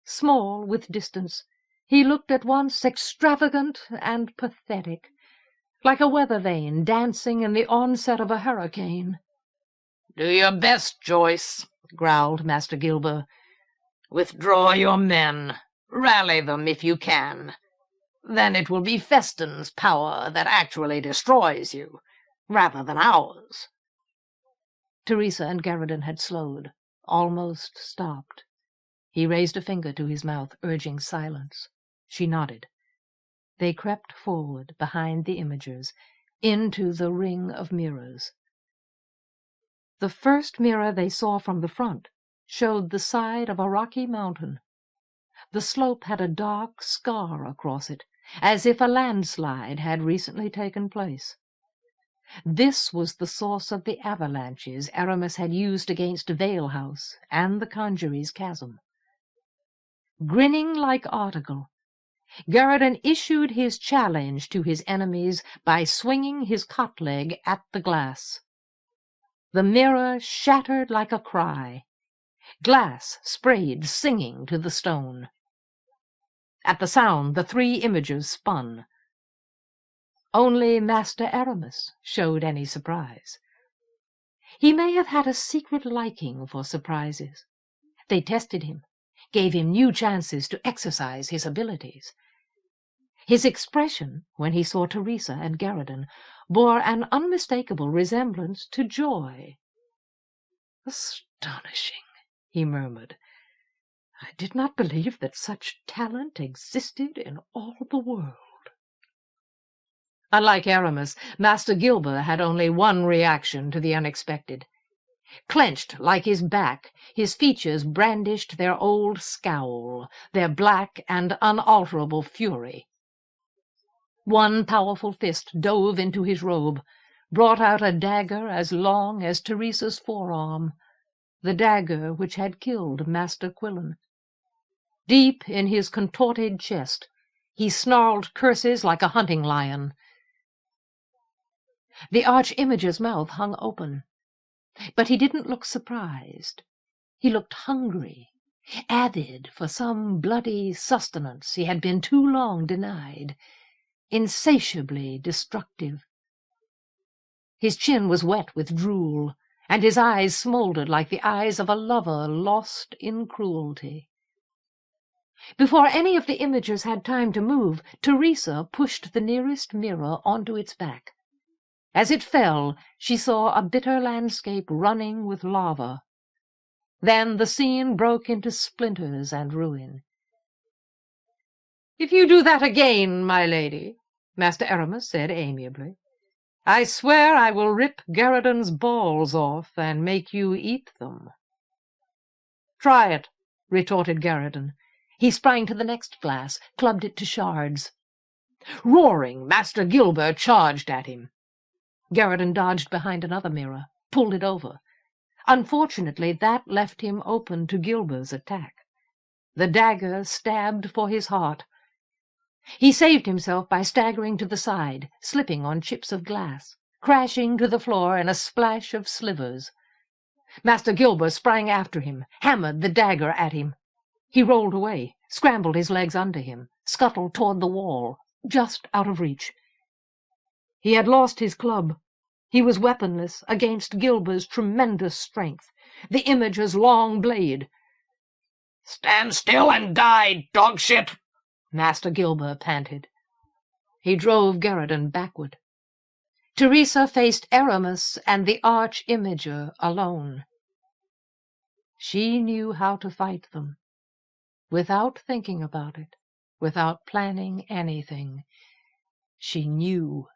Small with distance, he looked at once extravagant and pathetic, like a weather vane dancing in the onset of a hurricane. "Do your best, Joyce," growled Master Gilber. "Withdraw your men. Rally them if you can. Then it will be Feston's power that actually destroys you, rather than ours." Teresa and Garradin had slowed, almost stopped. He raised a finger to his mouth, urging silence. She nodded. They crept forward behind the imagers, into the ring of mirrors. The first mirror they saw from the front showed the side of a rocky mountain. The slope had a dark scar across it, as if a landslide had recently taken place. This was the source of the avalanches Aramis had used against Vale House and the Congery's chasm. Grinning like Artegall, Garradin issued his challenge to his enemies by swinging his cot-leg at the glass. The mirror shattered like a cry. Glass sprayed singing to the stone. At the sound, the three imagers spun. Only Master Aramis showed any surprise. He may have had a secret liking for surprises. They tested him, gave him new chances to exercise his abilities. His expression, when he saw Teresa and Garradin, bore an unmistakable resemblance to joy. "Astonishing," he murmured. "I did not believe that such talent existed in all the world." Unlike Aramis, Master Gilber had only one reaction to the unexpected. Clenched like his back, his features brandished their old scowl, their black and unalterable fury. One powerful fist dove into his robe, brought out a dagger as long as Teresa's forearm, the dagger which had killed Master Quillen. Deep in his contorted chest, he snarled curses like a hunting lion. The arch-imager's mouth hung open, but he didn't look surprised. He looked hungry, avid for some bloody sustenance he had been too long denied, insatiably destructive. His chin was wet with drool, and his eyes smoldered like the eyes of a lover lost in cruelty. Before any of the imagers had time to move, Teresa pushed the nearest mirror onto its back. As it fell, she saw a bitter landscape running with lava. Then the scene broke into splinters and ruin. "If you do that again, my lady," Master Aramis said amiably, "I swear I will rip Garradin's balls off and make you eat them." "Try it," retorted Garradin. He sprang to the next glass, clubbed it to shards. Roaring, Master Gilber charged at him. Garradin dodged behind another mirror, pulled it over. Unfortunately, that left him open to Gilber's attack. The dagger stabbed for his heart. He saved himself by staggering to the side, slipping on chips of glass, crashing to the floor in a splash of slivers. Master Gilber sprang after him, hammered the dagger at him. He rolled away, scrambled his legs under him, scuttled toward the wall, just out of reach. He had lost his club. He was weaponless against Gilber's tremendous strength, the imager's long blade. "Stand still and die, dogshit!" Master Gilber panted. He drove Garradin backward. Teresa faced Aramis and the arch-imager alone. She knew how to fight them, without thinking about it, without planning anything. She knew.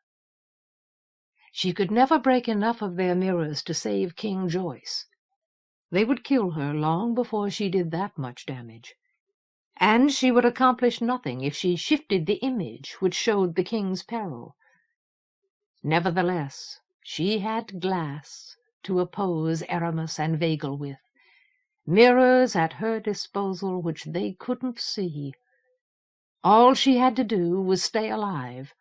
She could never break enough of their mirrors to save King Joyce. They would kill her long before she did that much damage. And she would accomplish nothing if she shifted the image which showed the king's peril. Nevertheless, she had glass to oppose Aramis and Vegle with, mirrors at her disposal which they couldn't see. All she had to do was stay alive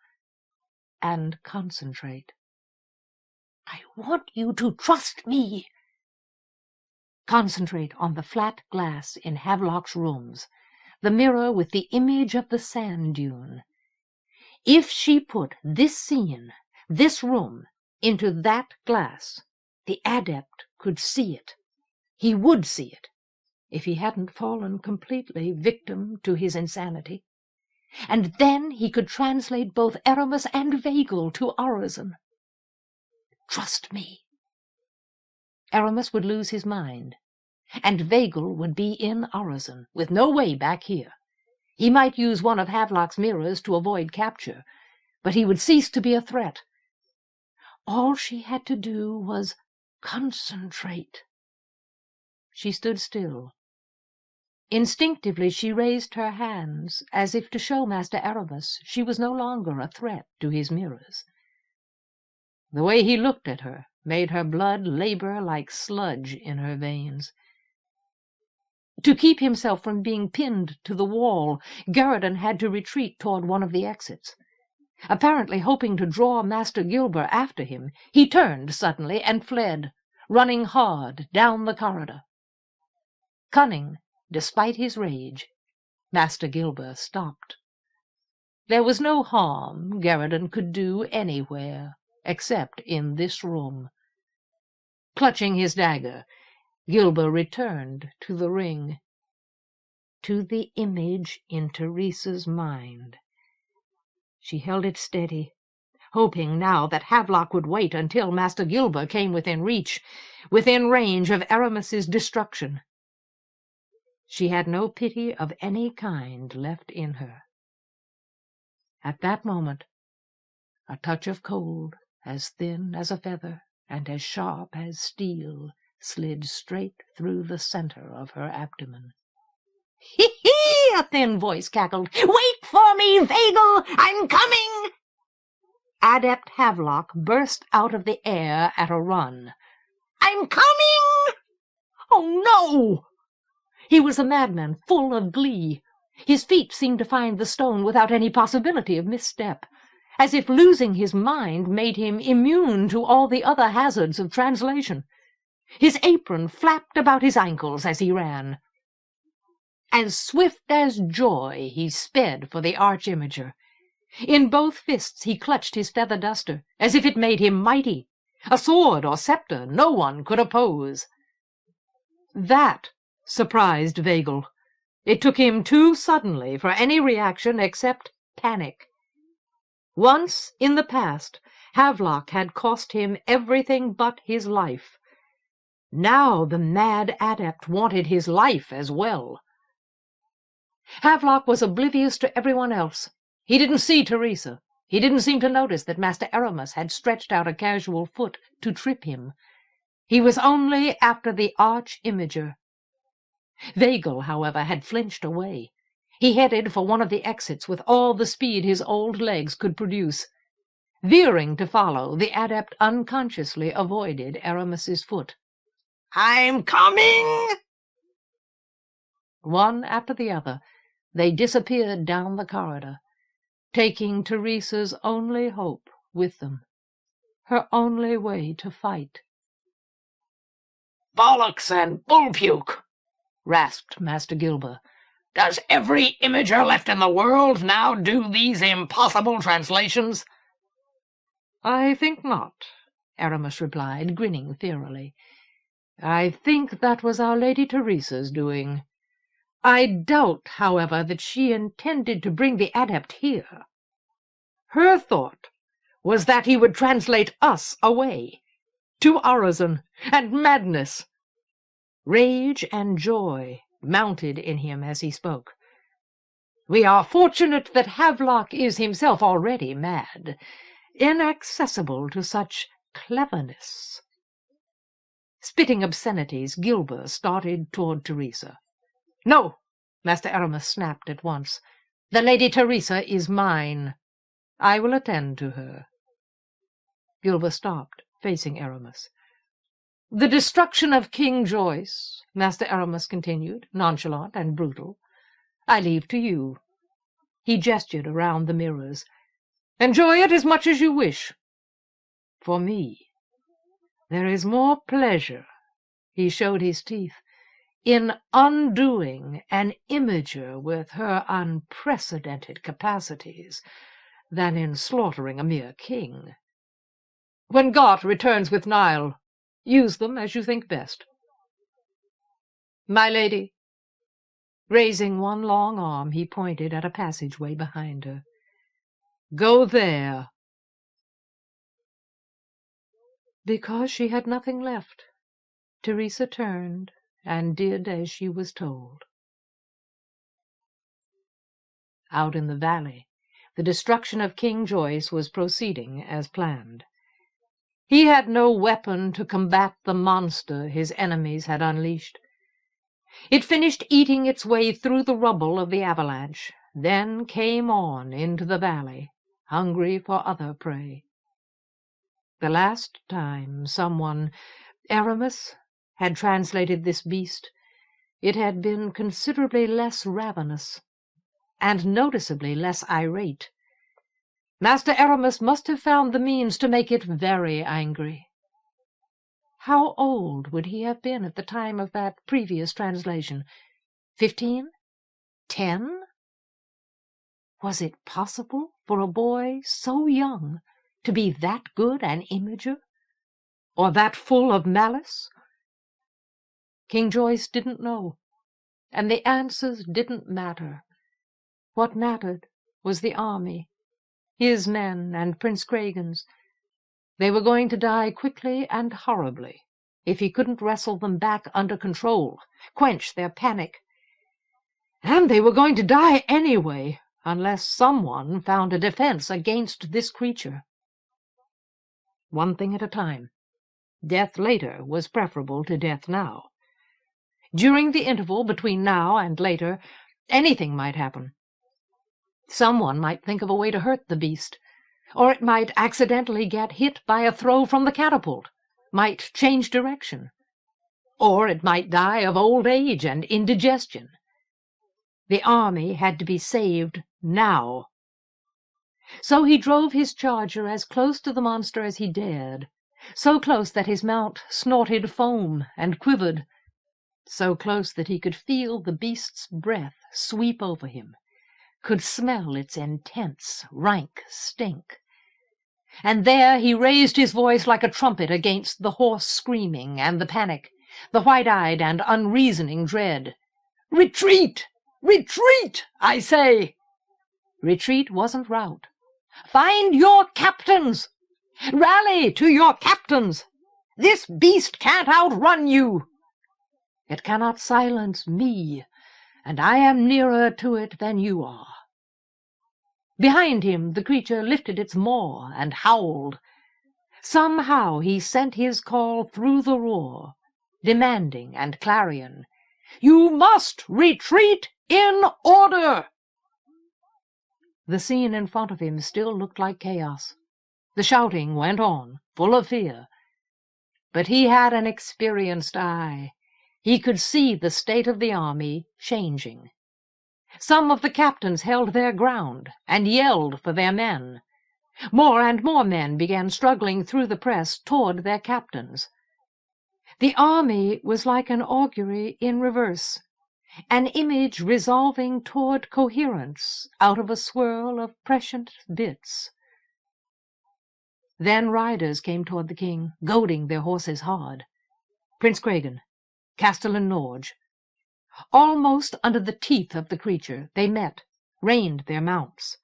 and concentrate. "I want you to trust me." Concentrate on the flat glass in Havelock's rooms, the mirror with the image of the sand dune. If she put this scene, this room, into that glass, the adept could see it. He would see it, if he hadn't fallen completely victim to his insanity. And then he could translate both Aramis and Vegle to Urizen. Trust me. Aramis would lose his mind, and Vegle would be in Urizen, with no way back here. He might use one of Havelock's mirrors to avoid capture, but he would cease to be a threat. All she had to do was concentrate. She stood still. Instinctively she raised her hands, as if to show Master Aramis she was no longer a threat to his mirrors. The way he looked at her made her blood labor like sludge in her veins. To keep himself from being pinned to the wall, Garridan had to retreat toward one of the exits. Apparently hoping to draw Master Gilber after him, he turned suddenly and fled, running hard down the corridor. Cunning, despite his rage, Master Gilber stopped. There was no harm Garridan could do anywhere, except in this room. Clutching his dagger, Gilber returned to the ring, to the image in Teresa's mind. She held it steady, hoping now that Havelock would wait until Master Gilber came within reach, within range of Aramis's destruction. She had no pity of any kind left in her. At that moment, a touch of cold, as thin as a feather and as sharp as steel, slid straight through the center of her abdomen. "Hee-hee!" a thin voice cackled. "Wait for me, Vegle! I'm coming!" Adept Havelock burst out of the air at a run. "I'm coming!" "Oh, no!" He was a madman, full of glee. His feet seemed to find the stone without any possibility of misstep, as if losing his mind made him immune to all the other hazards of translation. His apron flapped about his ankles as he ran. As swift as joy he sped for the arch-imager. In both fists he clutched his feather duster, as if it made him mighty. A sword or scepter no one could oppose. That surprised Vegle. It took him too suddenly for any reaction except panic. Once, in the past, Havelock had cost him everything but his life. Now the mad adept wanted his life as well. Havelock was oblivious to everyone else. He didn't see Teresa. He didn't seem to notice that Master Aramis had stretched out a casual foot to trip him. He was only after the arch-imager. Vegle, however, had flinched away. He headed for one of the exits with all the speed his old legs could produce. Veering to follow, the adept unconsciously avoided Aramis's foot. "I'm coming!" One after the other, they disappeared down the corridor, taking Teresa's only hope with them, her only way to fight. "Bollocks and bullpuke!" rasped Master Gilber. "Does every imager left in the world now do these impossible translations?" "I think not," Aramis replied, grinning fearily. "I think that was our Lady Teresa's doing. I doubt, however, that she intended to bring the adept here. Her thought was that he would translate us away, to Urizen and madness." Rage and joy mounted in him as he spoke. "We are fortunate that Havelock is himself already mad, inaccessible to such cleverness." Spitting obscenities, Gilber started toward Teresa. "No!" Master Aramis snapped at once. "The Lady Teresa is mine. I will attend to her." Gilber stopped, facing Aramis. The destruction of King Joyce, Master Aramis continued, nonchalant and brutal, I leave to you. He gestured around the mirrors. Enjoy it as much as you wish. For me, there is more pleasure, he showed his teeth, in undoing an imager with her unprecedented capacities than in slaughtering a mere king. When Gott returns with Nile, use them as you think best. My lady. Raising one long arm, he pointed at a passageway behind her. Go there. Because she had nothing left, Teresa turned and did as she was told. Out in the valley, the destruction of King Joyce was proceeding as planned. He had no weapon to combat the monster his enemies had unleashed. It finished eating its way through the rubble of the avalanche, then came on into the valley, hungry for other prey. The last time someone, Aramis, had translated this beast, it had been considerably less ravenous, and noticeably less irate. Master Aramis must have found the means to make it very angry. How old would he have been at the time of that previous translation? 15? 10? Was it possible for a boy so young to be that good an imager, or that full of malice? King Joyce didn't know, and the answers didn't matter. What mattered was the army, his men and Prince Cragan's. They were going to die quickly and horribly if he couldn't wrestle them back under control, quench their panic. And they were going to die anyway, unless someone found a defense against this creature. One thing at a time. Death later was preferable to death now. During the interval between now and later, anything might happen. Someone might think of a way to hurt the beast, or it might accidentally get hit by a throw from the catapult, might change direction, or it might die of old age and indigestion. The army had to be saved now. So he drove his charger as close to the monster as he dared, so close that his mount snorted foam and quivered, so close that he could feel the beast's breath sweep over him, could smell its intense, rank stink. And there he raised his voice like a trumpet against the hoarse screaming and the panic, the white-eyed and unreasoning dread. "Retreat! Retreat, I say!" Retreat wasn't rout. "Find your captains! Rally to your captains! This beast can't outrun you! It cannot silence me, and I am nearer to it than you are." Behind him the creature lifted its maw and howled. Somehow he sent his call through the roar, demanding and clarion, "You must retreat in order!" The scene in front of him still looked like chaos. The shouting went on, full of fear. But he had an experienced eye. He could see the state of the army changing. Some of the captains held their ground and yelled for their men. More and more men began struggling through the press toward their captains. The army was like an augury in reverse, an image resolving toward coherence out of a swirl of prescient bits. Then riders came toward the king, goading their horses hard. Prince Cragan, Castellan Norge. Almost under the teeth of the creature, they met, reined their mounts.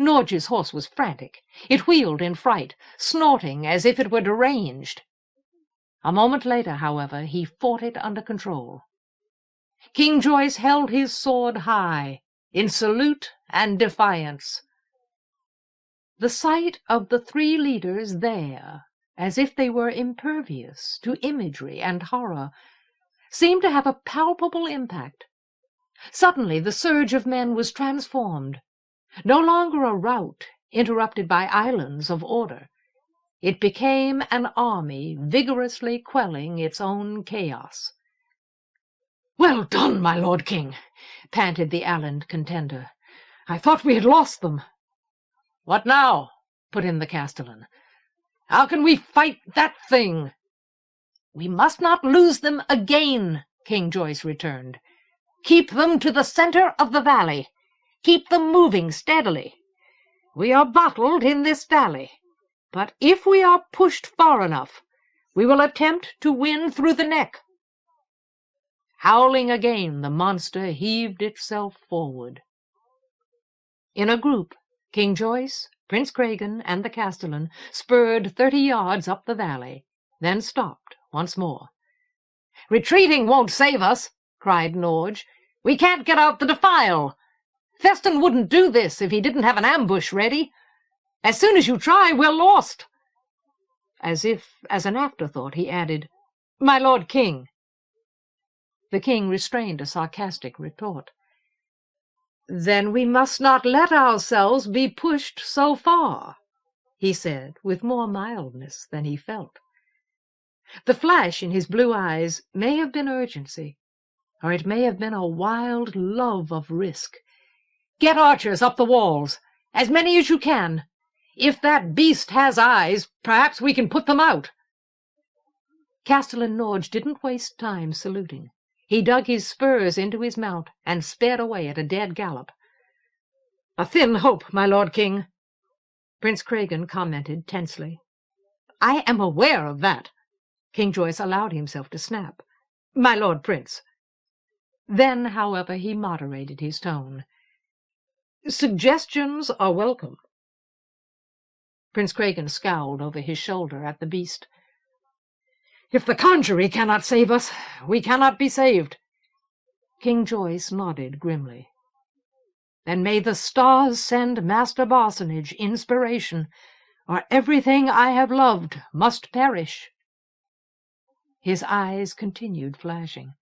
Norge's horse was frantic. It wheeled in fright, snorting as if it were deranged. A moment later, however, he fought it under control. King Joyce held his sword high, in salute and defiance. The sight of the three leaders there, as if they were impervious to imagery and horror, seemed to have a palpable impact. Suddenly the surge of men was transformed, no longer a rout interrupted by islands of order. It became an army vigorously quelling its own chaos. "Well done, my lord king," panted the Alland contender. "I thought we had lost them." "What now?" put in the castellan. "How can we fight that thing?" "We must not lose them again," King Joyce returned. "Keep them to the center of the valley. Keep them moving steadily. We are bottled in this valley, but if we are pushed far enough, we will attempt to win through the neck." Howling again, the monster heaved itself forward. In a group, King Joyce, Prince Cregan, and the castellan spurred 30 yards up the valley, then stopped once more. "Retreating won't save us," cried Norge. "We can't get out the defile. Feston wouldn't do this if he didn't have an ambush ready. As soon as you try, we're lost." As if as an afterthought, he added, "My lord king." The king restrained a sarcastic retort. "Then we must not let ourselves be pushed so far," he said, with more mildness than he felt. The flash in his blue eyes may have been urgency, or it may have been a wild love of risk. "Get archers up the walls, as many as you can. If that beast has eyes, perhaps we can put them out." Castellan Norge didn't waste time saluting. He dug his spurs into his mount and sped away at a dead gallop. "A thin hope, my lord king," Prince Cregan commented tensely. "I am aware of that," King Joyce allowed himself to snap. "My lord prince." Then, however, he moderated his tone. "Suggestions are welcome." Prince Cregan scowled over his shoulder at the beast. "If the Congery cannot save us, we cannot be saved." King Joyce nodded grimly. "Then may the stars send Master Barsonage inspiration, or everything I have loved must perish." His eyes continued flashing.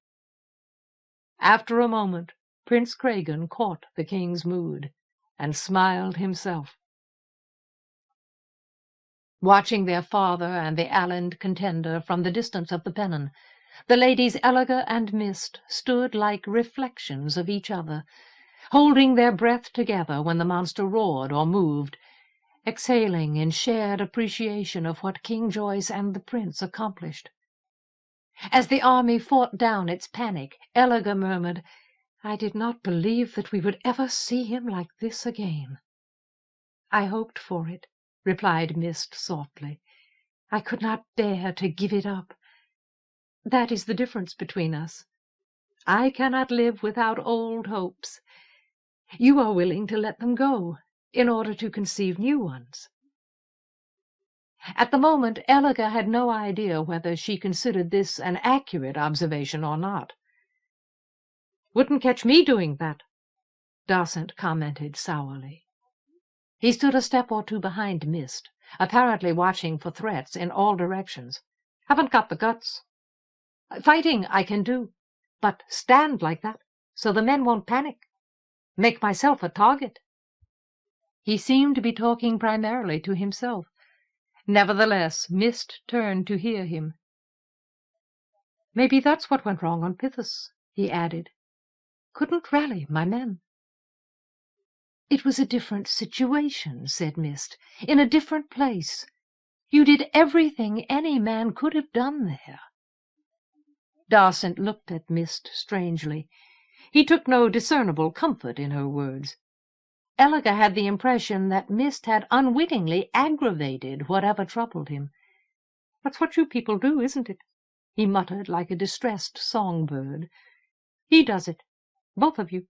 After a moment, Prince Cregan caught the king's mood and smiled himself. Watching their father and the Alland contender from the distance of the pennon, the ladies Epilogue and Mist stood like reflections of each other, holding their breath together when the monster roared or moved, exhaling in shared appreciation of what King Joyce and the prince accomplished. As the army fought down its panic, Epilogue murmured, "I did not believe that we would ever see him like this again." "I hoped for it," replied Mist softly. "I could not bear to give it up. That is the difference between us. I cannot live without old hopes. You are willing to let them go in order to conceive new ones." At the moment, Epilogue had no idea whether she considered this an accurate observation or not. "Wouldn't catch me doing that," Darcent commented sourly. He stood a step or two behind Mist, apparently watching for threats in all directions. "Haven't got the guts. Fighting I can do, but stand like that so the men won't panic. Make myself a target." He seemed to be talking primarily to himself. Nevertheless, Mist turned to hear him. "Maybe that's what went wrong on Pithys," he added. "Couldn't rally my men." "It was a different situation," said Mist, "in a different place. You did everything any man could have done there." Darcent looked at Mist strangely. He took no discernible comfort in her words. Epilogue had the impression that Mist had unwittingly aggravated whatever troubled him. "That's what you people do, isn't it?" he muttered like a distressed songbird. "He does it. Both of you.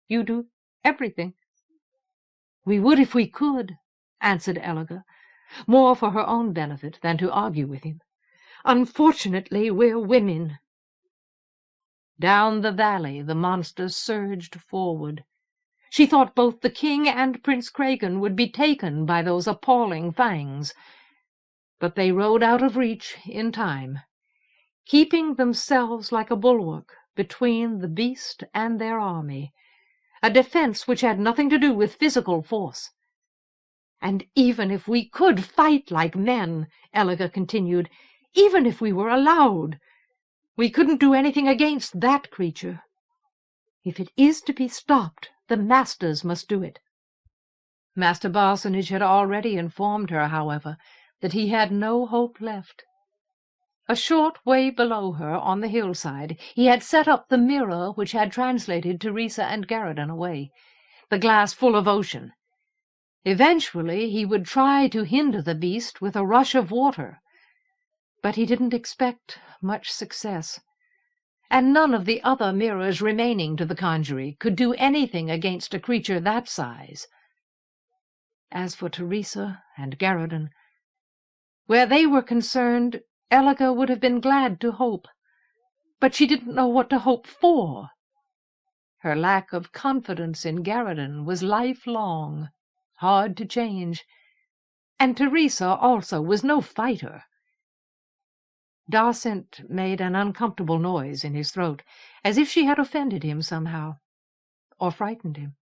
You do everything." "We would if we could," answered Epilogue, more for her own benefit than to argue with him. "Unfortunately, we're women." Down the valley the monster surged forward. She thought both the king and Prince Cregan would be taken by those appalling fangs. But they rode out of reach in time, keeping themselves like a bulwark between the beast and their army, a defense which had nothing to do with physical force. "And even if we could fight like men," Elige continued, "even if we were allowed, we couldn't do anything against that creature. If it is to be stopped, the masters must do it." Master Barsonage had already informed her, however, that he had no hope left. A short way below her, on the hillside, he had set up the mirror which had translated Teresa and Garradon away, the glass full of ocean. Eventually he would try to hinder the beast with a rush of water, but he didn't expect much success, and none of the other mirrors remaining to the Congery could do anything against a creature that size. As for Teresa and Garradon, where they were concerned, Elige would have been glad to hope, but she didn't know what to hope for. Her lack of confidence in Garradon was lifelong, hard to change, and Teresa also was no fighter. Darcent made an uncomfortable noise in his throat, as if she had offended him somehow, or frightened him.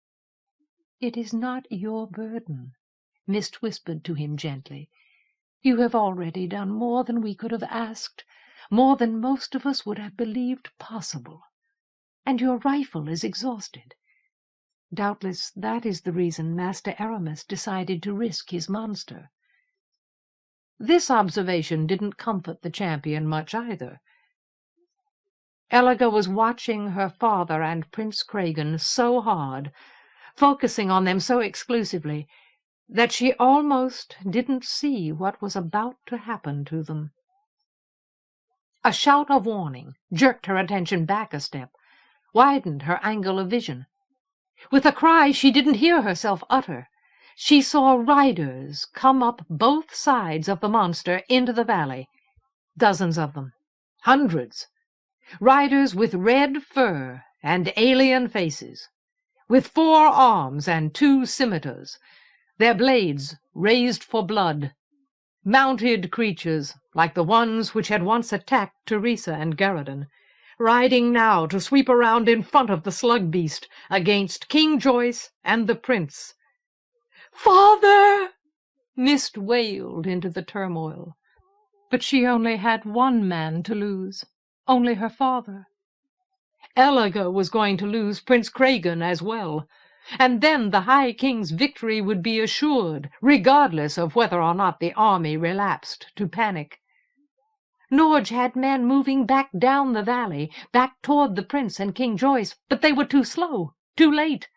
"It is not your burden," Mist whispered to him gently. "You have already done more than we could have asked, more than most of us would have believed possible, and your rifle is exhausted. Doubtless that is the reason Master Aramis decided to risk his monster." This observation didn't comfort the champion much either. Elige was watching her father and Prince Cregan so hard, focusing on them so exclusively, that she almost didn't see what was about to happen to them. A shout of warning jerked her attention back a step, widened her angle of vision. With a cry she didn't hear herself utter, she saw riders come up both sides of the monster into the valley, dozens of them, hundreds, riders with red fur and alien faces, with 4 arms and 2 scimitars, their blades raised for blood, mounted creatures like the ones which had once attacked Teresa and Garradon, riding now to sweep around in front of the slug beast against King Joyce and the prince. "Father!" Mist wailed into the turmoil. But she only had one man to lose, only her father. Elige was going to lose Prince Cregan as well, and then the High King's victory would be assured, regardless of whether or not the army relapsed to panic. Norge had men moving back down the valley, back toward the prince and King Joyce, but they were too slow, too late.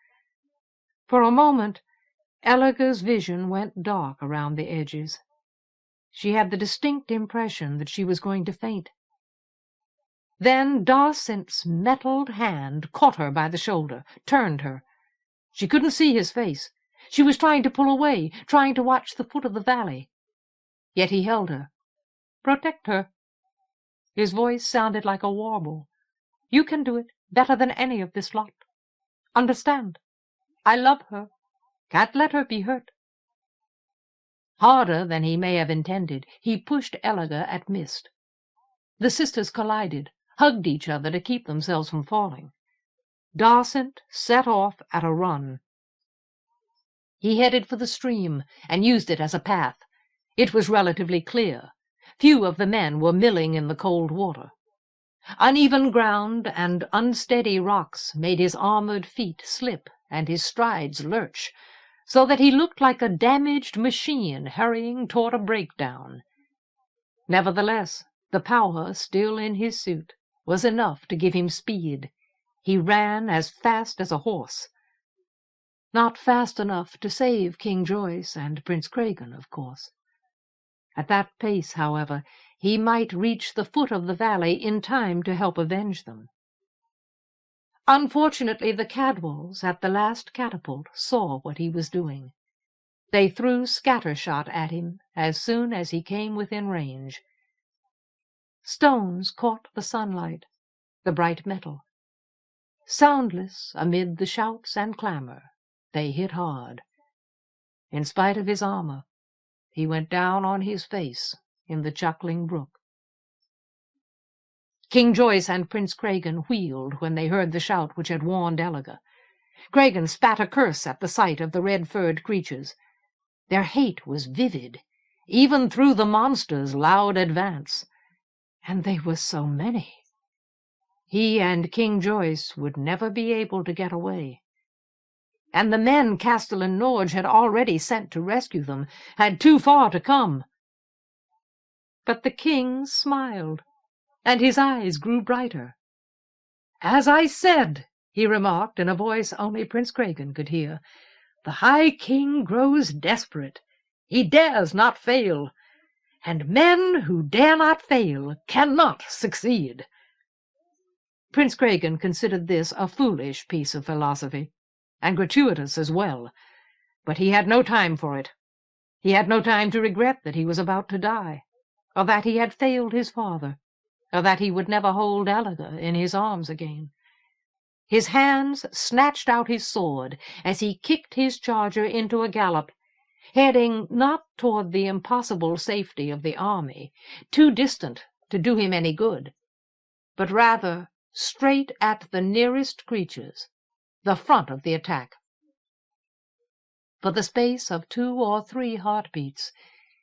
For a moment, Elige's vision went dark around the edges. She had the distinct impression that she was going to faint. Then Darcent's mettled hand caught her by the shoulder, turned her. She couldn't see his face. She was trying to pull away, trying to watch the foot of the valley. Yet he held her. "Protect her." His voice sounded like a warble. "You can do it better than any of this lot. Understand? I love her. Can't let her be hurt." Harder than he may have intended, he pushed Elige at Mist. The sisters collided, hugged each other to keep themselves from falling. Darcent set off at a run. He headed for the stream and used it as a path. It was relatively clear. Few of the men were milling in the cold water. Uneven ground and unsteady rocks made his armored feet slip and his strides lurch, so that he looked like a damaged machine hurrying toward a breakdown. Nevertheless, the power still in his suit was enough to give him speed. He ran as fast as a horse. Not fast enough to save King Joyce and Prince Cregan, of course. At that pace, however, he might reach the foot of the valley in time to help avenge them. Unfortunately, the Cadwalls at the last catapult saw what he was doing. They threw scattershot at him as soon as he came within range. Stones caught the sunlight, the bright metal. Soundless amid the shouts and clamor, they hit hard. In spite of his armor, he went down on his face in the chuckling brook. King Joyce and Prince Cregan wheeled when they heard the shout which had warned Elige. Cregan spat a curse at the sight of the red-furred creatures. Their hate was vivid, even through the monster's loud advance. And they were so many. He and King Joyce would never be able to get away. And the men Castellan Norge had already sent to rescue them had too far to come. But the king smiled, and his eyes grew brighter. "As I said," he remarked in a voice only Prince Cregan could hear, "the High King grows desperate. He dares not fail, and men who dare not fail cannot succeed." Prince Cregan considered this a foolish piece of philosophy, and gratuitous as well, but he had no time for it. He had no time to regret that he was about to die, or that he had failed his father, or that he would never hold Elegor in his arms again. His hands snatched out his sword as he kicked his charger into a gallop, heading not toward the impossible safety of the army, too distant to do him any good, but rather straight at the nearest creatures, the front of the attack. For the space of 2 or 3 heartbeats,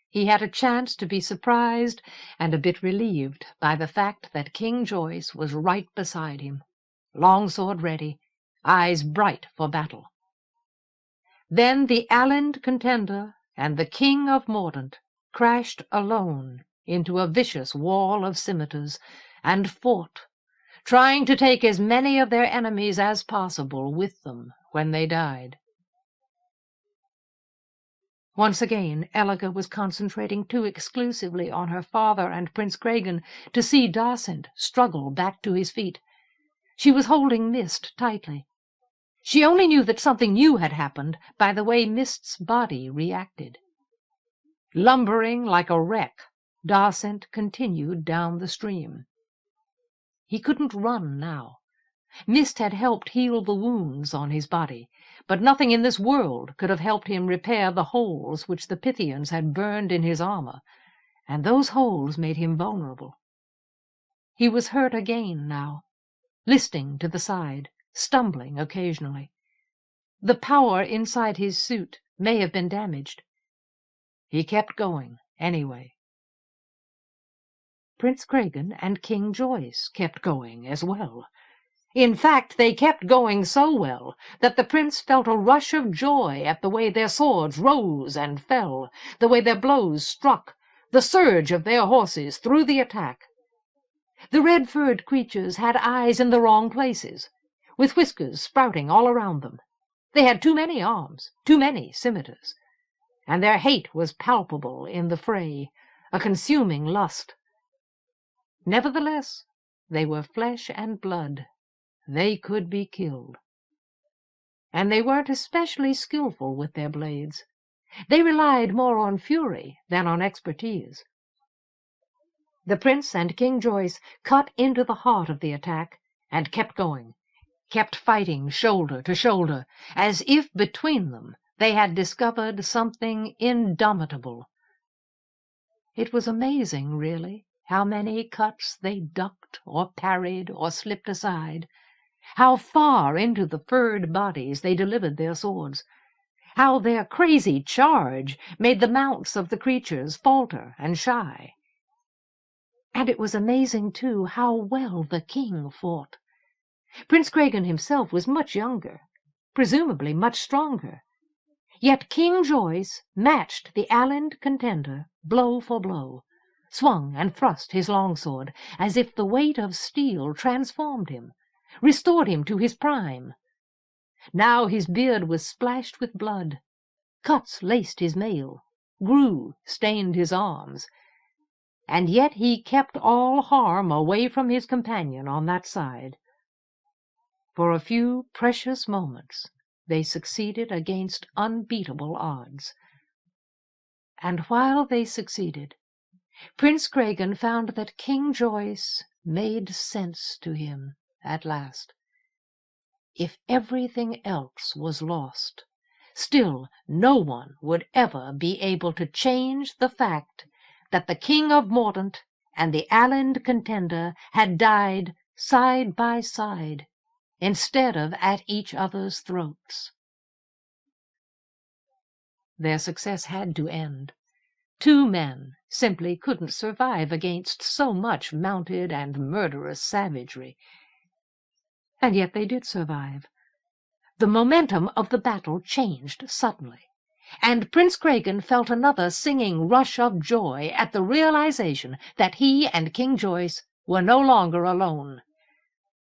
he had a chance to be surprised and a bit relieved by the fact that King Joyce was right beside him, longsword ready, eyes bright for battle. Then the Allied Contender and the King of Mordaunt crashed alone into a vicious wall of scimitars and fought, trying to take as many of their enemies as possible with them when they died. Once again, Elegor was concentrating too exclusively on her father and Prince Cregan to see Darcent struggle back to his feet. She was holding Mist tightly. She only knew that something new had happened by the way Mist's body reacted. Lumbering like a wreck, Darcent continued down the stream. He couldn't run now. Mist had helped heal the wounds on his body, but nothing in this world could have helped him repair the holes which the Pythians had burned in his armor, and those holes made him vulnerable. He was hurt again now, listing to the side, stumbling occasionally. The power inside his suit may have been damaged. He kept going anyway. Prince Cregan and King Joyce kept going as well. In fact, they kept going so well that the prince felt a rush of joy at the way their swords rose and fell, the way their blows struck, the surge of their horses through the attack. The red-furred creatures had eyes in the wrong places, with whiskers sprouting all around them. They had too many arms, too many scimitars, and their hate was palpable in the fray, a consuming lust. Nevertheless, they were flesh and blood. They could be killed. And they weren't especially skillful with their blades. They relied more on fury than on expertise. The prince and King Joyce cut into the heart of the attack and kept going, kept fighting shoulder to shoulder, as if between them they had discovered something indomitable. It was amazing, really, how many cuts they ducked or parried or slipped aside, how far into the furred bodies they delivered their swords, how their crazy charge made the mounts of the creatures falter and shy. And it was amazing, too, how well the king fought. Prince Cregan himself was much younger, presumably much stronger. Yet King Joyce matched the Allied Contender blow for blow, swung and thrust his longsword as if the weight of steel transformed him, restored him to his prime. Now his beard was splashed with blood. Cuts laced his mail, grew, stained his arms. And yet he kept all harm away from his companion on that side. For a few precious moments they succeeded against unbeatable odds. And while they succeeded, Prince Cregan found that King Joyce made sense to him at last. If everything else was lost, still no one would ever be able to change the fact that the King of Mordaunt and the Allied Contender had died side by side, instead of at each other's throats. their success had to end. 2 men simply couldn't survive against so much mounted and murderous savagery. And yet they did survive. The momentum of the battle changed suddenly, and Prince Cregan felt another singing rush of joy at the realization that he and King Joyce were no longer alone.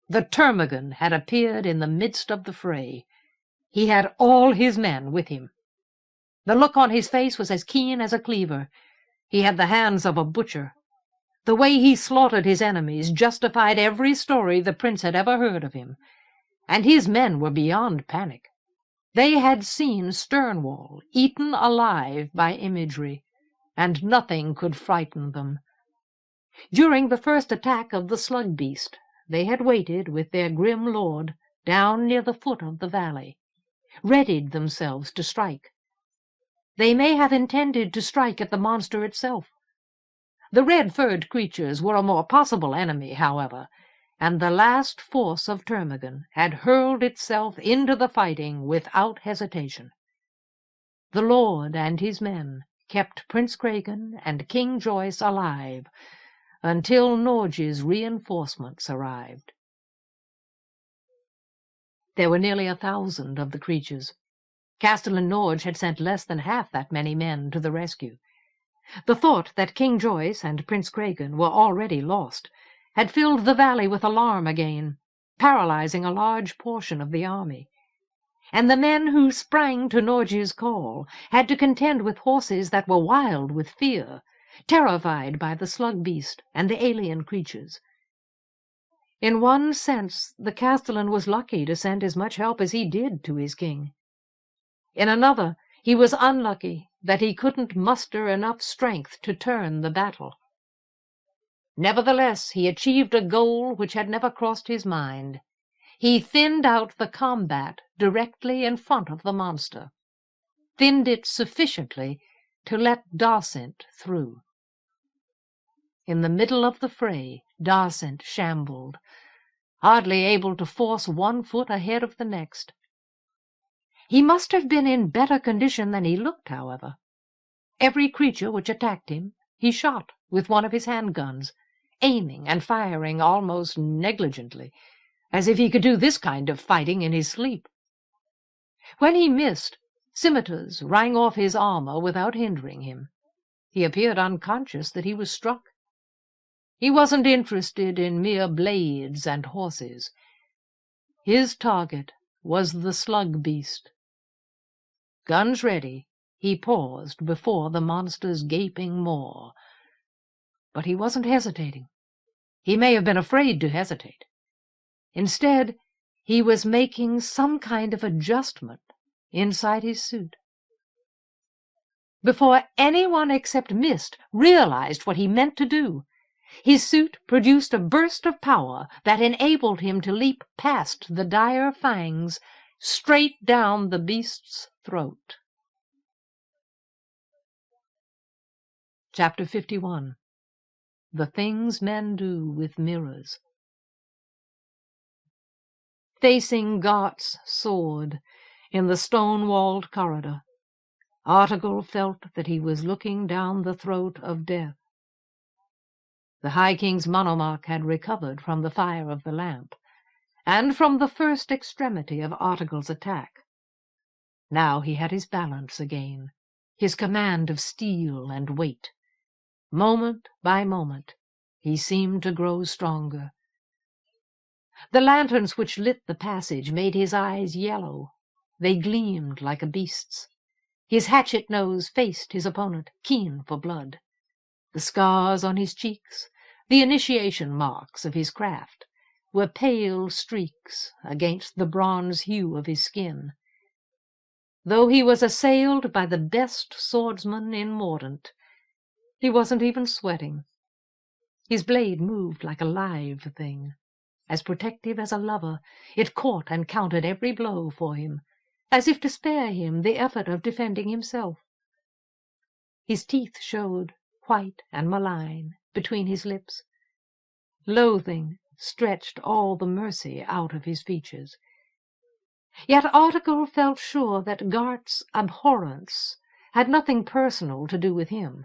The Termagant had appeared in the midst of the fray. He had all his men with him. The look on his face was as keen as a cleaver. He had the hands of a butcher. The way he slaughtered his enemies justified every story the prince had ever heard of him, and his men were beyond panic. They had seen Sternwall eaten alive by imagery, and nothing could frighten them. During the first attack of the slug beast, they had waited with their grim lord down near the foot of the valley, readied themselves to strike. They may have intended to strike at the monster itself. The red-furred creatures were a more possible enemy, however, and the last force of Termagant had hurled itself into the fighting without hesitation. The lord and his men kept Prince Cregan and King Joyce alive until Norge's reinforcements arrived. There were nearly 1,000 of the creatures. Castellan Norge had sent less than half that many men to the rescue. The thought that King Joyce and Prince Cregan were already lost had filled the valley with alarm again, paralyzing a large portion of the army. And the men who sprang to Norge's call had to contend with horses that were wild with fear, terrified by the slug beast and the alien creatures. In one sense, the Castellan was lucky to send as much help as he did to his king. In another, he was unlucky that he couldn't muster enough strength to turn the battle. Nevertheless, he achieved a goal which had never crossed his mind. He thinned out the combat directly in front of the monster, thinned it sufficiently to let Darcent through. In the middle of the fray, Darcent shambled, hardly able to force one foot ahead of the next. He must have been in better condition than he looked, however. Every creature which attacked him he shot with one of his handguns, aiming and firing almost negligently, as if he could do this kind of fighting in his sleep. When he missed, scimitars rang off his armor without hindering him. He appeared unconscious that he was struck. He wasn't interested in mere blades and horses. His target was the slug beast. Guns ready, he paused before the monster's gaping maw. But he wasn't hesitating. He may have been afraid to hesitate. Instead, he was making some kind of adjustment inside his suit. Before anyone except Mist realized what he meant to do, his suit produced a burst of power that enabled him to leap past the dire fangs, straight down the beast's throat. Chapter 51. The Things Men Do with Mirrors. Facing Gart's sword in the stone-walled corridor, Artegall felt that he was looking down the throat of death. The High King's monomarch had recovered from the fire of the lamp, and from the first extremity of Artegall's attack. Now he had his balance again, his command of steel and weight. Moment by moment, he seemed to grow stronger. The lanterns which lit the passage made his eyes yellow. They gleamed like a beast's. His hatchet nose faced his opponent, keen for blood. The scars on his cheeks, the initiation marks of his craft, were pale streaks against the bronze hue of his skin. Though he was assailed by the best swordsman in Mordant, he wasn't even sweating. His blade moved like a live thing. As protective as a lover, it caught and countered every blow for him, as if to spare him the effort of defending himself. His teeth showed, white and malign, between his lips. Loathing stretched all the mercy out of his features. Yet Artegall felt sure that Gart's abhorrence had nothing personal to do with him.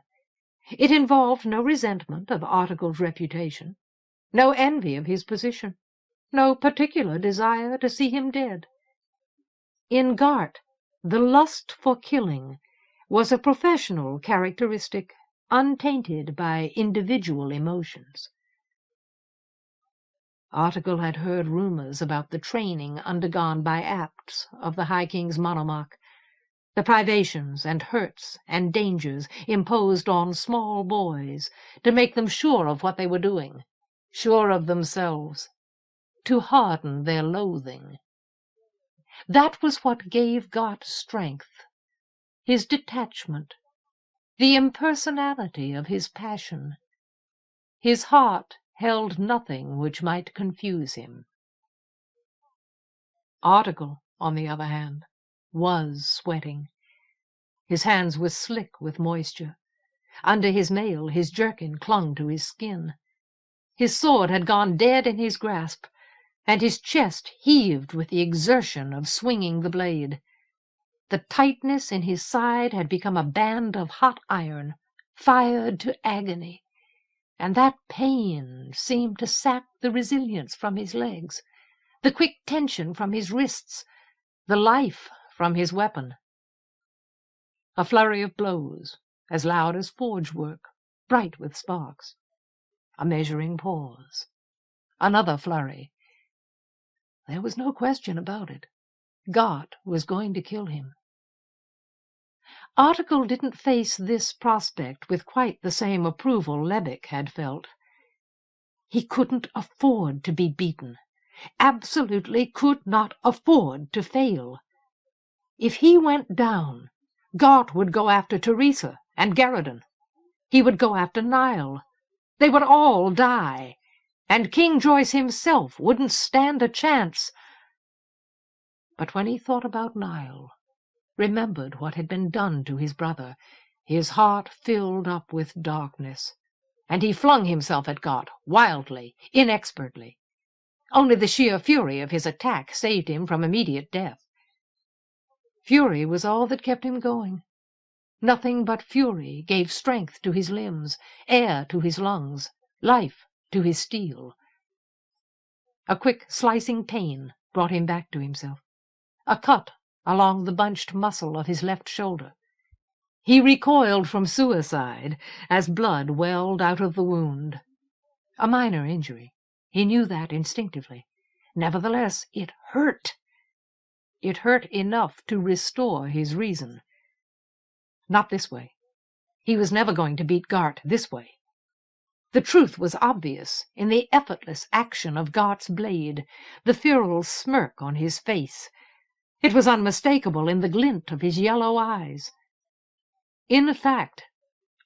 It involved no resentment of Article's reputation, no envy of his position, no particular desire to see him dead. In Gart, the lust for killing was a professional characteristic untainted by individual emotions. Article had heard rumors about the training undergone by acts of the High King's monomach, the privations and hurts and dangers imposed on small boys to make them sure of what they were doing, sure of themselves, to harden their loathing. That was what gave Gart strength, his detachment, the impersonality of his passion. His heart held nothing which might confuse him. Article, on the other hand, was sweating. His hands were slick with moisture. Under his mail, his jerkin clung to his skin. His sword had gone dead in his grasp, and his chest heaved with the exertion of swinging the blade. The tightness in his side had become a band of hot iron, fired to agony, and that pain seemed to sap the resilience from his legs, the quick tension from his wrists, the life from his weapon. A flurry of blows, as loud as forge work, bright with sparks. A measuring pause. Another flurry. There was no question about it. Gart was going to kill him. Article didn't face this prospect with quite the same approval Lebec had felt. He couldn't afford to be beaten, absolutely could not afford to fail. If he went down, Gart would go after Teresa and Garridan. He would go after Niall. They would all die, and King Joyce himself wouldn't stand a chance. But when he thought about Niall, remembered what had been done to his brother, his heart filled up with darkness, and he flung himself at Gart, wildly, inexpertly. Only the sheer fury of his attack saved him from immediate death. Fury was all that kept him going. Nothing but fury gave strength to his limbs, air to his lungs, life to his steel. A quick, slicing pain brought him back to himself. A cut along the bunched muscle of his left shoulder. He recoiled from suicide as blood welled out of the wound. A minor injury. He knew that instinctively. Nevertheless, it hurt. It hurt enough to restore his reason. Not this way. He was never going to beat Gart this way. The truth was obvious in the effortless action of Gart's blade, the feral smirk on his face. It was unmistakable in the glint of his yellow eyes. In fact,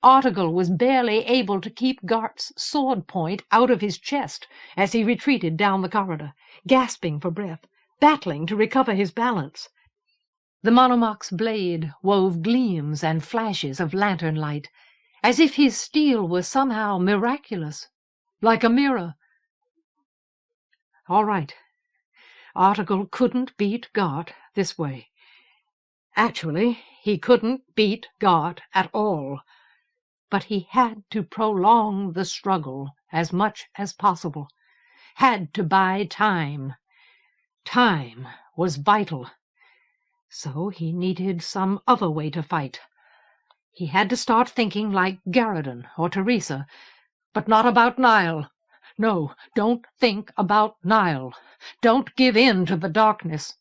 Article was barely able to keep Gart's sword point out of his chest as he retreated down the corridor, gasping for breath, battling to recover his balance. The monomach's blade wove gleams and flashes of lantern light, as if his steel were somehow miraculous, like a mirror. All right. Article couldn't beat Gart this way. Actually, he couldn't beat Gart at all. But he had to prolong the struggle as much as possible, had to buy time. Time was vital. So he needed some other way to fight. He had to start thinking like Garridan or Teresa, but not about Niall. No, don't think about Niall. Don't give in to the darkness.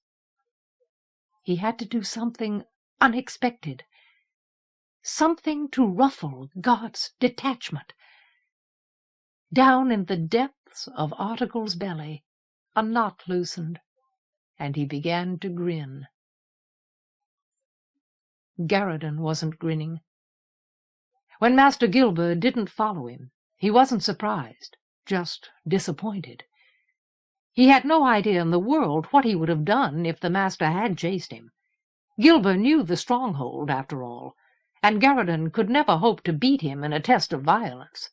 He had to do something unexpected, something to ruffle Gart's detachment. Down in the depths of Article's belly, a knot loosened, and he began to grin. Garridan wasn't grinning. When Master Gilbert didn't follow him, he wasn't surprised, just disappointed. He had no idea in the world what he would have done if the master had chased him. Gilbert knew the stronghold, after all, and Garridan could never hope to beat him in a test of violence.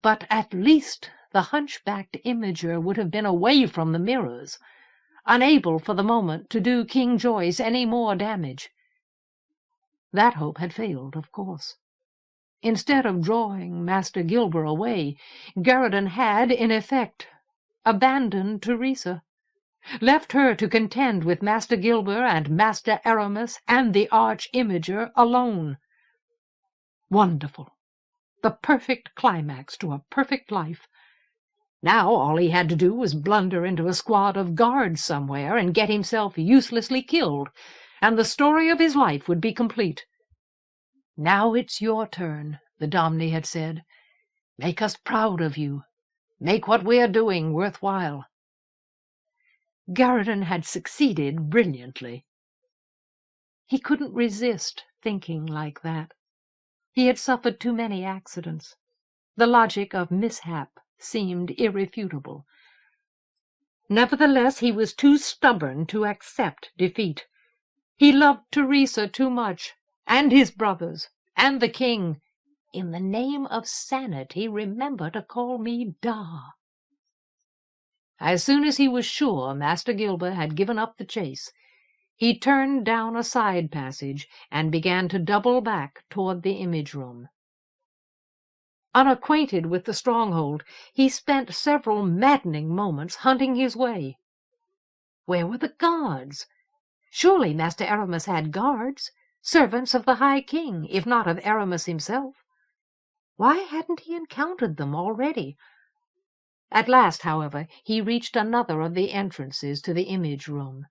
But at least the hunchbacked imager would have been away from the mirrors, unable for the moment to do King Joyce any more damage. That hope had failed, of course. Instead of drawing Master Gilber away, Garradin had, in effect, abandoned Teresa, left her to contend with Master Gilber and Master Aramis and the Arch-Imager alone. Wonderful! The perfect climax to a perfect life. Now all he had to do was blunder into a squad of guards somewhere and get himself uselessly killed, and the story of his life would be complete. "Now it's your turn," the Dominie had said. "Make us proud of you. Make what we're doing worthwhile." Garradin had succeeded brilliantly. He couldn't resist thinking like that. He had suffered too many accidents. The logic of mishap seemed irrefutable. Nevertheless, he was too stubborn to accept defeat. He loved Teresa too much, and his brothers, and the king. "In the name of sanity, remember to call me Da." As soon as he was sure Master Gilber had given up the chase, he turned down a side passage and began to double back toward the image-room. Unacquainted with the stronghold, he spent several maddening moments hunting his way. Where were the guards? Surely Master Aramis had guards, servants of the High King, if not of Aramis himself. Why hadn't he encountered them already? At last, however, he reached another of the entrances to the image-room.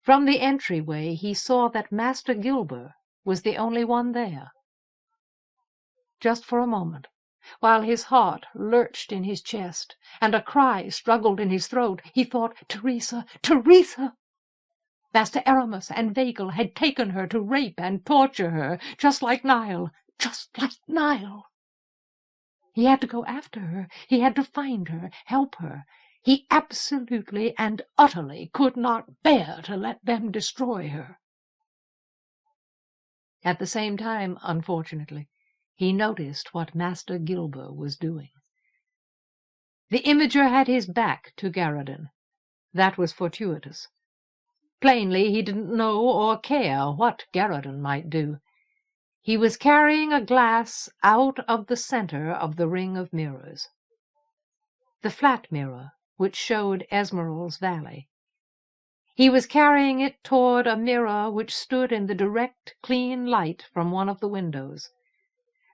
From the entryway he saw that Master Gilber was the only one there. Just for a moment, while his heart lurched in his chest and a cry struggled in his throat, he thought, "Teresa! Teresa!" Master Aramis and Vegal had taken her to rape and torture her, just like Nile, just like Nile. He had to go after her. He had to find her, help her. He absolutely and utterly could not bear to let them destroy her. At the same time, unfortunately, he noticed what Master Gilber was doing. The Imager had his back to Garradin. That was fortuitous. Plainly, he didn't know or care what Garradin might do. He was carrying a glass out of the center of the ring of mirrors. The flat mirror which showed Esmeralda's valley. He was carrying it toward a mirror which stood in the direct, clean light from one of the windows.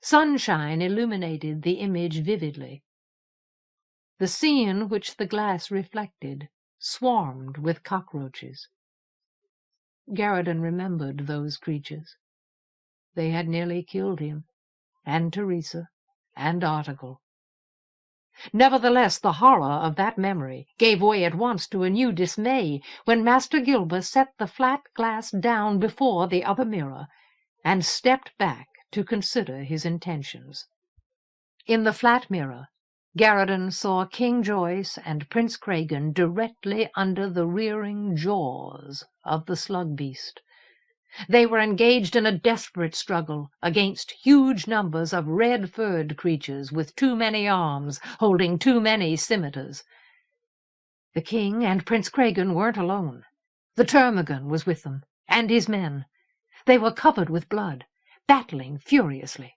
Sunshine illuminated the image vividly. The scene which the glass reflected swarmed with cockroaches. Garradin remembered those creatures. They had nearly killed him, and Teresa, and Article. Nevertheless, the horror of that memory gave way at once to a new dismay when Master Gilber set the flat glass down before the other mirror and stepped back to consider his intentions. In the flat mirror, Garradin saw King Joyce and Prince Cregan directly under the rearing jaws of the slug-beast. They were engaged in a desperate struggle against huge numbers of red-furred creatures with too many arms, holding too many scimitars. The king and Prince Cregan weren't alone. The termagant was with them, and his men. They were covered with blood, battling furiously.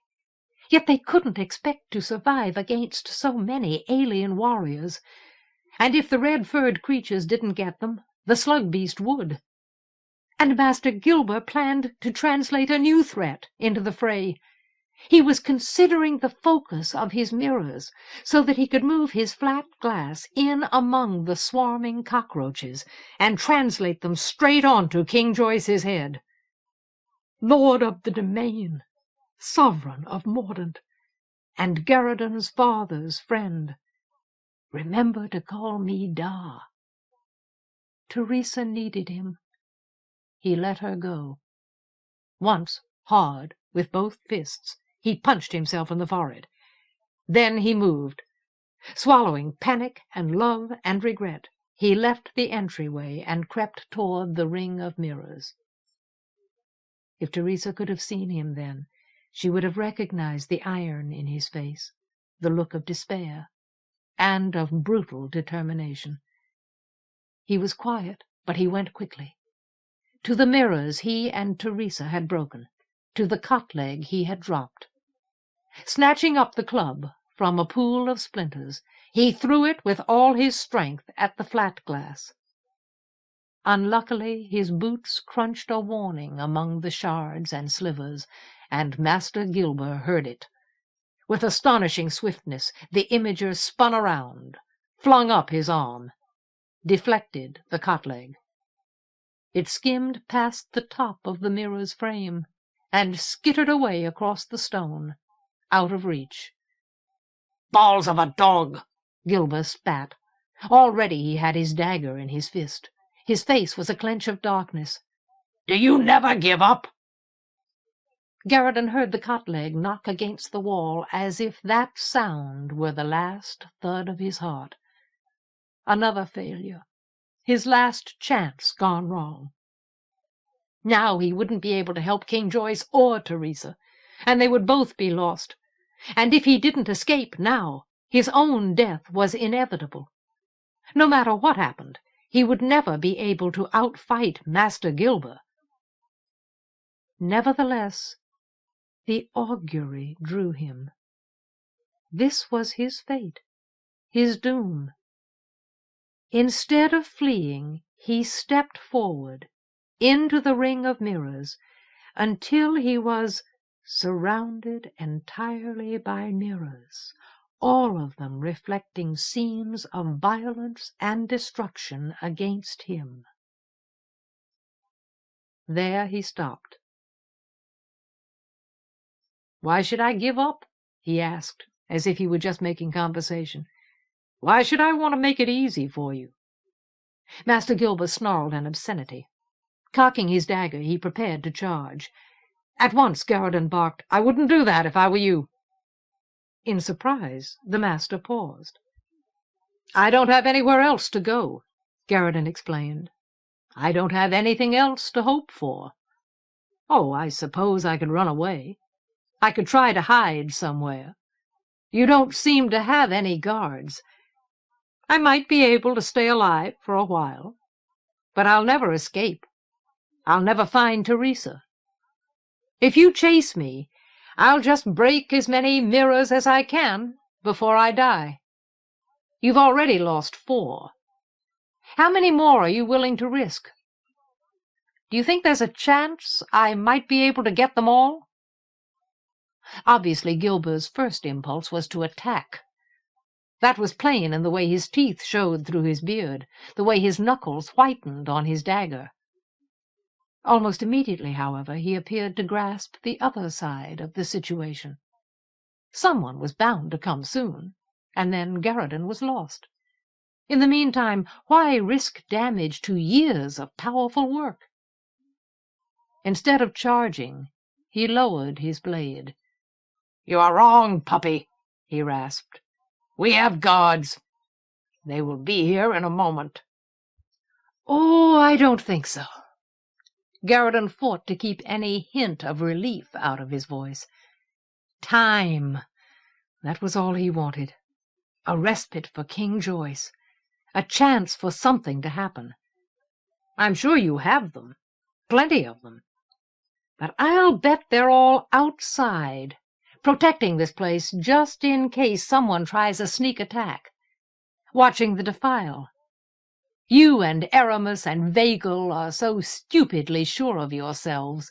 Yet they couldn't expect to survive against so many alien warriors. And if the red-furred creatures didn't get them, the slug-beast would. And Master Gilber planned to translate a new threat into the fray. He was considering the focus of his mirrors so that he could move his flat glass in among the swarming cockroaches and translate them straight onto King Joyce's head. "Lord of the domain, sovereign of Mordant, and Garradin's father's friend, remember to call me Da." Teresa needed him. He let her go. Once, hard, with both fists, he punched himself in the forehead. Then he moved. Swallowing panic and love and regret, he left the entryway and crept toward the ring of mirrors. If Teresa could have seen him then, she would have recognized the iron in his face, the look of despair, and of brutal determination. He was quiet, but he went quickly. to the mirrors he and Teresa had broken, to the cot-leg he had dropped. Snatching up the club from a pool of splinters, he threw it with all his strength at the flat glass. Unluckily, his boots crunched a warning among the shards and slivers, and Master Gilber heard it. With astonishing swiftness, the imager spun around, flung up his arm, deflected the cot-leg. It skimmed past the top of the mirror's frame, and skittered away across the stone, out of reach. "Balls of a dog!" Gilber spat. Already he had his dagger in his fist. His face was a clench of darkness. "Do you never give up?" Garridan heard the cot-leg knock against the wall as if that sound were the last thud of his heart. Another failure. His last chance gone wrong. Now he wouldn't be able to help King Joyce or Teresa, and they would both be lost. And if he didn't escape now, his own death was inevitable. No matter what happened, he would never be able to outfight Master Gilber. Nevertheless, the augury drew him. This was his fate, his doom. Instead of fleeing, he stepped forward into the ring of mirrors until he was surrounded entirely by mirrors, all of them reflecting scenes of violence and destruction against him. There he stopped. "Why should I give up?" he asked, as if he were just making conversation. "Why should I want to make it easy for you?" Master Gilber snarled an obscenity. Cocking his dagger, he prepared to charge. At once Garridan barked, "I wouldn't do that if I were you." In surprise, the master paused. "I don't have anywhere else to go," Garridan explained. "I don't have anything else to hope for. Oh, I suppose I could run away. I could try to hide somewhere. You don't seem to have any guards. I might be able to stay alive for a while, but I'll never escape. I'll never find Teresa. If you chase me, I'll just break as many mirrors as I can before I die. You've already lost 4. How many more are you willing to risk? Do you think there's a chance I might be able to get them all?" Obviously, Gilber's first impulse was to attack. That was plain in the way his teeth showed through his beard, the way his knuckles whitened on his dagger. Almost immediately, however, he appeared to grasp the other side of the situation. Someone was bound to come soon, and then Garridan was lost. In the meantime, why risk damage to years of powerful work? Instead of charging, he lowered his blade. "You are wrong, puppy," he rasped. "We have guards. They will be here in a moment." "Oh, I don't think so." Garridan fought to keep any hint of relief out of his voice. Time. That was all he wanted. A respite for King Joyce. A chance for something to happen. "I'm sure you have them. Plenty of them. But I'll bet they're all outside, protecting this place just in case someone tries a sneak attack. Watching the defile. You and Aramis and Vagel are so stupidly sure of yourselves.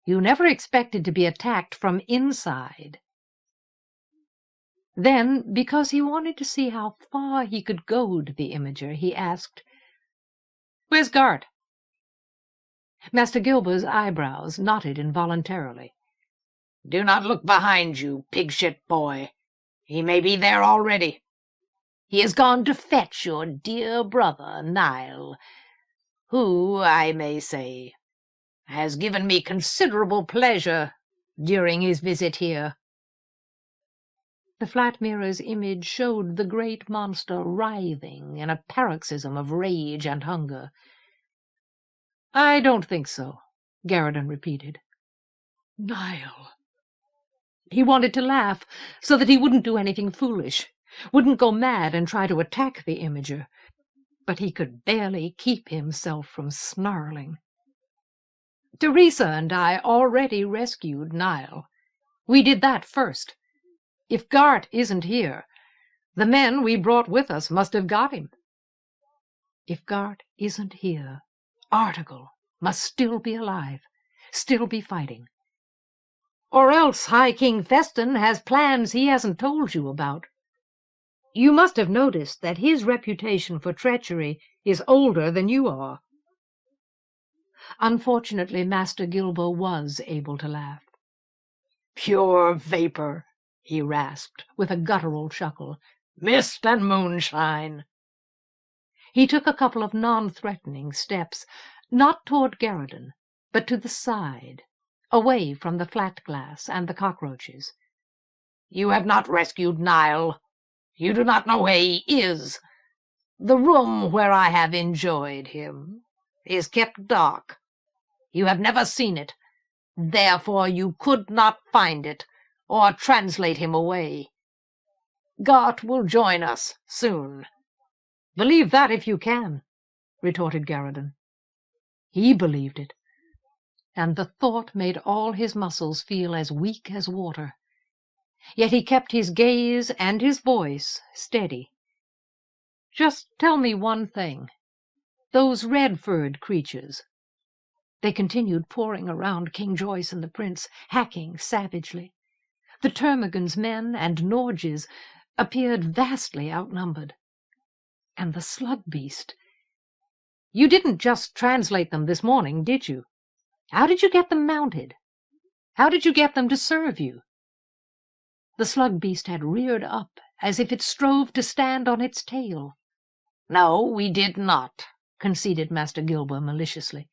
You never expected to be attacked from inside." Then, because he wanted to see how far he could goad the imager, he asked, "Where's Gart?" Master Gilber's eyebrows knotted involuntarily. "Do not look behind you, pig-shit boy. He may be there already. He has gone to fetch your dear brother Niall, who, I may say, has given me considerable pleasure during his visit here." The flat mirror's image showed the great monster writhing in a paroxysm of rage and hunger. "I don't think so," Garridan repeated. "Niall." He wanted to laugh, so that he wouldn't do anything foolish, wouldn't go mad and try to attack the imager, but he could barely keep himself from snarling. Teresa and I already rescued Niall. We did that first. If Gart isn't here, the men we brought with us must have got him. If Gart isn't here, Article must still be alive, still be fighting. Or else High King Feston has plans he hasn't told you about. You must have noticed that his reputation for treachery is older than you are." Unfortunately, Master Gilber was able to laugh. "Pure vapor," he rasped, with a guttural chuckle. "Mist and moonshine." He took a couple of non-threatening steps, not toward Garradon, but to the side, away from the flat glass and the cockroaches. "You have not rescued Niall. You do not know where he is. The room where I have enjoyed him is kept dark. You have never seen it. Therefore you could not find it, or translate him away. Gart will join us soon." "Believe that if you can," retorted Garradon. He believed it, and the thought made all his muscles feel as weak as water. Yet he kept his gaze and his voice steady. "Just tell me one thing. Those red-furred creatures—" They continued pouring around King Joyce and the prince, hacking savagely. The Termagant's men and Norge's appeared vastly outnumbered. And the slug beast. You didn't just translate them this morning, did you? How did you get them mounted? How did you get them to serve you? The slug beast had reared up as if it strove to stand on its tail. "No, we did not," conceded Master Gilber maliciously.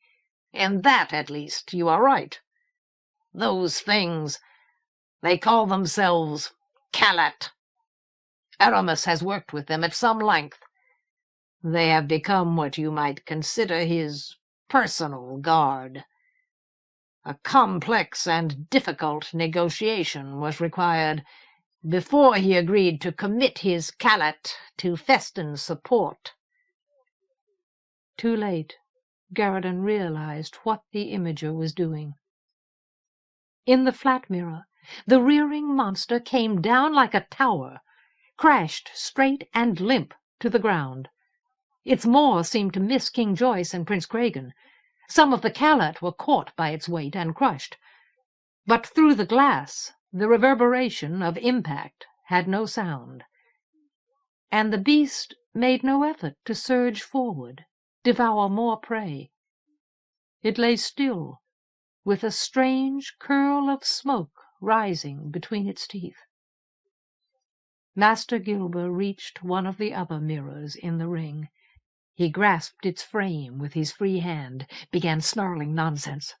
"In that, at least, you are right. Those things, they call themselves Calat. Aramis has worked with them at some length. They have become what you might consider his personal guard. A complex and difficult negotiation was required before he agreed to commit his Calat to Feston's support." Too late, Garradon realized what the Imager was doing. In the flat mirror, the rearing monster came down like a tower, crashed straight and limp to the ground. Its maw seemed to miss King Joyce and Prince Cregan. Some of the Calat were caught by its weight and crushed. But through the glass, the reverberation of impact had no sound. And the beast made no effort to surge forward, devour more prey. It lay still, with a strange curl of smoke rising between its teeth. Master Gilber reached one of the other mirrors in the ring. He grasped its frame with his free hand, began snarling nonsense.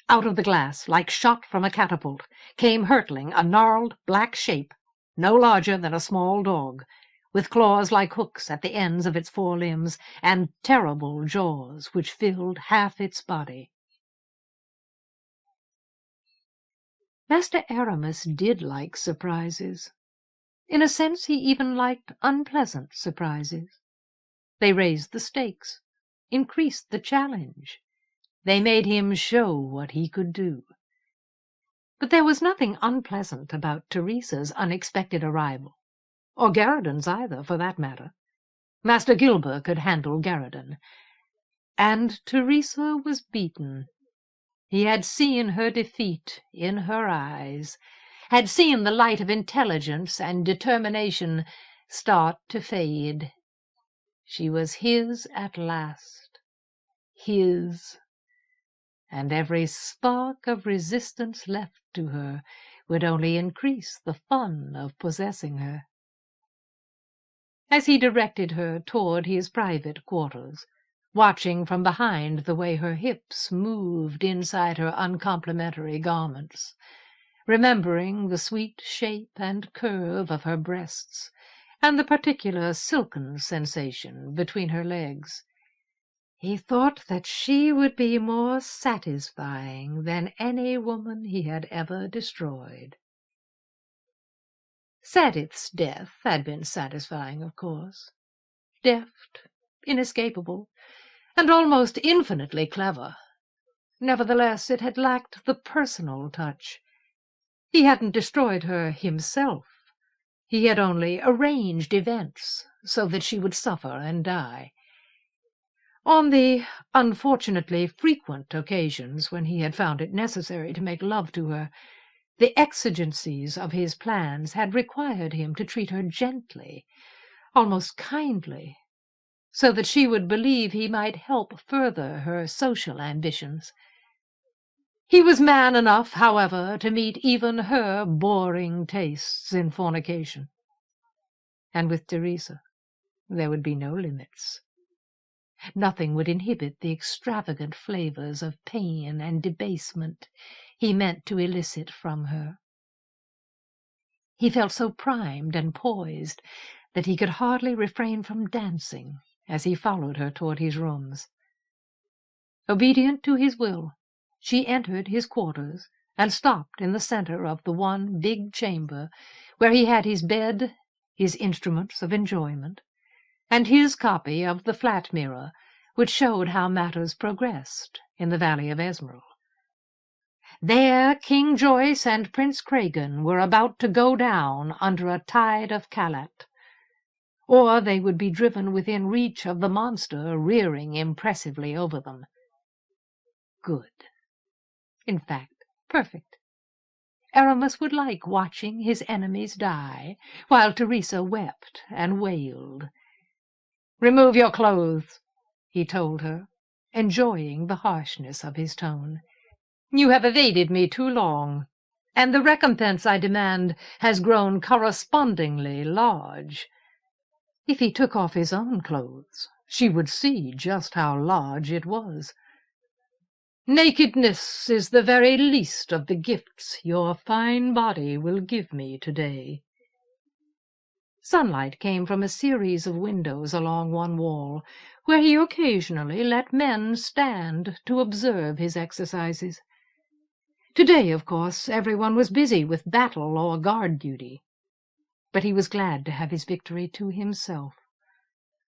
Out of the glass, like shot from a catapult, came hurtling a gnarled black shape, no larger than a small dog, with claws like hooks at the ends of its forelimbs, and terrible jaws which filled half its body. Master Aramis did like surprises. In a sense, he even liked unpleasant surprises. They raised the stakes, increased the challenge. They made him show what he could do. But there was nothing unpleasant about Teresa's unexpected arrival, or Garradon's either, for that matter. Master Gilber could handle Garradon. And Teresa was beaten. He had seen her defeat in her eyes, had seen the light of intelligence and determination start to fade. She was his at last, his, and every spark of resistance left to her would only increase the fun of possessing her. As he directed her toward his private quarters, watching from behind the way her hips moved inside her uncomplimentary garments, remembering the sweet shape and curve of her breasts, and the particular silken sensation between her legs, he thought that she would be more satisfying than any woman he had ever destroyed. Sadith's death had been satisfying, of course. Deft, inescapable, and almost infinitely clever. Nevertheless, it had lacked the personal touch. He hadn't destroyed her himself. He had only arranged events so that she would suffer and die. On the unfortunately frequent occasions when he had found it necessary to make love to her, the exigencies of his plans had required him to treat her gently, almost kindly, so that she would believe he might help further her social ambitions. He was man enough, however, to meet even her boring tastes in fornication. And with Teresa there would be no limits. Nothing would inhibit the extravagant flavors of pain and debasement he meant to elicit from her. He felt so primed and poised that he could hardly refrain from dancing as he followed her toward his rooms. Obedient to his will, she entered his quarters and stopped in the center of the one big chamber where he had his bed, his instruments of enjoyment, and his copy of the flat mirror which showed how matters progressed in the Valley of Emerald. There King Joyce and Prince Cragan were about to go down under a tide of Calat, or they would be driven within reach of the monster rearing impressively over them. Good. In fact, perfect. Aramis would like watching his enemies die, while Teresa wept and wailed. "Remove your clothes," he told her, enjoying the harshness of his tone. "You have evaded me too long, and the recompense I demand has grown correspondingly large." If he took off his own clothes, she would see just how large it was. "Nakedness is the very least of the gifts your fine body will give me today." Sunlight came from a series of windows along one wall, where he occasionally let men stand to observe his exercises. Today, of course, everyone was busy with battle or guard duty, but he was glad to have his victory to himself.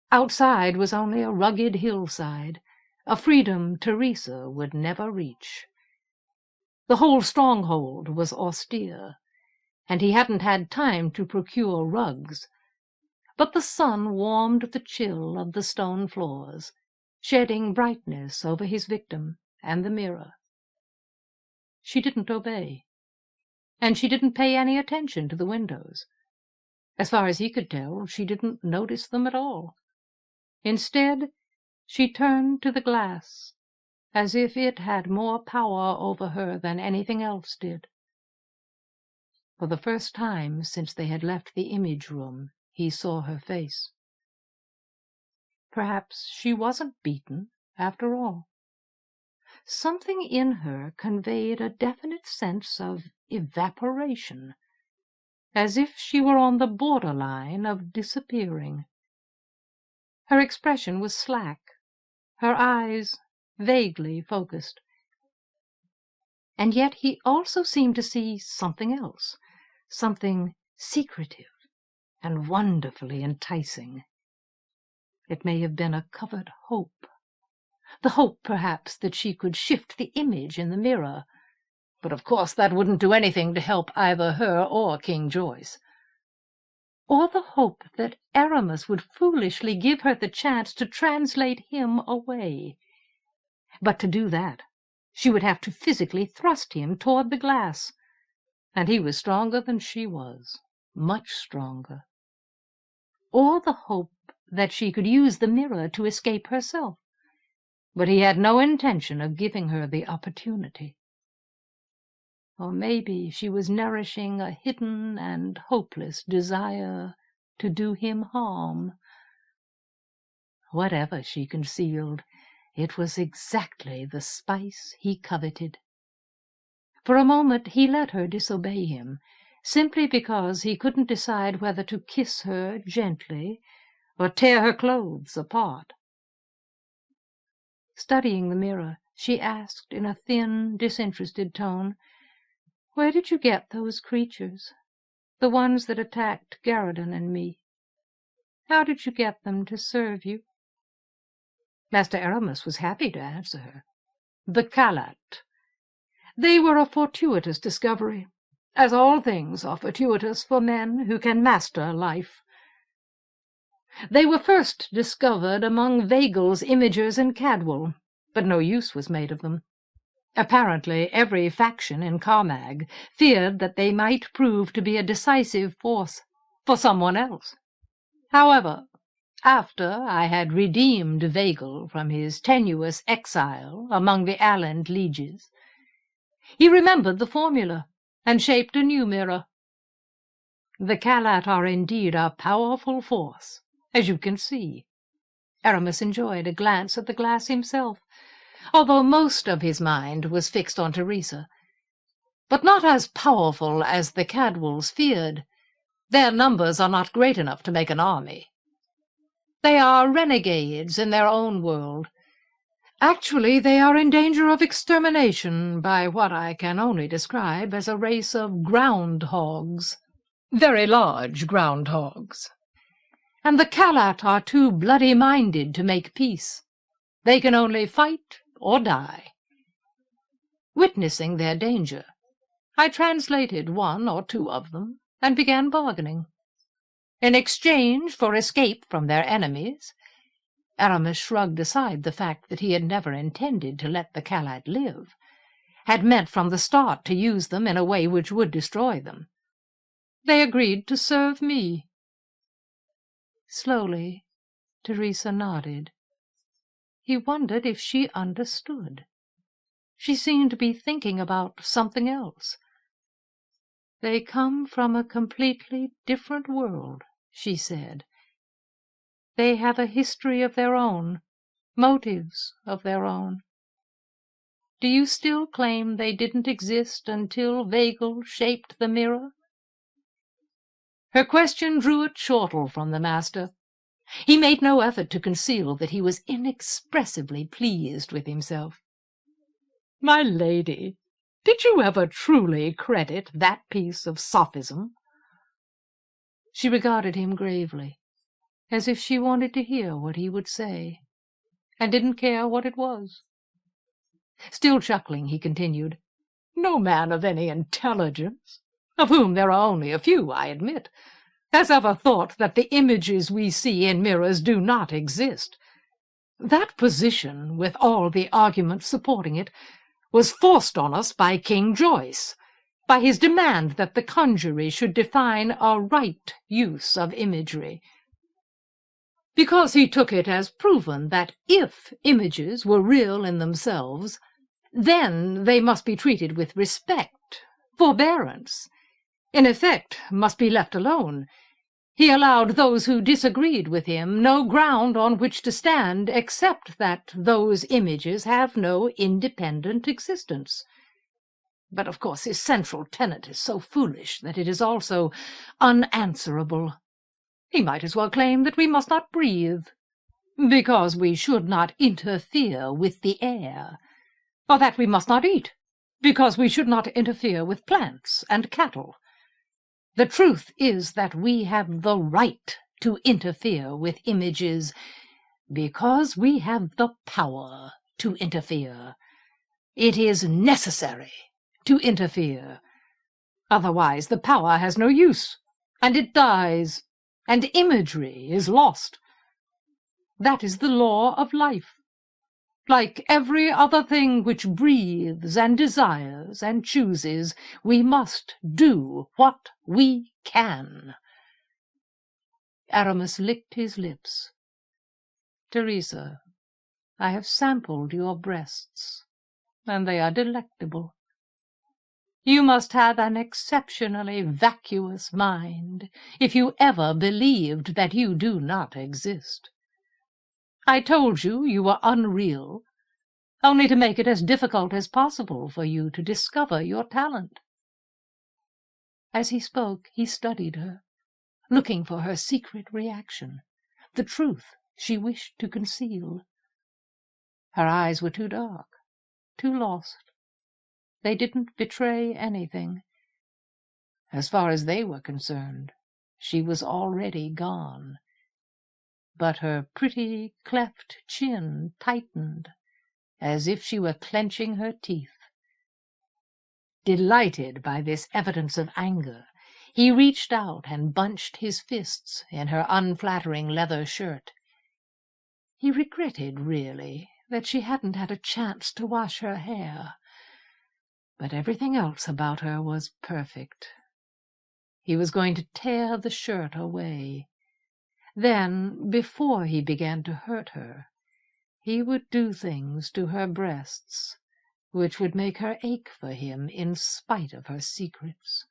Outside was only a rugged hillside, a freedom Teresa would never reach. The whole stronghold was austere, and he hadn't had time to procure rugs, but the sun warmed the chill of the stone floors, shedding brightness over his victim and the mirror. She didn't obey, and she didn't pay any attention to the windows. As far as he could tell, she didn't notice them at all. Instead, she turned to the glass, as if it had more power over her than anything else did. For the first time since they had left the image room, he saw her face. Perhaps she wasn't beaten, after all. Something in her conveyed a definite sense of evaporation, as if she were on the borderline of disappearing. Her expression was slack, her eyes vaguely focused. And yet he also seemed to see something else, something secretive and wonderfully enticing. It may have been a covert hope, the hope, perhaps, that she could shift the image in the mirror, but of course that wouldn't do anything to help either her or King Joyce. Or the hope that Aramis would foolishly give her the chance to translate him away. But to do that, she would have to physically thrust him toward the glass, and he was stronger than she was, much stronger. Or the hope that she could use the mirror to escape herself, but he had no intention of giving her the opportunity. Or maybe she was nourishing a hidden and hopeless desire to do him harm. Whatever she concealed, it was exactly the spice he coveted. For a moment he let her disobey him, simply because he couldn't decide whether to kiss her gently or tear her clothes apart. Studying the mirror, she asked in a thin, disinterested tone, "Where did you get those creatures, the ones that attacked Garradon and me? How did you get them to serve you?" Master Aramis was happy to answer her. The cassette. They were a fortuitous discovery, as all things are fortuitous for men who can master life. They were first discovered among Wegel's imagers in Cadwell, but no use was made of them. Apparently every faction in Carmag feared that they might prove to be a decisive force for someone else. However, after I had redeemed Wegel from his tenuous exile among the Alland lieges, he remembered the formula and shaped a new mirror. The cassette are indeed a powerful force, as you can see. Aramis enjoyed a glance at the glass himself, although most of his mind was fixed on Teresa. But not as powerful as the Cadwells feared. Their numbers are not great enough to make an army. They are renegades in their own world. Actually, they are in danger of extermination by what I can only describe as a race of groundhogs. Very large groundhogs. And the cassette are too bloody-minded to make peace. They can only fight or die. Witnessing their danger, I translated one or two of them and began bargaining. In exchange for escape from their enemies, Aramis shrugged aside the fact that he had never intended to let the cassette live, had meant from the start to use them in a way which would destroy them. They agreed to serve me. Slowly, Teresa nodded. He wondered if she understood. She seemed to be thinking about something else. "They come from a completely different world," she said. "They have a history of their own, motives of their own. Do you still claim they didn't exist until Wegel shaped the mirror?" Her question drew a chortle from the master. He made no effort to conceal that he was inexpressibly pleased with himself. "My lady, did you ever truly credit that piece of sophism?" She regarded him gravely, as if she wanted to hear what he would say, and didn't care what it was. Still chuckling, he continued, "No man of any intelligence, of whom there are only a few, I admit, has ever thought that the images we see in mirrors do not exist. That position, with all the arguments supporting it, was forced on us by King Joyce, by his demand that the Congery should define a right use of imagery, because he took it as proven that if images were real in themselves, then they must be treated with respect, forbearance, in effect must be left alone. He allowed those who disagreed with him no ground on which to stand except that those images have no independent existence. But of course his central tenet is so foolish that it is also unanswerable. He might as well claim that we must not breathe, because we should not interfere with the air, or that we must not eat, because we should not interfere with plants and cattle. The truth is that we have the right to interfere with images because we have the power to interfere. It is necessary to interfere. Otherwise the power has no use, and it dies, and imagery is lost. That is the law of life. Like every other thing which breathes and desires and chooses, we must do what we can. Aramis licked his lips. "Teresa, I have sampled your breasts, and they are delectable. You must have an exceptionally vacuous mind if you ever believed that you do not exist. I told you you were unreal, only to make it as difficult as possible for you to discover your talent." As he spoke, he studied her, looking for her secret reaction, the truth she wished to conceal. Her eyes were too dark, too lost. They didn't betray anything. As far as they were concerned, she was already gone. But her pretty cleft chin tightened, as if she were clenching her teeth. Delighted by this evidence of anger, he reached out and bunched his fists in her unflattering leather shirt. He regretted, really, that she hadn't had a chance to wash her hair, but everything else about her was perfect. He was going to tear the shirt away. Then, before he began to hurt her, he would do things to her breasts which would make her ache for him in spite of her secrets.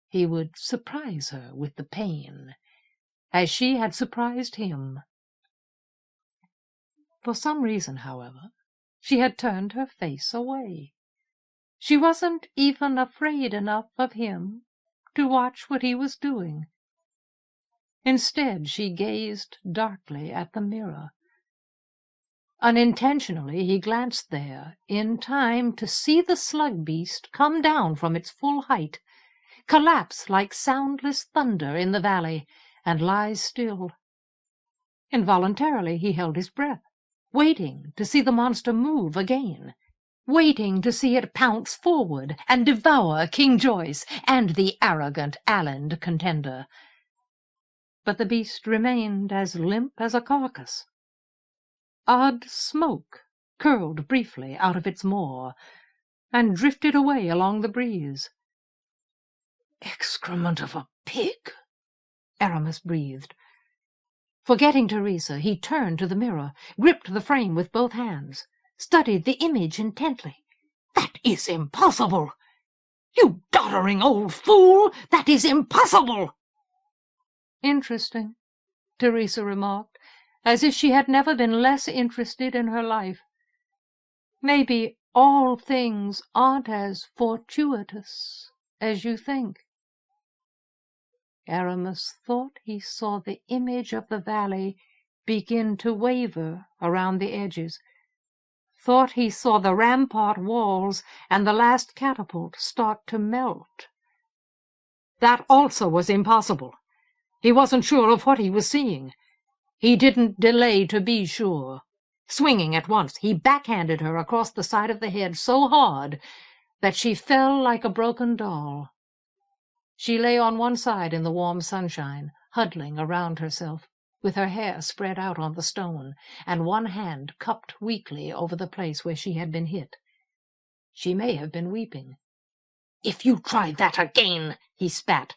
He would surprise her with the pain, as she had surprised him. For some reason, however, she had turned her face away. She wasn't even afraid enough of him to watch what he was doing. Instead, she gazed darkly at the mirror. Unintentionally, he glanced there, in time to see the slug beast come down from its full height, collapse like soundless thunder in the valley, and lie still. Involuntarily, he held his breath, waiting to see the monster move again, waiting to see it pounce forward and devour King Joyce and the arrogant Alland contender. But the beast remained as limp as a carcass. Odd smoke curled briefly out of its maw and drifted away along the breeze. "Excrement of a pig," Aramis breathed. Forgetting Teresa, he turned to the mirror, gripped the frame with both hands, studied the image intently. "That is impossible! You doddering old fool! That is impossible!" "Interesting," Teresa remarked, as if she had never been less interested in her life. "Maybe all things aren't as fortuitous as you think." Aramis thought he saw the image of the valley begin to waver around the edges, thought he saw the rampart walls and the last catapult start to melt. That also was impossible. He wasn't sure of what he was seeing. He didn't delay to be sure. Swinging at once, he backhanded her across the side of the head so hard that she fell like a broken doll. She lay on one side in the warm sunshine, huddling around herself, with her hair spread out on the stone, and one hand cupped weakly over the place where she had been hit. She may have been weeping. "If you try that again," he spat,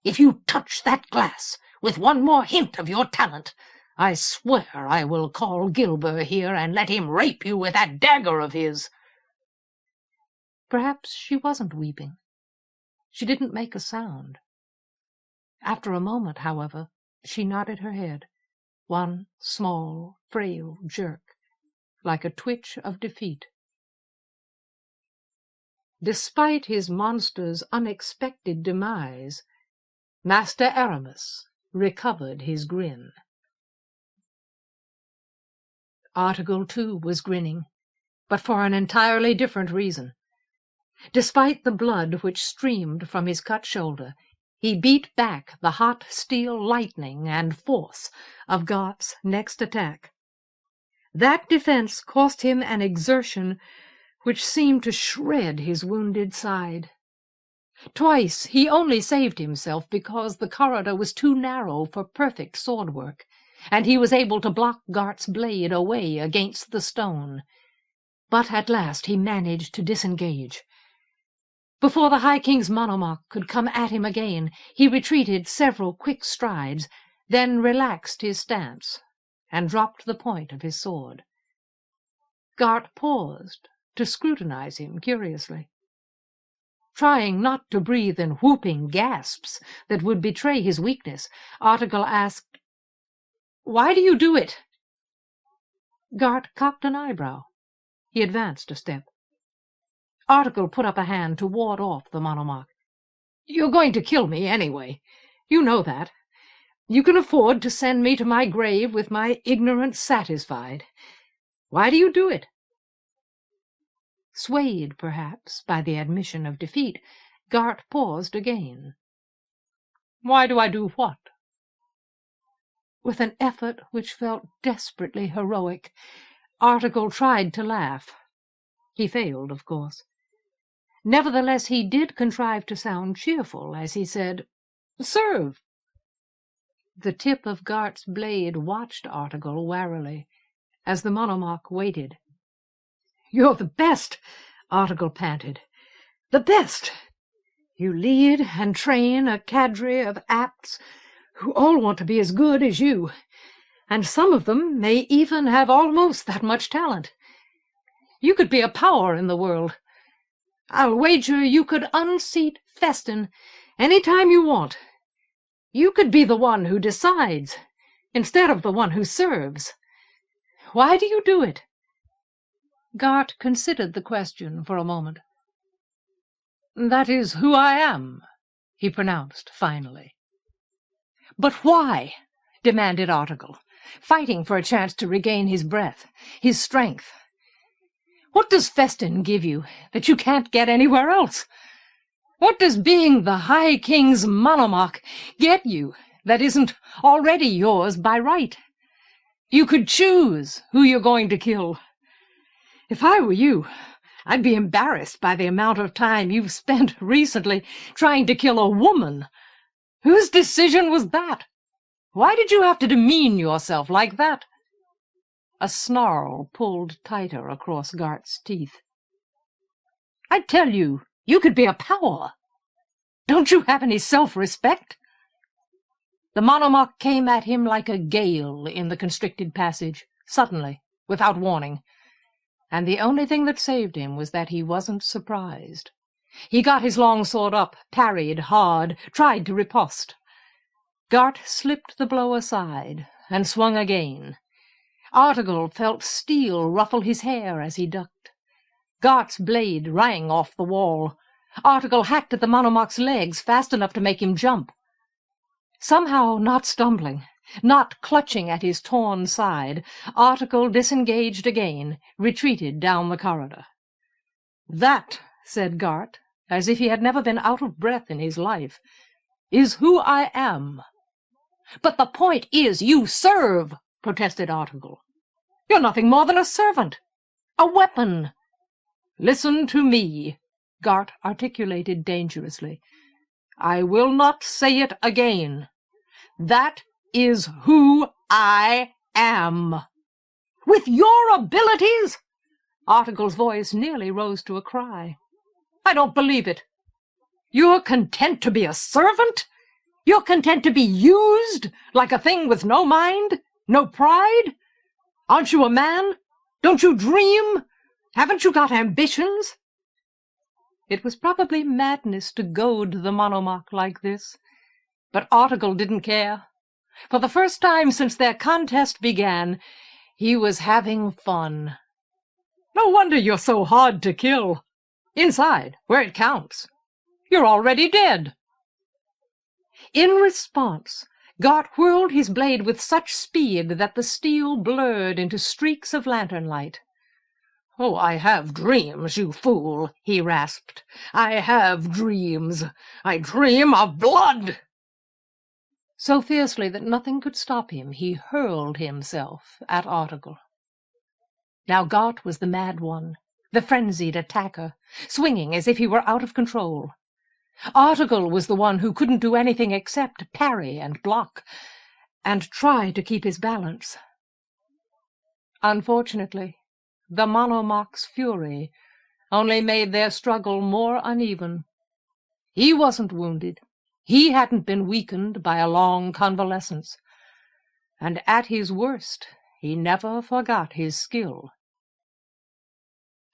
"if you touch that glass with one more hint of your talent, I swear I will call Gilbert here and let him rape you with that dagger of his." Perhaps she wasn't weeping. She didn't make a sound. After a moment, however, she nodded her head, one small, frail jerk, like a twitch of defeat. Despite his monster's unexpected demise, Master Aramis recovered his grin. Article 2 was grinning, but for an entirely different reason. Despite the blood which streamed from his cut shoulder, he beat back the hot steel lightning and force of Garth's next attack. That defense cost him an exertion which seemed to shred his wounded side. Twice he only saved himself because the corridor was too narrow for perfect sword work, and he was able to block Garth's blade away against the stone. But at last he managed to disengage. Before the High King's monomach could come at him again, he retreated several quick strides, then relaxed his stance and dropped the point of his sword. Garth paused to scrutinize him curiously. Trying not to breathe in whooping gasps that would betray his weakness, Article asked, "Why do you do it?" Garth cocked an eyebrow. He advanced a step. Article put up a hand to ward off the monomach. "You're going to kill me anyway. You know that. You can afford to send me to my grave with my ignorance satisfied. Why do you do it?" Swayed, perhaps, by the admission of defeat, Garth paused again. "Why do I do what?" With an effort which felt desperately heroic, Article tried to laugh. He failed, of course. Nevertheless, he did contrive to sound cheerful as he said, "Serve." The tip of Gart's blade watched Article warily as the monomach waited. "You're the best," Article panted. "The best. You lead and train a cadre of apts who all want to be as good as you, and some of them may even have almost that much talent. You could be a power in the world. I'll wager you could unseat Festin any time you want. You could be the one who decides, instead of the one who serves. Why do you do it?" Gart considered the question for a moment. "That is who I am," he pronounced finally. "But why?" demanded Article, fighting for a chance to regain his breath, his strength. "What does Festin give you that you can't get anywhere else? What does being the High King's monomach get you that isn't already yours by right? You could choose who you're going to kill. If I were you, I'd be embarrassed by the amount of time you've spent recently trying to kill a woman. Whose decision was that? Why did you have to demean yourself like that?" A snarl pulled tighter across Gart's teeth. "I tell you, you could be a power. Don't you have any self-respect?" The monomach came at him like a gale in the constricted passage, suddenly, without warning, and the only thing that saved him was that he wasn't surprised. He got his long sword up, parried hard, tried to riposte. Gart slipped the blow aside and swung again. Article felt steel ruffle his hair as he ducked. Gart's blade rang off the wall. Article hacked at the monomach's legs fast enough to make him jump. Somehow, not stumbling, not clutching at his torn side, Article disengaged again, retreated down the corridor. "That," said Gart, as if he had never been out of breath in his life, "is who I am." "But the point is you serve," protested Article. "You're nothing more than a servant, a weapon." "Listen to me," Gart articulated dangerously. "I will not say it again. That is who I am." "With your abilities?" Article's voice nearly rose to a cry. "I don't believe it. You're content to be a servant? You're content to be used like a thing with no mind, no pride? Aren't you a man? Don't you dream? Haven't you got ambitions?" It was probably madness to goad the monomach like this, but Article didn't care. For the first time since their contest began, he was having fun. "No wonder you're so hard to kill. Inside, where it counts. You're already dead." In response, Gart whirled his blade with such speed that the steel blurred into streaks of lantern light. "Oh, I have dreams, you fool," he rasped. "I have dreams. I dream of blood." So fiercely that nothing could stop him, he hurled himself at Article. Now Gart was the mad one, the frenzied attacker, swinging as if he were out of control. Article was the one who couldn't do anything except parry and block, and try to keep his balance. Unfortunately, the monomach's fury only made their struggle more uneven. He wasn't wounded. He hadn't been weakened by a long convalescence. And at his worst, he never forgot his skill.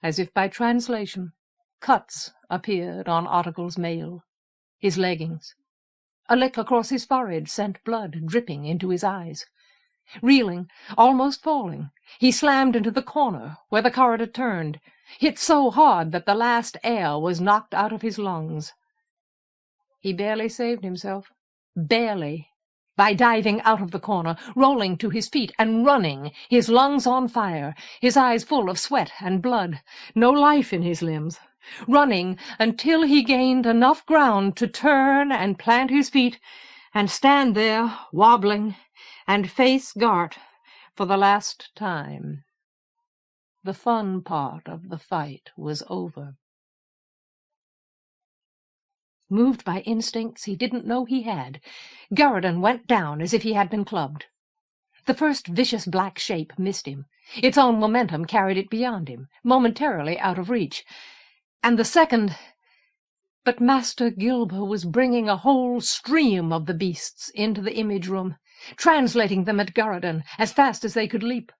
As if by translation, cuts appeared on Article's mail, his leggings. A lick across his forehead sent blood dripping into his eyes. Reeling, almost falling, he slammed into the corner where the corridor turned, hit so hard that the last air was knocked out of his lungs. He barely saved himself, barely, by diving out of the corner, rolling to his feet and running, his lungs on fire, his eyes full of sweat and blood, no life in his limbs, running until he gained enough ground to turn and plant his feet and stand there, wobbling, and face Gart for the last time. The fun part of the fight was over. Moved by instincts he didn't know he had, Garradon went down as if he had been clubbed. The first vicious black shape missed him. Its own momentum carried it beyond him, momentarily out of reach. And the second... But Master Gilber was bringing a whole stream of the beasts into the image room, translating them at Garradon as fast as they could leap.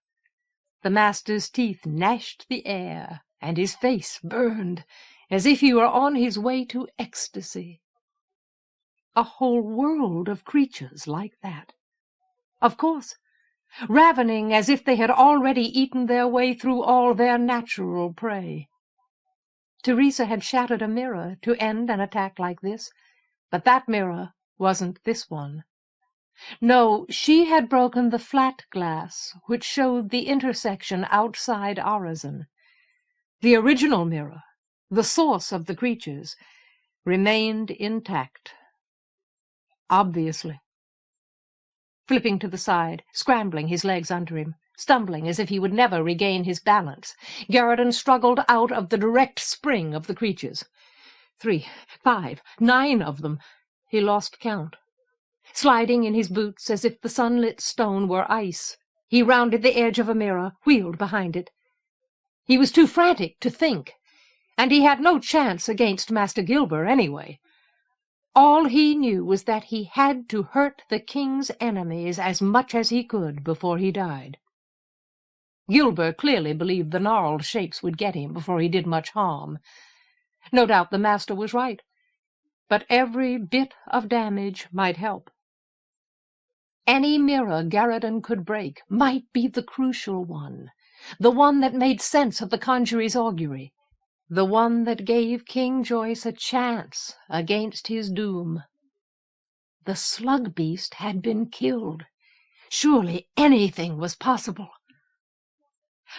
The Master's teeth gnashed the air, and his face burned, as if he were on his way to ecstasy. A whole world of creatures like that. Of course, ravening as if they had already eaten their way through all their natural prey. Teresa had shattered a mirror to end an attack like this, but that mirror wasn't this one. No, she had broken the flat glass which showed the intersection outside Orizon. The original mirror, the source of the creatures, remained intact. Obviously. Flipping to the side, scrambling his legs under him, stumbling as if he would never regain his balance, Garradon struggled out of the direct spring of the creatures. 3, 5, 9 of them. He lost count. Sliding in his boots as if the sunlit stone were ice, he rounded the edge of a mirror, wheeled behind it. He was too frantic to think, and he had no chance against Master Gilber anyway. All he knew was that he had to hurt the king's enemies as much as he could before he died. Gilber clearly believed the gnarled shapes would get him before he did much harm. No doubt the master was right, but every bit of damage might help. Any mirror Garradon could break might be the crucial one, the one that made sense of the Congery's augury, the one that gave King Joyce a chance against his doom. The slug beast had been killed. Surely anything was possible.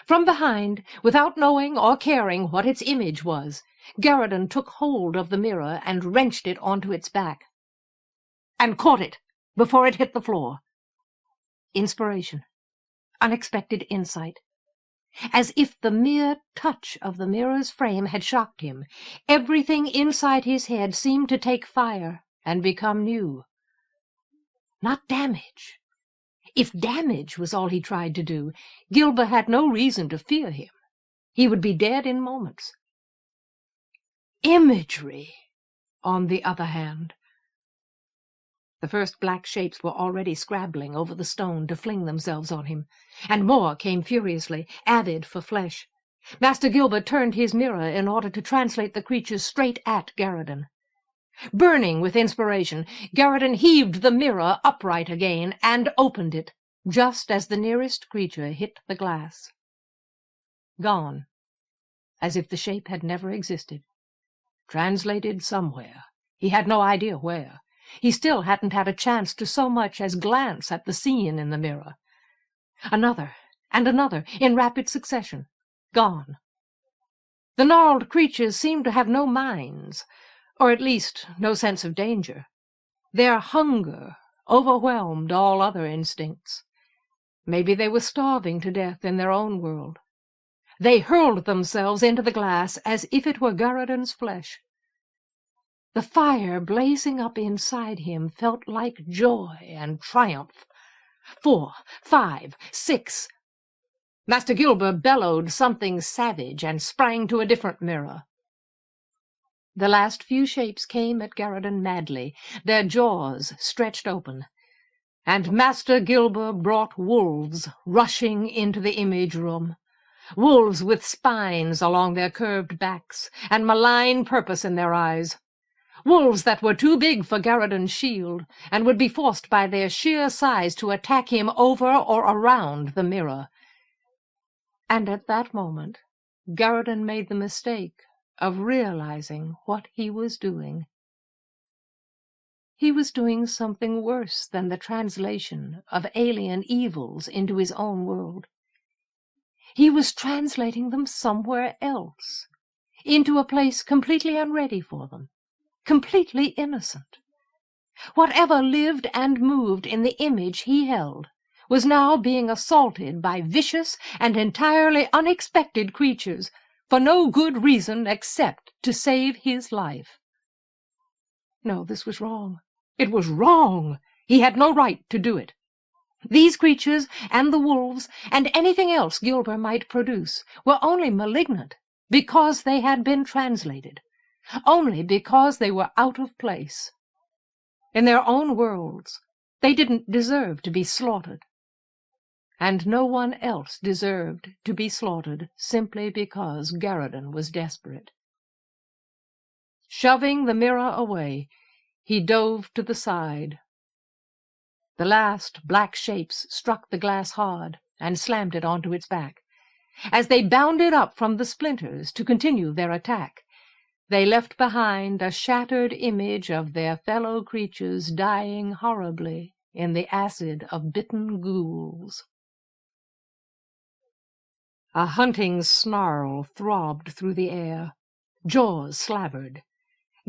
From behind, without knowing or caring what its image was, Garradon took hold of the mirror and wrenched it onto its back. And caught it before it hit the floor. Inspiration. Unexpected insight. As if the mere touch of the mirror's frame had shocked him, everything inside his head seemed to take fire and become new. Not damage. If damage was all he tried to do, Gilber had no reason to fear him. He would be dead in moments. Imagery, on the other hand. The first black shapes were already scrabbling over the stone to fling themselves on him, and more came furiously, avid for flesh. Master Gilber turned his mirror in order to translate the creatures straight at Garradon. Burning with inspiration, Garradon heaved the mirror upright again and opened it, just as the nearest creature hit the glass. Gone, as if the shape had never existed. Translated somewhere. He had no idea where. He still hadn't had a chance to so much as glance at the scene in the mirror. Another, and another, in rapid succession. Gone. The gnarled creatures seemed to have no minds, or at least no sense of danger. Their hunger overwhelmed all other instincts. Maybe they were starving to death in their own world. They hurled themselves into the glass as if it were Garradon's flesh. The fire blazing up inside him felt like joy and triumph. 4, 5, 6. Master Gilber bellowed something savage and sprang to a different mirror. The last few shapes came at Garradon madly, their jaws stretched open, and Master Gilber brought wolves rushing into the image room. Wolves with spines along their curved backs, and malign purpose in their eyes. Wolves that were too big for Garradon's shield, and would be forced by their sheer size to attack him over or around the mirror. And at that moment, Garradon made the mistake of realizing what he was doing. He was doing something worse than the translation of alien evils into his own world. He was translating them somewhere else, into a place completely unready for them. Completely innocent. Whatever lived and moved in the image he held was now being assaulted by vicious and entirely unexpected creatures, for no good reason except to save his life. No, this was wrong. It was wrong. He had no right to do it. These creatures and the wolves and anything else Gilber might produce were only malignant because they had been translated, only because they were out of place. In their own worlds, they didn't deserve to be slaughtered. And no one else deserved to be slaughtered simply because Garradon was desperate. Shoving the mirror away, he dove to the side. The last black shapes struck the glass hard and slammed it onto its back. As they bounded up from the splinters to continue their attack, they left behind a shattered image of their fellow creatures dying horribly in the acid of bitten ghouls. A hunting snarl throbbed through the air. Jaws slavered.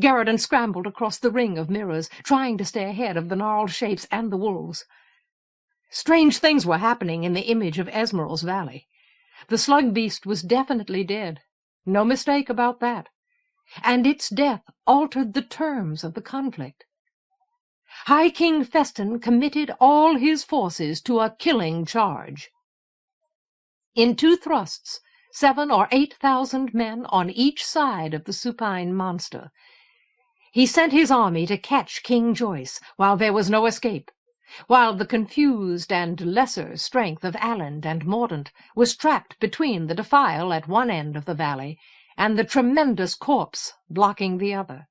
Garradon scrambled across the ring of mirrors, trying to stay ahead of the gnarled shapes and the wolves. Strange things were happening in the image of Esmeral's valley. The slug beast was definitely dead. No mistake about that. And its death altered the terms of the conflict. High King Feston committed all his forces to a killing charge. In 2 thrusts, 7,000 or 8,000 men on each side of the supine monster. He sent his army to catch King Joyce while there was no escape, while the confused and lesser strength of Alland and Mordaunt was trapped between the defile at one end of the valley and the tremendous corpse blocking the other.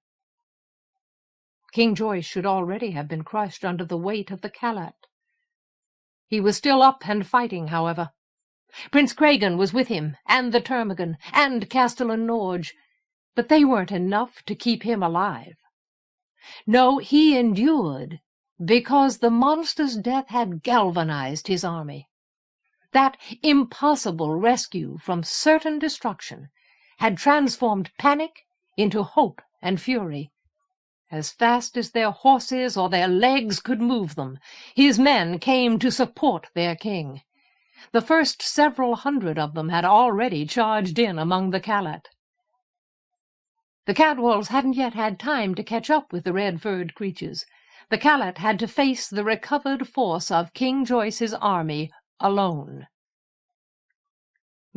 King Joyce should already have been crushed under the weight of the Calat. He was still up and fighting, however. Prince Cragan was with him, and the Termagant, and Castellan Norge, but they weren't enough to keep him alive. No, he endured because the monster's death had galvanized his army. That impossible rescue from certain destruction had transformed panic into hope and fury. As fast as their horses or their legs could move them, his men came to support their king. The first several hundred of them had already charged in among the Calat. The Cadwalls hadn't yet had time to catch up with the red-furred creatures. The Calat had to face the recovered force of King Joyce's army alone.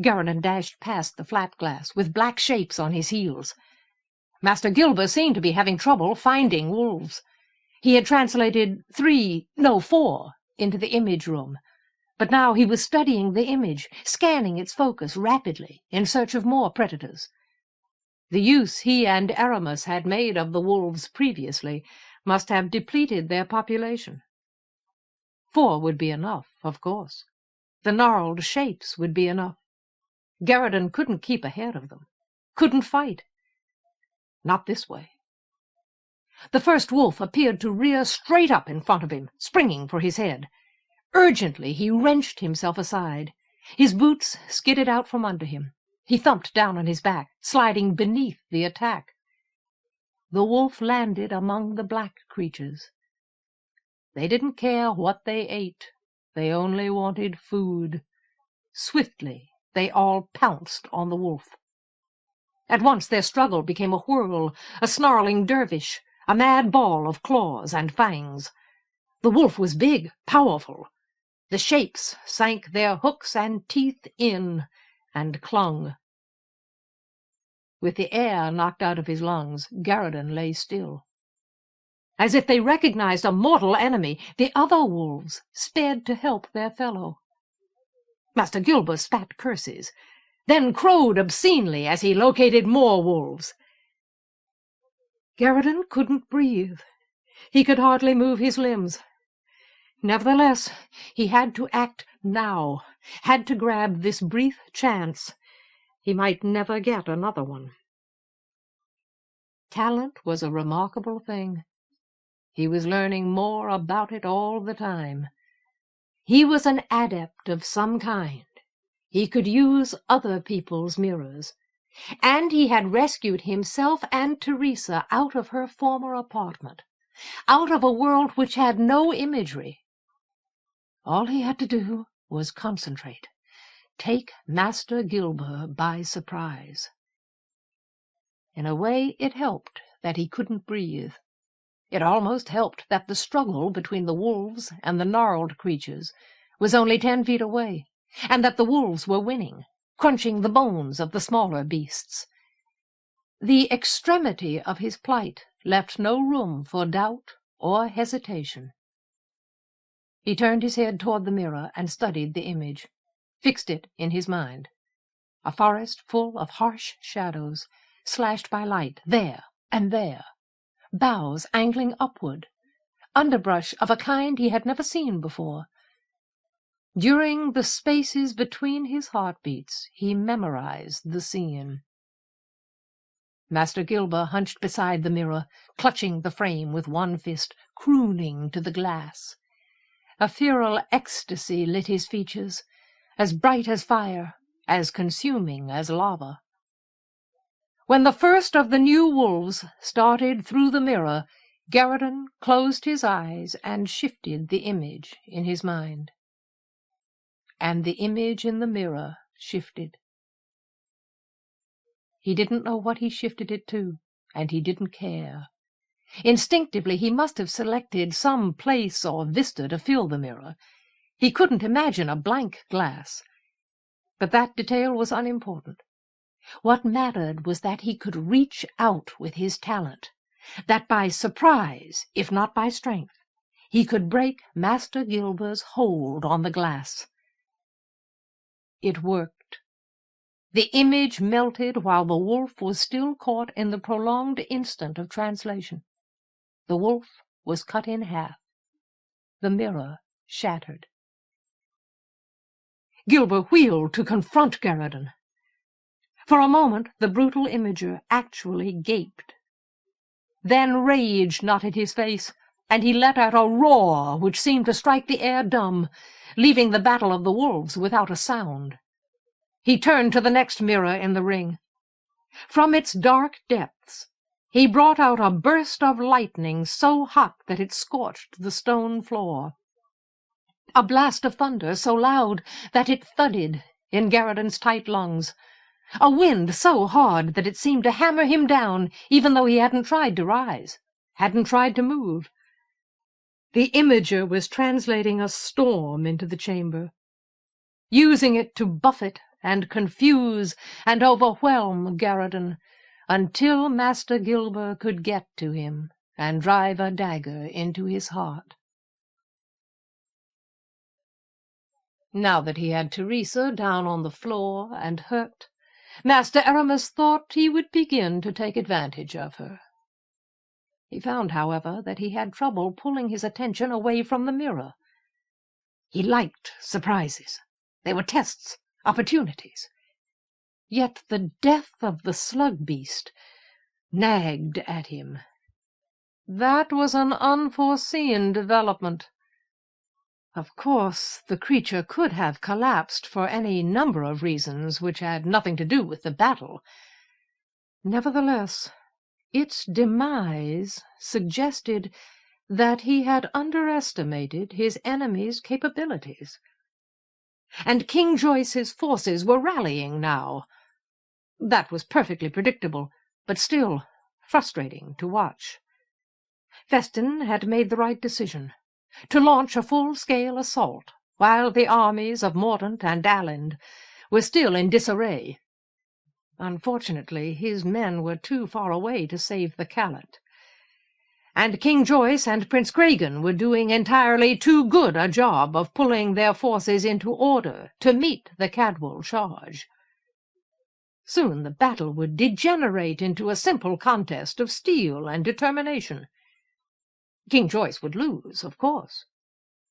Garradon dashed past the flat glass, with black shapes on his heels. Master Gilber seemed to be having trouble finding wolves. He had translated 4 into the image room, but now he was studying the image, scanning its focus rapidly in search of more predators. The use he and Aramis had made of the wolves previously must have depleted their population. 4 would be enough, of course. The gnarled shapes would be enough. Garradon couldn't keep ahead of them, couldn't fight. Not this way. The first wolf appeared to rear straight up in front of him, springing for his head. Urgently he wrenched himself aside. His boots skidded out from under him. He thumped down on his back, sliding beneath the attack. The wolf landed among the black creatures. They didn't care what they ate. They only wanted food. Swiftly they all pounced on the wolf. At once their struggle became a whirl, a snarling dervish, a mad ball of claws and fangs. The wolf was big, powerful. The shapes sank their hooks and teeth in and clung. With the air knocked out of his lungs, Garradon lay still. As if they recognized a mortal enemy, the other wolves sped to help their fellow. Master Gilber spat curses, then crowed obscenely as he located more wolves. Garradon couldn't breathe. He could hardly move his limbs. Nevertheless, he had to act now, had to grab this brief chance. He might never get another one. Talent was a remarkable thing. He was learning more about it all the time. He was an adept of some kind. He could use other people's mirrors. And he had rescued himself and Teresa out of her former apartment, out of a world which had no imagery. All he had to do was concentrate, take Master Gilber by surprise. In a way, it helped that he couldn't breathe. It almost helped that the struggle between the wolves and the gnarled creatures was only 10 feet away, and that the wolves were winning, crunching the bones of the smaller beasts. The extremity of his plight left no room for doubt or hesitation. He turned his head toward the mirror and studied the image, fixed it in his mind. A forest full of harsh shadows, slashed by light there and there, boughs angling upward, underbrush of a kind he had never seen before. During the spaces between his heartbeats, he memorized the scene. Master Gilber hunched beside the mirror, clutching the frame with one fist, crooning to the glass. A feral ecstasy lit his features, as bright as fire, as consuming as lava. When the first of the new wolves started through the mirror, Garradon closed his eyes and shifted the image in his mind. And the image in the mirror shifted. He didn't know what he shifted it to, and he didn't care. Instinctively, he must have selected some place or vista to fill the mirror. He couldn't imagine a blank glass. But that detail was unimportant. What mattered was that he could reach out with his talent, that by surprise, if not by strength, he could break Master Gilber's hold on the glass. It worked. The image melted while the wolf was still caught in the prolonged instant of translation. The wolf was cut in half. The mirror shattered. Gilber wheeled to confront Garradon. For a moment the brutal imager actually gaped. Then rage knotted his face, and he let out a roar which seemed to strike the air dumb, leaving the battle of the wolves without a sound. He turned to the next mirror in the ring. From its dark depths he brought out a burst of lightning so hot that it scorched the stone floor. A blast of thunder so loud that it thudded in Garradon's tight lungs. A wind so hard that it seemed to hammer him down even though he hadn't tried to rise, hadn't tried to move. The imager was translating a storm into the chamber, using it to buffet and confuse and overwhelm Garradon until Master Gilber could get to him and drive a dagger into his heart. Now that he had Teresa down on the floor and hurt, Master Aramis thought he would begin to take advantage of her. He found, however, that he had trouble pulling his attention away from the mirror. He liked surprises. They were tests, opportunities. Yet the death of the slug beast nagged at him. That was an unforeseen development. Of course, the creature could have collapsed for any number of reasons which had nothing to do with the battle. Nevertheless, its demise suggested that he had underestimated his enemy's capabilities. And King Joyce's forces were rallying now. That was perfectly predictable, but still frustrating to watch. Festin had made the right decision, to launch a full-scale assault, while the armies of Mordaunt and Aland were still in disarray. Unfortunately, his men were too far away to save the Callet, and King Joyce and Prince Cregan were doing entirely too good a job of pulling their forces into order to meet the Cadwal charge. Soon the battle would degenerate into a simple contest of steel and determination. King Joyce would lose, of course.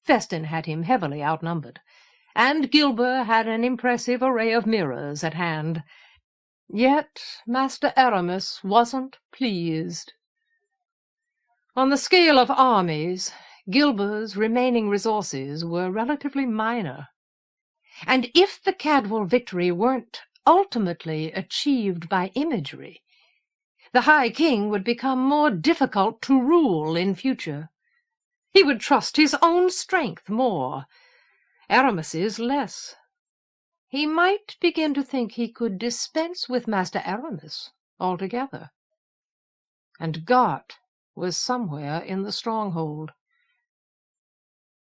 Festin had him heavily outnumbered, and Gilber had an impressive array of mirrors at hand. Yet Master Aramis wasn't pleased. On the scale of armies, Gilber's remaining resources were relatively minor, and if the Cadwal victory weren't ultimately achieved by imagery, the High King would become more difficult to rule in future. He would trust his own strength more, Aramis's less. He might begin to think he could dispense with Master Aramis altogether. And Gart was somewhere in the stronghold.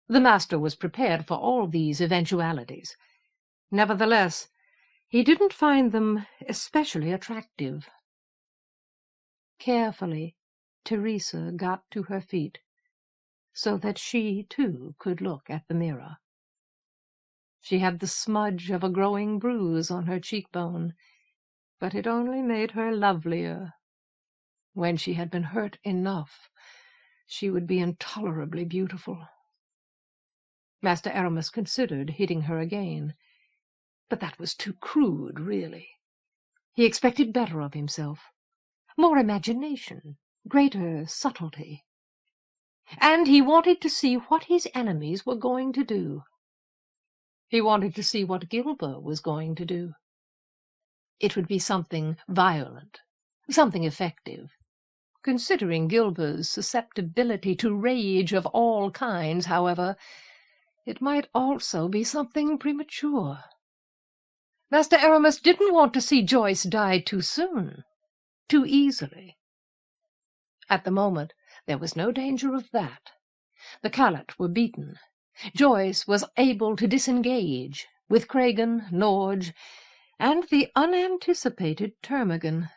The master was prepared for all these eventualities. Nevertheless, he didn't find them especially attractive. Carefully, Teresa got to her feet, so that she, too, could look at the mirror. She had the smudge of a growing bruise on her cheekbone, but it only made her lovelier. When she had been hurt enough, she would be intolerably beautiful. Master Aramis considered hitting her again, but that was too crude, really. He expected better of himself, more imagination, greater subtlety. And he wanted to see what his enemies were going to do. He wanted to see what Gilbert was going to do. It would be something violent, something effective. Considering Gilbert's susceptibility to rage of all kinds, however, it might also be something premature. Master Aramis didn't want to see Joyce die too soon, too easily. At the moment, there was no danger of that. The Callet were beaten. Joyce was able to disengage with Cregan, Norge, and the unanticipated Termagant.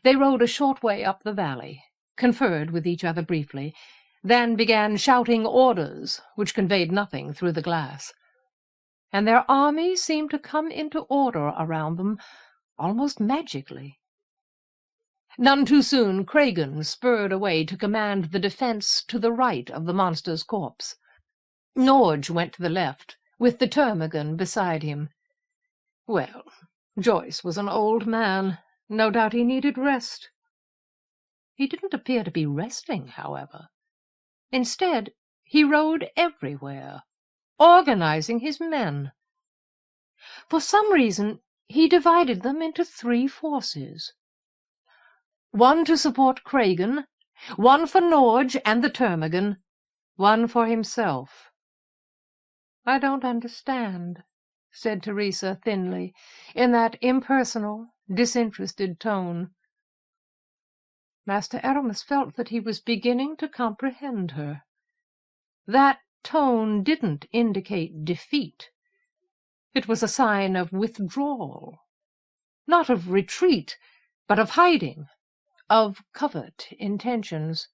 They rode a short way up the valley, conferred with each other briefly, then began shouting orders which conveyed nothing through the glass. And their army seemed to come into order around them almost magically. None too soon, Cregan spurred away to command the defence to the right of the monster's corpse. Norge went to the left, with the Termagant beside him. Well, Joyce was an old man. No doubt he needed rest. He didn't appear to be resting, however. Instead, he rode everywhere, organizing his men. For some reason, he divided them into 3 forces. One to support Cregan, one for Norge and the Termagant, one for himself. "I don't understand," said Teresa thinly, in that impersonal, disinterested tone. Master Aramis felt that he was beginning to comprehend her. That tone didn't indicate defeat. It was a sign of withdrawal, not of retreat, but of hiding, of covert intentions.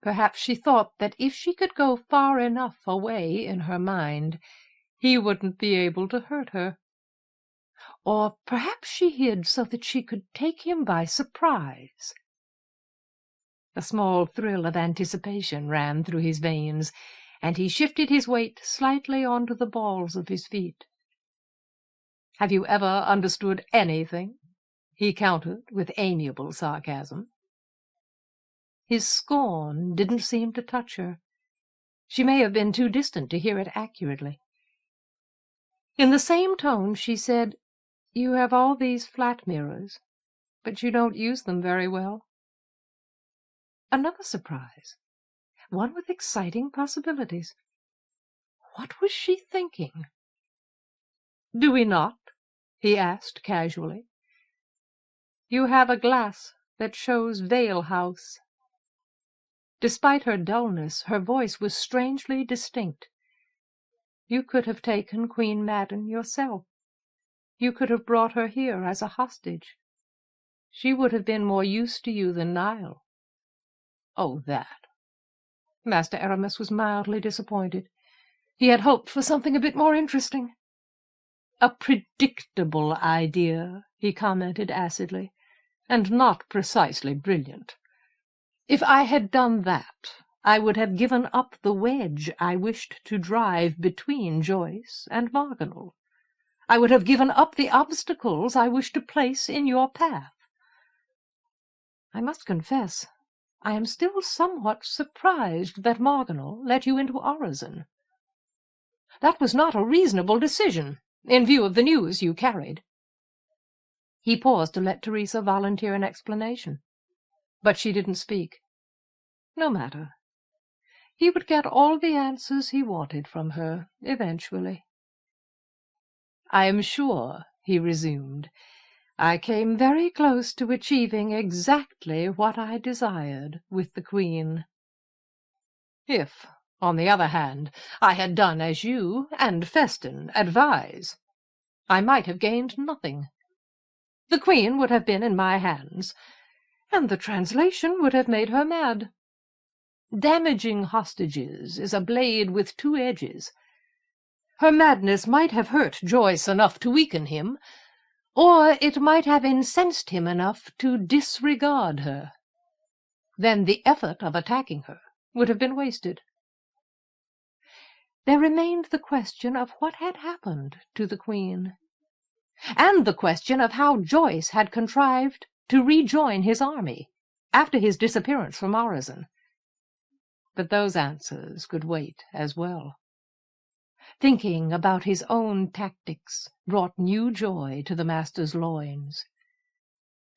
Perhaps she thought that if she could go far enough away in her mind, he wouldn't be able to hurt her. Or perhaps she hid so that she could take him by surprise. A small thrill of anticipation ran through his veins, and he shifted his weight slightly onto the balls of his feet. "Have you ever understood anything?" he countered with amiable sarcasm. His scorn didn't seem to touch her. She may have been too distant to hear it accurately. In the same tone she said, "You have all these flat mirrors, but you don't use them very well." Another surprise, one with exciting possibilities. What was she thinking? "Do we not?" he asked casually. "You have a glass that shows Vale House." Despite her dullness, her voice was strangely distinct. "You could have taken Queen Madden yourself. You could have brought her here as a hostage. She would have been more use to you than Niall." "Oh, that." Master Aramis was mildly disappointed. He had hoped for something a bit more interesting. "A predictable idea," he commented acidly, "and not precisely brilliant. If I had done that, I would have given up the wedge I wished to drive between Joyce and Marginal. I would have given up the obstacles I wished to place in your path. I must confess, I am still somewhat surprised that Marginal let you into Orizon. That was not a reasonable decision, in view of the news you carried." He paused to let Teresa volunteer an explanation, but she didn't speak. No matter. He would get all the answers he wanted from her, eventually. "I am sure," he resumed, "I came very close to achieving exactly what I desired with the Queen. If, on the other hand, I had done as you and Feston advise, I might have gained nothing. The Queen would have been in my hands, and the translation would have made her mad. Damaging hostages is a blade with two edges. Her madness might have hurt Joyce enough to weaken him, or it might have incensed him enough to disregard her. Then the effort of attacking her would have been wasted. There remained the question of what had happened to the Queen, and the question of how Joyce had contrived to rejoin his army after his disappearance from Orizon. But those answers could wait as well. Thinking about his own tactics brought new joy to the master's loins.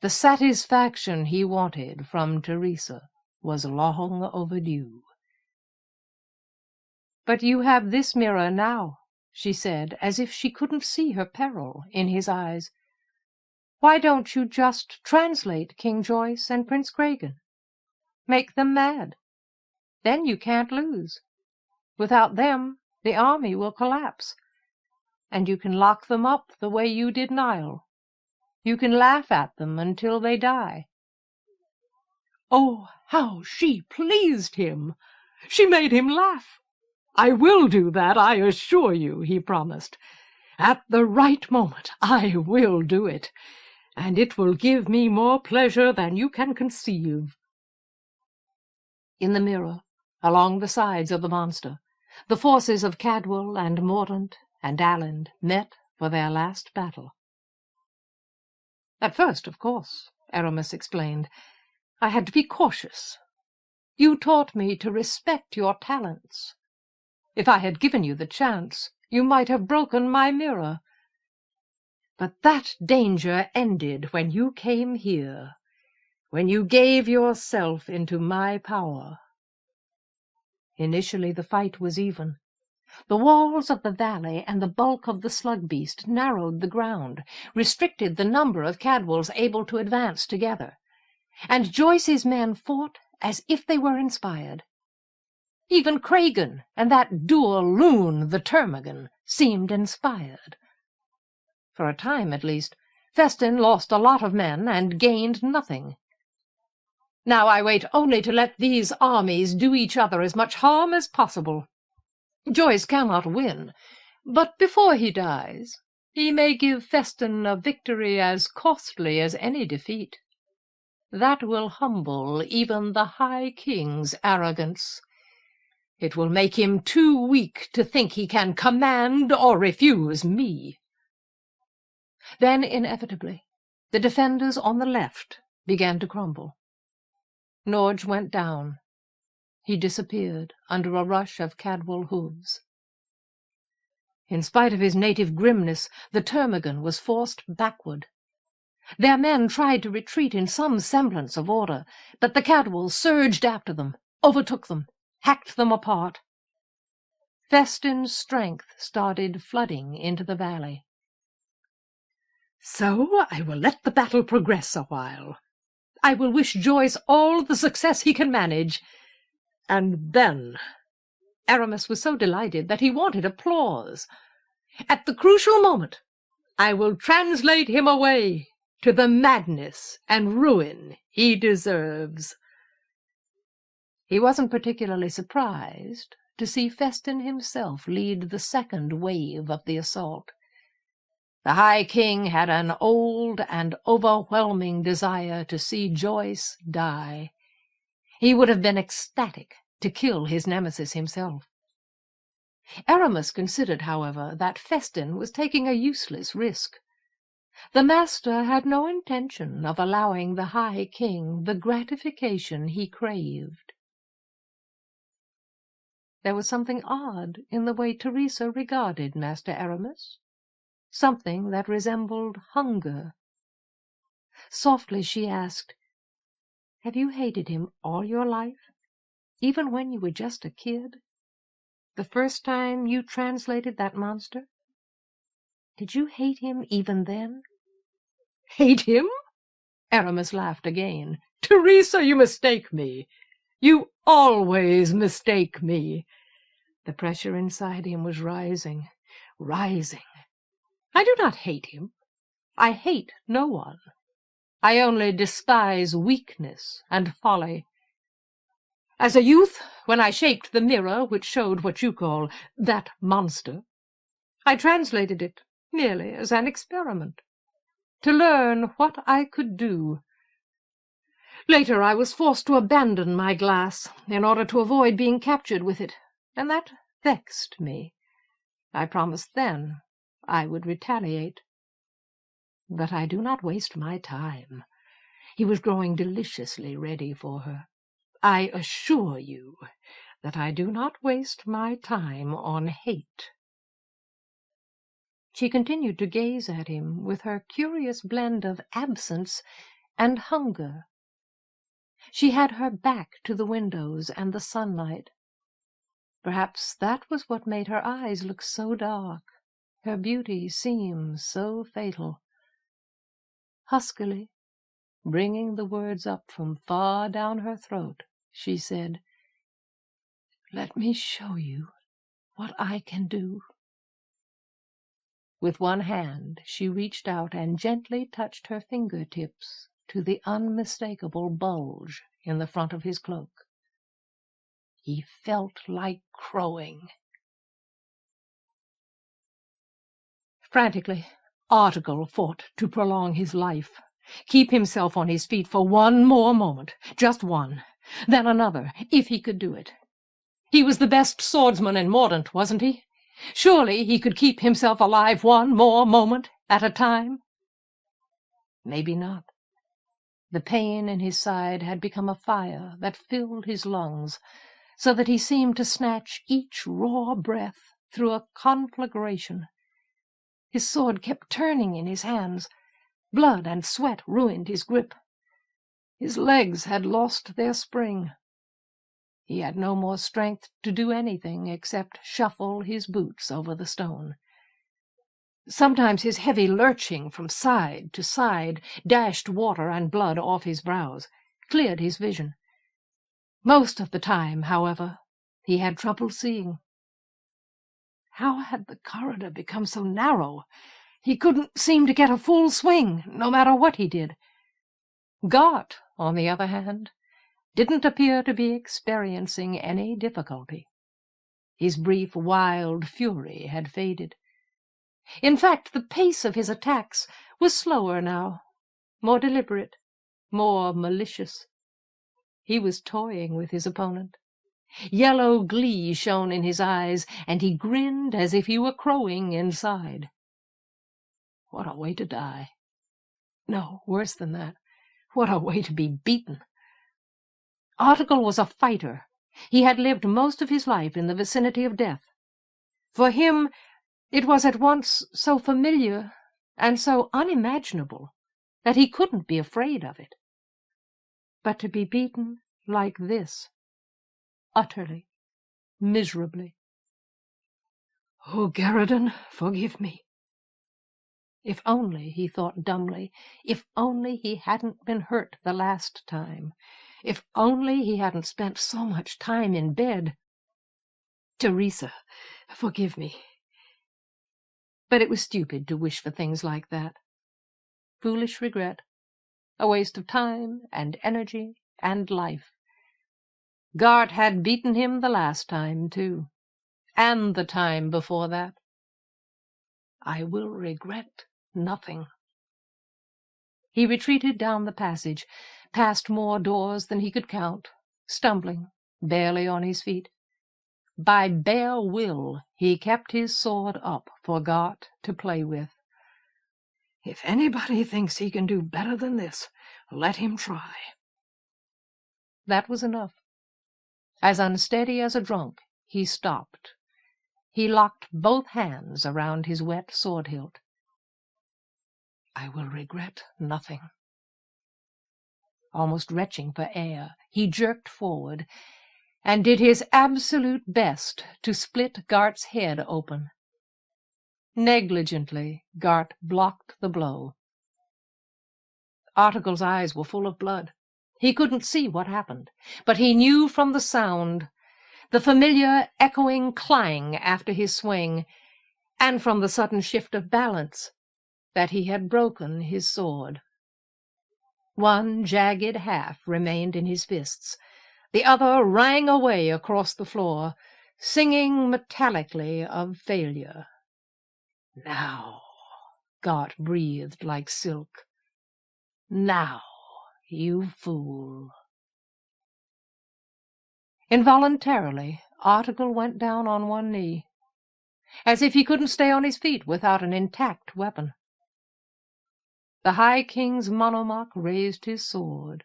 The satisfaction he wanted from Teresa was long overdue. "But you have this mirror now," she said, as if she couldn't see her peril in his eyes. "Why don't you just translate King Joyce and Prince Cregan? Make them mad. Then you can't lose. Without them, the army will collapse. And you can lock them up the way you did Nile. You can laugh at them until they die." Oh, how she pleased him! She made him laugh. "I will do that, I assure you," he promised. "At the right moment I will do it, and it will give me more pleasure than you can conceive." In the mirror, along the sides of the monster, the forces of Cadwal and Mordaunt and Aland met for their last battle. "At first, of course," Aramis explained, "I had to be cautious. You taught me to respect your talents. If I had given you the chance, you might have broken my mirror. But that danger ended when you came here, when you gave yourself into my power." Initially the fight was even. The walls of the valley and the bulk of the slug beast narrowed the ground, restricted the number of Cadwals able to advance together, and Joyce's men fought as if they were inspired. Even Cregan and that dual loon, the Termagant, seemed inspired. For a time, at least, Feston lost a lot of men and gained nothing. Now I wait only to let these armies do each other as much harm as possible. Joyce cannot win, but before he dies, he may give Feston a victory as costly as any defeat. That will humble even the High King's arrogance. It will make him too weak to think he can command or refuse me." Then, inevitably, the defenders on the left began to crumble. Norge went down. He disappeared under a rush of Cadwal hooves. In spite of his native grimness, the Termagant was forced backward. Their men tried to retreat in some semblance of order, but the Cadwals surged after them, overtook them, hacked them apart. Feston's strength started flooding into the valley. "So I will let the battle progress a while. I will wish Joyce all the success he can manage. And then—" Aramis was so delighted that he wanted applause. "At the crucial moment, I will translate him away to the madness and ruin he deserves." He wasn't particularly surprised to see Feston himself lead the second wave of the assault. The High King had an old and overwhelming desire to see Joyce die. He would have been ecstatic to kill his nemesis himself. Aramis considered, however, that Feston was taking a useless risk. The master had no intention of allowing the High King the gratification he craved. There was something odd in the way Teresa regarded Master Aramis, something that resembled hunger. Softly she asked, "Have you hated him all your life, even when you were just a kid? The first time you translated that monster? Did you hate him even then?" "Hate him?" Aramis laughed again. "Teresa, you mistake me. You always mistake me." The pressure inside him was rising, rising. "I do not hate him. I hate no one. I only despise weakness and folly. As a youth, when I shaped the mirror which showed what you call that monster, I translated it merely as an experiment, to learn what I could do. Later I was forced to abandon my glass in order to avoid being captured with it, and that vexed me. I promised then I would retaliate. But I do not waste my time." He was growing deliciously ready for her. "I assure you that I do not waste my time on hate." She continued to gaze at him with her curious blend of absence and hunger. She had her back to the windows and the sunlight. Perhaps that was what made her eyes look so dark, her beauty seem so fatal. Huskily, bringing the words up from far down her throat, she said, "Let me show you what I can do." With one hand she reached out and gently touched her fingertips to the unmistakable bulge in the front of his cloak. He felt like crowing. Frantically, Article fought to prolong his life, keep himself on his feet for one more moment, just one, then another, if he could do it. He was the best swordsman in Mordaunt, wasn't he? Surely he could keep himself alive one more moment at a time. Maybe not. The pain in his side had become a fire that filled his lungs, so that he seemed to snatch each raw breath through a conflagration. His sword kept turning in his hands. Blood and sweat ruined his grip. His legs had lost their spring. He had no more strength to do anything except shuffle his boots over the stone. Sometimes his heavy lurching from side to side dashed water and blood off his brows, cleared his vision. Most of the time, however, he had trouble seeing. How had the corridor become so narrow? He couldn't seem to get a full swing, no matter what he did. Gart, on the other hand, didn't appear to be experiencing any difficulty. His brief, wild fury had faded. In fact, the pace of his attacks was slower now, more deliberate, more malicious. He was toying with his opponent. Yellow glee shone in his eyes, and he grinned as if he were crowing inside. What a way to die! No, worse than that. What a way to be beaten! Article was a fighter. He had lived most of his life in the vicinity of death. For him, it was at once so familiar and so unimaginable that he couldn't be afraid of it. But to be beaten like this, utterly, miserably. "Oh, Garridan, forgive me." If only, he thought dumbly, if only he hadn't been hurt the last time. If only he hadn't spent so much time in bed. "Teresa, forgive me." But it was stupid to wish for things like that. Foolish regret, a waste of time and energy and life. Gart had beaten him the last time, too, and the time before that. I will regret nothing. He retreated down the passage, past more doors than he could count, stumbling, barely on his feet. By bare will he kept his sword up for Gart to play with. If anybody thinks he can do better than this, let him try. That was enough. As unsteady as a drunk, he stopped. He locked both hands around his wet sword hilt. I will regret nothing. Almost retching for air, he jerked forward, and did his absolute best to split Gart's head open. Negligently, Gart blocked the blow. Article's eyes were full of blood. He couldn't see what happened, but he knew from the sound, the familiar echoing clang after his swing, and from the sudden shift of balance, that he had broken his sword. One jagged half remained in his fists. The other rang away across the floor, singing metallically of failure. "Now," Gart breathed like silk. "Now, you fool." Involuntarily, Article went down on one knee, as if he couldn't stay on his feet without an intact weapon. The High King's monomach raised his sword.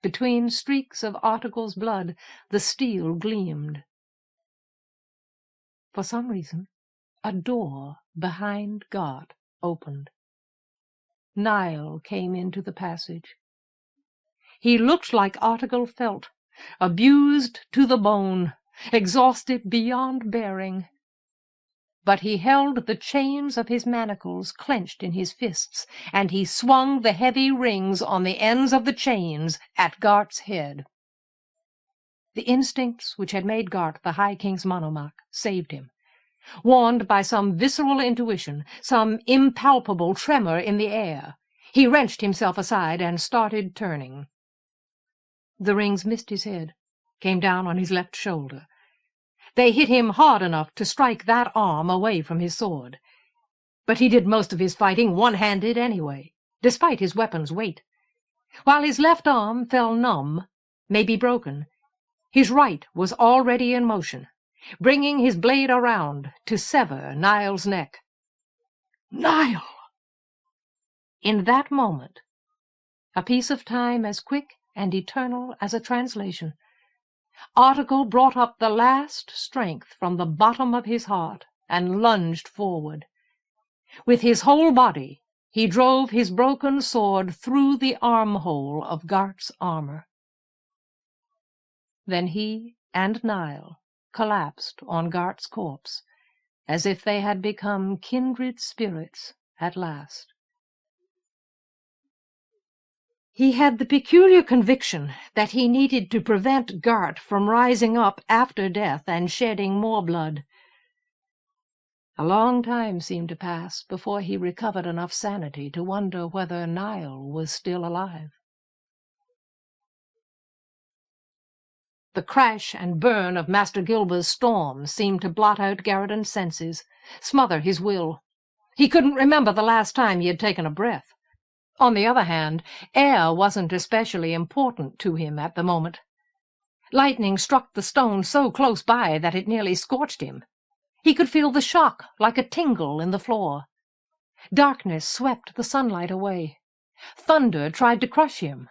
Between streaks of Article's blood, the steel gleamed. For some reason, a door behind Gart opened. Niall came into the passage. He looked like Article felt, abused to the bone, exhausted beyond bearing. But he held the chains of his manacles clenched in his fists, and he swung the heavy rings on the ends of the chains at Gart's head. The instincts which had made Gart the High King's monomach saved him. Warned by some visceral intuition, some impalpable tremor in the air, he wrenched himself aside and started turning. The rings missed his head, came down on his left shoulder. They hit him hard enough to strike that arm away from his sword. But he did most of his fighting one-handed anyway, despite his weapon's weight. While his left arm fell numb, maybe broken, his right was already in motion, bringing his blade around to sever Niall's neck. "Niall!" In that moment, a piece of time as quick and eternal as a translation, Article brought up the last strength from the bottom of his heart and lunged forward. With his whole body, he drove his broken sword through the armhole of Gart's armor. Then he and Niall collapsed on Gart's corpse, as if they had become kindred spirits at last. He had the peculiar conviction that he needed to prevent Gart from rising up after death and shedding more blood. A long time seemed to pass before he recovered enough sanity to wonder whether Niall was still alive. The crash and burn of Master Gilber's storm seemed to blot out Garridan's senses, smother his will. He couldn't remember the last time he had taken a breath. On the other hand, air wasn't especially important to him at the moment. Lightning struck the stone so close by that it nearly scorched him. He could feel the shock like a tingle in the floor. Darkness swept the sunlight away. Thunder tried to crush him.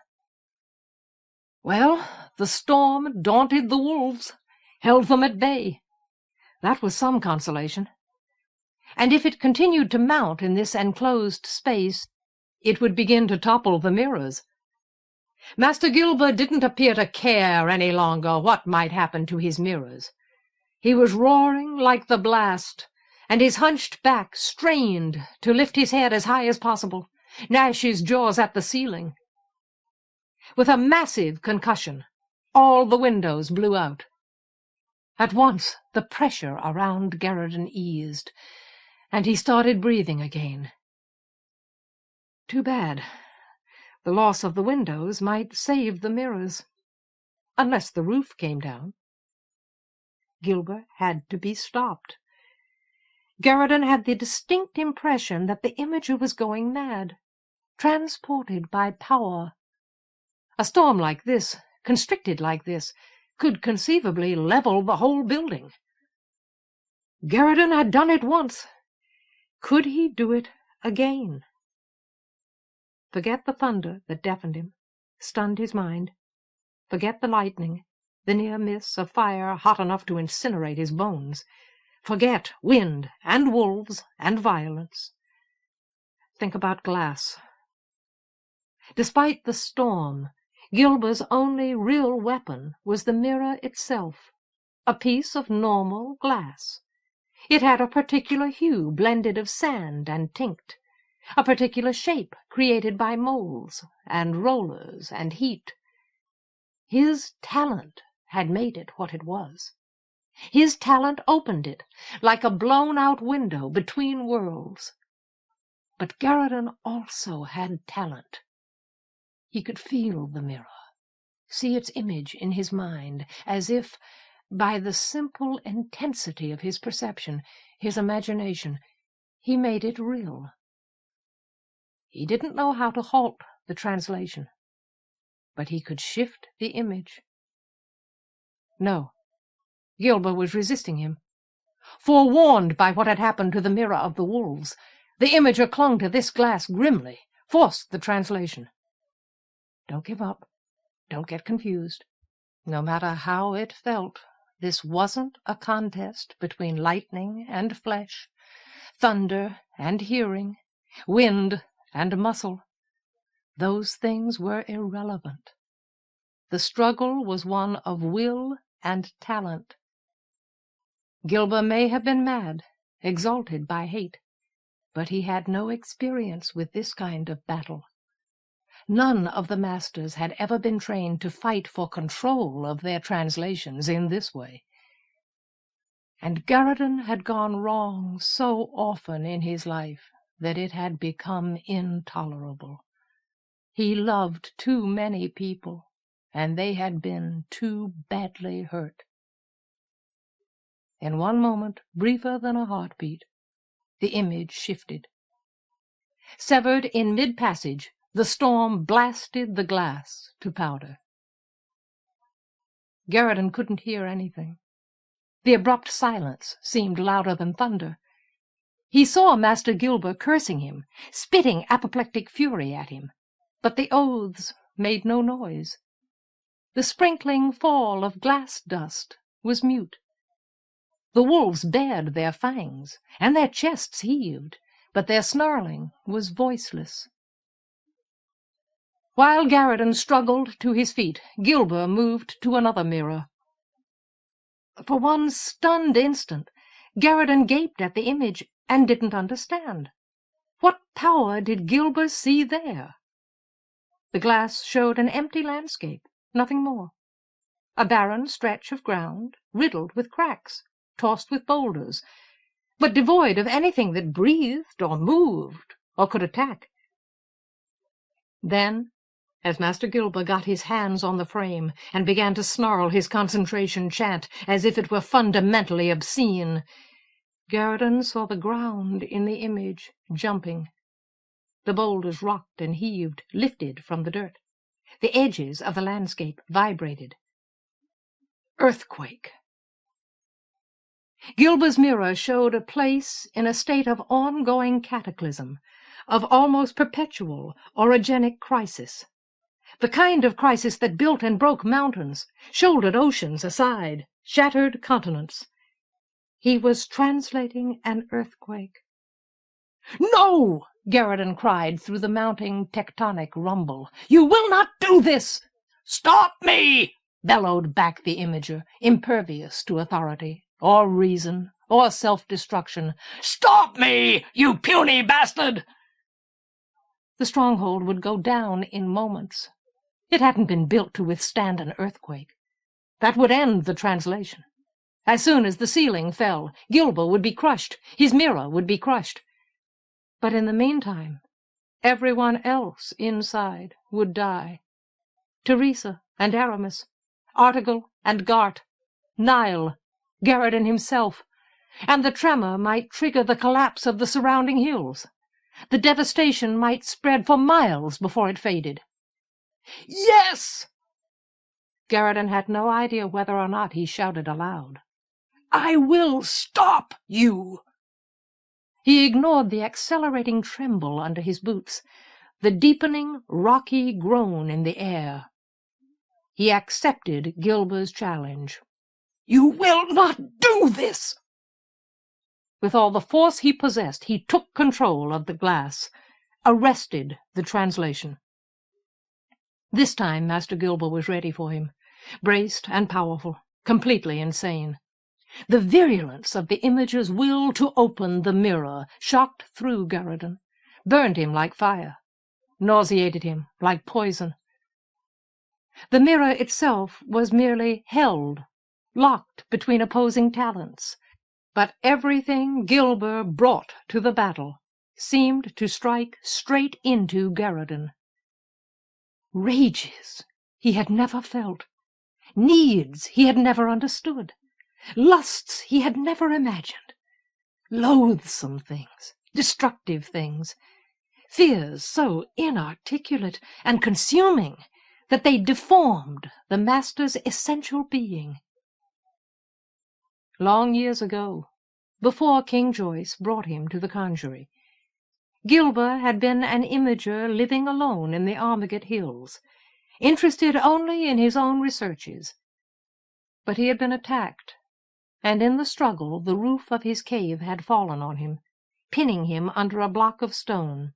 Well, the storm daunted the wolves, held them at bay. That was some consolation. And if it continued to mount in this enclosed space, it would begin to topple the mirrors. Master Gilbert didn't appear to care any longer what might happen to his mirrors. He was roaring like the blast, and his hunched back strained to lift his head as high as possible, gnash his jaws at the ceiling. With a massive concussion, all the windows blew out. At once the pressure around Garridan eased, and he started breathing again. Too bad. The loss of the windows might save the mirrors, unless the roof came down. Gilbert had to be stopped. Garridan had the distinct impression that the imager was going mad, transported by power. A storm like this, constricted like this, could conceivably level the whole building. Garridan had done it once. Could he do it again? Forget the thunder that deafened him, stunned his mind. Forget the lightning, the near miss of fire hot enough to incinerate his bones. Forget wind and wolves and violence. Think about glass. Despite the storm, Gilber's only real weapon was the mirror itself, a piece of normal glass. It had a particular hue blended of sand and tinct, a particular shape created by molds and rollers and heat. His talent had made it what it was. His talent opened it, like a blown-out window between worlds. But Garridan also had talent. He could feel the mirror, see its image in his mind, as if, by the simple intensity of his perception, his imagination, he made it real. He didn't know how to halt the translation, but he could shift the image. No, Gilber was resisting him. Forewarned by what had happened to the mirror of the wolves, the imager clung to this glass grimly, forced the translation. Don't give up. Don't get confused. No matter how it felt, this wasn't a contest between lightning and flesh, thunder and hearing, wind and muscle. Those things were irrelevant. The struggle was one of will and talent. Gilber may have been mad, exalted by hate, but he had no experience with this kind of battle. None of the masters had ever been trained to fight for control of their translations in this way. And Garridan had gone wrong so often in his life that it had become intolerable. He loved too many people, and they had been too badly hurt. In one moment, briefer than a heartbeat, the image shifted. Severed in mid-passage, the storm blasted the glass to powder. Garridan couldn't hear anything. The abrupt silence seemed louder than thunder. He saw Master Gilber cursing him, spitting apoplectic fury at him, but the oaths made no noise. The sprinkling fall of glass dust was mute. The wolves bared their fangs, and their chests heaved, but their snarling was voiceless. While Garridan struggled to his feet, Gilber moved to another mirror. For one stunned instant, Garridan gaped at the image and didn't understand. What power did Gilber see there? The glass showed an empty landscape, nothing more. A barren stretch of ground, riddled with cracks, tossed with boulders, but devoid of anything that breathed or moved or could attack. Then, as Master Gilber got his hands on the frame and began to snarl his concentration chant as if it were fundamentally obscene, Garridan saw the ground in the image jumping. The boulders rocked and heaved, lifted from the dirt. The edges of the landscape vibrated. Earthquake. Gilber's mirror showed a place in a state of ongoing cataclysm, of almost perpetual orogenic crisis. The kind of crisis that built and broke mountains, shouldered oceans aside, shattered continents. He was translating an earthquake. "No!" Garridan cried through the mounting tectonic rumble. "You will not do this!" "Stop me!" bellowed back the imager, impervious to authority, or reason, or self-destruction. "Stop me, you puny bastard!" The stronghold would go down in moments. It hadn't been built to withstand an earthquake. That would end the translation. As soon as the ceiling fell, Gilber would be crushed, his mirror would be crushed. But in the meantime, everyone else inside would die. Teresa and Aramis, Artegall and Gart, Nile, Garridan himself, and the tremor might trigger the collapse of the surrounding hills. The devastation might spread for miles before it faded. "Yes!" Garridan had no idea whether or not he shouted aloud. "I will stop you!" He ignored the accelerating tremble under his boots, the deepening, rocky groan in the air. He accepted Gilber's challenge. "You will not do this!" With all the force he possessed, he took control of the glass, arrested the translation. This time Master Gilber was ready for him, braced and powerful, completely insane. The virulence of the image's will to open the mirror shocked through Garradon, burned him like fire, nauseated him like poison. The mirror itself was merely held, locked between opposing talents, but everything Gilber brought to the battle seemed to strike straight into Garradon. Rages he had never felt, needs he had never understood, lusts he had never imagined, loathsome things, destructive things, fears so inarticulate and consuming that they deformed the master's essential being. Long years ago, before King Joyce brought him to the Congery, Gilber had been an imager living alone in the Armagate Hills, interested only in his own researches. But he had been attacked, and in the struggle the roof of his cave had fallen on him, pinning him under a block of stone.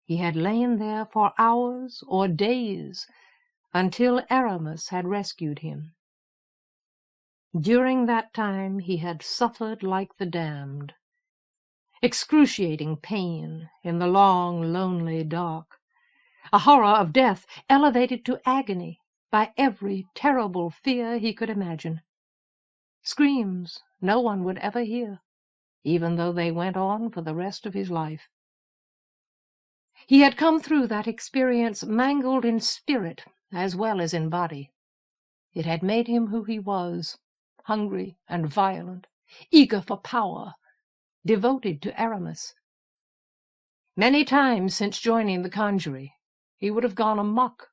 He had lain there for hours or days, until Aramis had rescued him. During that time he had suffered like the damned. Excruciating pain in the long, lonely dark, a horror of death elevated to agony by every terrible fear he could imagine. Screams no one would ever hear, even though they went on for the rest of his life. He had come through that experience mangled in spirit as well as in body. It had made him who he was, hungry and violent, eager for power, devoted to Aramis. Many times since joining the Congery, he would have gone amok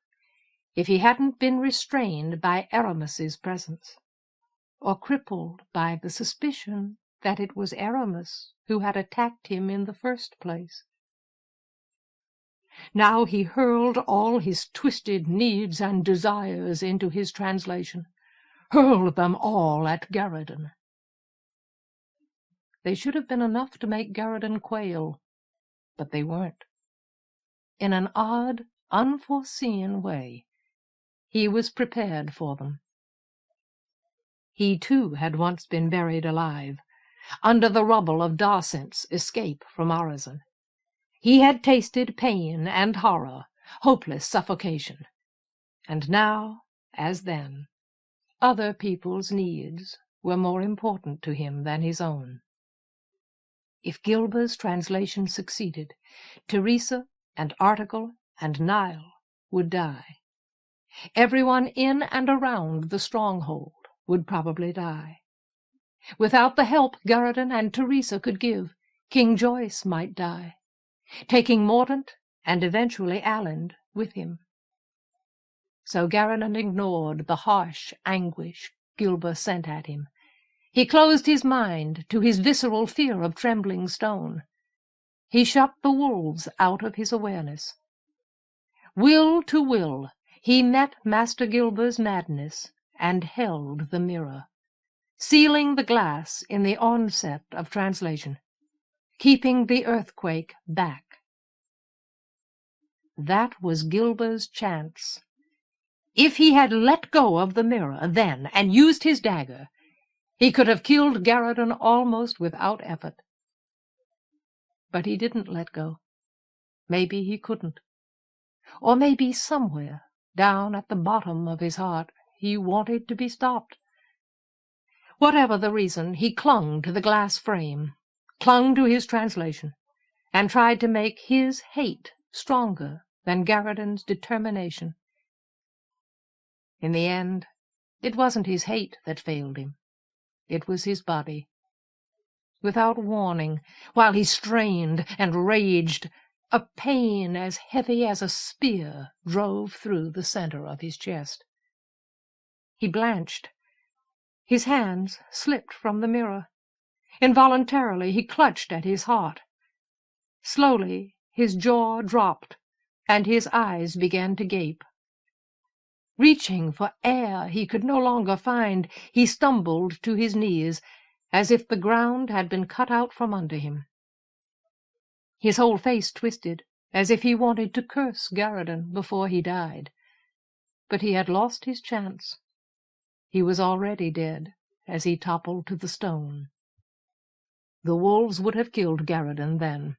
if he hadn't been restrained by Aramis's presence, or crippled by the suspicion that it was Aramis who had attacked him in the first place. Now he hurled all his twisted needs and desires into his translation, hurled them all at Garradon. They should have been enough to make Garradon quail, but they weren't. In an odd, unforeseen way, he was prepared for them. He, too, had once been buried alive, under the rubble of Darcent's escape from Orizon. He had tasted pain and horror, hopeless suffocation. And now, as then, other people's needs were more important to him than his own. If Gilber's translation succeeded, Teresa and Article and Nile would die. Everyone in and around the stronghold would probably die. Without the help Garradon and Teresa could give, King Joyce might die, taking Mordaunt and eventually Aland with him. So Garradon ignored the harsh anguish Gilber sent at him. He closed his mind to his visceral fear of trembling stone. He shut the wolves out of his awareness. Will to will, he met Master Gilber's madness and held the mirror, sealing the glass in the onset of translation, keeping the earthquake back. That was Gilber's chance. If he had let go of the mirror then and used his dagger, he could have killed Garradon almost without effort. But he didn't let go. Maybe he couldn't. Or maybe somewhere, down at the bottom of his heart, he wanted to be stopped. Whatever the reason, he clung to the glass frame, clung to his translation, and tried to make his hate stronger than Garradon's determination. In the end, it wasn't his hate that failed him. It was his body. Without warning, while he strained and raged, a pain as heavy as a spear drove through the center of his chest. He blanched. His hands slipped from the mirror. Involuntarily he clutched at his heart. Slowly his jaw dropped, and his eyes began to gape. Reaching for air he could no longer find, he stumbled to his knees, as if the ground had been cut out from under him. His whole face twisted, as if he wanted to curse Garradon before he died. but he had lost his chance. He was already dead as he toppled to the stone. The wolves would have killed Garradon then.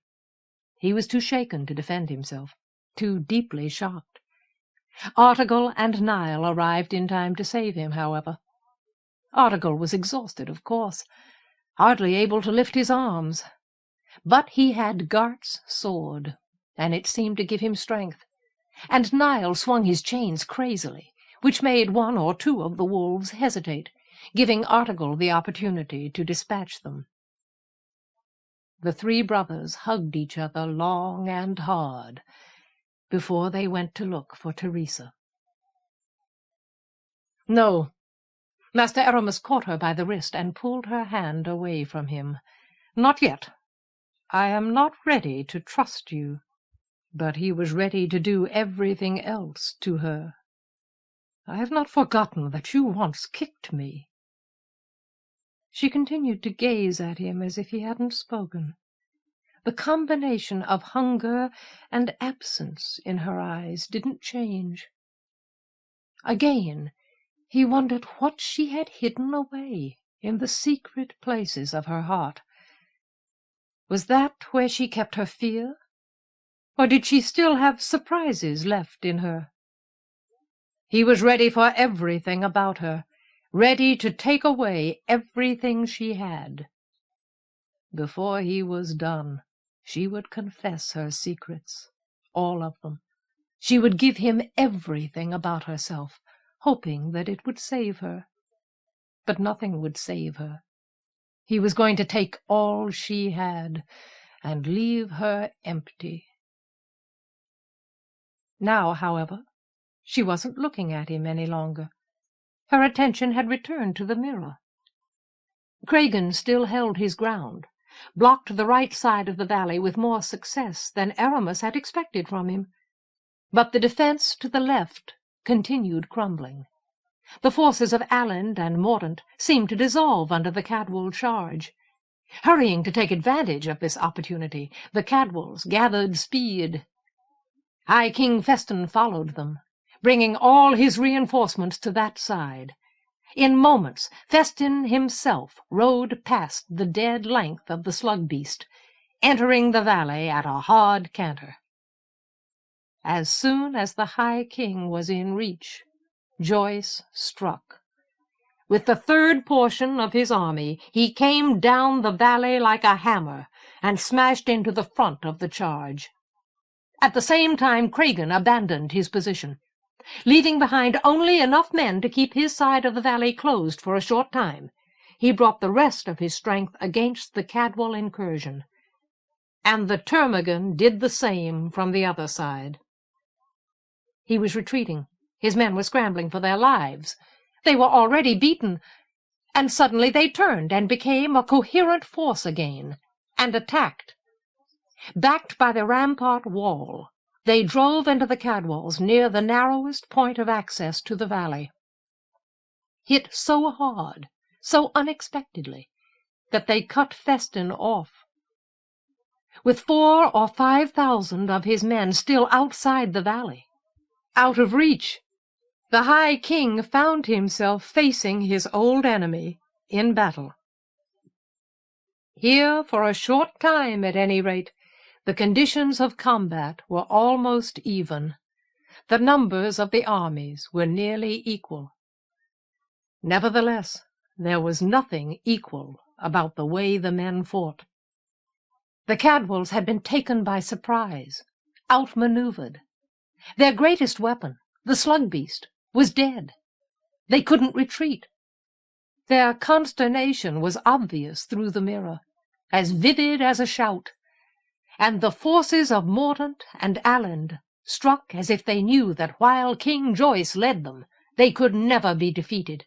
He was too shaken to defend himself, too deeply shocked. Artegall and Niall arrived in time to save him, however. Artegall was exhausted, of course, hardly able to lift his arms. But he had Gart's sword, and it seemed to give him strength, and Niall swung his chains crazily, which made one or two of the wolves hesitate, giving Artegall the opportunity to dispatch them. The three brothers hugged each other long and hard before they went to look for Teresa. No. Master Aramis caught her by the wrist and pulled her hand away from him. Not yet. I am not ready to trust you. But he was ready to do everything else to her. I have not forgotten that you once kicked me. She continued to gaze at him as if he hadn't spoken. The combination of hunger and absence in her eyes didn't change. Again, he wondered what she had hidden away in the secret places of her heart. Was that where she kept her fear? Or did she still have surprises left in her? He was ready for everything about her, ready to take away everything she had. Before he was done, she would confess her secrets, all of them. She would give him everything about herself, hoping that it would save her. But nothing would save her. He was going to take all she had and leave her empty. Now, however, she wasn't looking at him any longer. Her attention had returned to the mirror. Cregan still held his ground, blocked the right side of the valley with more success than Aramis had expected from him. But the defence to the left continued crumbling. The forces of Allen and Mordaunt seemed to dissolve under the Cadwal charge. Hurrying to take advantage of this opportunity, the Cadwals gathered speed. High King Feston followed them, bringing all his reinforcements to that side. In moments, Feston himself rode past the dead length of the slug-beast, entering the valley at a hard canter. As soon as the High King was in reach, Joyce struck. With the third portion of his army, he came down the valley like a hammer and smashed into the front of the charge. At the same time, Cregan abandoned his position, leaving behind only enough men to keep his side of the valley closed for a short time. He brought the rest of his strength against the Cadwal incursion, and the Termagant did the same from the other side. He was retreating. His men were scrambling for their lives. They were already beaten, and suddenly they turned and became a coherent force again, and attacked. Backed by the rampart wall, they drove into the Cadwals near the narrowest point of access to the valley. Hit so hard, so unexpectedly, that they cut Feston off. With 4,000 or 5,000 of his men still outside the valley, out of reach, the High King found himself facing his old enemy in battle. Here, for a short time at any rate, the conditions of combat were almost even. The numbers of the armies were nearly equal. Nevertheless, there was nothing equal about the way the men fought. The Cadwals had been taken by surprise, outmaneuvered. Their greatest weapon, the slug-beast, was dead. They couldn't retreat. Their consternation was obvious through the mirror, as vivid as a shout, and the forces of Mordaunt and Allen struck as if they knew that while King Joyce led them, they could never be defeated.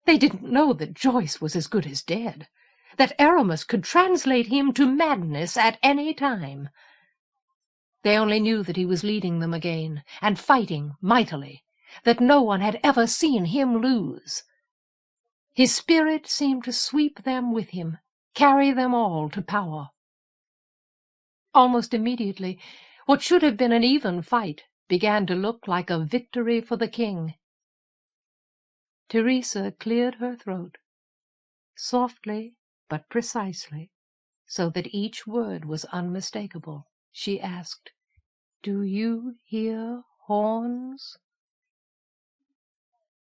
They didn't know that Joyce was as good as dead, that Aramis could translate him to madness at any time. They only knew that he was leading them again, and fighting mightily, that no one had ever seen him lose. His spirit seemed to sweep them with him, carry them all to power. Almost immediately, what should have been an even fight began to look like a victory for the king. Teresa cleared her throat, softly but precisely, so that each word was unmistakable. She asked, "Do you hear horns?"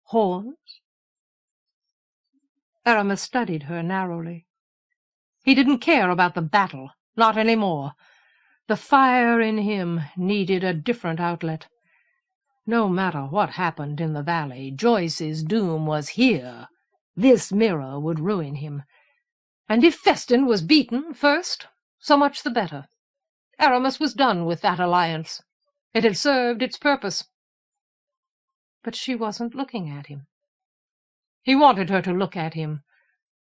"Horns?" Aramis studied her narrowly. He didn't care about the battle, not any more. The fire in him needed a different outlet. No matter what happened in the valley, Joyce's doom was here. This mirror would ruin him. And if Festin was beaten first, so much the better. Aramis was done with that alliance. It had served its purpose. But she wasn't looking at him. He wanted her to look at him.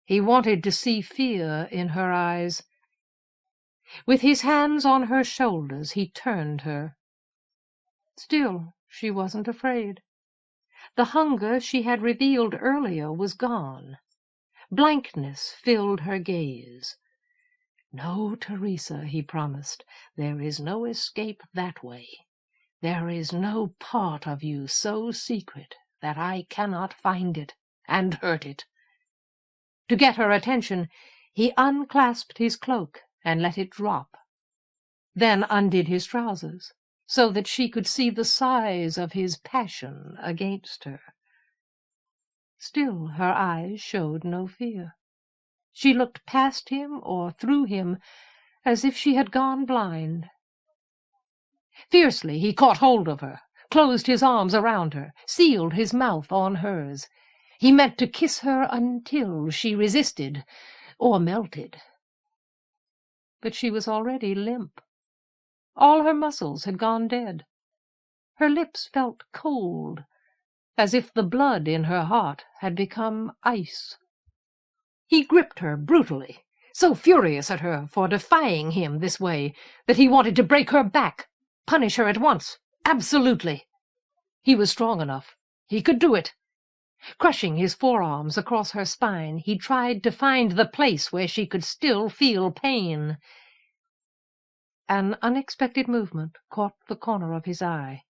He wanted to see fear in her eyes. With his hands on her shoulders, he turned her. Still, she wasn't afraid. The hunger she had revealed earlier was gone. Blankness filled her gaze. "No, Teresa," he promised. "There is no escape that way. There is no part of you so secret that I cannot find it and hurt it." To get her attention, he unclasped his cloak and let it drop, then undid his trousers, so that she could see the size of his passion against her. Still her eyes showed no fear. She looked past him or through him as if she had gone blind. Fiercely he caught hold of her, closed his arms around her, sealed his mouth on hers. He meant to kiss her until she resisted or melted. But she was already limp. All her muscles had gone dead. Her lips felt cold, as if the blood in her heart had become ice. He gripped her brutally, so furious at her for defying him this way that he wanted to break her back, punish her at once, absolutely. He was strong enough. He could do it. Crushing his forearms across her spine, he tried to find the place where she could still feel pain. An unexpected movement caught the corner of his eye.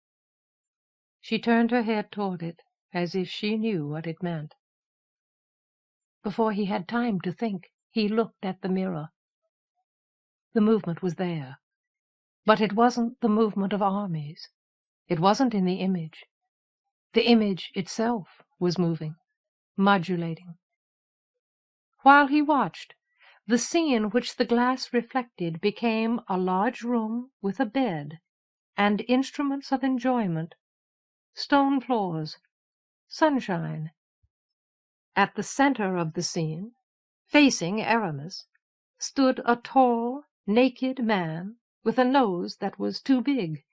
She turned her head toward it, as if she knew what it meant. Before he had time to think, he looked at the mirror. The movement was there, but it wasn't the movement of armies. It wasn't in the image. The image itself was moving, modulating. While he watched, the scene which the glass reflected became a large room with a bed and instruments of enjoyment, stone floors, sunshine. At the center of the scene, facing Aramis, stood a tall, naked man with a nose that was too big,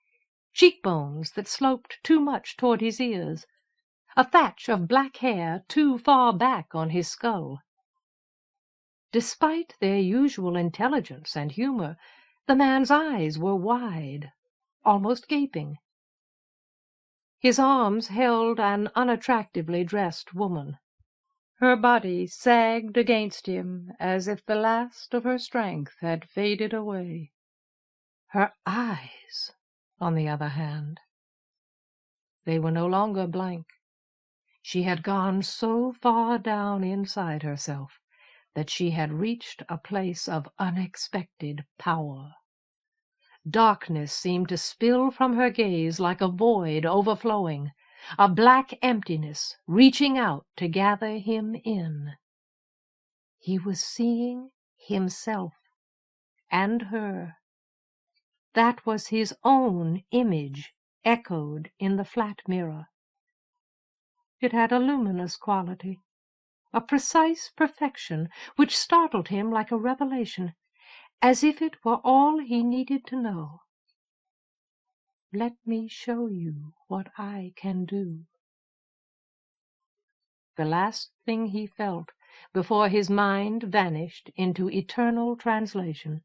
cheekbones that sloped too much toward his ears, a thatch of black hair too far back on his skull. Despite their usual intelligence and humor, the man's eyes were wide, almost gaping. His arms held an unattractively dressed woman. Her body sagged against him as if the last of her strength had faded away. Her eyes, on the other hand, they were no longer blank. She had gone so far down inside herself that she had reached a place of unexpected power. Darkness seemed to spill from her gaze like a void overflowing, a black emptiness reaching out to gather him in. He was seeing himself and her. That was his own image echoed in the flat mirror. It had a luminous quality, a precise perfection which startled him like a revelation, as if it were all he needed to know. "Let me show you what I can do." The last thing he felt before his mind vanished into eternal translation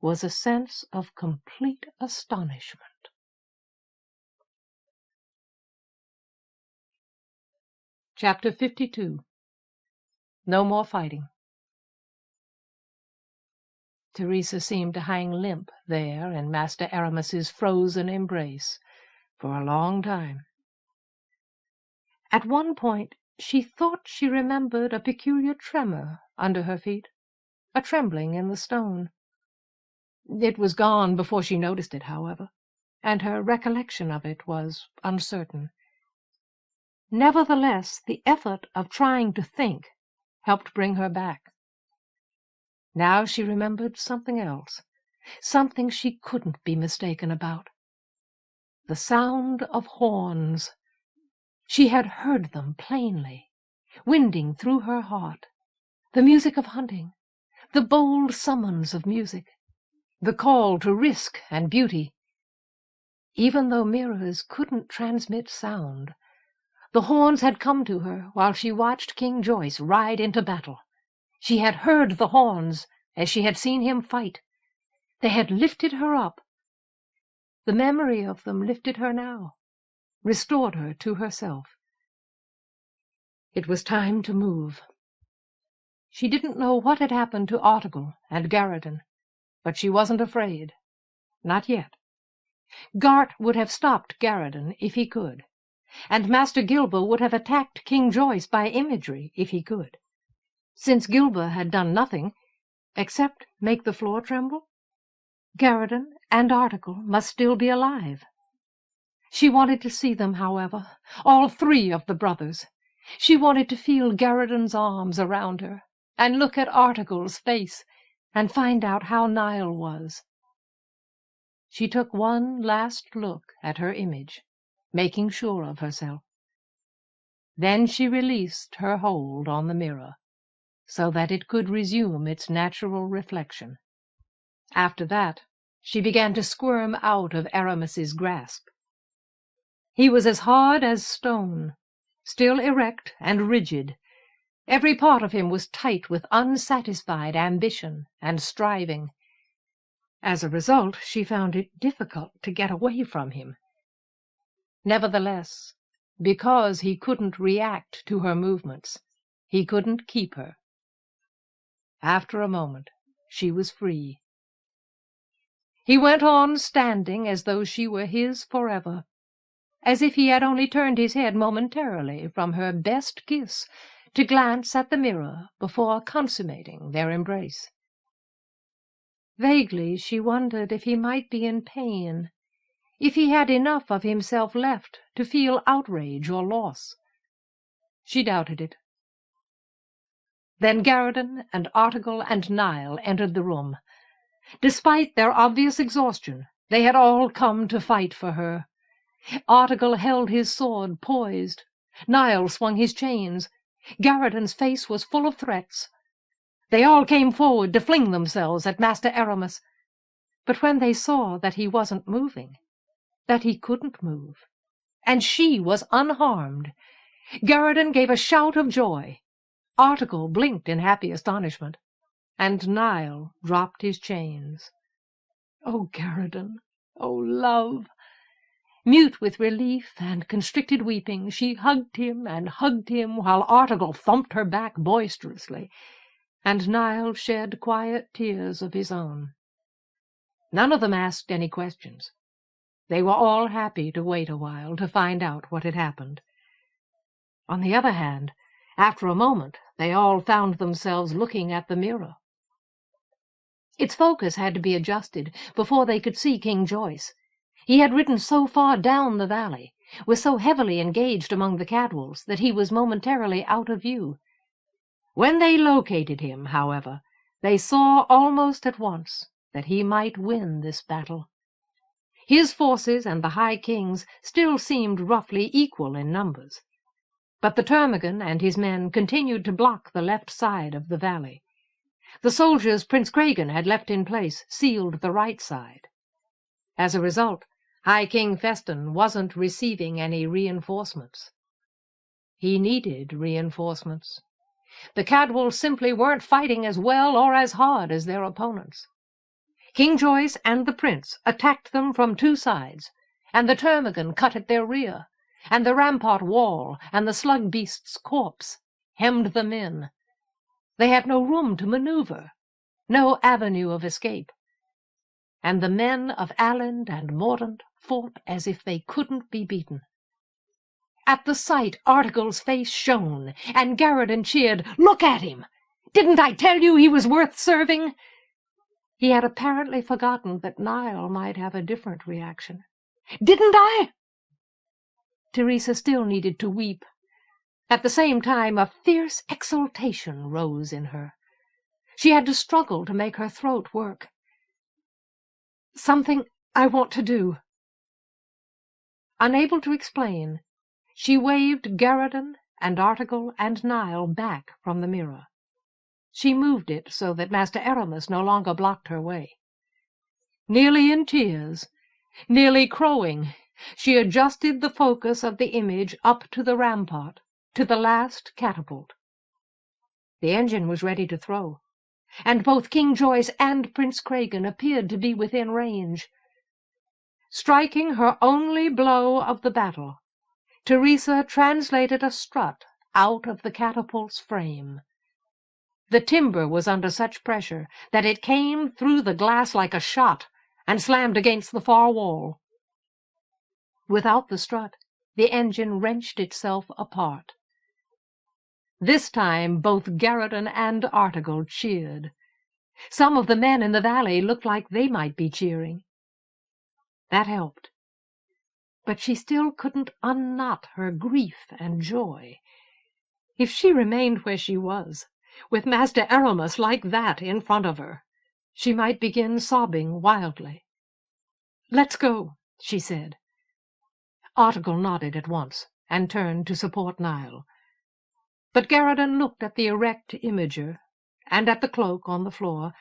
was a sense of complete astonishment. Chapter 52. No more fighting. Teresa seemed to hang limp there in Master Aramis's frozen embrace. for a long time. At one point she thought she remembered a peculiar tremor under her feet, a trembling in the stone. It was gone before she noticed it, however, and her recollection of it was uncertain. Nevertheless, the effort of trying to think helped bring her back. Now she remembered something else, something she couldn't be mistaken about. The sound of horns. She had heard them plainly, winding through her heart, the music of hunting, the bold summons of music, the call to risk and beauty. Even though mirrors couldn't transmit sound, the horns had come to her while she watched King Joyce ride into battle. She had heard the horns as she had seen him fight. They had lifted her up. The memory of them lifted her now, restored her to herself. It was time to move. She didn't know what had happened to Article and Garradon, but she wasn't afraid. Not yet. Gart would have stopped Garradon if he could, and Master Gilber would have attacked King Joyce by imagery if he could. Since Gilber had done nothing except make the floor tremble, Garradon and Article must still be alive. She wanted to see them, however, all three of the brothers. She wanted to feel Garradon's arms around her, and look at Article's face, and find out how Niall was. She took one last look at her image, making sure of herself. Then she released her hold on the mirror, so that it could resume its natural reflection. After that, she began to squirm out of Aramis's grasp. He was as hard as stone, still erect and rigid. Every part of him was tight with unsatisfied ambition and striving. As a result, she found it difficult to get away from him. Nevertheless, because he couldn't react to her movements, he couldn't keep her. After a moment, she was free. He went on standing as though she were his forever, as if he had only turned his head momentarily from her best kiss to glance at the mirror before consummating their embrace. Vaguely she wondered if he might be in pain, if he had enough of himself left to feel outrage or loss. She doubted it. Then Garradon and Article and Niall entered the room. Despite their obvious exhaustion, they had all come to fight for her. Article held his sword poised. Niall swung his chains. Garradon's face was full of threats. They all came forward to fling themselves at Master Aramis. But when they saw that he wasn't moving, that he couldn't move, and she was unharmed, Garradon gave a shout of joy. Article blinked in happy astonishment, and Niall dropped his chains. "Oh, Garradon! Oh, love!" Mute with relief and constricted weeping, she hugged him while Article thumped her back boisterously, and Niall shed quiet tears of his own. None of them asked any questions. They were all happy to wait a while to find out what had happened. On the other hand, after a moment, they all found themselves looking at the mirror. Its focus had to be adjusted before they could see King Joyce. He had ridden so far down the valley, was so heavily engaged among the Cadwalls, that he was momentarily out of view. When they located him, however, they saw almost at once that he might win this battle. His forces and the High King's still seemed roughly equal in numbers, but the Termagant and his men continued to block the left side of the valley. The soldiers Prince Cregan had left in place sealed the right side. As a result, High King Feston wasn't receiving any reinforcements. He needed reinforcements. The Cadwalls simply weren't fighting as well or as hard as their opponents. King Joyce and the Prince attacked them from two sides, and the Termagant cut at their rear, and the rampart wall and the slug beast's corpse hemmed them in. They had no room to maneuver, no avenue of escape. And the men of Aland and Mordaunt fought as if they couldn't be beaten. At the sight, Article's face shone, and Garradon cheered, "Look at him! Didn't I tell you he was worth serving?" He had apparently forgotten that Niall might have a different reaction. "Didn't I?" Teresa still needed to weep. At the same time, a fierce exultation rose in her. She had to struggle to make her throat work. "Something I want to do." Unable to explain, she waved Garradon and Article and Niall back from the mirror. She moved it so that Master Aramis no longer blocked her way. Nearly in tears, nearly crowing, she adjusted the focus of the image up to the rampart, to the last catapult. The engine was ready to throw, and both King Joyce and Prince Cregan appeared to be within range. Striking her only blow of the battle, Teresa translated a strut out of the catapult's frame. The timber was under such pressure that it came through the glass like a shot and slammed against the far wall. Without the strut, the engine wrenched itself apart. This time both Garradon and Article cheered. Some of the men in the valley looked like they might be cheering. That helped. But she still couldn't unknot her grief and joy. If she remained where she was, with Master Aramis like that in front of her, she might begin sobbing wildly. "Let's go," she said. Article nodded at once and turned to support Niall. But Garradon looked at the erect imager and at the cloak on the floor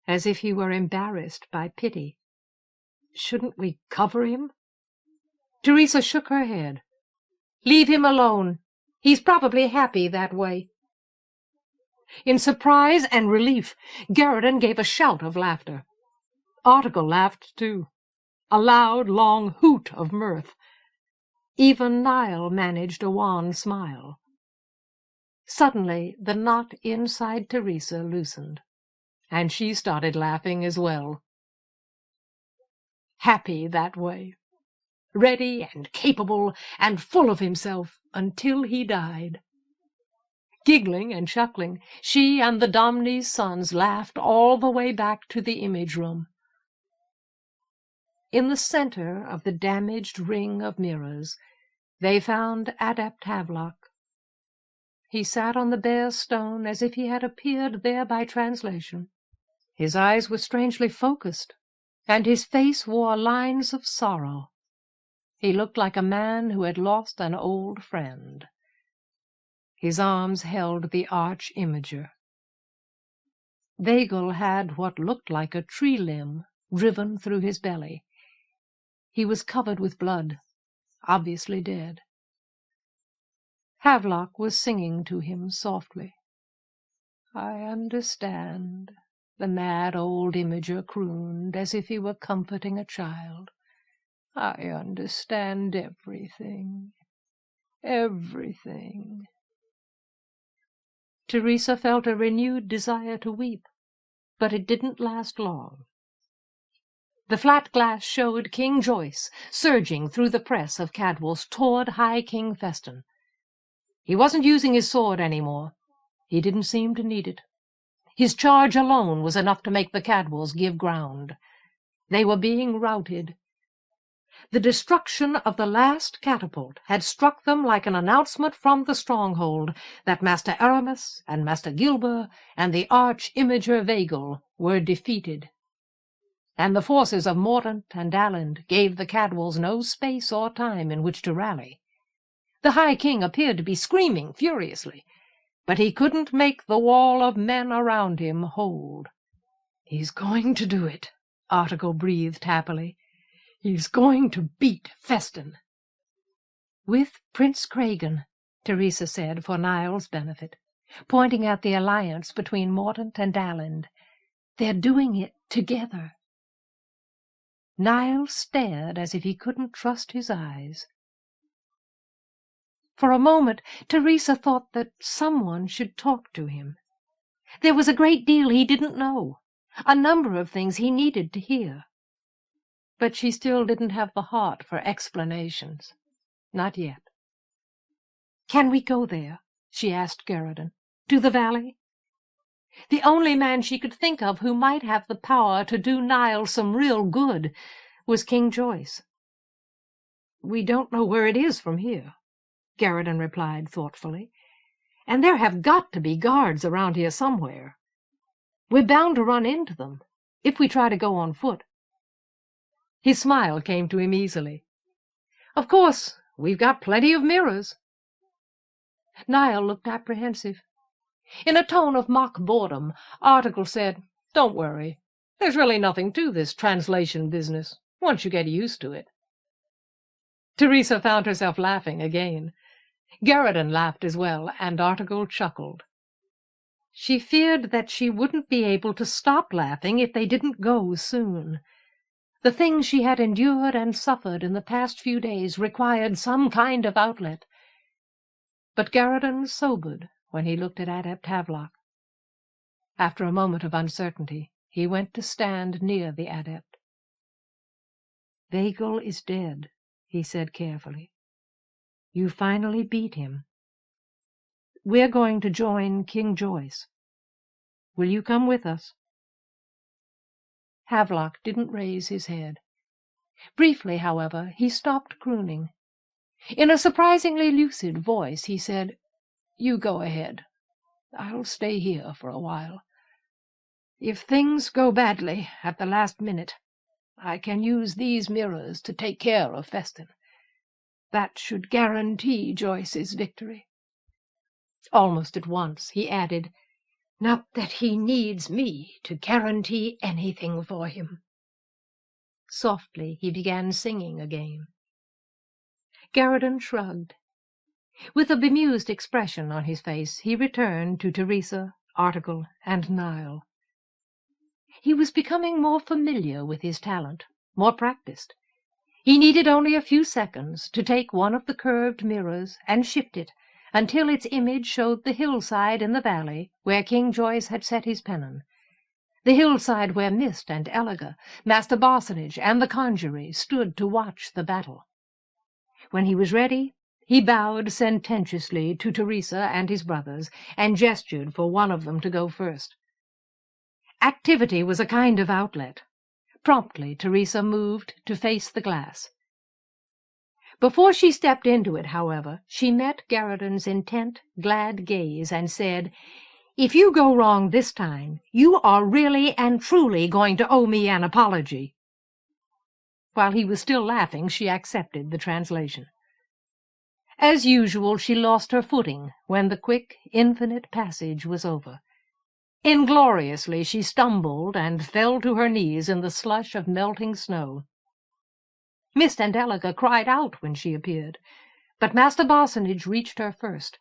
as if he were embarrassed by pity. "Shouldn't we cover him?" Teresa shook her head. "Leave him alone. He's probably happy that way." In surprise and relief, Garradon gave a shout of laughter. Article laughed too, a loud, long hoot of mirth. Even Niall managed a wan smile. Suddenly the knot inside Teresa loosened, and she started laughing as well. Happy that way, ready and capable and full of himself until he died. Giggling and chuckling, she and the Domne's sons laughed all the way back to the image room. In the center of the damaged ring of mirrors, they found Adept Havelock. He sat on the bare stone as if he had appeared there by translation. His eyes were strangely focused, and his face wore lines of sorrow. He looked like a man who had lost an old friend. His arms held the arch-imager. Vagel had what looked like a tree limb driven through his belly. He was covered with blood, obviously dead. Havelock was singing to him softly. "I understand," the mad old imager crooned, as if he were comforting a child. "I understand everything, everything." Teresa felt a renewed desire to weep, but it didn't last long. The flat glass showed King Joyce surging through the press of Cadwals toward High King Feston. He wasn't using his sword any more. He didn't seem to need it. His charge alone was enough to make the Cadwals give ground. They were being routed. The destruction of the last catapult had struck them like an announcement from the stronghold that Master Aramis and Master Gilber and the arch-imager Vagel were defeated. And the forces of Mordaunt and Aland gave the Cadwals no space or time in which to rally. The High King appeared to be screaming furiously, but he couldn't make the wall of men around him hold. "He's going to do it," Article breathed happily. "He's going to beat Feston." "With Prince Cregan," Teresa said for Niall's benefit, pointing out the alliance between Mordaunt and Aland. "They're doing it together." Niall stared as if he couldn't trust his eyes. For a moment Teresa thought that someone should talk to him. There was a great deal he didn't know, a number of things he needed to hear. But she still didn't have the heart for explanations. Not yet. "Can we go there?" she asked Garridan. "To the valley?" The only man she could think of who might have the power to do Niles some real good was King Joyce. "We don't know where it is from here," Garridan replied thoughtfully. "And there have got to be guards around here somewhere. We're bound to run into them, if we try to go on foot." His smile came to him easily. "Of course, we've got plenty of mirrors." Niall looked apprehensive. In a tone of mock boredom, Article said, "Don't worry. There's really nothing to this translation business, once you get used to it." Teresa found herself laughing again. Garridan laughed as well, and Article chuckled. She feared that she wouldn't be able to stop laughing if they didn't go soon. The things she had endured and suffered in the past few days required some kind of outlet. But Garridan sobered when he looked at Adept Havelock. After a moment of uncertainty, he went to stand near the adept. "Vagel is dead," he said carefully. "You finally beat him. We're going to join King Joyce. Will you come with us?" Havelock didn't raise his head. Briefly, however, he stopped crooning. In a surprisingly lucid voice, he said, "You go ahead. I'll stay here for a while. If things go badly at the last minute, I can use these mirrors to take care of Festin. That should guarantee Joyce's victory." Almost at once he added, "Not that he needs me to guarantee anything for him." Softly he began singing again. Garridan shrugged. With a bemused expression on his face, he returned to Teresa, Article, and Niall. He was becoming more familiar with his talent, more practiced. He needed only a few seconds to take one of the curved mirrors and shift it until its image showed the hillside in the valley where King Joyce had set his pennon, the hillside where Mist and Epilogue, Master Barsonage, and the Congery stood to watch the battle. When he was ready, he bowed sententiously to Teresa and his brothers, and gestured for one of them to go first. Activity was a kind of outlet. Promptly Teresa moved to face the glass. Before she stepped into it, however, she met Garridan's intent, glad gaze and said, "If you go wrong this time, you are really and truly going to owe me an apology." While he was still laughing, she accepted the translation. As usual, she lost her footing when the quick, infinite passage was over. Ingloriously she stumbled and fell to her knees in the slush of melting snow. Mist and Epilogue cried out when she appeared, but Master Barsonage reached her first,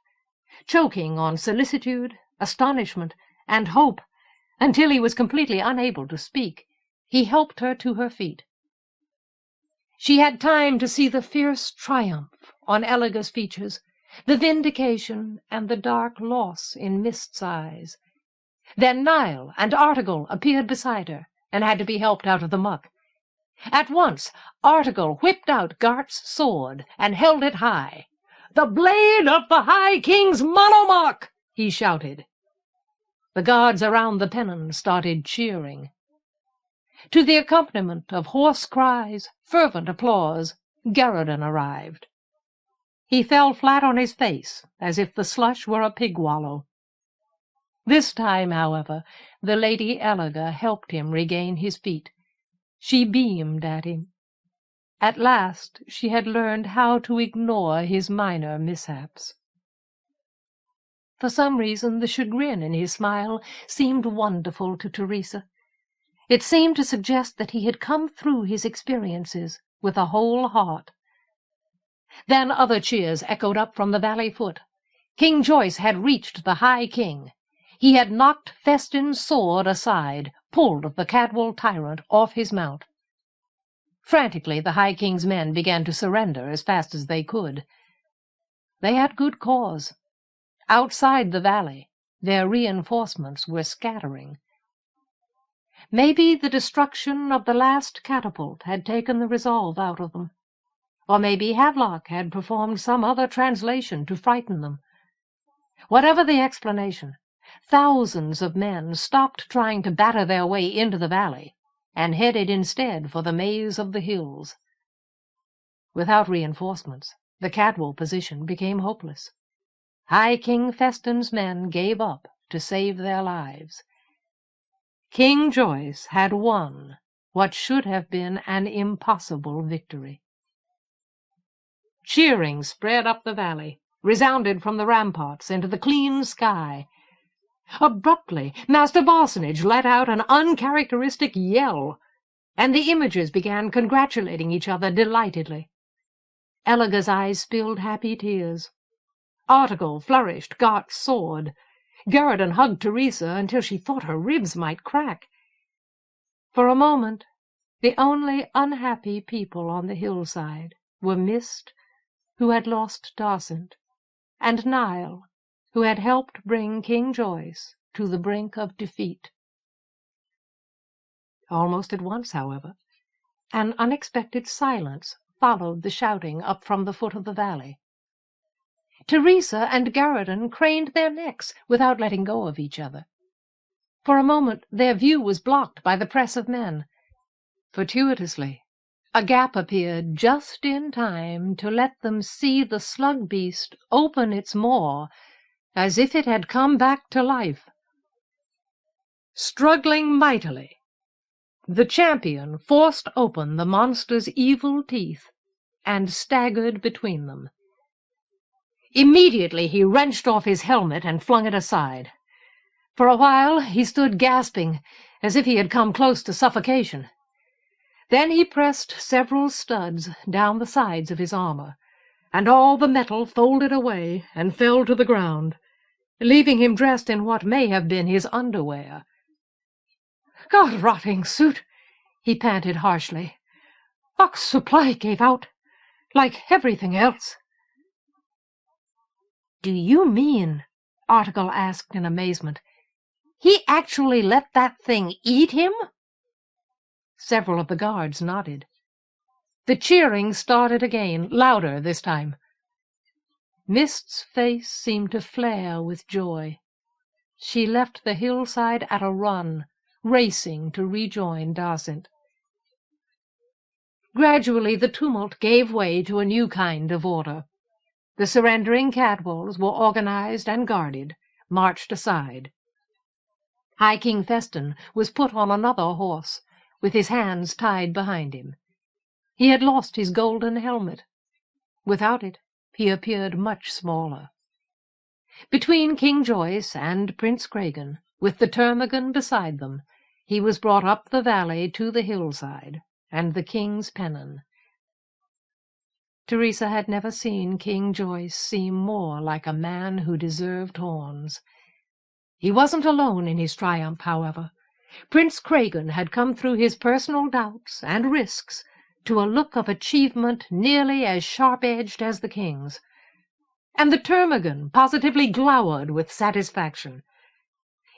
choking on solicitude, astonishment, and hope, until he was completely unable to speak. He helped her to her feet. She had time to see the fierce triumph on Epilogue's features, the vindication and the dark loss in Mist's eyes. Then Niall and Article appeared beside her and had to be helped out of the muck. At once Article whipped out Gart's sword and held it high. "The blade of the High King's monomach!" he shouted. The guards around the pennon started cheering. To the accompaniment of hoarse cries, fervent applause, Garridan arrived. He fell flat on his face, as if the slush were a pig wallow. This time, however, the Lady Epilogue helped him regain his feet. She beamed at him. At last she had learned how to ignore his minor mishaps. For some reason the chagrin in his smile seemed wonderful to Teresa. It seemed to suggest that he had come through his experiences with a whole heart. Then other cheers echoed up from the valley foot. King Joyce had reached the High King. He had knocked Festin's sword aside, pulled the Cadwal tyrant off his mount. Frantically the High King's men began to surrender as fast as they could. They had good cause. Outside the valley, their reinforcements were scattering. Maybe the destruction of the last catapult had taken the resolve out of them, or maybe Havelock had performed some other translation to frighten them. Whatever the explanation, thousands of men stopped trying to batter their way into the valley and headed instead for the maze of the hills. Without reinforcements, the Cadwal position became hopeless. High King Feston's men gave up to save their lives. King Joyce had won what should have been an impossible victory. Cheering spread up the valley, resounded from the ramparts into the clean sky. Abruptly, Master Bossonage let out an uncharacteristic yell, and the Imagers began congratulating each other delightedly. Elaga's eyes spilled happy tears. Article flourished Gart's sword. Garridan hugged Teresa until she thought her ribs might crack. For a moment, the only unhappy people on the hillside were Mist, who had lost Darcent, and Nile, who had helped bring King Joyce to the brink of defeat. Almost at once, however, an unexpected silence followed the shouting up from the foot of the valley. Teresa and Garridan craned their necks without letting go of each other. For a moment their view was blocked by the press of men. Fortuitously, a gap appeared just in time to let them see the slug beast open its maw as if it had come back to life. Struggling mightily, the champion forced open the monster's evil teeth and staggered between them. Immediately he wrenched off his helmet and flung it aside. For a while he stood gasping, as if he had come close to suffocation. Then he pressed several studs down the sides of his armor, and all the metal folded away and fell to the ground, leaving him dressed in what may have been his underwear. "God-rotting suit!" he panted harshly. "Ox supply gave out, like everything else." "Do you mean," Article asked in amazement, "he actually let that thing eat him?" Several of the guards nodded. The cheering started again, louder this time. Mist's face seemed to flare with joy. She left the hillside at a run, racing to rejoin Darcent. Gradually the tumult gave way to a new kind of order. The surrendering Cadwals were organized and guarded, marched aside. High King Feston was put on another horse, with his hands tied behind him. He had lost his golden helmet. Without it, he appeared much smaller. Between King Joyce and Prince Cregan, with the termagant beside them, he was brought up the valley to the hillside, and the king's pennon. Teresa had never seen King Joyce seem more like a man who deserved horns. He wasn't alone in his triumph, however. Prince Cregan had come through his personal doubts and risks to a look of achievement nearly as sharp-edged as the king's, and the termagant positively glowered with satisfaction.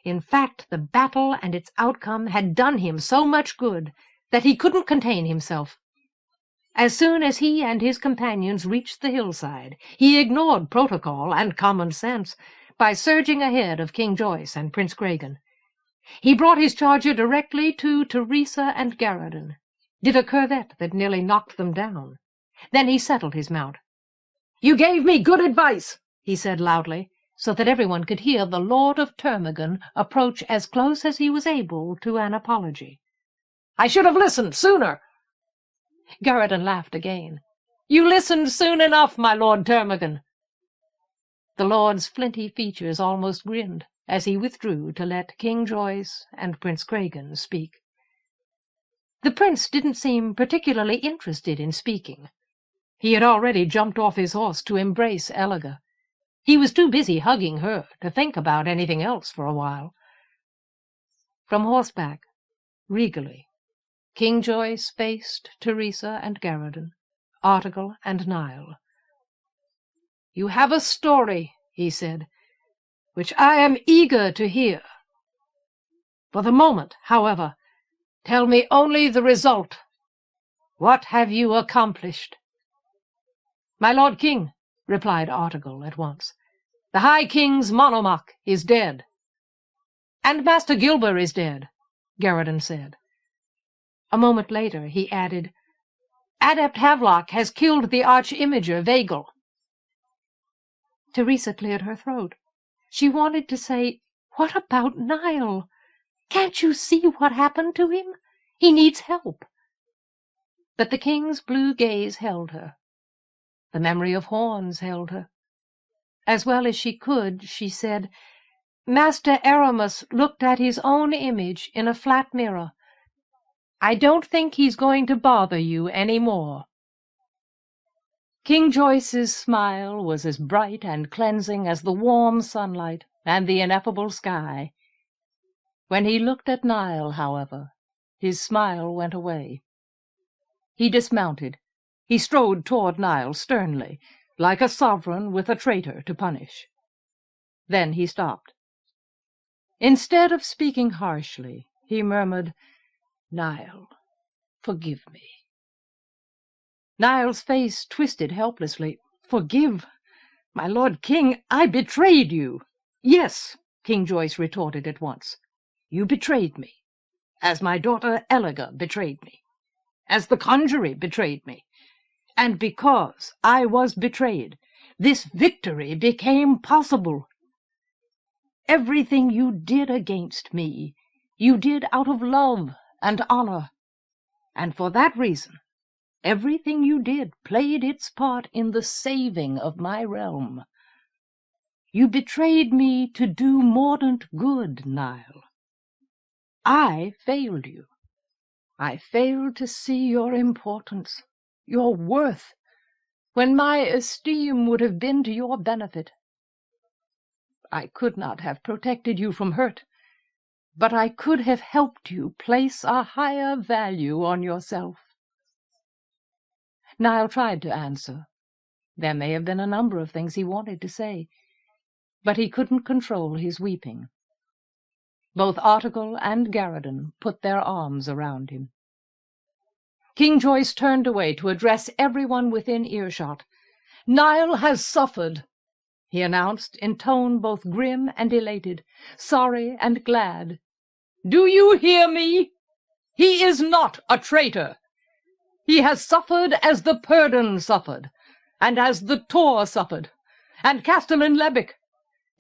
In fact, the battle and its outcome had done him so much good that he couldn't contain himself. As soon as he and his companions reached the hillside, he ignored protocol and common sense by surging ahead of King Joyce and Prince Cregan. He brought his charger directly to Teresa and Garridan, did a curvet that nearly knocked them down. Then he settled his mount. "You gave me good advice," he said loudly, so that everyone could hear the Lord of Termagant approach as close as he was able to an apology. "I should have listened sooner." Garridan laughed again. "You listened soon enough, my Lord Termagant." The Lord's flinty features almost grinned as he withdrew to let King Joyce and Prince Cregan speak. The prince didn't seem particularly interested in speaking. He had already jumped off his horse to embrace Elaga. He was too busy hugging her to think about anything else for a while. From horseback, regally, King Joyce faced Teresa and Garridan, Article and Nile. "You have a story," he said, "which I am eager to hear. For the moment, however, Tell me only the result. What have you accomplished?" "My lord king," replied Artegall at once, "the High King's monomach is dead." "And Master Gilber is dead," Garradin said. A moment later he added, "Adept Havelock has killed the arch-imager Vagel." Teresa cleared her throat. She wanted to say, "What about Niall? Can't you see what happened to him? He needs help." But the king's blue gaze held her. The memory of Horns held her. As well as she could, she said, "Master Aramis looked at his own image in a flat mirror. I don't think he's going to bother you any more." King Joyce's smile was as bright and cleansing as the warm sunlight and the ineffable sky. When he looked at Niall, however, his smile went away. He dismounted. He strode toward Niall sternly, like a sovereign with a traitor to punish. Then he stopped. Instead of speaking harshly, he murmured, "Niall, forgive me." Niall's face twisted helplessly. "Forgive? My lord king, I betrayed you." "Yes," King Joyce retorted at once. "You betrayed me, as my daughter Epilogue betrayed me, as the Congery betrayed me. And because I was betrayed, this victory became possible. Everything you did against me, you did out of love and honor. And for that reason, everything you did played its part in the saving of my realm. You betrayed me to do mordant good, Niall. I failed you. I failed to see your importance, your worth, when my esteem would have been to your benefit. I could not have protected you from hurt, but I could have helped you place a higher value on yourself." Niall tried to answer. There may have been a number of things he wanted to say, but he couldn't control his weeping. Both Artegall and Garradin put their arms around him. King Joyce turned away to address everyone within earshot. "Niall has suffered," he announced in tone both grim and elated, sorry and glad. "Do you hear me? He is not a traitor. He has suffered as the Purdon suffered, and as the Tor suffered, and Castellan Lebic,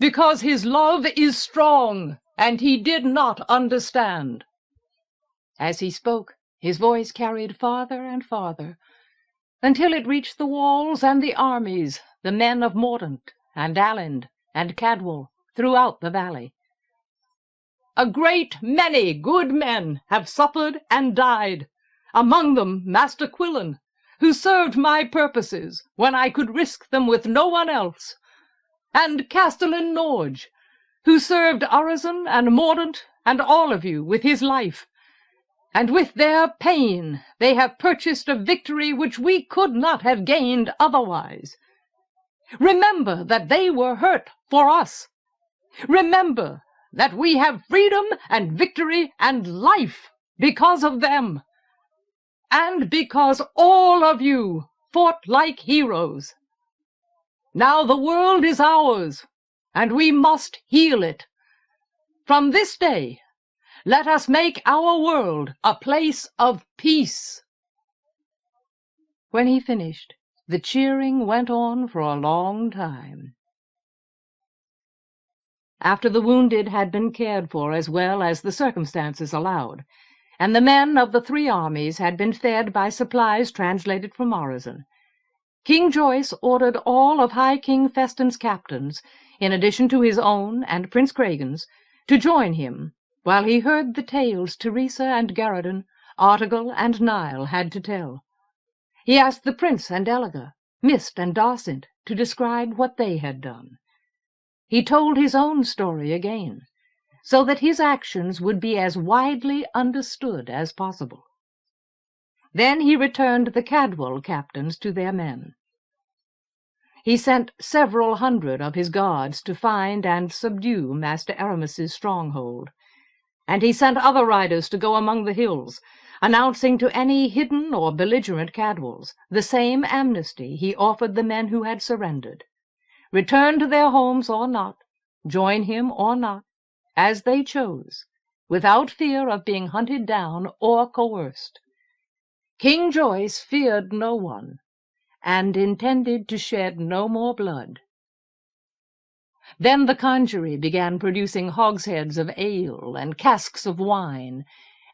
because his love is strong, and he did not understand." As he spoke, his voice carried farther and farther, until it reached the walls and the armies, the men of Mordaunt and Aland and Cadwal, throughout the valley. "A great many good men have suffered and died, among them Master Quillen, who served my purposes when I could risk them with no one else, and Castellan Norge, who served Urizen and Mordaunt and all of you with his life, and with their pain they have purchased a victory which we could not have gained otherwise. Remember that they were hurt for us. Remember that we have freedom and victory and life because of them, and because all of you fought like heroes. Now the world is ours, and we must heal it. From this day, let us make our world a place of peace." When he finished, the cheering went on for a long time. After the wounded had been cared for as well as the circumstances allowed, and the men of the three armies had been fed by supplies translated from Urizen, King Joyce ordered all of High King Feston's captains, in addition to his own and Prince Cragan's, to join him, while he heard the tales Teresa and Garradin, Artegall and Niall had to tell. He asked the Prince and Epilogue, Mist and Darcent, to describe what they had done. He told his own story again, so that his actions would be as widely understood as possible. Then he returned the Cadwal captains to their men. He sent several hundred of his guards to find and subdue Master Aramis's stronghold, and he sent other riders to go among the hills, announcing to any hidden or belligerent Cadwalls the same amnesty he offered the men who had surrendered. Return to their homes or not, join him or not, as they chose, without fear of being hunted down or coerced. King Joyce feared no one, and intended to shed no more blood. Then the Congery began producing hogsheads of ale and casks of wine,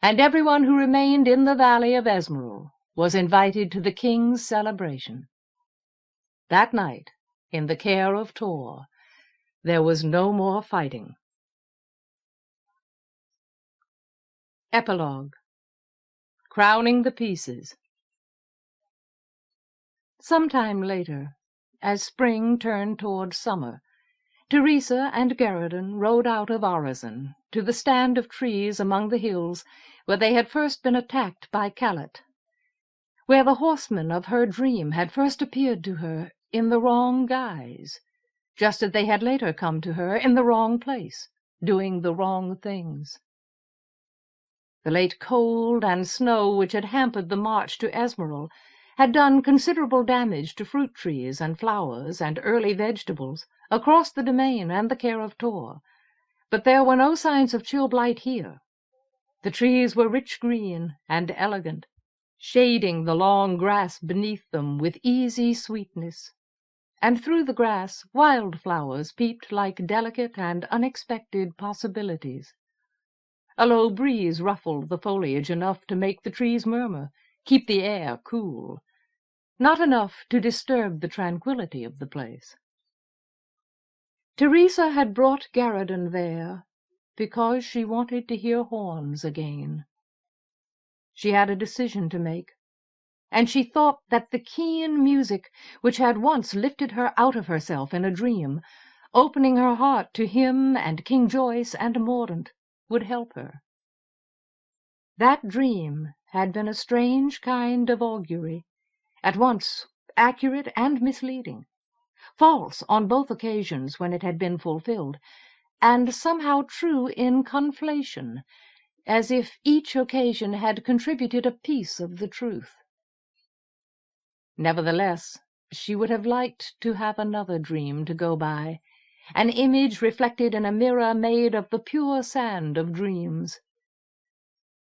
and everyone who remained in the valley of Esmeralda was invited to the king's celebration. That night, in the care of Tor, there was no more fighting. Epilogue. Crowning the Pieces. Sometime later, as spring turned toward summer, Teresa and Garridan rode out of Orizon to the stand of trees among the hills where they had first been attacked by Callet, where the horsemen of her dream had first appeared to her in the wrong guise, just as they had later come to her in the wrong place, doing the wrong things. The late cold and snow which had hampered the march to Esmeralda had done considerable damage to fruit trees and flowers and early vegetables across the domain and the care of Tor, but there were no signs of chill blight here. The trees were rich green and elegant, shading the long grass beneath them with easy sweetness, and through the grass wild-flowers peeped like delicate and unexpected possibilities. A low breeze ruffled the foliage enough to make the trees murmur, keep the air cool, not enough to disturb the tranquillity of the place. Teresa had brought Garridan there because she wanted to hear horns again. She had a decision to make, and she thought that the keen music which had once lifted her out of herself in a dream, opening her heart to him and King Joyce and Mordaunt, would help her. That dream had been a strange kind of augury, at once accurate and misleading, false on both occasions when it had been fulfilled, and somehow true in conflation, as if each occasion had contributed a piece of the truth. Nevertheless, she would have liked to have another dream to go by, an image reflected in a mirror made of the pure sand of dreams.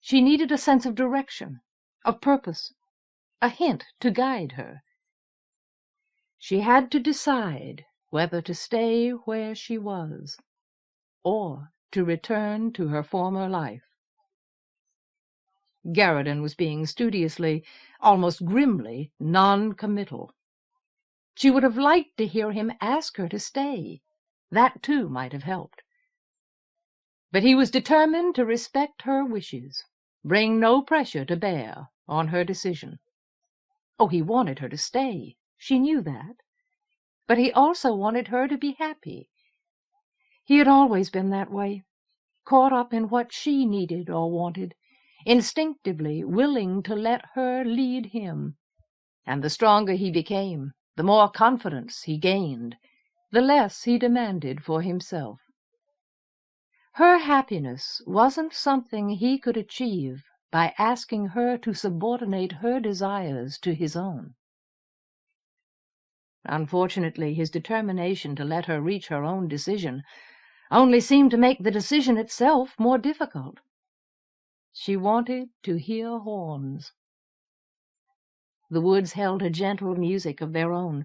She needed a sense of direction, of purpose, a hint to guide her. She had to decide whether to stay where she was, or to return to her former life. Garridan was being studiously, almost grimly, non-committal. She would have liked to hear him ask her to stay. That, too, might have helped. But he was determined to respect her wishes, bring no pressure to bear on her decision. Oh, he wanted her to stay. She knew that. But he also wanted her to be happy. He had always been that way, caught up in what she needed or wanted, instinctively willing to let her lead him. And the stronger he became, the more confidence he gained, the less he demanded for himself. Her happiness wasn't something he could achieve by asking her to subordinate her desires to his own. Unfortunately, his determination to let her reach her own decision only seemed to make the decision itself more difficult. She wanted to hear horns. The woods held a gentle music of their own,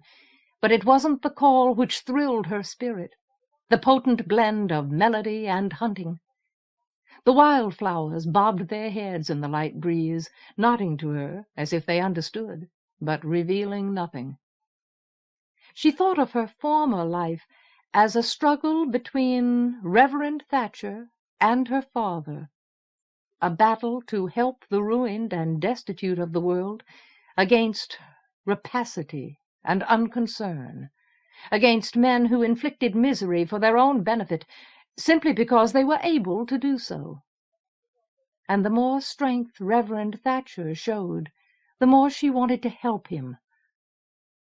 but it wasn't the call which thrilled her spirit, the potent blend of melody and hunting. The wildflowers bobbed their heads in the light breeze, nodding to her as if they understood, but revealing nothing. She thought of her former life as a struggle between Reverend Thatcher and her father, a battle to help the ruined and destitute of the world against rapacity and unconcern, against men who inflicted misery for their own benefit simply because they were able to do so. And the more strength Reverend Thatcher showed, the more she wanted to help him.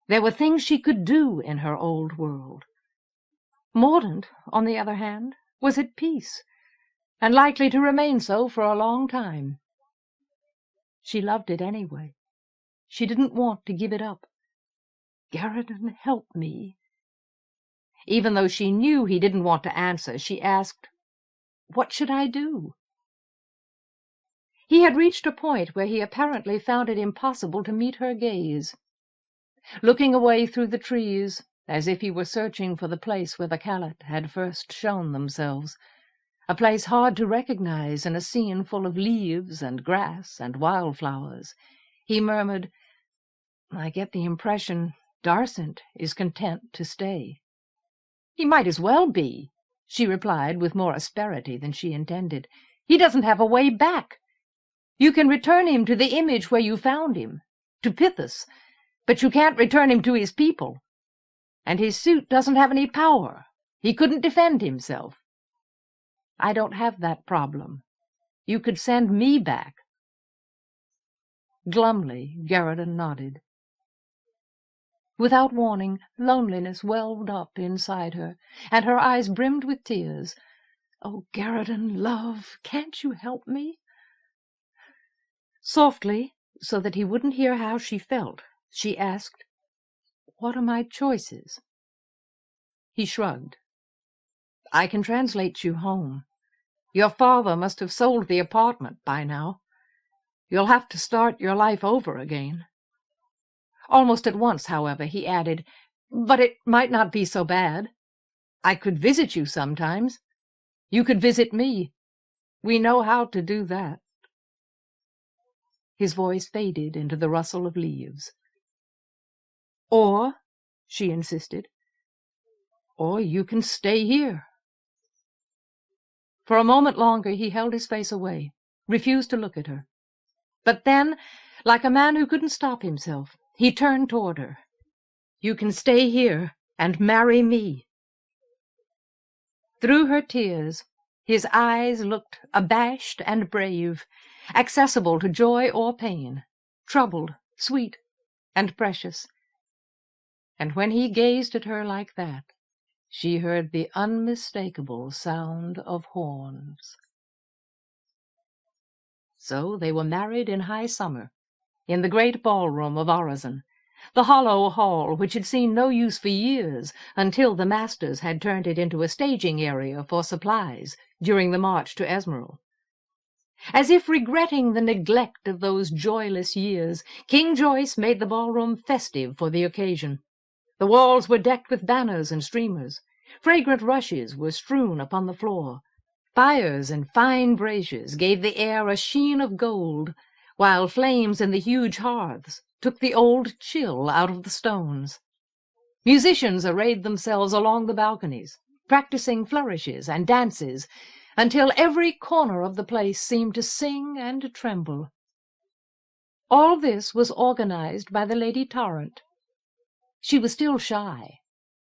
There were things she could do in her old world. Mordaunt, on the other hand, was at peace. and likely to remain so for a long time. She loved it anyway. She didn't want to give it up. "Garridan, help me." Even though she knew he didn't want to answer, she asked, "What should I do?" He had reached a point where he apparently found it impossible to meet her gaze. Looking away through the trees, as if he were searching for the place where the Callet had first shown themselves, a place hard to recognize in a scene full of leaves and grass and wildflowers, he murmured, "I get the impression Darcent is content to stay." "He might as well be," she replied with more asperity than she intended. "He doesn't have a way back. You can return him to the image where you found him, to Pithys, but you can't return him to his people. And his suit doesn't have any power. He couldn't defend himself. I don't have that problem. You could send me back." Glumly, Garridan nodded. Without warning, loneliness welled up inside her, and her eyes brimmed with tears. "Oh, Garridan, love, can't you help me?" Softly, so that he wouldn't hear how she felt, she asked, "What are my choices?" He shrugged. "I can translate you home. Your father must have sold the apartment by now. You'll have to start your life over again." Almost at once, however, he added, "But it might not be so bad. I could visit you sometimes. You could visit me. We know how to do that." His voice faded into the rustle of leaves. "Or," she insisted, "or you can stay here." For a moment longer he held his face away, refused to look at her. But then, like a man who couldn't stop himself, he turned toward her. "You can stay here and marry me." Through her tears, his eyes looked abashed and brave, accessible to joy or pain, troubled, sweet, and precious. And when he gazed at her like that, she heard the unmistakable sound of horns. So they were married in high summer, in the great ballroom of Orozen, the hollow hall which had seen no use for years until the masters had turned it into a staging area for supplies during the march to Esmeralda. As if regretting the neglect of those joyless years, King Joyce made the ballroom festive for the occasion. The walls were decked with banners and streamers. Fragrant rushes were strewn upon the floor. Fires and fine braziers gave the air a sheen of gold, while flames in the huge hearths took the old chill out of the stones. Musicians arrayed themselves along the balconies, practicing flourishes and dances, until every corner of the place seemed to sing and tremble. All this was organized by the Lady Tarrant. She was still shy.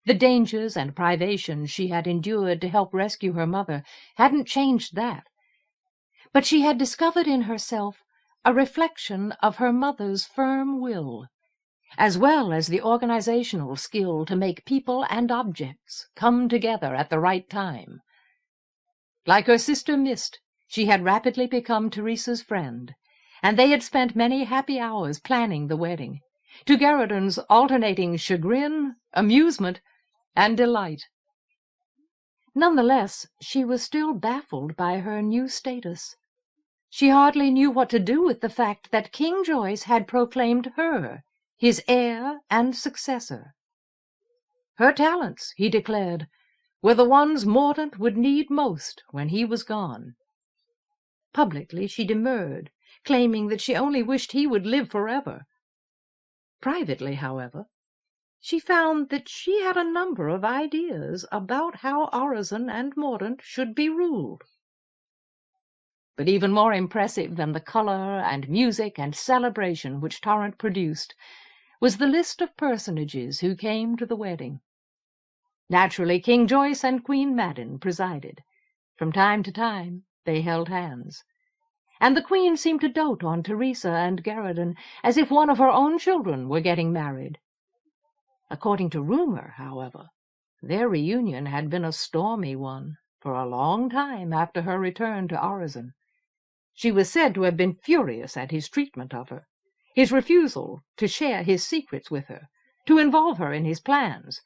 The dangers and privations she had endured to help rescue her mother hadn't changed that. But she had discovered in herself a reflection of her mother's firm will, as well as the organizational skill to make people and objects come together at the right time. Like her sister Mist, she had rapidly become Teresa's friend, and they had spent many happy hours planning the wedding, to Garridan's alternating chagrin, amusement, and delight. Nonetheless, she was still baffled by her new status. She hardly knew what to do with the fact that King Joyce had proclaimed her his heir and successor. Her talents, he declared, were the ones Mordaunt would need most when he was gone. Publicly she demurred, claiming that she only wished he would live forever. Privately, however, she found that she had a number of ideas about how Orozen and Mordaunt should be ruled. But even more impressive than the color and music and celebration which Tarrant produced was the list of personages who came to the wedding. Naturally, King Joyce and Queen Madden presided. From time to time they held hands. And the Queen seemed to dote on Teresa and Garridan as if one of her own children were getting married. According to rumor, however, their reunion had been a stormy one. for a long time after her return to Urizen. She was said to have been furious at his treatment of her, his refusal to share his secrets with her, to involve her in his plans,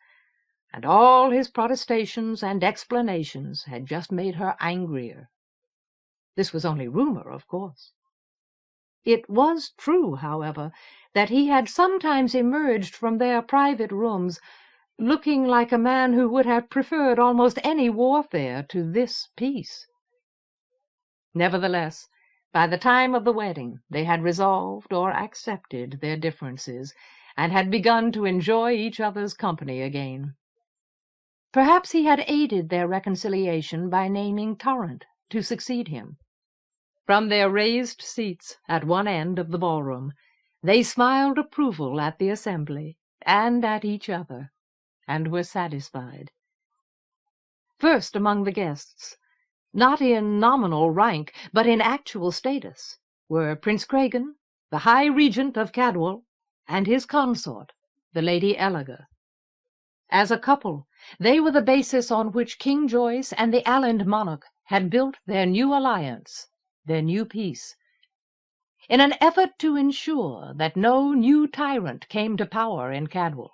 and all his protestations and explanations had just made her angrier. This was only rumor, of course. It was true, however, that he had sometimes emerged from their private rooms looking like a man who would have preferred almost any warfare to this peace. Nevertheless, by the time of the wedding they had resolved or accepted their differences, and had begun to enjoy each other's company again. Perhaps he had aided their reconciliation by naming Torrent to succeed him. From their raised seats at one end of the ballroom, they smiled approval at the assembly and at each other, and were satisfied. First among the guests, not in nominal rank, but in actual status, were Prince Cregan, the High Regent of Cadwal, and his consort, the Lady Epilogue. As a couple, they were the basis on which King Joyce and the Alland monarch had built their new alliance, their new peace. In an effort to ensure that no new tyrant came to power in Cadwal,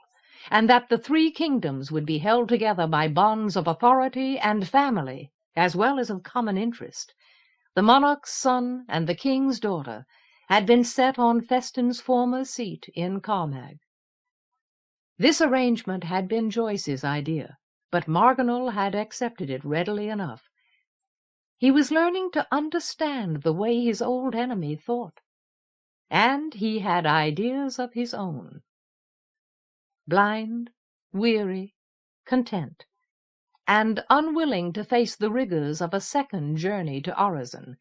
and that the three kingdoms would be held together by bonds of authority and family, as well as of common interest, the monarch's son and the king's daughter had been set on Feston's former seat in Carmag. This arrangement had been Joyce's idea, but Margenal had accepted it readily enough. He was learning to understand the way his old enemy thought, and he had ideas of his own. Blind, weary, content, and unwilling to face the rigors of a second journey to Urizen,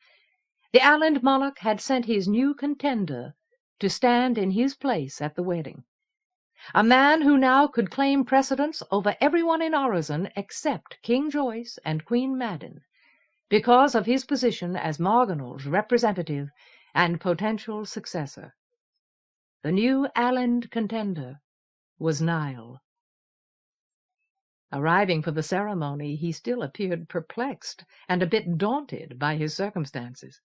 the Alland monarch had sent his new contender to stand in his place at the wedding, a man who now could claim precedence over everyone in Urizen except King Joyce and Queen Madden, because of his position as Margenal's representative and potential successor. The new Alland contender was Niall. Arriving for the ceremony, he still appeared perplexed and a bit daunted by his circumstances.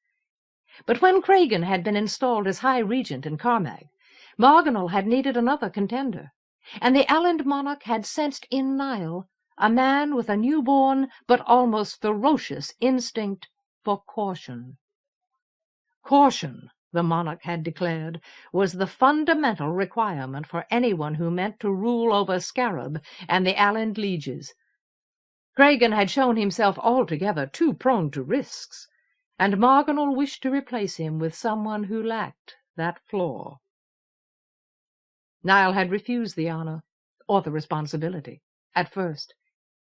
But when Cregan had been installed as High Regent in Carmag, Margenal had needed another contender, and the Alland monarch had sensed in Niall a man with a newborn but almost ferocious instinct for caution. Caution, the monarch had declared, was the fundamental requirement for anyone who meant to rule over Scarab and the Alland lieges. Cregan had shown himself altogether too prone to risks, and Margenal wished to replace him with someone who lacked that flaw. Niall had refused the honor, or the responsibility, at first.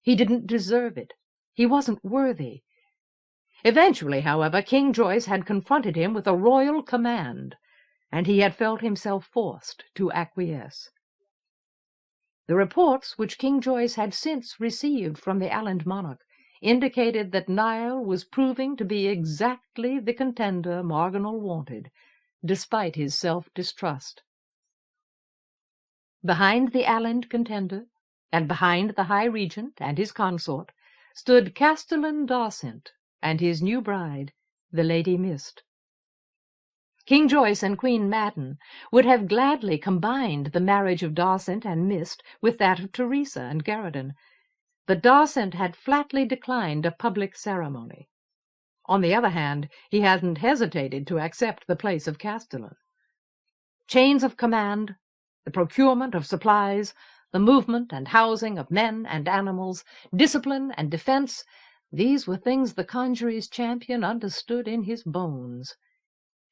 He didn't deserve it. He wasn't worthy. Eventually, however, King Joyce had confronted him with a royal command, and he had felt himself forced to acquiesce. The reports which King Joyce had since received from the Alland monarch indicated that Niall was proving to be exactly the contender Margenal wanted, despite his self-distrust. Behind the Alland contender, and behind the High Regent and his consort, stood Castellan Darcent and his new bride, the Lady Mist. King Joyce and Queen Madden would have gladly combined the marriage of Darcent and Mist with that of Teresa and Garradon, but Darcent had flatly declined a public ceremony. On the other hand, he hadn't hesitated to accept the place of Castellan. Chains of command, the procurement of supplies, the movement and housing of men and animals, discipline and defense, these were things the Congery's champion understood in his bones,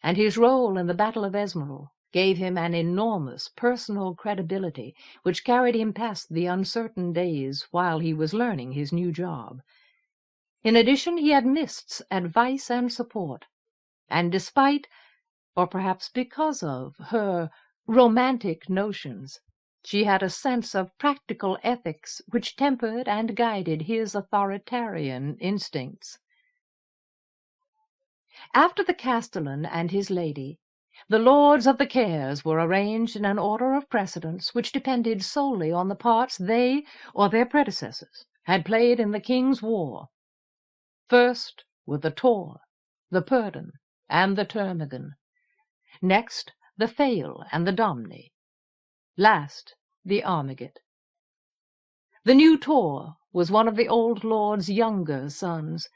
and his role in the Battle of Esmeralda gave him an enormous personal credibility which carried him past the uncertain days while he was learning his new job. In addition, he had Mist's advice and support, and despite, or perhaps because of, her romantic notions, she had a sense of practical ethics which tempered and guided his authoritarian instincts. After the Castellan and his lady, the lords of the Cares were arranged in an order of precedence which depended solely on the parts they or their predecessors had played in the King's War, First were the Tor, the Purdon, and the Termagant. Next the Fale and the Domne. Last the Armiget. The new Tor was one of the old lord's younger sons,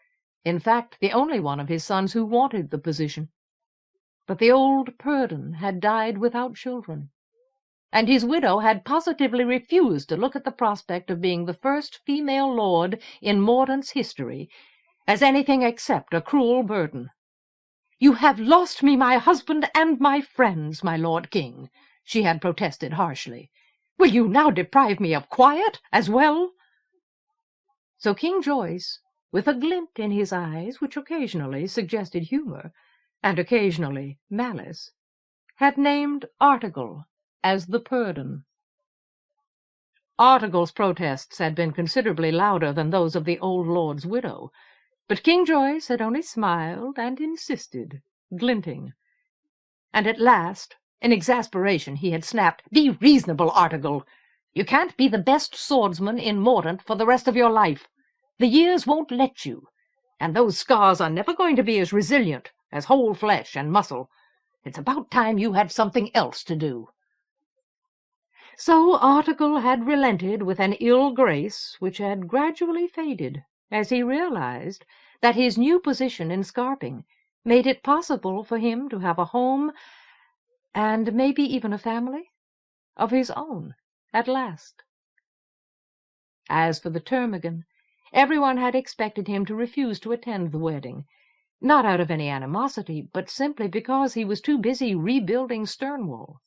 in fact the only one of his sons who wanted the position. But the old Purdon had died without children, and his widow had positively refused to look at the prospect of being the first female lord in Mordaunt's history as anything except a cruel burden. "You have lost me my husband and my friends, my lord king," she had protested harshly. "Will you now deprive me of quiet as well?" So King Joyce, with a glint in his eyes which occasionally suggested humor and occasionally malice, had named Artegall as the Purdon. Artegall's protests had been considerably louder than those of the old lord's widow, but King Joyce had only smiled and insisted, glinting. And at last, in exasperation, he had snapped, "Be reasonable, Artegall. You can't be the best swordsman in Mordaunt for the rest of your life. The years won't let you, and those scars are never going to be as resilient as whole flesh and muscle. It's about time you had something else to do." So Artegall had relented with an ill grace which had gradually faded as he realized that his new position in Scarping made it possible for him to have a home, and maybe even a family, of his own at last. As for the Termagant, everyone had expected him to refuse to attend the wedding, not out of any animosity, but simply because he was too busy rebuilding Stonewall.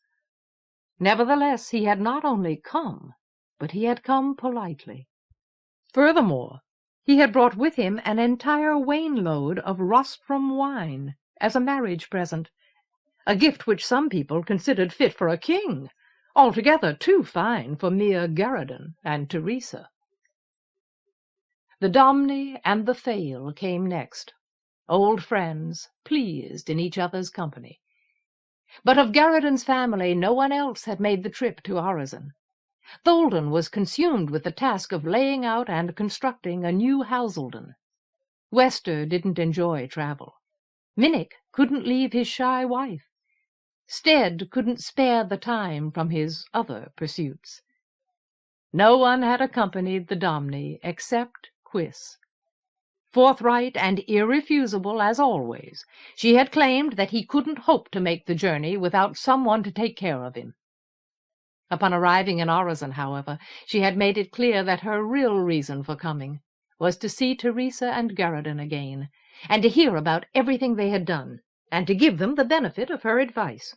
Nevertheless, he had not only come, but he had come politely. Furthermore, he had brought with him an entire wain-load of rostrum wine as a marriage present, a gift which some people considered fit for a king, altogether too fine for mere Garradon and Teresa. The Domne and the Fale came next, old friends, pleased in each other's company. But of Garradon's family no one else had made the trip to Urizen. Tholdon was consumed with the task of laying out and constructing a new Houseldon. Wester didn't enjoy travel. Minnick couldn't leave his shy wife. Stead couldn't spare the time from his other pursuits. No one had accompanied the Domne except Quis. Forthright and irrefusable as always, she had claimed that he couldn't hope to make the journey without someone to take care of him. Upon arriving in Urizen, however, she had made it clear that her real reason for coming was to see Teresa and Garradon again, and to hear about everything they had done, and to give them the benefit of her advice.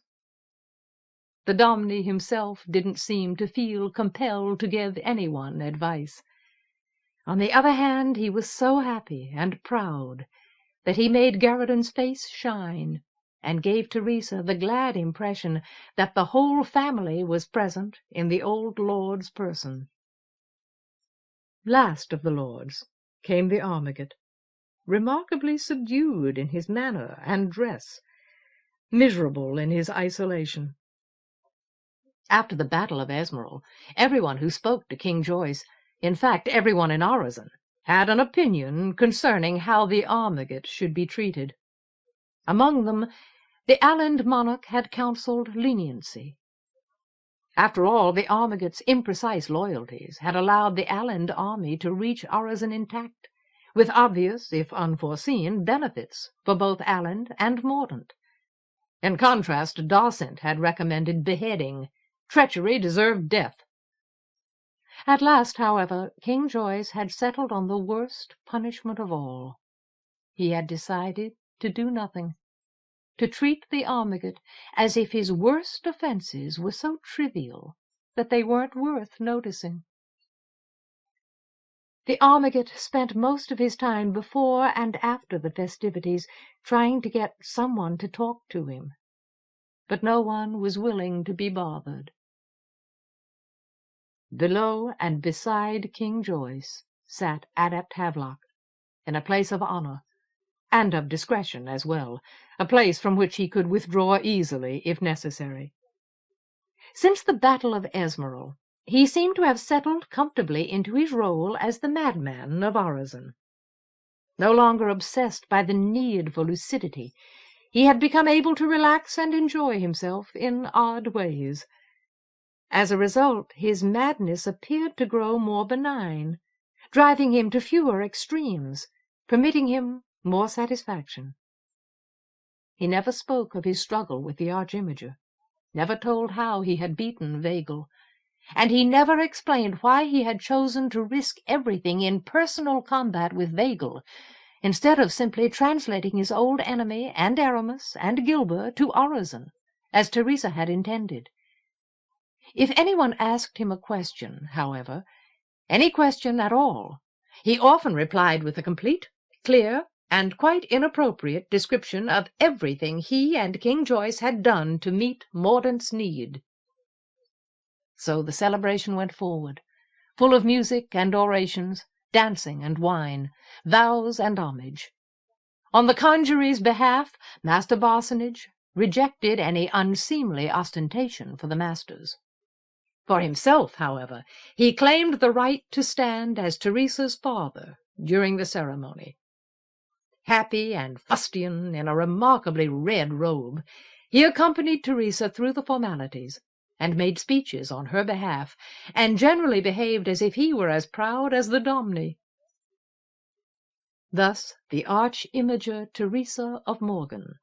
The Domne himself didn't seem to feel compelled to give anyone advice. On the other hand, he was so happy and proud that he made Garradon's face shine, and gave Teresa the glad impression that the whole family was present in the old lord's person. Last of the lords came the Armiget, remarkably subdued in his manner and dress, miserable in his isolation. After the Battle of Esmeralda, everyone who spoke to King Joyce, in fact everyone in Urizen, had an opinion concerning how the Armiget should be treated. Among them, the Aland monarch had counselled leniency. After all, the Armiget's imprecise loyalties had allowed the Aland army to reach Urizen intact, with obvious, if unforeseen, benefits for both Aland and Mordaunt. In contrast, Dawsant had recommended beheading. Treachery deserved death. At last, however, King Joyce had settled on the worst punishment of all. He had decided to do nothing, to treat the Armiget as if his worst offences were so trivial that they weren't worth noticing. The Armiget spent most of his time before and after the festivities trying to get someone to talk to him, but no one was willing to be bothered. Below and beside King Joyce sat Adept Havelock, in a place of honour, and of discretion as well, a place from which he could withdraw easily if necessary. Since the Battle of Esmeralda, he seemed to have settled comfortably into his role as the madman of Urizen. No longer obsessed by the need for lucidity, he had become able to relax and enjoy himself in odd ways. As a result, his madness appeared to grow more benign, driving him to fewer extremes, permitting him more satisfaction. He never spoke of his struggle with the Arch-Imager, never told how he had beaten Vagel, and he never explained why he had chosen to risk everything in personal combat with Vagel, instead of simply translating his old enemy and Aramis and Gilber to Orozen, as Teresa had intended. If anyone asked him a question, however, any question at all, he often replied with a complete, clear, and quite inappropriate description of everything he and King Joyce had done to meet Mordaunt's need. So the celebration went forward, full of music and orations, dancing and wine, vows and homage. On the Congery's behalf, Master Barsonage rejected any unseemly ostentation for the masters. For himself, however, he claimed the right to stand as Teresa's father during the ceremony. Happy and fustian in a remarkably red robe, he accompanied Teresa through the formalities, and made speeches on her behalf, and generally behaved as if he were as proud as the Domine. Thus the Arch-Imager Teresa of Morgan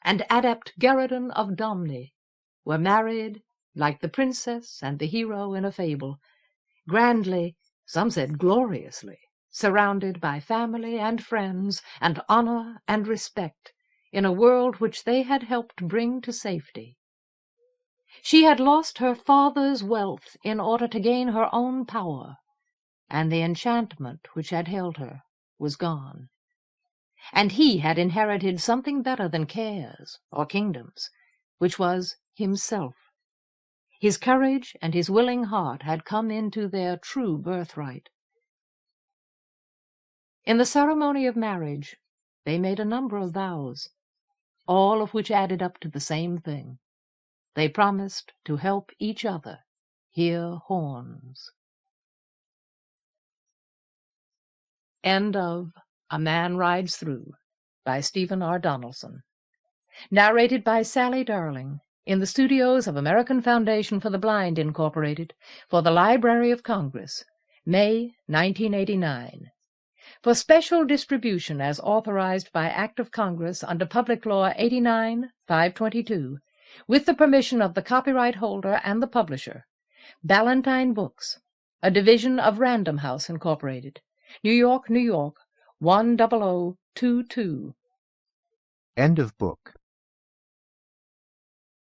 and Adept Garradon of Domne were married like the princess and the hero in a fable, grandly, some said gloriously, surrounded by family and friends and honor and respect in a world which they had helped bring to safety. She had lost her father's wealth in order to gain her own power, and the enchantment which had held her was gone. And he had inherited something better than cares or kingdoms, which was himself. His courage and his willing heart had come into their true birthright. In the ceremony of marriage, they made a number of vows, all of which added up to the same thing. They promised to help each other hear horns. End of A Man Rides Through by Stephen R. Donaldson. Narrated by Sally Darling in the studios of American Foundation for the Blind, Incorporated, for the Library of Congress, May 1989. For special distribution as authorized by Act of Congress under Public Law 89-522, with the permission of the copyright holder and the publisher, Ballantine Books, a division of Random House, Incorporated, New York, New York, 10022. End of book.